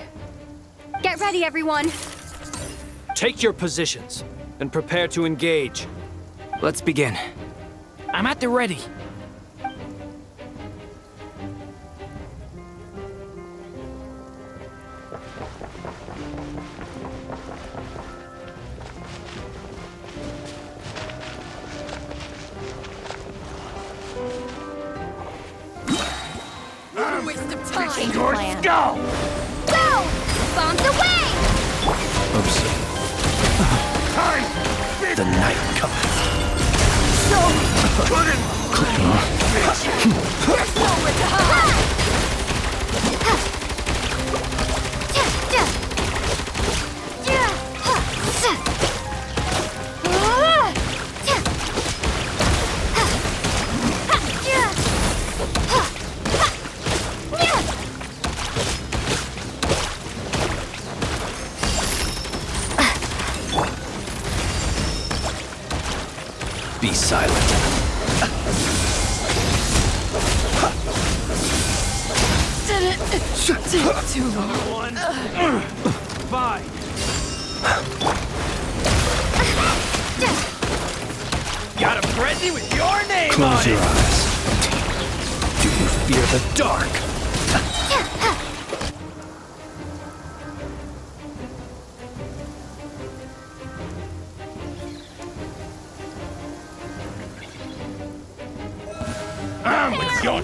Get ready, everyone. Take your positions and prepare to engage. Let's begin. I'm at the ready. Waste of time. Change of plan. Go! Bombs away! The night cometh. So couldn't. There's nowhere to hide. Be silent. Take too long. Fine. Got a present with your name Close on your it. eyes. Do you fear the dark?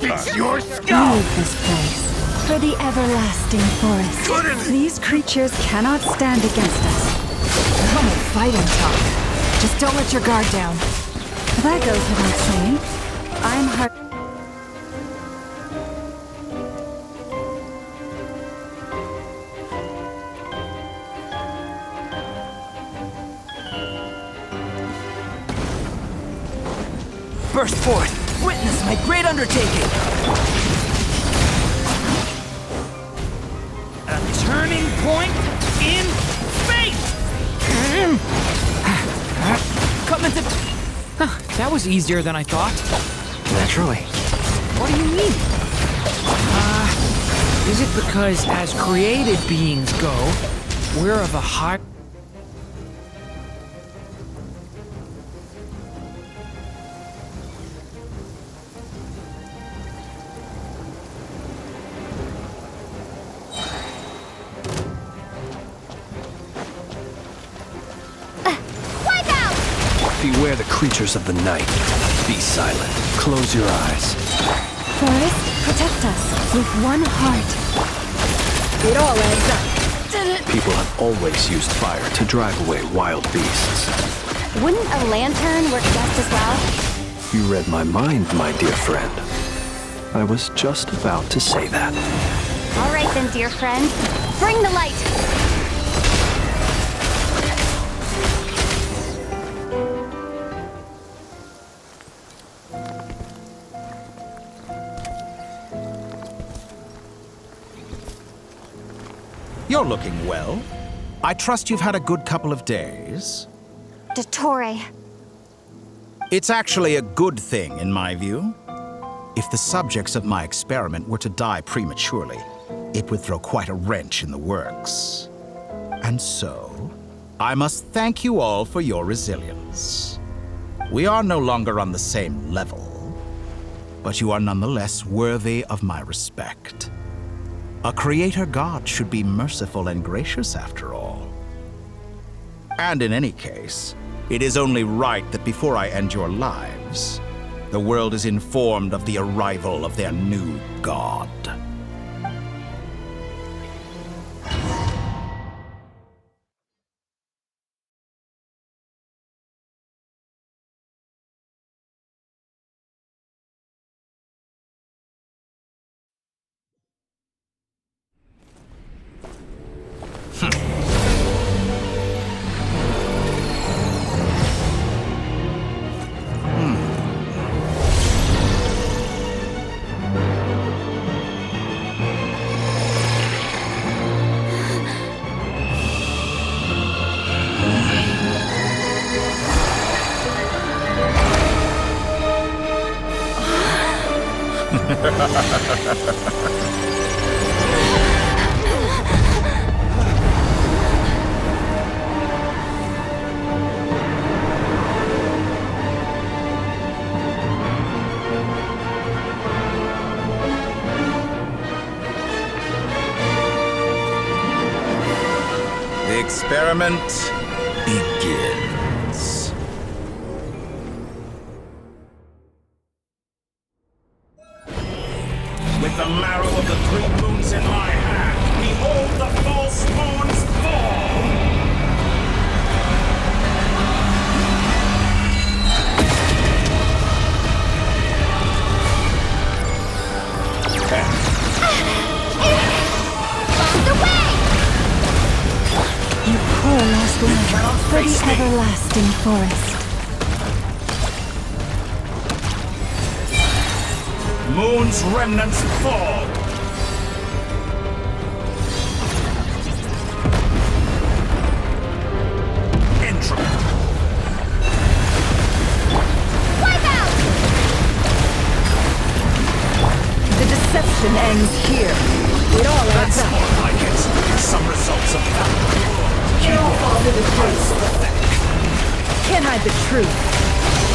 It's your skull. Leave this place for the everlasting forest. These creatures cannot stand against us. Come and fight and talk. Just don't let your guard down. That goes without saying. I'm hard. Burst forth! Witness my great undertaking! A turning point in space! Come into... That was easier than I thought. Naturally. What do you mean? Is it because as created beings go, we're of a high... Beware the creatures of the night. Be silent. Close your eyes. Forest, protect us with one heart. It all adds up. People have always used fire to drive away wild beasts. Wouldn't a lantern work just as well? You read my mind, my dear friend. I was just about to say that. All right then, dear friend. Bring the light. You're looking well. I trust you've had a good couple of days. Dottore. It's actually a good thing, in my view. If the subjects of my experiment were to die prematurely, it would throw quite a wrench in the works. And so, I must thank you all for your resilience. We are no longer on the same level, but you are nonetheless worthy of my respect. A creator god should be merciful and gracious after all. And in any case, it is only right that before I end your lives, the world is informed of the arrival of their new god. The experiment begins. With the marrow of the 3 moons in my hand, behold the false moons fall! You poor lost one for the everlasting forest. Moon's remnants fall! Entropy! Wipe out! ends here. It all adds up. More like it. Some results of that. It all falls into place. Can't hide the truth.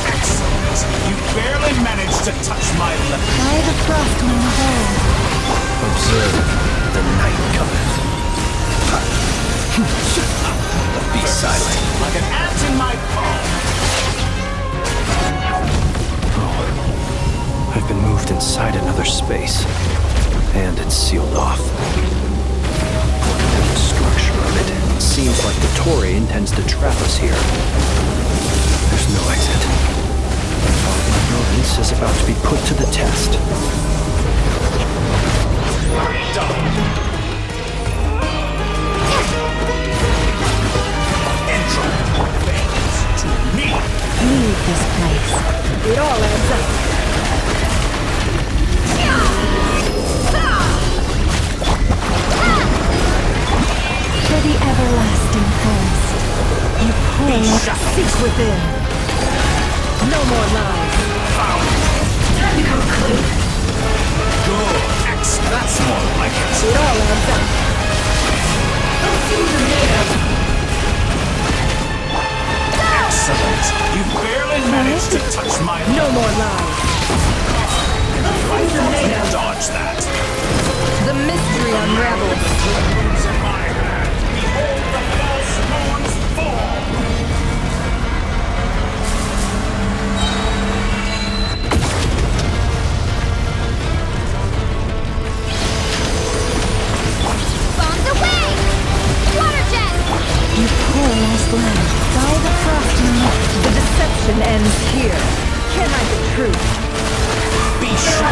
Excellent. You barely managed to touch my lip. By the frost on the hole. Observe the night cometh. Be silent. Like an ant in my palm. Oh, I've been moved inside another space, and it's sealed off. Looking at the structure of it, seems like the Torre intends to trap us here. There's no exit. Our ignorance is about to be put to the test. Done. Leave this place. It all adds up. For the everlasting forest, you pull, seek within. No more lies. Time to conclude. Good. That's more like it. It all adds up. Those things are made of. Excellent. You barely managed to touch my lip. No more lies. Dodge that. The mystery unravels. In my hand, behold the false moon's fall. Bombs away! Water jet! You poor lost land. By the frost in the The deception ends here. Can I the truth? Be sure.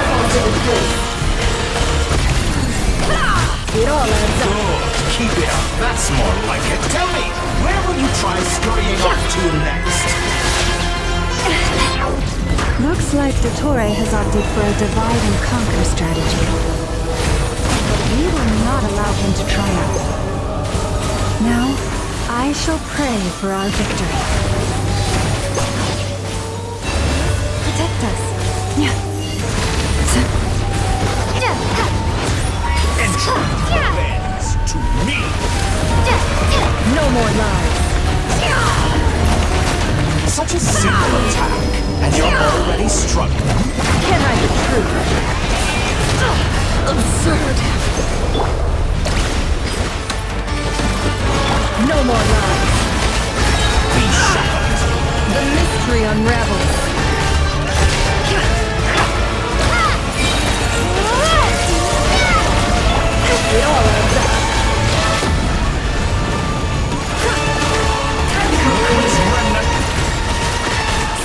It all adds up. Good. Keep it up. That's more like it. Tell me, where will you try scurrying off to next? Looks like the Torre has opted for a divide and conquer strategy. But we will not allow him to triumph. Now, I shall pray for our victory. Protect us. Bends to me. No more lies. Such a simple attack, and you're already struggling. Can I the truth? Absurd. No more lies. Be shackled. The mystery unravels. It all adds up.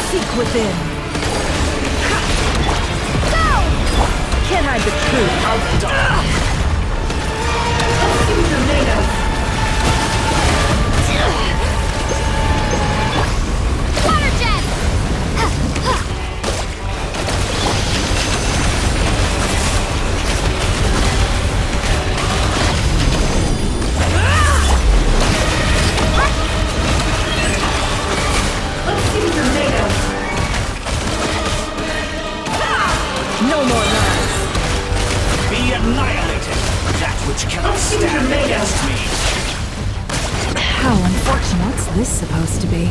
Seek within. Go! Can I the truth? Outdone. Things are made of. Water jet! No more lies. Be annihilated. That which cannot stand against me. How unfortunate. What's this supposed to be?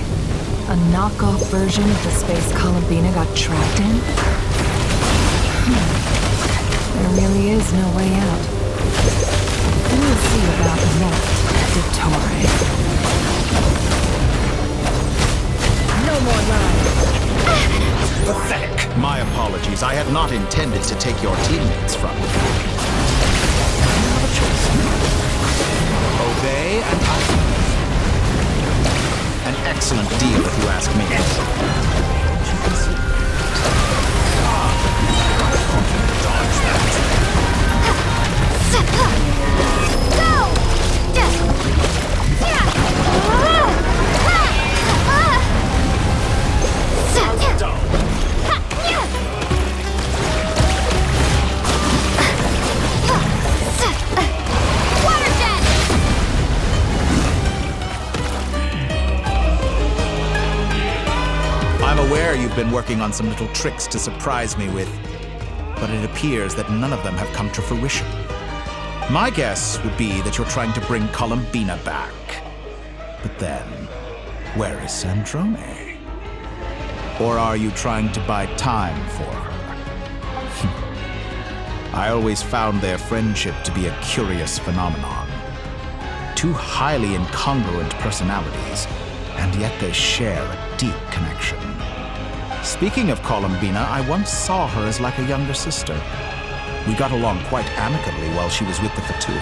A knockoff version of the space Columbina got trapped in? There really is no way out. We'll see about that, Dottore. No more lies. Pathetic. My apologies. I had not intended to take your teammates from you. You have a choice. Obey and I. An excellent deal, if you ask me. Dodge that. I'm aware you've been working on some little tricks to surprise me with. but it appears that none of them have come to fruition. My guess would be that you're trying to bring Columbina back. But then, where is Sandrone? Or are you trying to buy time for her? I always found their friendship to be a curious phenomenon. Two highly incongruent personalities, and yet they share a deep connection. Speaking of Columbina, I once saw her as like a younger sister. We got along quite amicably while she was with the VIII.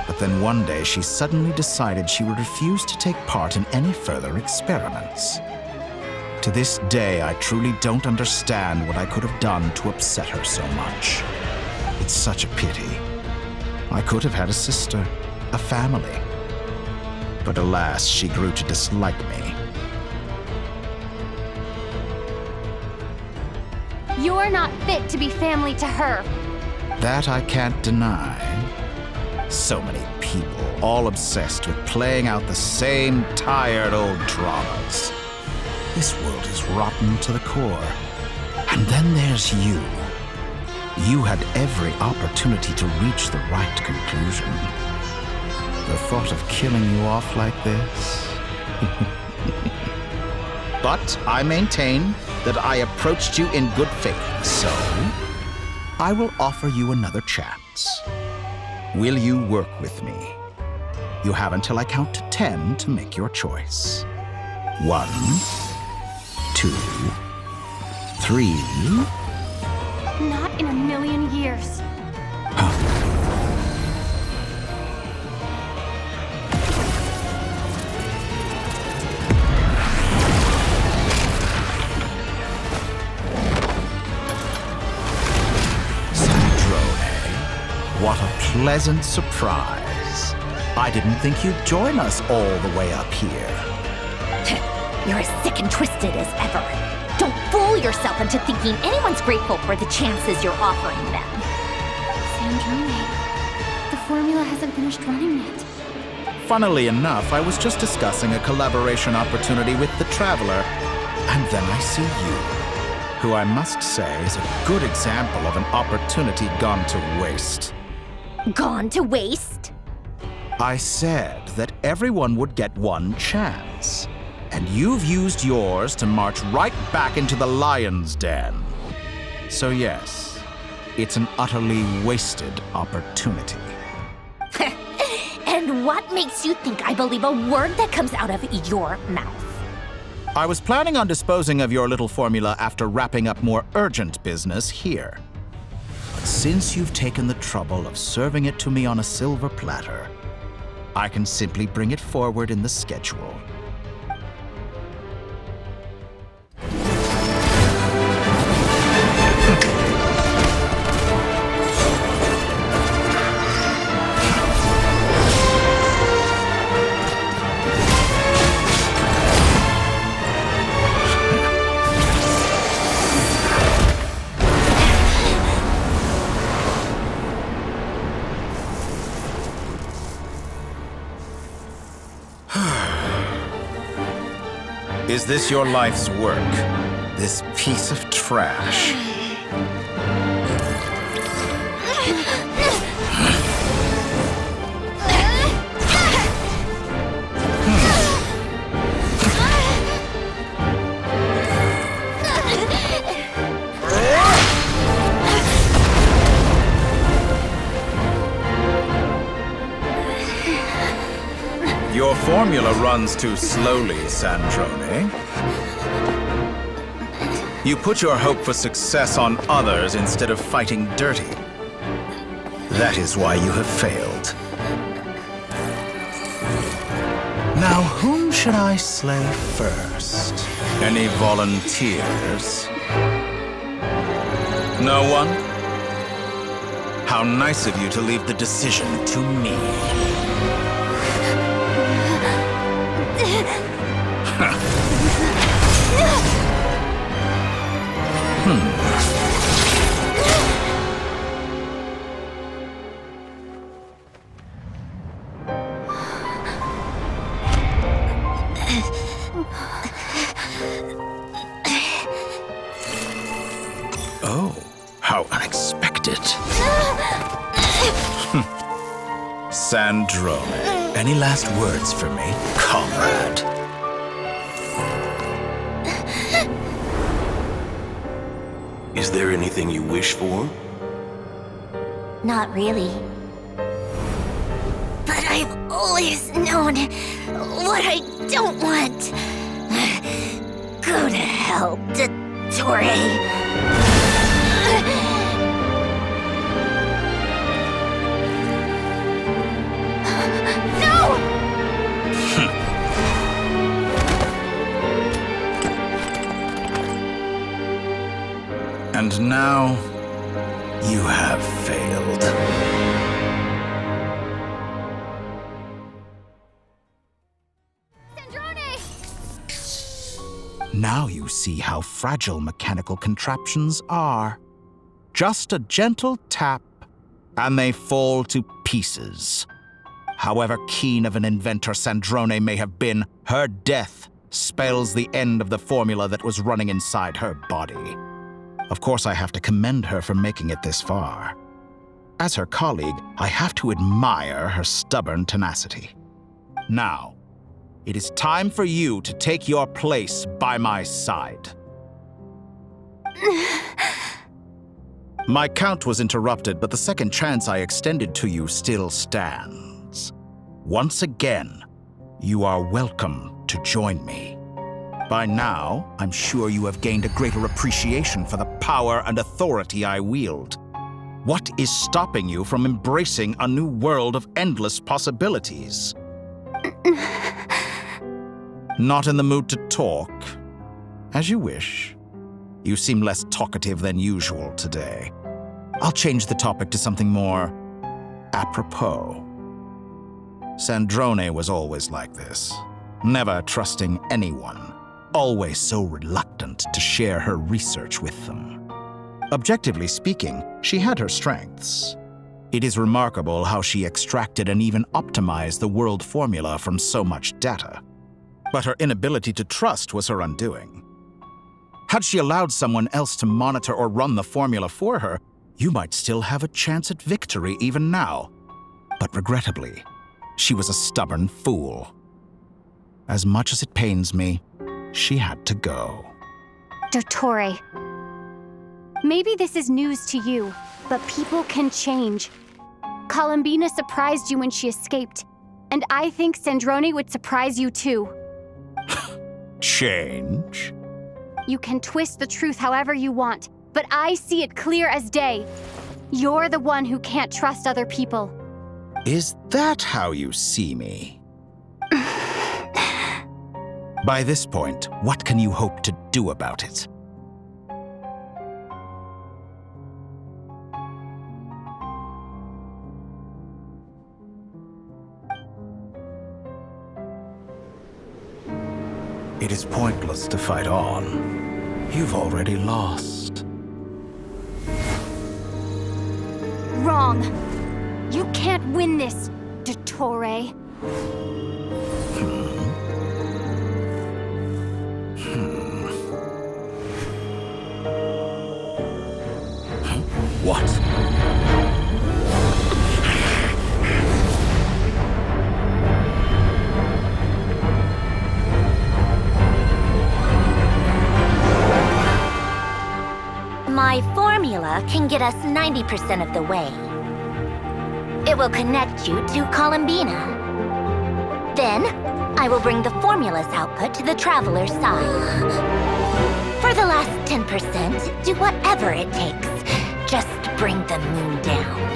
But then one day she suddenly decided she would refuse to take part in any further experiments. To this day, I truly don't understand what I could have done to upset her so much. It's such a pity. I could have had a sister, a family. But alas, she grew to dislike me. You're not fit to be family to her. That I can't deny. So many people, all obsessed with playing out the same tired old dramas. This world is rotten to the core. And then there's you. You had every opportunity to reach the right conclusion. The thought of killing you off like this? But I maintain that I approached you in good faith, so I will offer you another chance. Will you work with me? You have until I count to 10 to make your choice. 1, 2, 3. Not in a million years. What a pleasant surprise. I didn't think you'd join us all the way up here. You're as sick and twisted as ever. Don't fool yourself into thinking anyone's grateful for the chances you're offering them. Sandrone, the formula hasn't finished running yet. Funnily enough, I was just discussing a collaboration opportunity with the Traveler, and then I see you, who I must say is a good example of an opportunity gone to waste. Gone to waste? I said that everyone would get one chance, and you've used yours to march right back into the lion's den. So yes, it's an utterly wasted opportunity. And what makes you think I believe a word that comes out of your mouth? I was planning on disposing of your little formula after wrapping up more urgent business here. But since you've taken the trouble of serving it to me on a silver platter, I can simply bring it forward in the schedule. Is this your life's work? This piece of trash? Your formula runs too slowly, Sandrone. You put your hope for success on others instead of fighting dirty. That is why you have failed. Now, whom should I slay first? Any volunteers? No one? How nice of you to leave the decision to me. How unexpected. Sandrone, any last words for me, comrade? Is there anything you wish for? Not really. But I've always known what I don't want. Go to hell, Dottore. And now, you have failed. Now you see how fragile mechanical contraptions are. Just a gentle tap, and they fall to pieces. However keen of an inventor Sandrone may have been, her death spells the end of the formula that was running inside her body. Of course, I have to commend her for making it this far. As her colleague, I have to admire her stubborn tenacity. Now, it is time for you to take your place by my side. My count was interrupted, but the second chance I extended to you still stands. Once again, you are welcome to join me. By now, I'm sure you have gained a greater appreciation for the power and authority I wield. What is stopping you from embracing a new world of endless possibilities? Not in the mood to talk? As you wish. You seem less talkative than usual today. I'll change the topic to something more apropos. Sandrone was always like this, never trusting anyone. Always so reluctant to share her research with them. Objectively speaking, she had her strengths. It is remarkable how she extracted and even optimized the world formula from so much data. But her inability to trust was her undoing. Had she allowed someone else to monitor or run the formula for her, you might still have a chance at victory even now. But regrettably, she was a stubborn fool. As much as it pains me, she had to go. Dottore. Maybe this is news to you, but people can change. Columbina surprised you when she escaped, and I think Sandrone would surprise you too. Change? You can twist the truth however you want, but I see it clear as day. You're the one who can't trust other people. Is that how you see me? By this point, what can you hope to do about it? It is pointless to fight on. You've already lost. Wrong. You can't win this, Dottore. What? My formula can get us 90% of the way. It will connect you to Columbina. Then, I will bring the formula's output to the Traveler's side. For the last 10%, do whatever it takes. Just bring the moon down.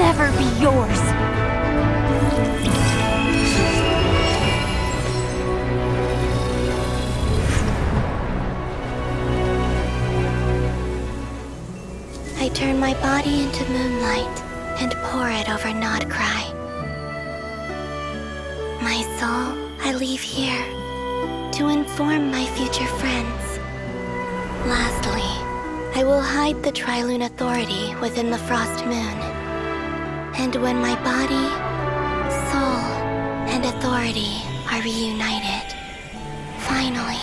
never be yours. I turn my body into moonlight and pour it over Nod Krai. My soul, I leave here to inform my future friends. Lastly, I will hide the Trilune Authority within the Frost Moon. And when my body, soul, and authority are reunited, finally...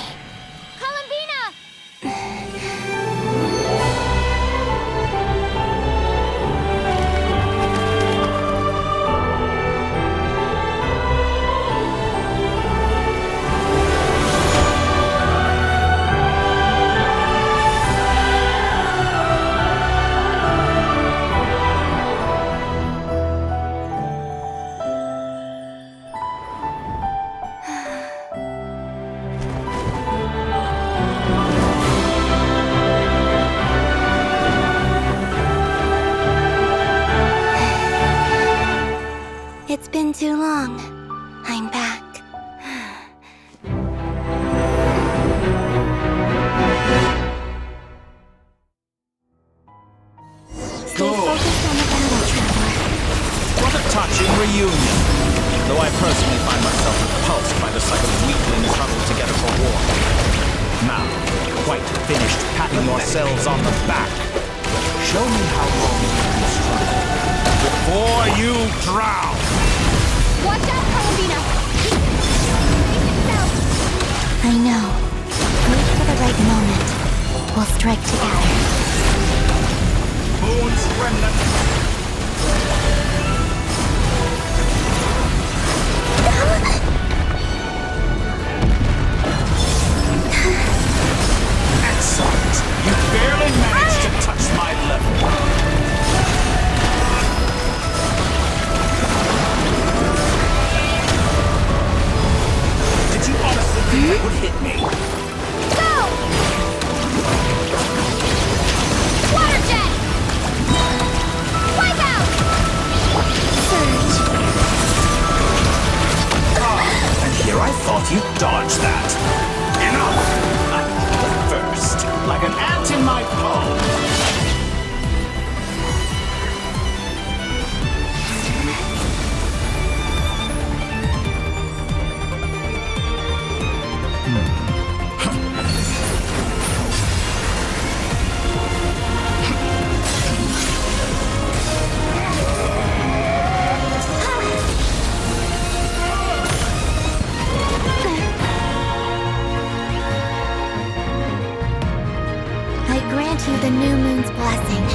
It's been too long. I'm back. Stay focused on the battle, Traveler. What a touching reunion. Though I personally find myself repulsed by the sight of weaklings huddled together for war. Now, quite finished patting yourselves on the back. Show me how long you can struggle before you drown. Watch out, Columbina! I know. Wait for the right moment. We'll strike together. Moon's remnant. Excellent. You barely managed to touch my level. Did you honestly think that would hit me? Go! Water jet! Wipe out! Surge. And here I thought you'd dodge that. Enough! I first, like an ant in my palm. You the new moon's blessing.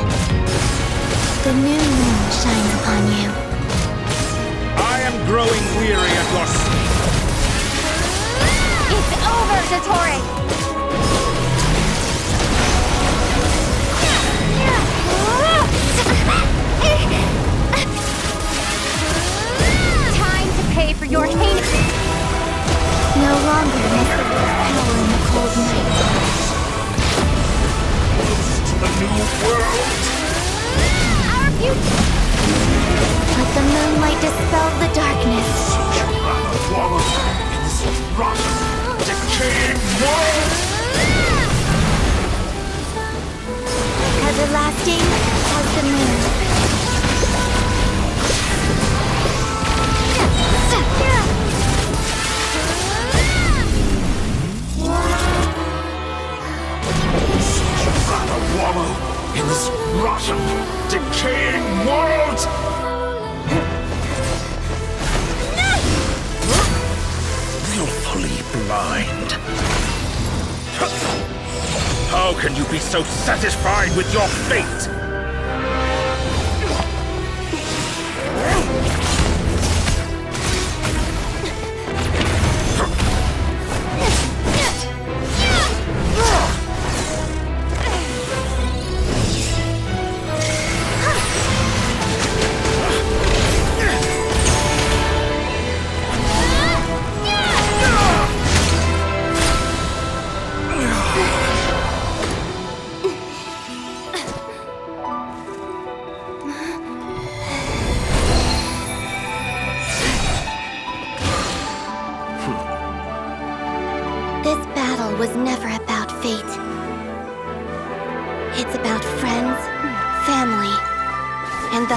The new moon shines upon you. I am growing weary of your sleep. It's over, Dottore! Time to pay for your heinous... No longer miss the power in the cold night. The new world. Our future. Let the moonlight dispel the darkness. Wallow in this rotten, decaying world. Everlasting as the moon. Wallow in this rotten, decaying world! Willfully blind. How can you be so satisfied with your fate?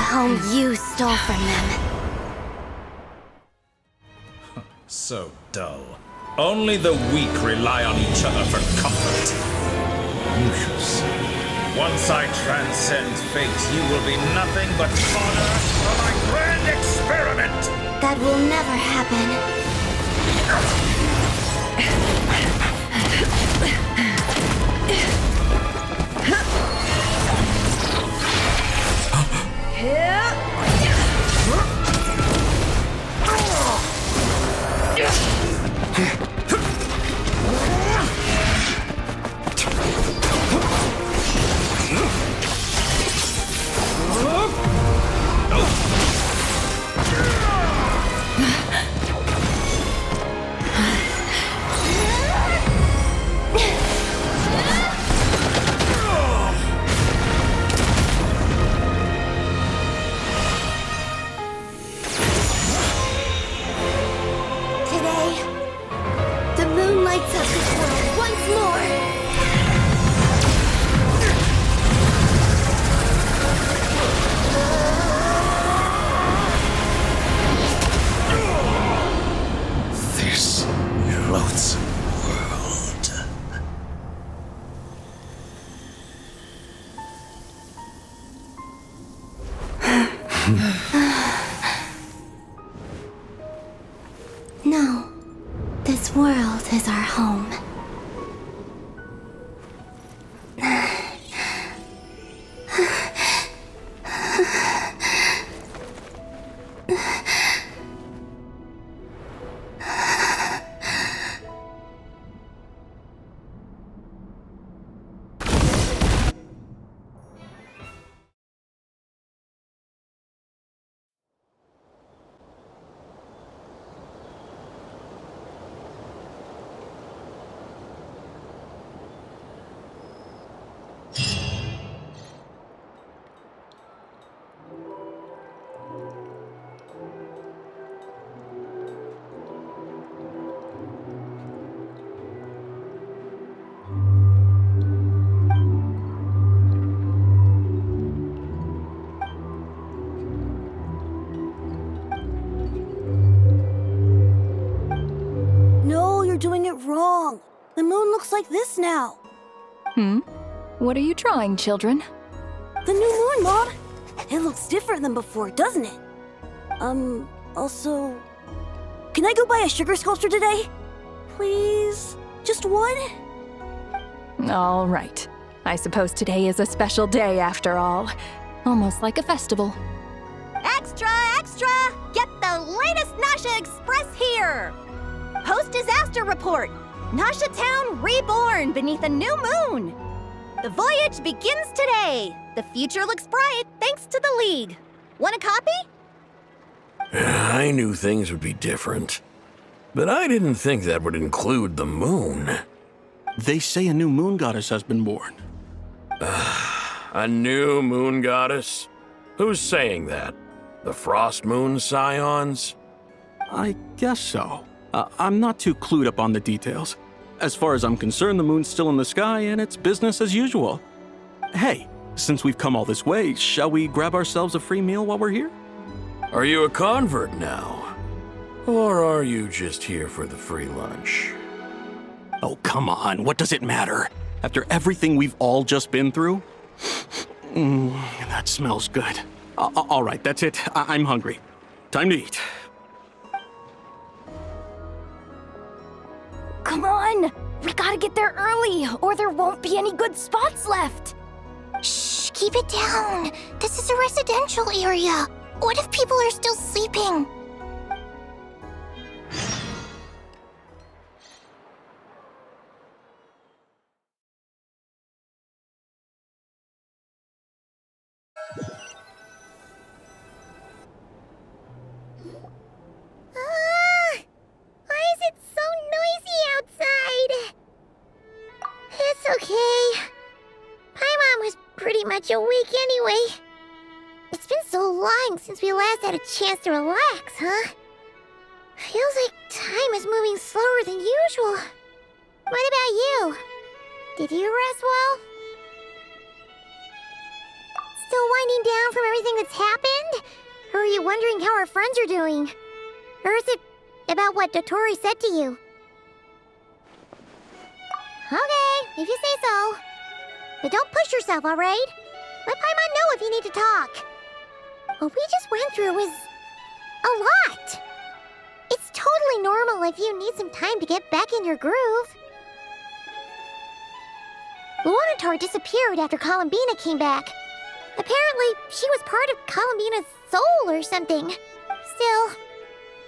home you stole from them. So dull. Only the weak rely on each other for comfort. You shall see. Once I transcend fate, you will be nothing but fodder for my grand experiment! That will never happen. No, this world is our home. Doing it wrong. The moon looks like this now. What are you drawing, children? The new moon, Mom. It looks different than before, doesn't it? Also... Can I go buy a sugar sculpture today? Please? Just one? All right. I suppose today is a special day after all. Almost like a festival. Extra, extra! Get the latest Nasha Express here! Post-disaster report! Nasha Town reborn beneath a new moon! The voyage begins today! The future looks bright thanks to the League. Want a copy? I knew things would be different, but I didn't think that would include the moon. They say a new moon goddess has been born. A new moon goddess? Who's saying that? The Frost Moon Scions? I guess so. I'm not too clued up on the details. As far as I'm concerned, the moon's still in the sky and it's business as usual. Hey, since we've come all this way, shall we grab ourselves a free meal while we're here? Are you a convert now? Or are you just here for the free lunch? Oh, come on, what does it matter? After everything we've all just been through? That smells good. All right, that's it. I'm hungry. Time to eat. Come on! We gotta get there early, or there won't be any good spots left! Shh, keep it down! This is a residential area! What if people are still sleeping? A week anyway. It's been so long since we last had a chance to relax, huh? Feels like time is moving slower than usual. What about you? Did you rest well? still winding down from everything that's happened? Or are you wondering how our friends are doing? Or is it about what Dotori said to you? Okay, if you say so. But don't push yourself, alright? Let Paimon know if you need to talk. What we just went through was a lot. It's totally normal if you need some time to get back in your groove. Luonatar disappeared after Columbina came back. Apparently, she was part of Columbina's soul or something. Still,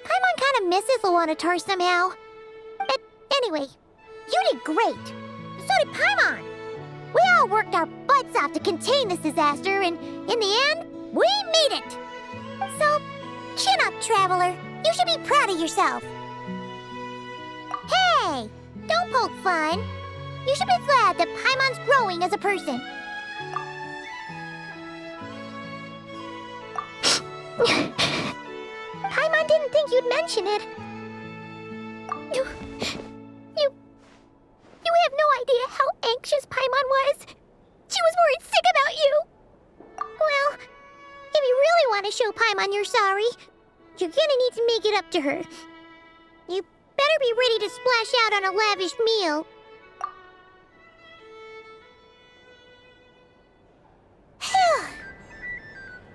Paimon kind of misses Luonatar somehow. But anyway, you did great. So did Paimon. We all worked our butts off to contain this disaster, and in the end, we made it. So, chin up, Traveler. You should be proud of yourself. Hey, don't poke fun. You should be glad that Paimon's growing as a person. Paimon didn't think you'd mention it. You have no idea how anxious Paimon was. She was worried sick about you. Well, if you really want to show Paimon you're sorry, you're gonna need to make it up to her. You better be ready to splash out on a lavish meal.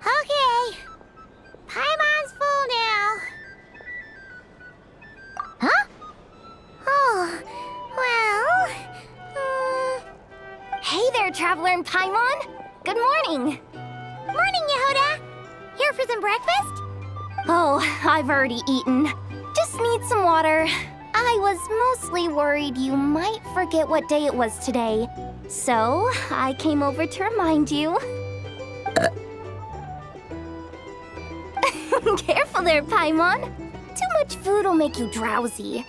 Okay. Paimon's full now. Huh? Oh, well... Hey there, Traveler and Paimon! Good morning! Morning, Yehuda! Here for some breakfast? Oh, I've already eaten. Just need some water. I was mostly worried you might forget what day it was today. So, I came over to remind you. Careful there, Paimon. Too much food will make you drowsy.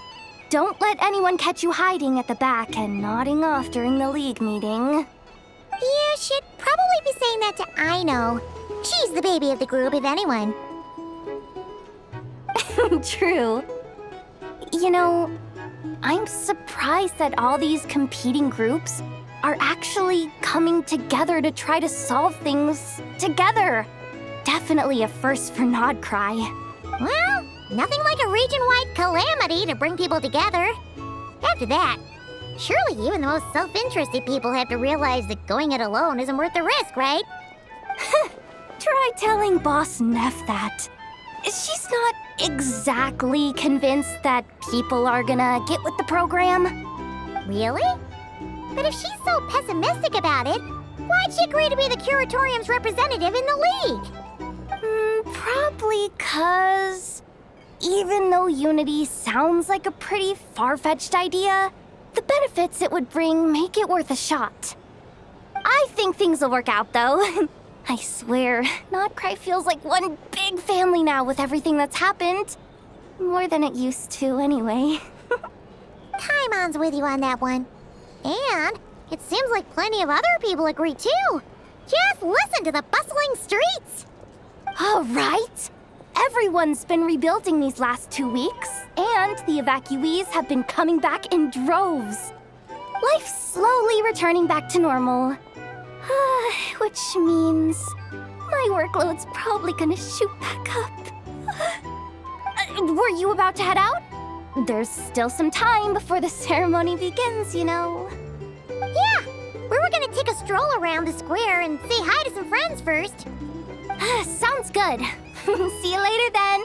Don't let anyone catch you hiding at the back and nodding off during the League meeting. You should probably be saying that to Aino. She's the baby of the group, if anyone. True. You know, I'm surprised that all these competing groups are actually coming together to try to solve things together. Definitely a first for Nod Krai. Well, nothing like a region-wide calamity to bring people together. After that, surely even the most self-interested people have to realize that going it alone isn't worth the risk, right? Try telling Boss Neff that. She's not exactly convinced that people are gonna get with the program. Really? But if she's so pessimistic about it, why'd she agree to be the Curatorium's representative in the League? Probably 'cause even though unity sounds like a pretty far-fetched idea, the benefits it would bring make it worth a shot. I think things will work out, though. I swear, Nod Krai feels like one big family now with everything that's happened. More than it used to, anyway. Paimon's with you on that one. And it seems like plenty of other people agree, too. Just listen to the bustling streets. All right. Everyone's been rebuilding these last 2 weeks, and the evacuees have been coming back in droves. Life's slowly returning back to normal. Which means my workload's probably gonna shoot back up. Were you about to head out? There's still some time before the ceremony begins, you know. Yeah, we were gonna take a stroll around the square and say hi to some friends first. Sounds good. See you later then.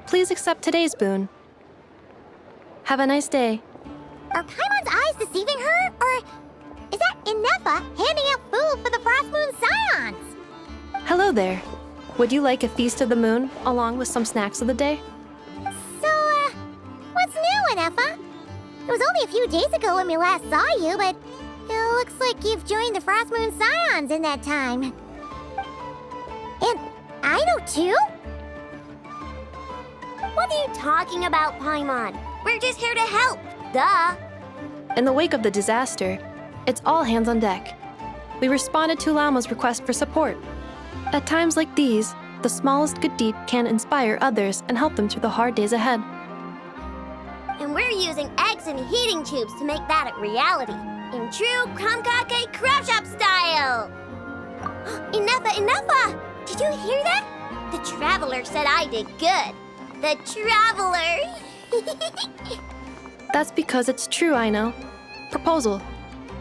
Please accept today's boon. Have a nice day. Are Paimon's eyes deceiving her? Or is that Inefa handing out food for the Frost Moon Scions? Hello there. Would you like a feast of the moon, along with some snacks of the day? So, what's new, Anefa? It was only a few days ago when we last saw you, but it looks like you've joined the Frost Moon Scions in that time. And I know too? What are you talking about, Paimon? We're just here to help, duh. In the wake of the disaster, it's all hands on deck. We responded to Lama's request for support. At times like these, the smallest good deed can inspire others and help them through the hard days ahead. And we're using eggs and heating tubes to make that a reality, in true Kromkake craft shop style! Enough! Did you hear that? The Traveler said I did good. The Traveler! That's because it's true, I know. Proposal.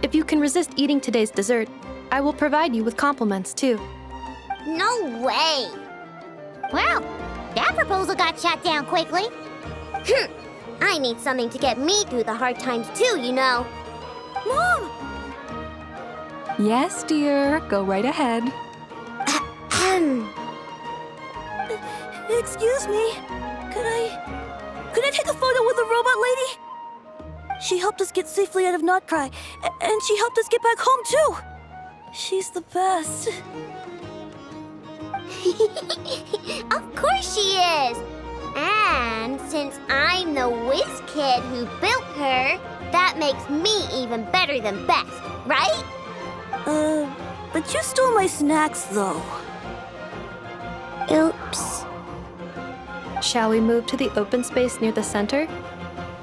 If you can resist eating today's dessert, I will provide you with compliments, too. No way! Well, that proposal got shot down quickly. I need something to get me through the hard times too, you know. Mom! Yes, dear. Go right ahead. Excuse me. Could I take a photo with the robot lady? She helped us get safely out of Krai, and she helped us get back home too. She's the best. Of course she is! And since I'm the whiz kid who built her, that makes me even better than best, right? But you stole my snacks, though. Oops. Shall we move to the open space near the center?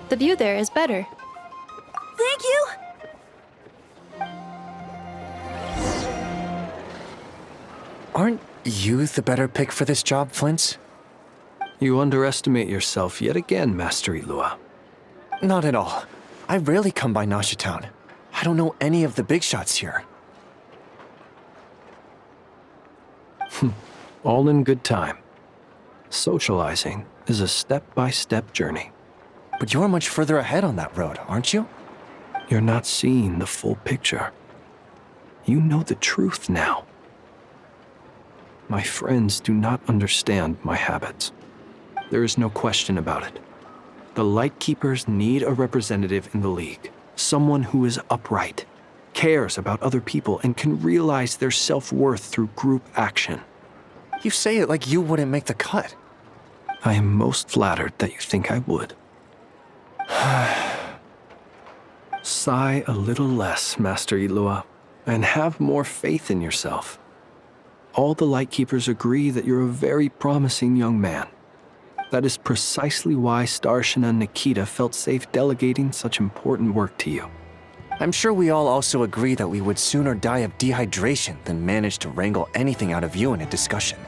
The view there is better. Thank you! Aren't you the better pick for this job, Flint? You underestimate yourself yet again, Master Ilua. Not at all. I rarely come by Nasha Town. I don't know any of the big shots here. All in good time. Socializing is a step-by-step journey. But you're much further ahead on that road, aren't you? You're not seeing the full picture. You know the truth now. My friends do not understand my habits. There is no question about it. The Lightkeepers need a representative in the League. Someone who is upright, cares about other people, and can realize their self-worth through group action. You say it like you wouldn't make the cut. I am most flattered that you think I would. Sigh a little less, Master Ilua, and have more faith in yourself. All the Lightkeepers agree that you're a very promising young man. That is precisely why Starshina and Nikita felt safe delegating such important work to you. I'm sure we all also agree that we would sooner die of dehydration than manage to wrangle anything out of you in a discussion.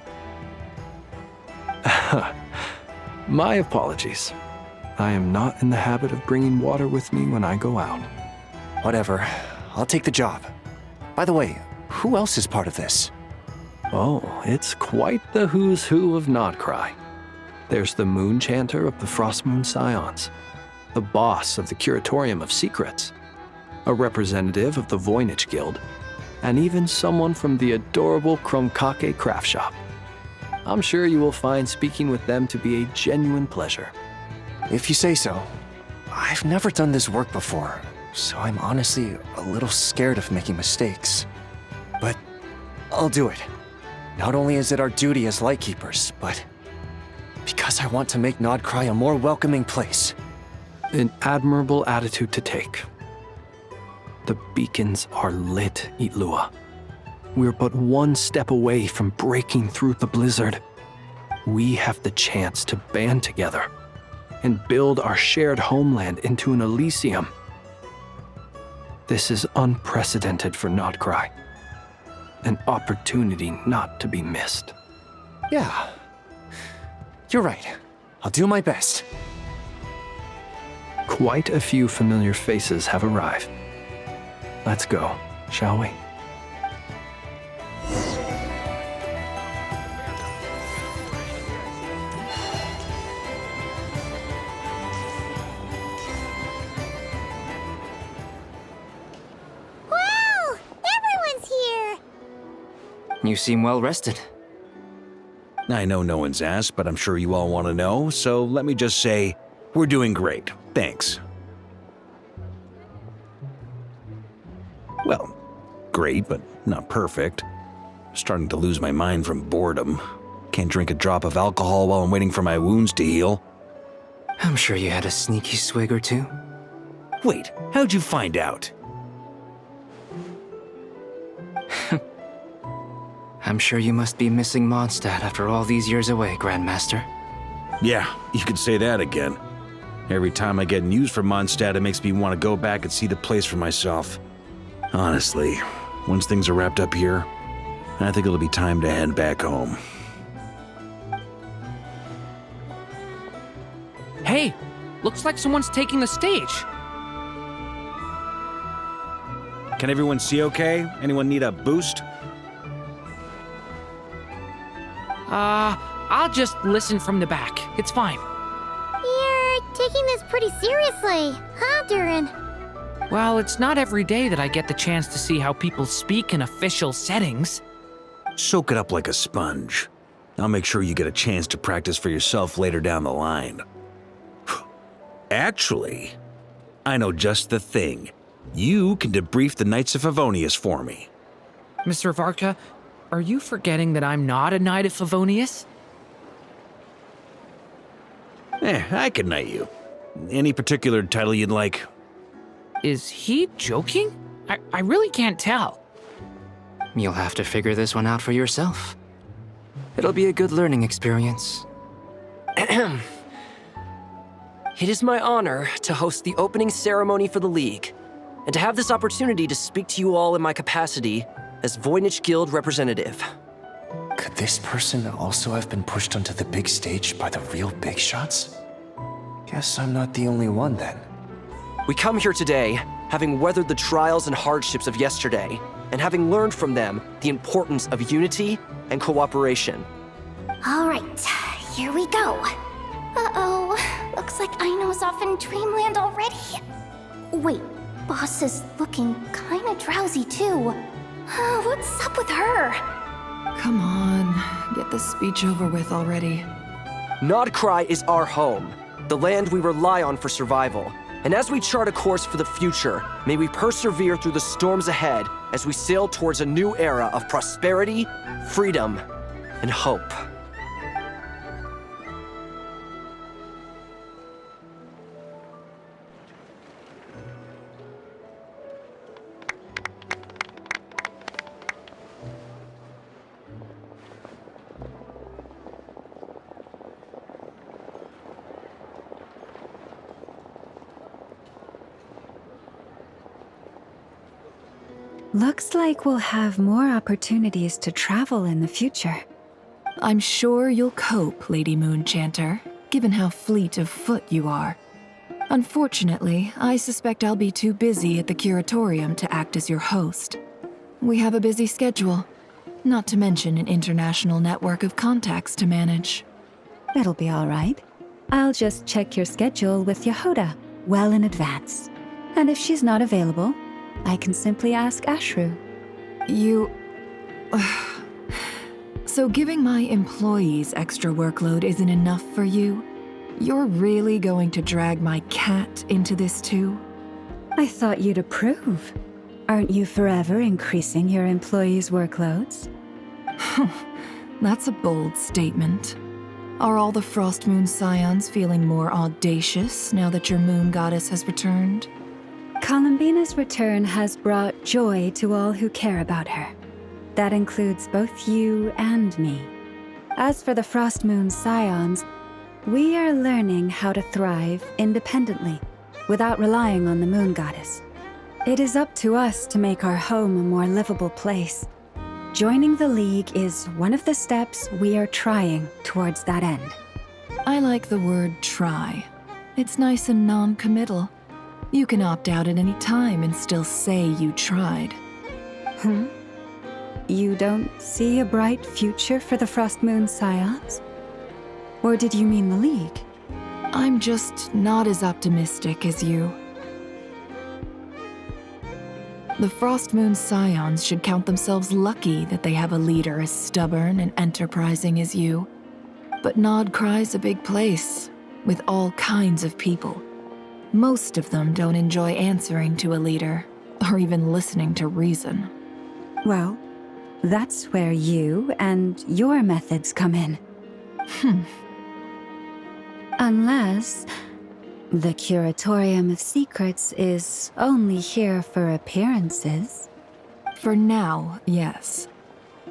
My apologies. I am not in the habit of bringing water with me when I go out. Whatever. I'll take the job. By the way, who else is part of this? Oh, it's quite the who's who of Krai. There's the Moon Chanter of the Frost Moon Scions, the boss of the Curatorium of Secrets, a representative of the Voynich Guild, and even someone from the adorable Kromkake craft shop. I'm sure you will find speaking with them to be a genuine pleasure. If you say so. I've never done this work before, so I'm honestly a little scared of making mistakes. But I'll do it. Not only is it our duty as Lightkeepers, but because I want to make Krai a more welcoming place. An admirable attitude to take. The beacons are lit, Ilua. We're but one step away from breaking through the blizzard. We have the chance to band together and build our shared homeland into an Elysium. This is unprecedented for Krai. An opportunity not to be missed. Yeah. You're right. I'll do my best. Quite a few familiar faces have arrived. Let's go, shall we? Wow! Everyone's here! You seem well rested. I know no one's asked, but I'm sure you all want to know, so let me just say, we're doing great. Thanks. Well, great, but not perfect. Starting to lose my mind from boredom. Can't drink a drop of alcohol while I'm waiting for my wounds to heal. I'm sure you had a sneaky swig or two. Wait, how'd you find out? I'm sure you must be missing Mondstadt after all these years away, Grandmaster. Yeah, you could say that again. Every time I get news from Mondstadt, it makes me want to go back and see the place for myself. Honestly, once things are wrapped up here, I think it'll be time to head back home. Hey, looks like someone's taking the stage. Can everyone see okay? Anyone need a boost? I'll just listen from the back. It's fine. You're taking this pretty seriously, huh, Durin? Well, it's not every day that I get the chance to see how people speak in official settings. Soak it up like a sponge. I'll make sure you get a chance to practice for yourself later down the line. Actually, I know just the thing. You can debrief the Knights of Favonius for me. Mr. Varka, are you forgetting that I'm not a Knight of Favonius? I can knight you. Any particular title you'd like? Is he joking? I really can't tell. You'll have to figure this one out for yourself. It'll be a good learning experience. It is my honor to host the opening ceremony for the League, and to have this opportunity to speak to you all in my capacity as Voynich Guild representative. Could this person also have been pushed onto the big stage by the real big shots? Guess I'm not the only one then. We come here today, having weathered the trials and hardships of yesterday, and having learned from them the importance of unity and cooperation. All right, here we go. Uh-oh, looks like Aino's off in dreamland already. Wait, Boss is looking kinda drowsy too. What's up with her? Come on, get this speech over with already. Krai is our home, the land we rely on for survival. And as we chart a course for the future, may we persevere through the storms ahead as we sail towards a new era of prosperity, freedom, and hope. Looks like we'll have more opportunities to travel in the future. I'm sure you'll cope, Lady Moonchanter, given how fleet of foot you are. Unfortunately, I suspect I'll be too busy at the curatorium to act as your host. We have a busy schedule, not to mention an international network of contacts to manage. It'll be all right. I'll just check your schedule with Yehoda well in advance. And if she's not available, I can simply ask Ashru. You... So giving my employees extra workload isn't enough for you? You're really going to drag my cat into this too? I thought you'd approve. Aren't you forever increasing your employees' workloads? That's a bold statement. Are all the Frostmoon Scions feeling more audacious now that your moon goddess has returned? Columbina's return has brought joy to all who care about her. That includes both you and me. As for the Frostmoon Scions, we are learning how to thrive independently, without relying on the moon goddess. It is up to us to make our home a more livable place. Joining the League is one of the steps we are trying towards that end. I like the word try. It's nice and non-committal. You can opt out at any time and still say you tried. You don't see a bright future for the Frostmoon Scions? Or did you mean the League? I'm just not as optimistic as you. The Frostmoon Scions should count themselves lucky that they have a leader as stubborn and enterprising as you. But Nod Krai's a big place, with all kinds of people. Most of them don't enjoy answering to a leader, or even listening to reason. Well, that's where you and your methods come in. Unless the Curatorium of Secrets is only here for appearances. For now, yes.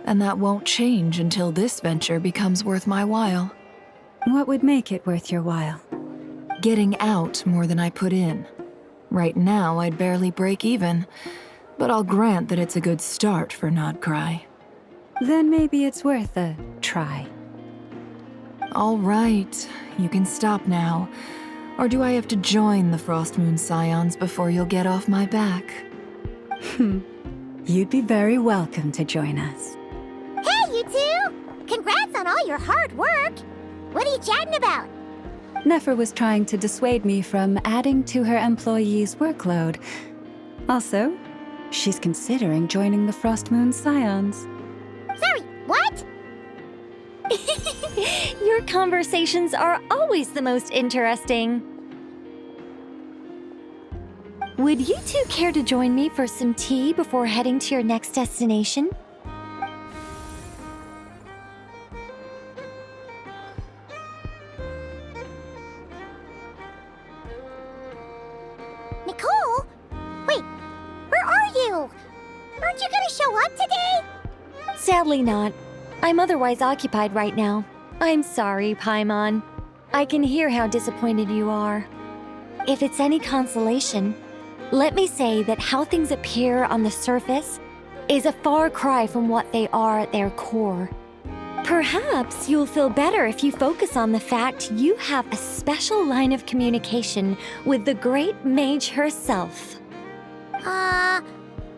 And that won't change until this venture becomes worth my while. What would make it worth your while? Getting out more than I put in. Right now, I'd barely break even, but I'll grant that it's a good start for Nod Krai. Then maybe it's worth a try. All right, you can stop now. Or do I have to join the Frostmoon Scions before you'll get off my back? You'd be very welcome to join us. Hey, you two! Congrats on all your hard work! What are you chatting about? Nefer was trying to dissuade me from adding to her employees' workload. Also, she's considering joining the Frostmoon Scions. Sorry, what? Your conversations are always the most interesting. Would you two care to join me for some tea before heading to your next destination? Nicole? Wait, where are you? Aren't you gonna show up today? Sadly not. I'm otherwise occupied right now. I'm sorry, Paimon. I can hear how disappointed you are. If it's any consolation, let me say that how things appear on the surface is a far cry from what they are at their core. Perhaps you'll feel better if you focus on the fact you have a special line of communication with the great mage herself.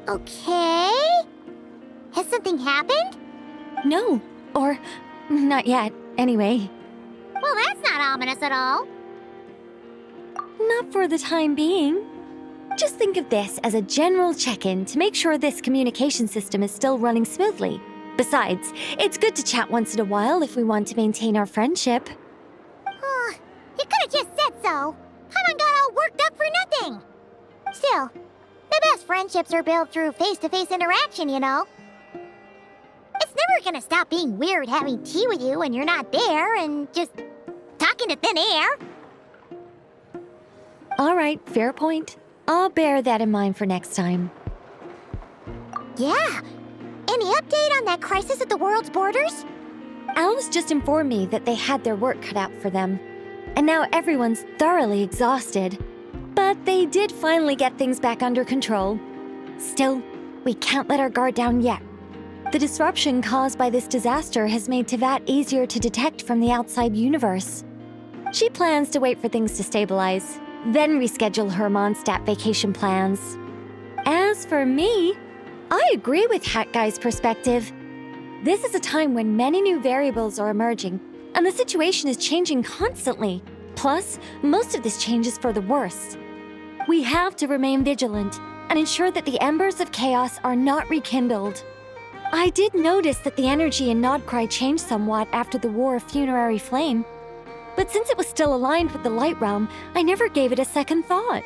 Okay? Has something happened? No, or not yet, anyway. Well, that's not ominous at all. Not for the time being. Just think of this as a general check-in to make sure this communication system is still running smoothly. Besides, it's good to chat once in a while if we want to maintain our friendship. You could have just said so. Paimon got all worked up for nothing. Still, the best friendships are built through face-to-face interaction, you know. It's never gonna stop being weird having tea with you when you're not there and just talking to thin air. All right, fair point. I'll bear that in mind for next time. Yeah. Any update on that crisis at the world's borders? Alice just informed me that they had their work cut out for them. And now everyone's thoroughly exhausted. But they did finally get things back under control. Still, we can't let our guard down yet. The disruption caused by this disaster has made Teyvat easier to detect from the outside universe. She plans to wait for things to stabilize, then reschedule her Mondstadt vacation plans. As for me, I agree with Hat Guy's perspective. This is a time when many new variables are emerging, and the situation is changing constantly. Plus, most of this change is for the worse. We have to remain vigilant and ensure that the embers of chaos are not rekindled. I did notice that the energy in Nod Krai changed somewhat after the War of Funerary Flame, but since it was still aligned with the Light Realm, I never gave it a second thought.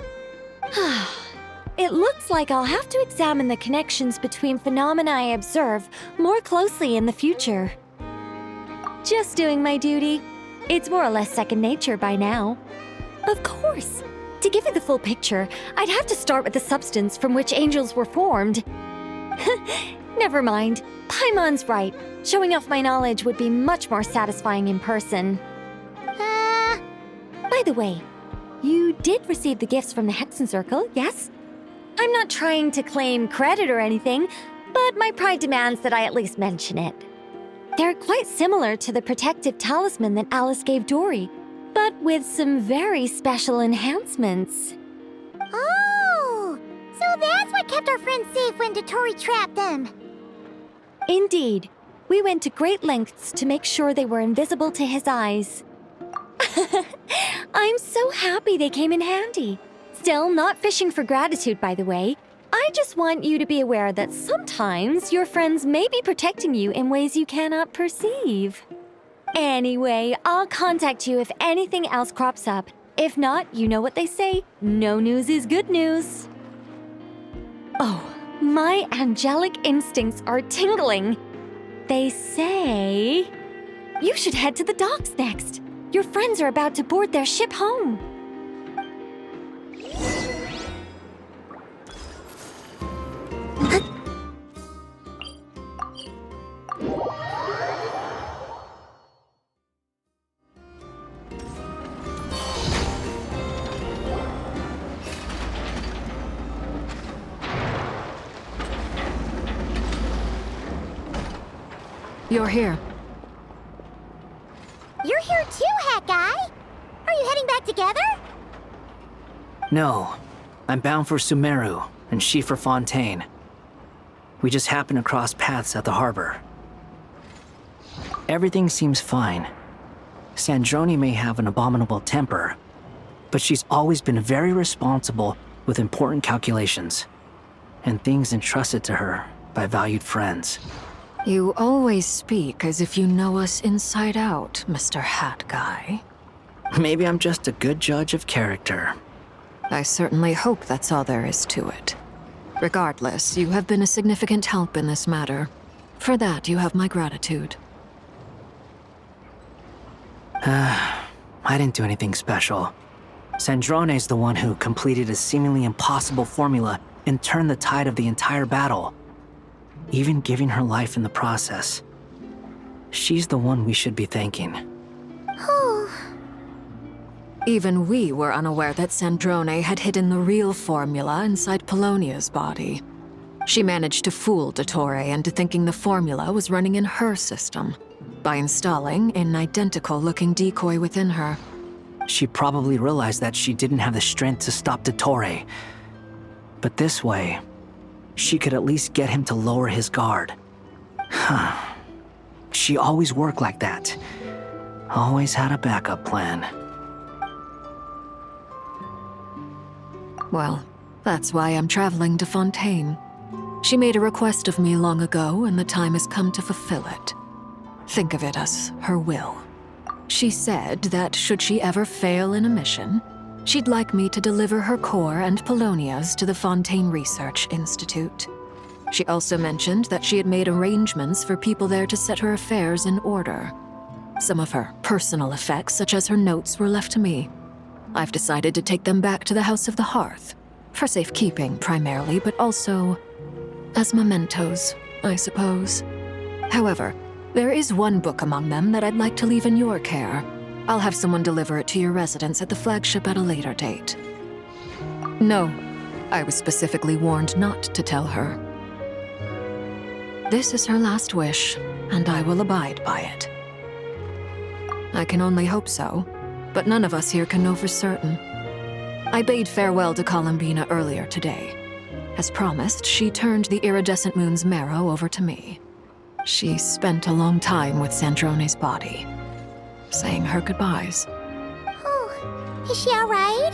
It looks like I'll have to examine the connections between phenomena I observe more closely in the future. Just doing my duty. It's more or less second nature by now. Of course, to give you the full picture, I'd have to start with the substance from which angels were formed. Never mind. Paimon's right. Showing off my knowledge would be much more satisfying in person. By the way, you did receive the gifts from the Hexen Circle, yes? I'm not trying to claim credit or anything, but my pride demands that I at least mention it. They're quite similar to the protective talisman that Alice gave Dory, but with some very special enhancements. Oh, so that's what kept our friends safe when Dotori trapped them. Indeed. We went to great lengths to make sure they were invisible to his eyes. I'm so happy they came in handy. Still, not fishing for gratitude, by the way. I just want you to be aware that sometimes your friends may be protecting you in ways you cannot perceive. Anyway, I'll contact you if anything else crops up. If not, you know what they say, no news is good news. Oh, my angelic instincts are tingling. They say you should head to the docks next. Your friends are about to board their ship home. You're here. You're here too, Hat Guy. Are you heading back together? No, I'm bound for Sumeru, and she for Fontaine. We just happened to cross paths at the harbor. Everything seems fine. Sandrone may have an abominable temper, but she's always been very responsible with important calculations, and things entrusted to her by valued friends. You always speak as if you know us inside out, Mr. Hat Guy. Maybe I'm just a good judge of character. I certainly hope that's all there is to it. Regardless, you have been a significant help in this matter. For that, you have my gratitude. I didn't do anything special. Sandrone's the one who completed a seemingly impossible formula and turned the tide of the entire battle, even giving her life in the process. She's the one we should be thanking. Even we were unaware that Sandrone had hidden the real formula inside Polonia's body. She managed to fool Dottore into thinking the formula was running in her system by installing an identical-looking decoy within her. She probably realized that she didn't have the strength to stop Dottore. But this way, she could at least get him to lower his guard. She always worked like that. Always had a backup plan. Well, that's why I'm traveling to Fontaine. She made a request of me long ago, and the time has come to fulfill it. Think of it as her will. She said that should she ever fail in a mission, she'd like me to deliver her core and Polonia's to the Fontaine Research Institute. She also mentioned that she had made arrangements for people there to set her affairs in order. Some of her personal effects, such as her notes, were left to me. I've decided to take them back to the House of the Hearth, for safekeeping primarily, but also as mementos, I suppose. However, there is one book among them that I'd like to leave in your care. I'll have someone deliver it to your residence at the flagship at a later date. No, I was specifically warned not to tell her. This is her last wish, and I will abide by it. I can only hope so, but none of us here can know for certain. I bade farewell to Columbina earlier today. As promised, she turned the iridescent moon's marrow over to me. She spent a long time with Sandrone's body, saying her goodbyes. Oh, is she all right?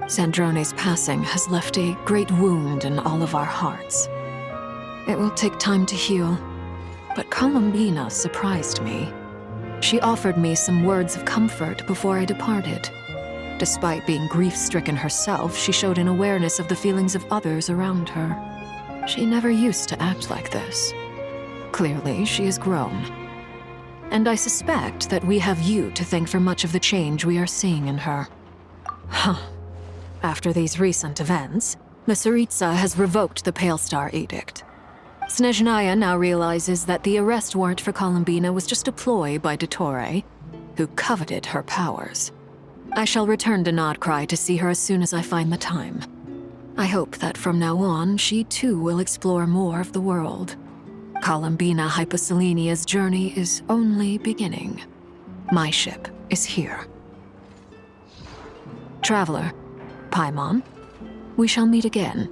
Sandrone's passing has left a great wound in all of our hearts. It will take time to heal, but Columbina surprised me. She offered me some words of comfort before I departed. Despite being grief-stricken herself, she showed an awareness of the feelings of others around her. She never used to act like this. Clearly, she has grown. And I suspect that we have you to thank for much of the change we are seeing in her. Huh. After these recent events, the Tsaritsa has revoked the Pale Star Edict. Snezhnaya now realizes that the arrest warrant for Columbina was just a ploy by Dottore, who coveted her powers. I shall return to Krai to see her as soon as I find the time. I hope that from now on, she too will explore more of the world. Columbina Hyposelenia's journey is only beginning. My ship is here. Traveler, Paimon, we shall meet again.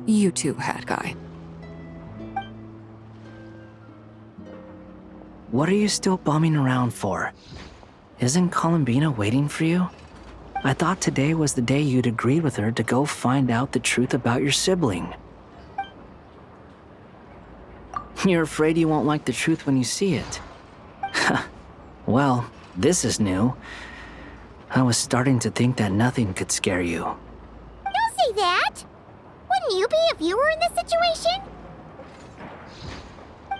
You too, Hat Guy. What are you still bumming around for? Isn't Columbina waiting for you? I thought today was the day you'd agreed with her to go find out the truth about your sibling. You're afraid you won't like the truth when you see it. Well, this is new. I was starting to think that nothing could scare you. Don't say that! Wouldn't you be if you were in this situation?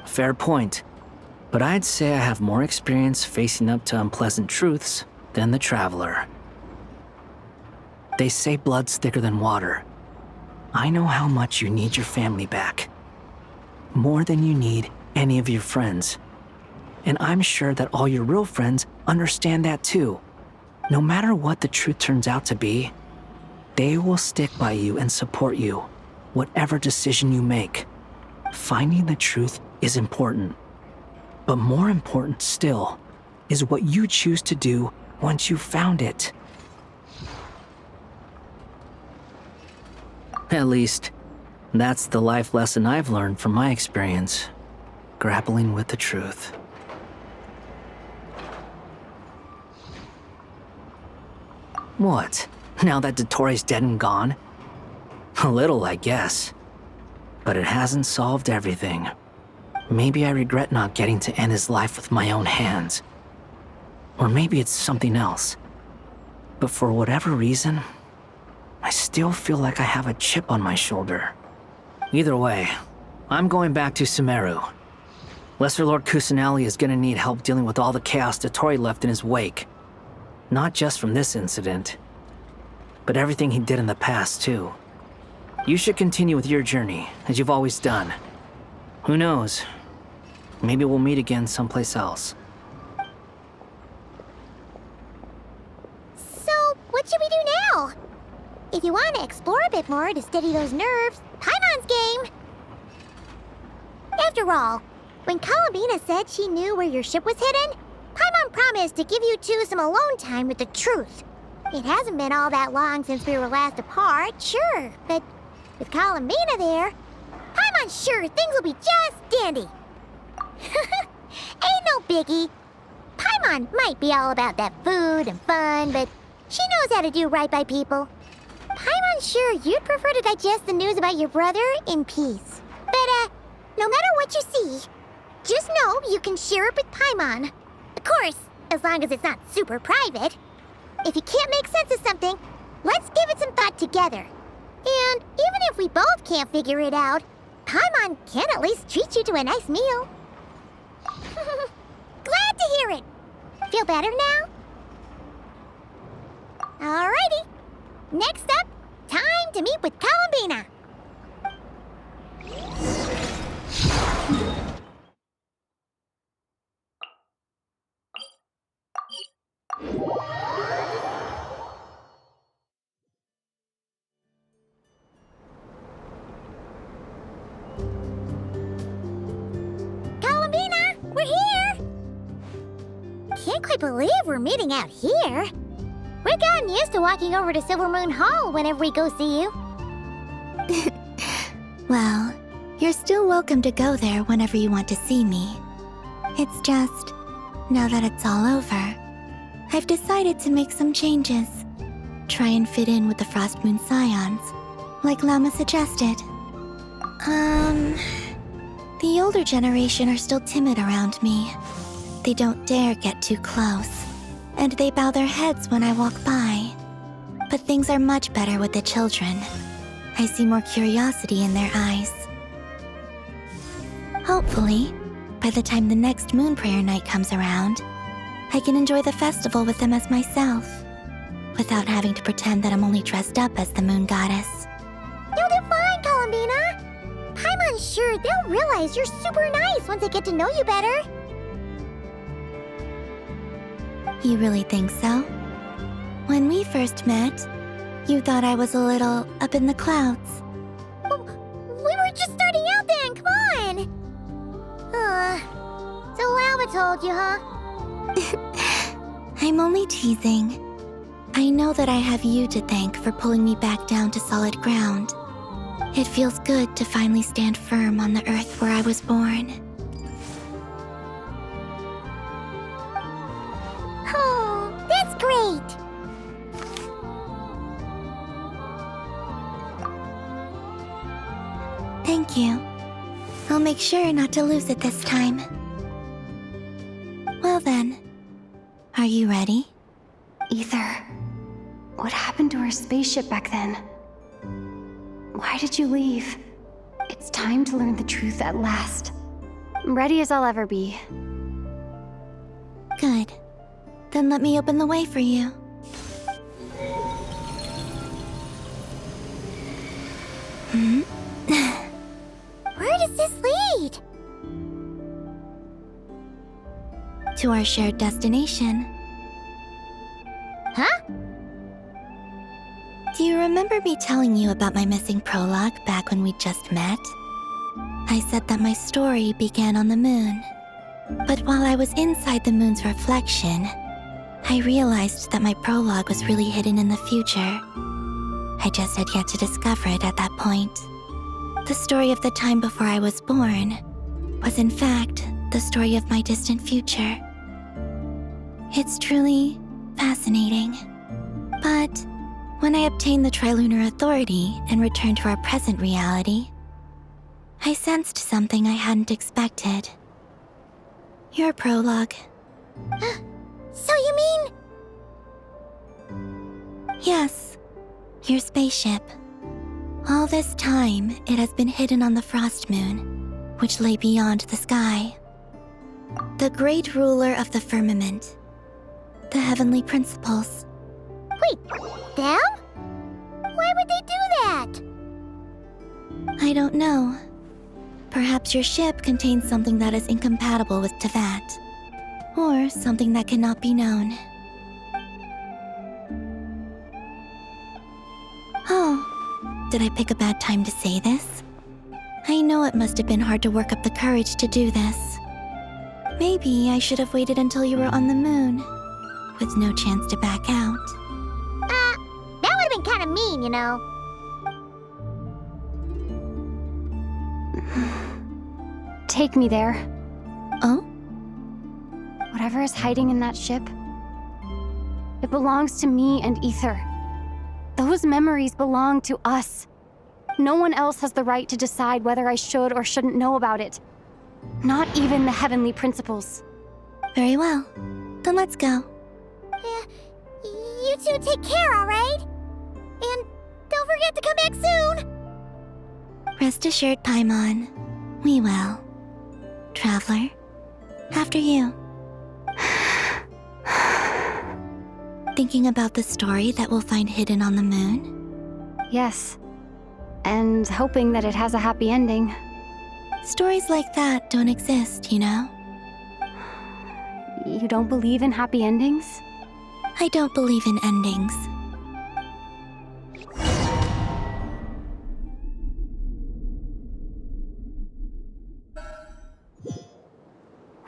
Fair point. But I'd say I have more experience facing up to unpleasant truths than the Traveler. They say blood's thicker than water. I know how much you need your family back. More than you need any of your friends. And I'm sure that all your real friends understand that too. No matter what the truth turns out to be, they will stick by you and support you, whatever decision you make. Finding the truth is important. But more important still is what you choose to do once you've found it. At least, that's the life lesson I've learned from my experience, grappling with the truth. What? Now that Dottoro's dead and gone? A little, I guess. But it hasn't solved everything. Maybe I regret not getting to end his life with my own hands. Or maybe it's something else. But for whatever reason, I still feel like I have a chip on my shoulder. Either way, I'm going back to Sumeru. Lesser Lord Kusanali is gonna need help dealing with all the chaos Dottore left in his wake. Not just from this incident, but everything he did in the past, too. You should continue with your journey, as you've always done. Who knows? Maybe we'll meet again someplace else. So, what should we do now? If you want to explore a bit more to steady those nerves, Paimon's game! After all, when Columbina said she knew where your ship was hidden, Paimon promised to give you two some alone time with the truth. It hasn't been all that long since we were last apart, sure, but with Columbina there, Paimon's sure things will be just dandy. Ain't no biggie. Paimon might be all about that food and fun, but she knows how to do right by people. Paimon's sure you'd prefer to digest the news about your brother in peace. But, no matter what you see, just know you can share it with Paimon. Of course, as long as it's not super private. If you can't make sense of something, let's give it some thought together. And even if we both can't figure it out, Paimon can at least treat you to a nice meal. Glad to hear it. Feel better now? Alrighty. Next up, time to meet with Columbina. Columbina, we're here! Can't quite believe we're meeting out here. We've gotten used to walking over to Silver Moon Hall whenever we go see you. Well, you're still welcome to go there whenever you want to see me. It's just, now that it's all over, I've decided to make some changes. Try and fit in with the Frost Moon Scions, like Lama suggested. The older generation are still timid around me. They don't dare get too close, and they bow their heads when I walk by. But things are much better with the children. I see more curiosity in their eyes. Hopefully, by the time the next Moon Prayer Night comes around, I can enjoy the festival with them as myself, without having to pretend that I'm only dressed up as the Moon Goddess. You'll do fine, Columbina. Paimon's sure they'll realize you're super nice once they get to know you better. You really think so? When we first met, you thought I was a little up in the clouds. We were just starting out then, come on! So Lama told you, huh? I'm only teasing. I know that I have you to thank for pulling me back down to solid ground. It feels good to finally stand firm on the earth where I was born. Oh, that's great! Thank you. I'll make sure not to lose it this time. Well Are you ready? Ether, what happened to our spaceship back then? Why did you leave? It's time to learn the truth at last. I'm ready as I'll ever be. Good. Then let me open the way for you. Where does this lead? To our shared destination. Huh? Do you remember me telling you about my missing prologue back when we just met? I said that my story began on the moon. But while I was inside the moon's reflection, I realized that my prologue was really hidden in the future. I just had yet to discover it at that point. The story of the time before I was born was in fact the story of my distant future. It's truly fascinating. But when I obtained the Trilunar Authority and returned to our present reality, I sensed something I hadn't expected. Your prologue. So you mean... Yes, your spaceship. All this time, it has been hidden on the Frost Moon, which lay beyond the sky. The great ruler of the firmament. The heavenly principles. Wait, them? Why would they do that? I don't know. Perhaps your ship contains something that is incompatible with Tevat. Or something that cannot be known. Oh, did I pick a bad time to say this? I know it must have been hard to work up the courage to do this. Maybe I should have waited until you were on the moon, with no chance to back out. That would have been kind of mean, you know. Take me there. Oh? Whatever is hiding in that ship, it belongs to me and Ether. Those memories belong to us. No one else has the right to decide whether I should or shouldn't know about it. Not even the heavenly principles. Very well. Then let's go. Yeah, you two take care, alright? And don't forget to come back soon! Rest assured, Paimon. We will. Traveler, after you. Thinking about the story that we'll find hidden on the moon? Yes. And hoping that it has a happy ending. Stories like that don't exist, you know? You don't believe in happy endings? I don't believe in endings.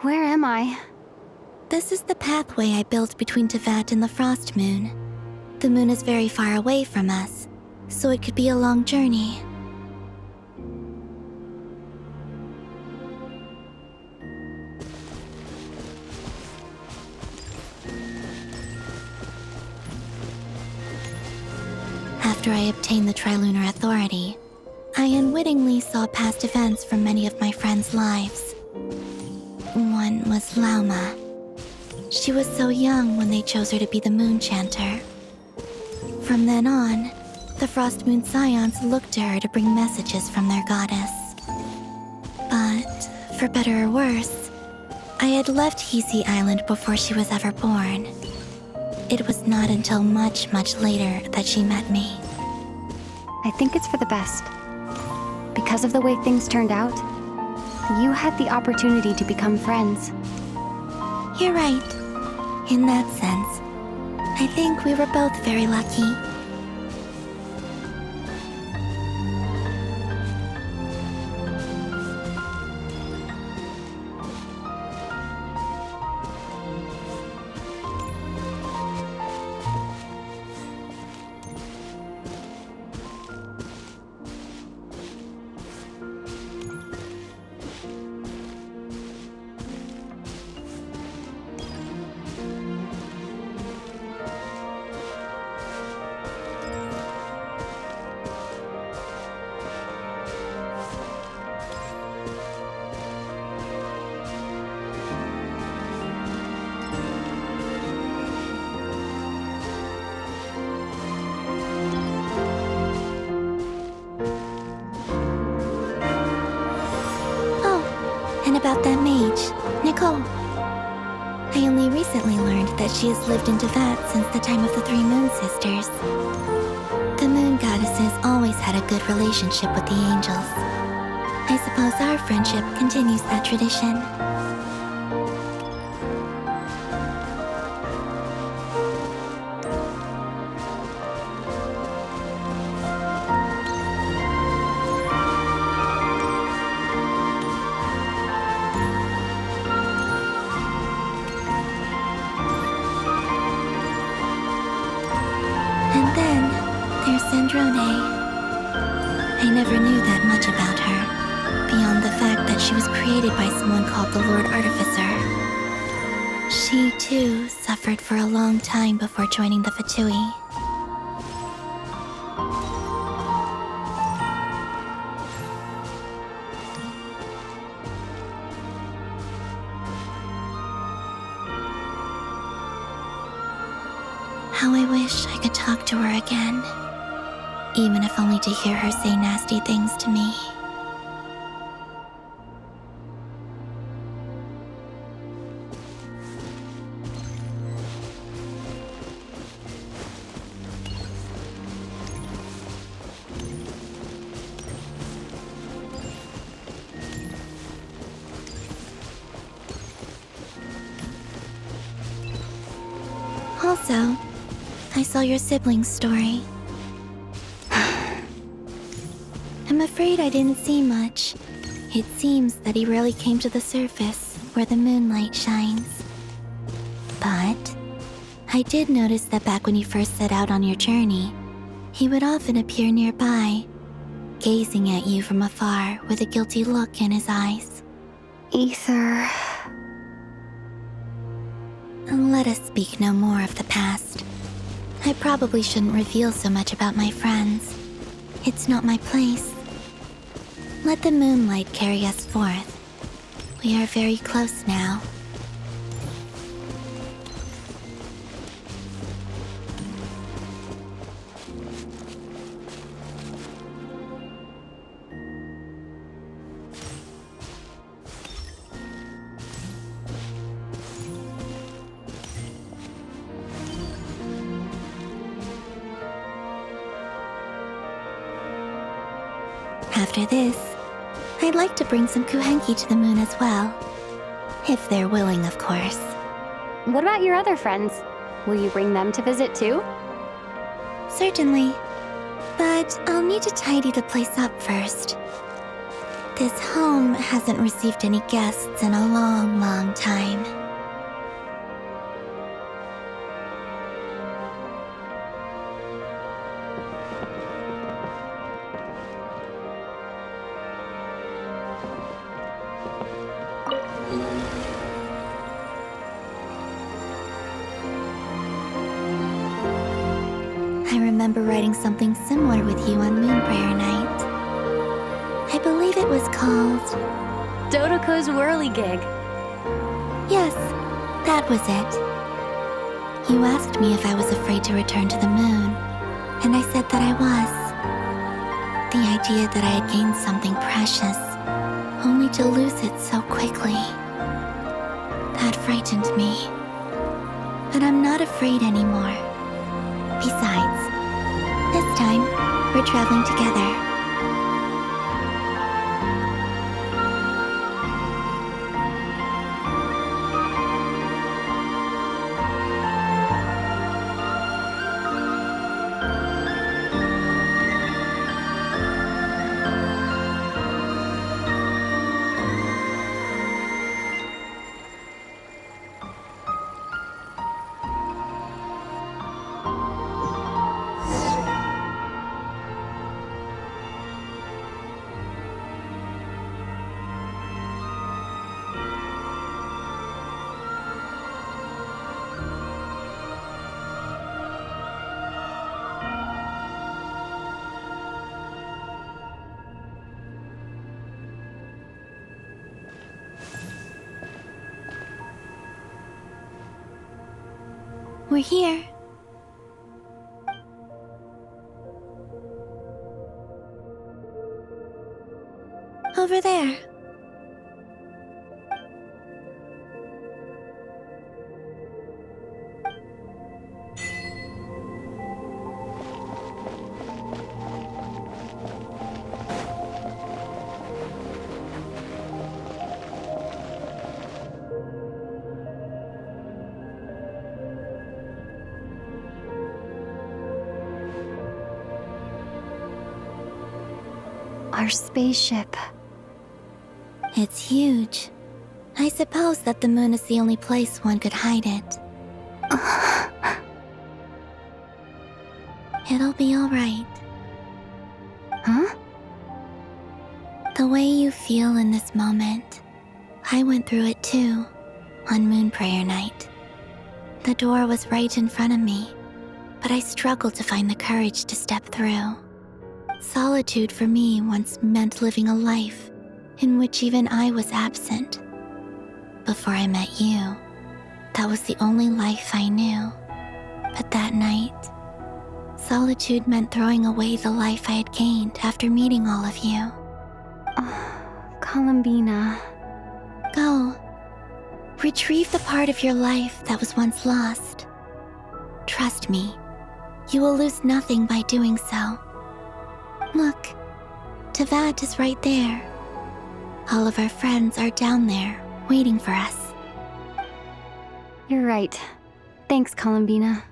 Where am I? This is the pathway I built between Tevat and the Frost Moon. The moon is very far away from us, so it could be a long journey. After I obtained the Trilunar Authority, I unwittingly saw past events from many of my friends' lives. One was Lauma. She was so young when they chose her to be the Moon Chanter. From then on, the Frost Moon Scions looked to her to bring messages from their goddess. But, for better or worse, I had left Hisi Island before she was ever born. It was not until much, much later that she met me. I think it's for the best. Because of the way things turned out, you had the opportunity to become friends. You're right. In that sense, I think we were both very lucky. that mage, Nicole. I only recently learned that she has lived in VIII since the time of the Three Moon Sisters. The moon goddesses always had a good relationship with the angels. I suppose our friendship continues that tradition. And then there's Sandrone. I never knew that much about her, beyond the fact that she was created by someone called the Lord Artificer. She, too, suffered for a long time before joining the VIII. How I wish I could talk to her again, even if only to hear her say nasty things to me. Also, I saw your sibling's story. I'm afraid I didn't see much. It seems that he rarely came to the surface where the moonlight shines. But I did notice that back when you first set out on your journey, he would often appear nearby, gazing at you from afar with a guilty look in his eyes. Ether. Let us speak no more of the past. I probably shouldn't reveal so much about my friends. It's not my place. Let the moonlight carry us forth. We are very close now. After this, I'd like to bring some kuhenki to the moon as well. If they're willing, of course. What about your other friends? Will you bring them to visit too? Certainly. But I'll need to tidy the place up first. This home hasn't received any guests in a long, long time. I remember writing something similar with you on Moon Prayer Night. I believe it was called Dodoko's Whirligig. Yes, that was it. You asked me if I was afraid to return to the moon, and I said that I was. The idea that I had gained something precious, only to lose it so quickly. That frightened me. But I'm not afraid anymore. Besides, this time, we're traveling together. We're here. Over there. Our spaceship. It's huge. I suppose that the moon is the only place one could hide it. It'll be all right. Huh? The way you feel in this moment, I went through it too, on Moon Prayer Night. The door was right in front of me, but I struggled to find the courage to step through. Solitude for me once meant living a life in which even I was absent. Before I met you, that was the only life I knew. But that night, solitude meant throwing away the life I had gained after meeting all of you. Columbina. Go. Retrieve the part of your life that was once lost. Trust me, you will lose nothing by doing so. Look, Tevat is right there. All of our friends are down there, waiting for us. You're right. Thanks, Columbina.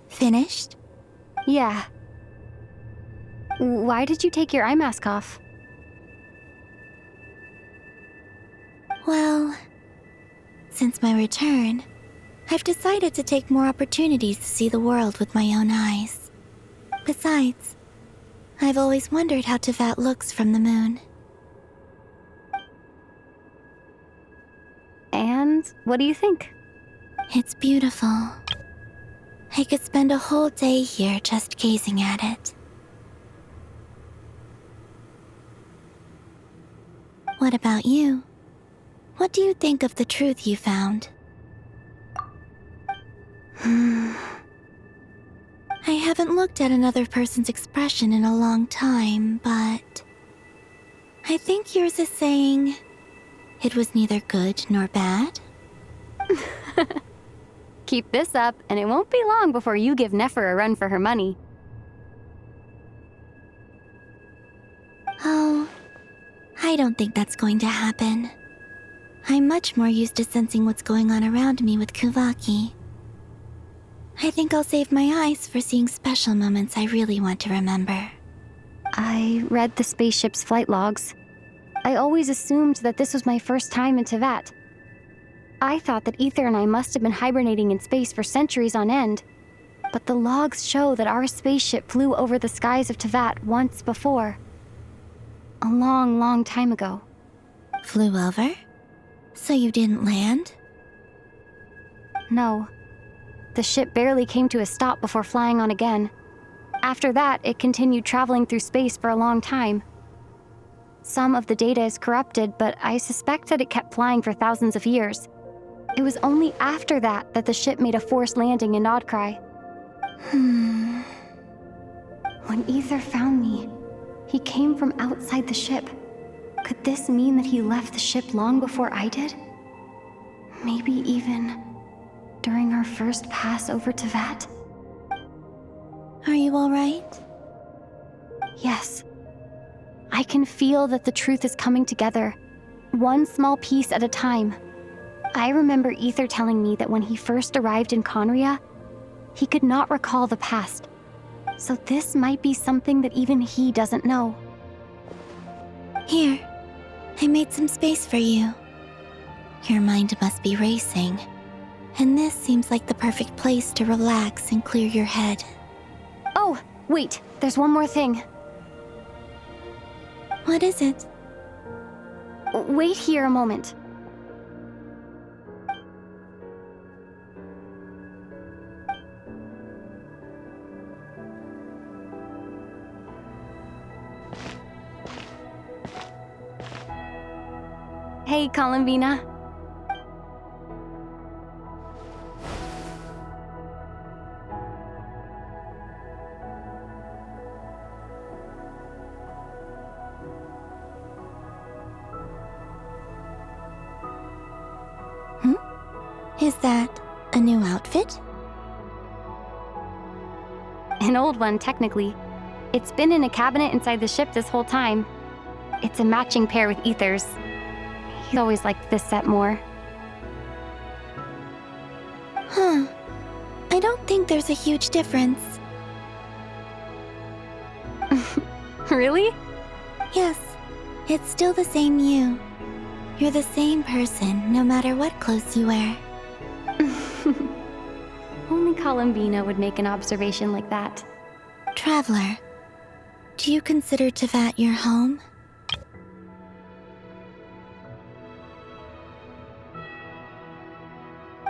Finished? Yeah. Why did you take your eye mask off? Well, since my return, I've decided to take more opportunities to see the world with my own eyes. Besides, I've always wondered how Tevat looks from the moon. And what do you think? It's beautiful. I could spend a whole day here just gazing at it. What about you? What do you think of the truth you found? I haven't looked at another person's expression in a long time, but I think yours is saying it was neither good nor bad. Keep this up, and it won't be long before you give Nefer a run for her money. Oh, I don't think that's going to happen. I'm much more used to sensing what's going on around me with Kuvaki. I think I'll save my eyes for seeing special moments I really want to remember. I read the spaceship's flight logs. I always assumed that this was my first time in Tevat. I thought that Ether and I must have been hibernating in space for centuries on end. But the logs show that our spaceship flew over the skies of Tevat once before. A long, long time ago. Flew over? So you didn't land? No. The ship barely came to a stop before flying on again. After that, it continued traveling through space for a long time. Some of the data is corrupted, but I suspect that it kept flying for thousands of years. It was only after that that the ship made a forced landing in Krai. When Ether found me, he came from outside the ship. Could this mean that he left the ship long before I did? Maybe even during our first pass over Tevat? Are you all right? Yes. I can feel that the truth is coming together, one small piece at a time. I remember Ether telling me that when he first arrived in Conria, he could not recall the past. So this might be something that even he doesn't know. Here, I made some space for you. Your mind must be racing, and this seems like the perfect place to relax and clear your head. Oh, wait, there's one more thing. What is it? Wait here a moment. Hey, Columbina. Is that a new outfit? An old one, technically. It's been in a cabinet inside the ship this whole time. It's a matching pair with Ether's. He always liked this set more. Huh. I don't think there's a huge difference. Really? Yes. It's still the same you. You're the same person, no matter what clothes you wear. Only Columbina would make an observation like that. Traveler, do you consider Tevat your home?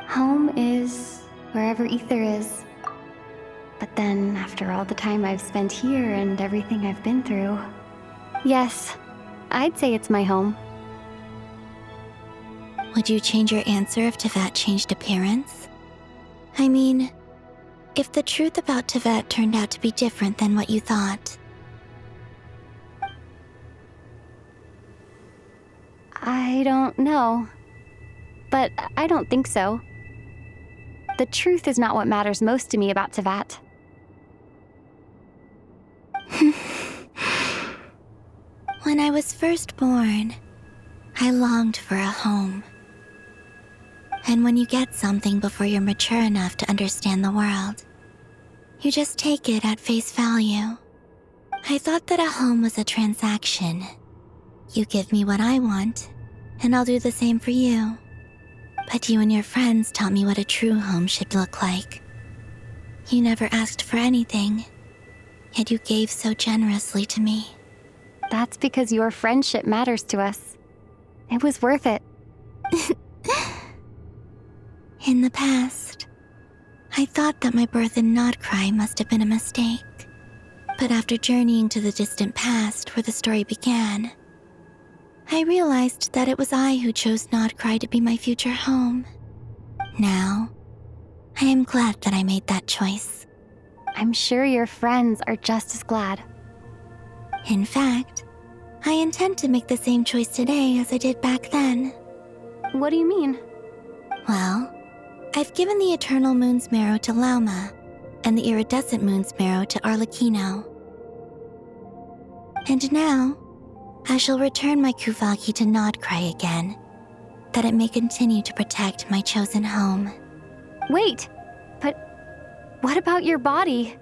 Home is wherever Ether is. But then, after all the time I've spent here and everything I've been through, yes, I'd say it's my home. Would you change your answer if Tevat changed appearance? I mean, if the truth about Tevat turned out to be different than what you thought. I don't know. But I don't think so. The truth is not what matters most to me about Tevat. When I was first born, I longed for a home. And when you get something before you're mature enough to understand the world, you just take it at face value. I thought that a home was a transaction. You give me what I want, and I'll do the same for you. But you and your friends taught me what a true home should look like. You never asked for anything, yet you gave so generously to me. That's because your friendship matters to us. It was worth it. In the past, I thought that my birth in Krai must have been a mistake. But after journeying to the distant past where the story began, I realized that it was I who chose Krai to be my future home. Now, I am glad that I made that choice. I'm sure your friends are just as glad. In fact, I intend to make the same choice today as I did back then. What do you mean? Well, I've given the Eternal Moon's Marrow to Lauma, and the Iridescent Moon's Marrow to Arlecchino. And now, I shall return my Kuvagi to Krai again, that it may continue to protect my chosen home. Wait, but what about your body?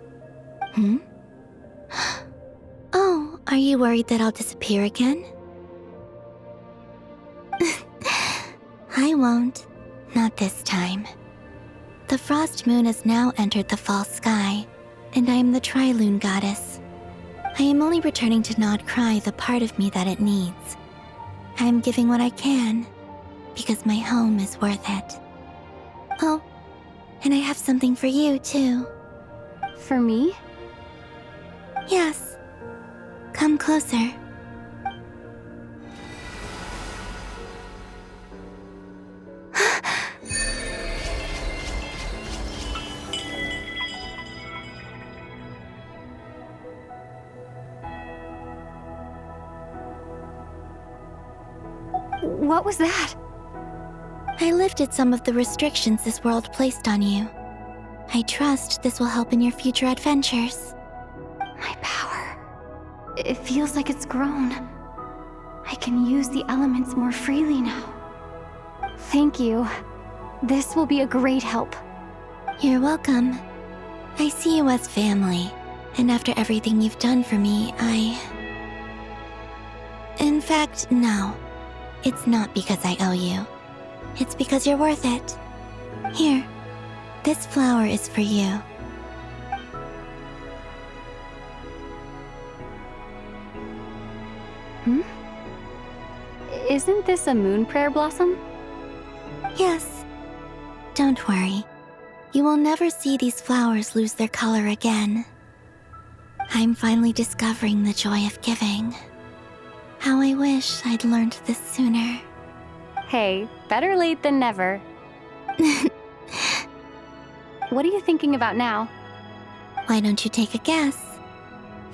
Oh, are you worried that I'll disappear again? I won't. Not this time. The Frost Moon has now entered the false sky, and I am the Tri-Lune Goddess. I am only returning to Krai the part of me that it needs. I am giving what I can, because my home is worth it. Oh, and I have something for you, too. For me? Yes. Come closer. What was that? I lifted some of the restrictions this world placed on you. I trust this will help in your future adventures. My power. It feels like it's grown. I can use the elements more freely now. Thank you. This will be a great help. You're welcome. I see you as family, and after everything you've done for me, In fact, no. It's not because I owe you. It's because you're worth it. Here, this flower is for you. Isn't this a moon prayer blossom? Yes. Don't worry. You will never see these flowers lose their color again. I'm finally discovering the joy of giving. How I wish I'd learned this sooner. Hey, better late than never. What are you thinking about now? Why don't you take a guess?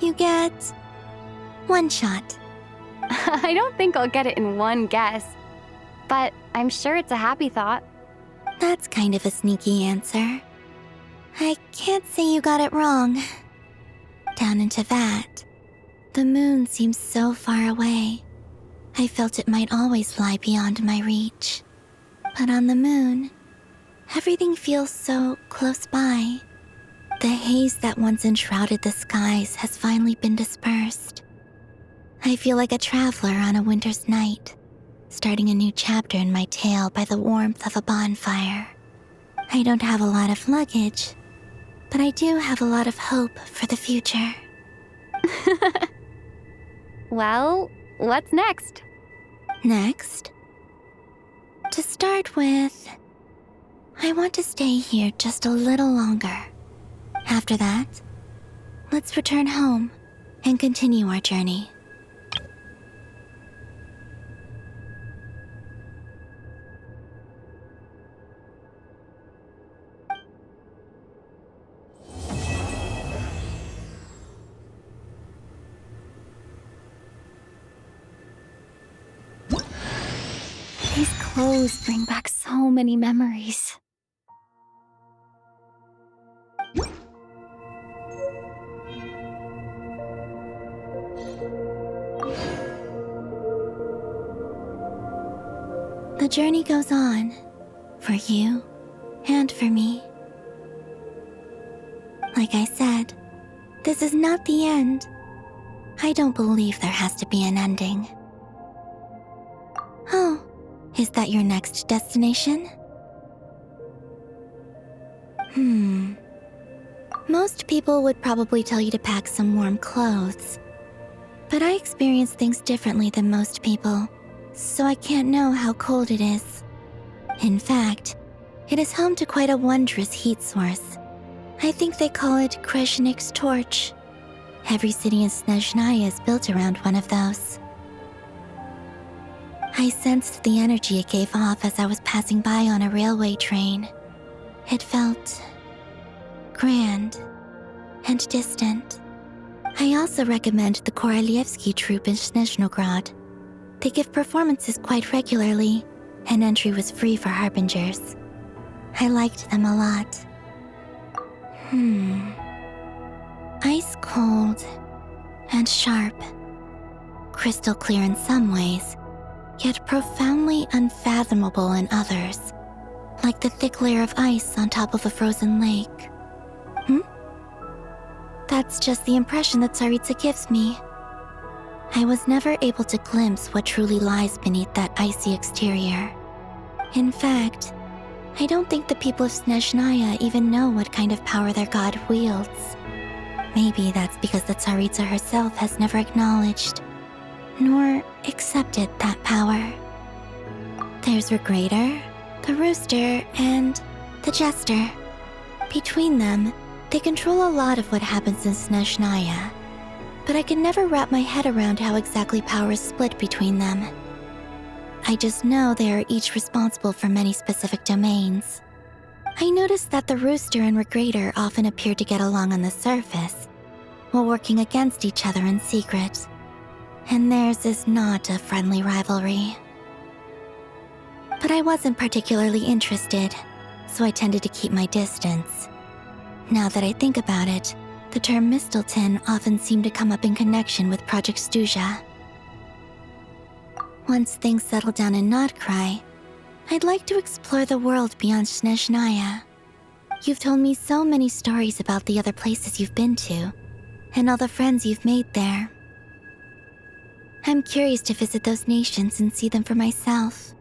You get 1 shot. I don't think I'll get it in one guess, but I'm sure it's a happy thought. That's kind of a sneaky answer. I can't say you got it wrong. Down into that, the moon seems so far away. I felt it might always lie beyond my reach. But on the moon, everything feels so close by. The haze that once enshrouded the skies has finally been dispersed. I feel like a traveler on a winter's night, starting a new chapter in my tale by the warmth of a bonfire. I don't have a lot of luggage, but I do have a lot of hope for the future. Well, what's next? Next? To start with, I want to stay here just a little longer. After that, let's return home and continue our journey. These clothes bring back so many memories. The journey goes on, for you and for me. Like I said, this is not the end. I don't believe there has to be an ending. Oh, is that your next destination? Most people would probably tell you to pack some warm clothes. But I experience things differently than most people, so I can't know how cold it is. In fact, it is home to quite a wondrous heat source. I think they call it Kreshnik's torch. Every city in Snezhnaya is built around one of those. I sensed the energy it gave off as I was passing by on a railway train. It felt grand and distant. I also recommend the Korolievsky troupe in Snezhnograd. They give performances quite regularly, and entry was free for harbingers. I liked them a lot. Ice cold and sharp. Crystal clear in some ways, yet profoundly unfathomable in others, like the thick layer of ice on top of a frozen lake. That's just the impression that Tsaritsa gives me. I was never able to glimpse what truly lies beneath that icy exterior. In fact, I don't think the people of Snezhnaya even know what kind of power their god wields. Maybe that's because the Tsaritsa herself has never acknowledged nor accepted that power. There's Regrator, the Rooster, and the Jester. Between them, they control a lot of what happens in Snezhnaya, but I can never wrap my head around how exactly power is split between them. I just know they are each responsible for many specific domains. I noticed that the Rooster and Regrator often appear to get along on the surface, while working against each other in secret. And theirs is not a friendly rivalry. But I wasn't particularly interested, so I tended to keep my distance. Now that I think about it, the term Mistelton often seemed to come up in connection with Project Stuja. Once things settle down in Krai, I'd like to explore the world beyond Snezhnaya. You've told me so many stories about the other places you've been to, and all the friends you've made there. I'm curious to visit those nations and see them for myself.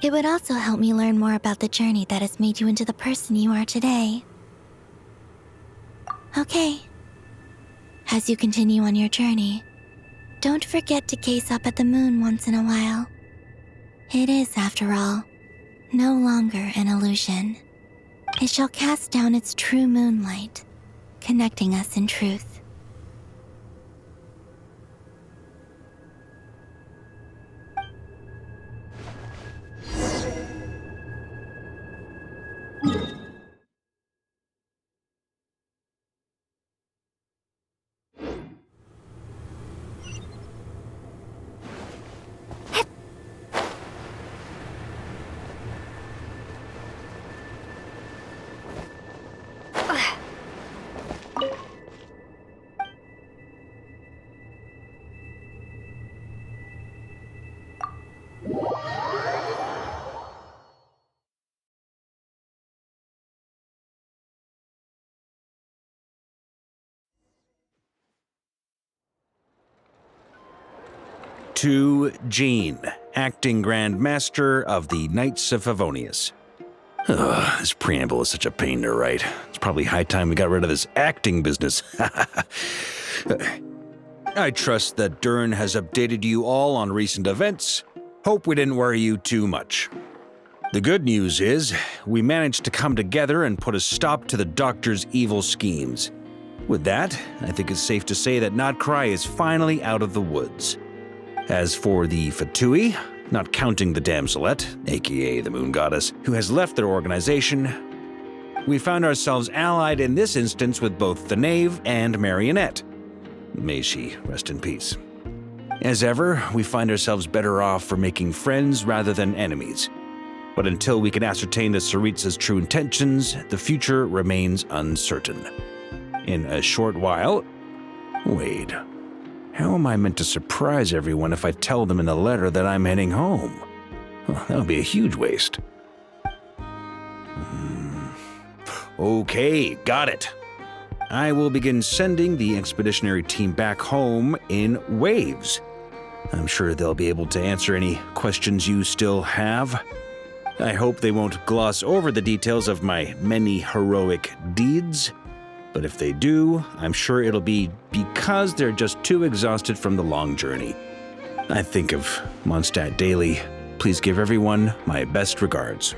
It would also help me learn more about the journey that has made you into the person you are today. Okay. As you continue on your journey, don't forget to gaze up at the moon once in a while. It is, after all, no longer an illusion. It shall cast down its true moonlight, connecting us in truth. to Jean, Acting Grand Master of the Knights of Favonius. Ugh, this preamble is such a pain to write. It's probably high time we got rid of this acting business. I trust that Dern has updated you all on recent events. Hope we didn't worry you too much. The good news is, we managed to come together and put a stop to the Doctor's evil schemes. With that, I think it's safe to say that Krai is finally out of the woods. As for the Fatui, not counting the Damselette, aka the Moon Goddess, who has left their organization, we found ourselves allied in this instance with both the Knave and Marionette. May she rest in peace. As ever, we find ourselves better off for making friends rather than enemies. But until we can ascertain the Tsaritsa's true intentions, the future remains uncertain. In a short while... Wait. How am I meant to surprise everyone if I tell them in the letter that I'm heading home? Well, that would be a huge waste. Okay, got it. I will begin sending the expeditionary team back home in waves. I'm sure they'll be able to answer any questions you still have. I hope they won't gloss over the details of my many heroic deeds. But if they do, I'm sure it'll be because they're just too exhausted from the long journey. I think of Mondstadt daily. Please give everyone my best regards.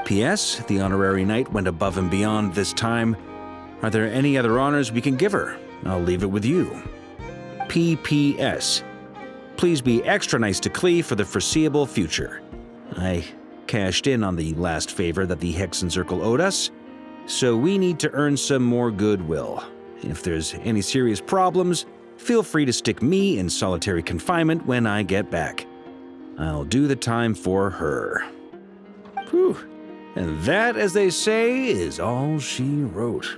P.S. The honorary knight went above and beyond this time. Are there any other honors we can give her? I'll leave it with you. P.P.S. Please be extra nice to Klee for the foreseeable future. I cashed in on the last favor that the Hexen Circle owed us, so we need to earn some more goodwill. If there's any serious problems, feel free to stick me in solitary confinement when I get back. I'll do the time for her. Whew. And that, as they say, is all she wrote.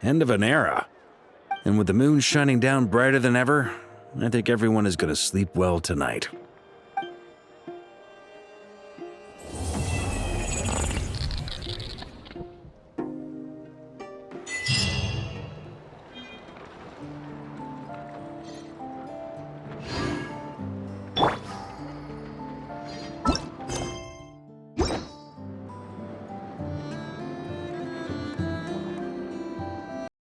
End of an era. And with the moon shining down brighter than ever, I think everyone is going to sleep well tonight.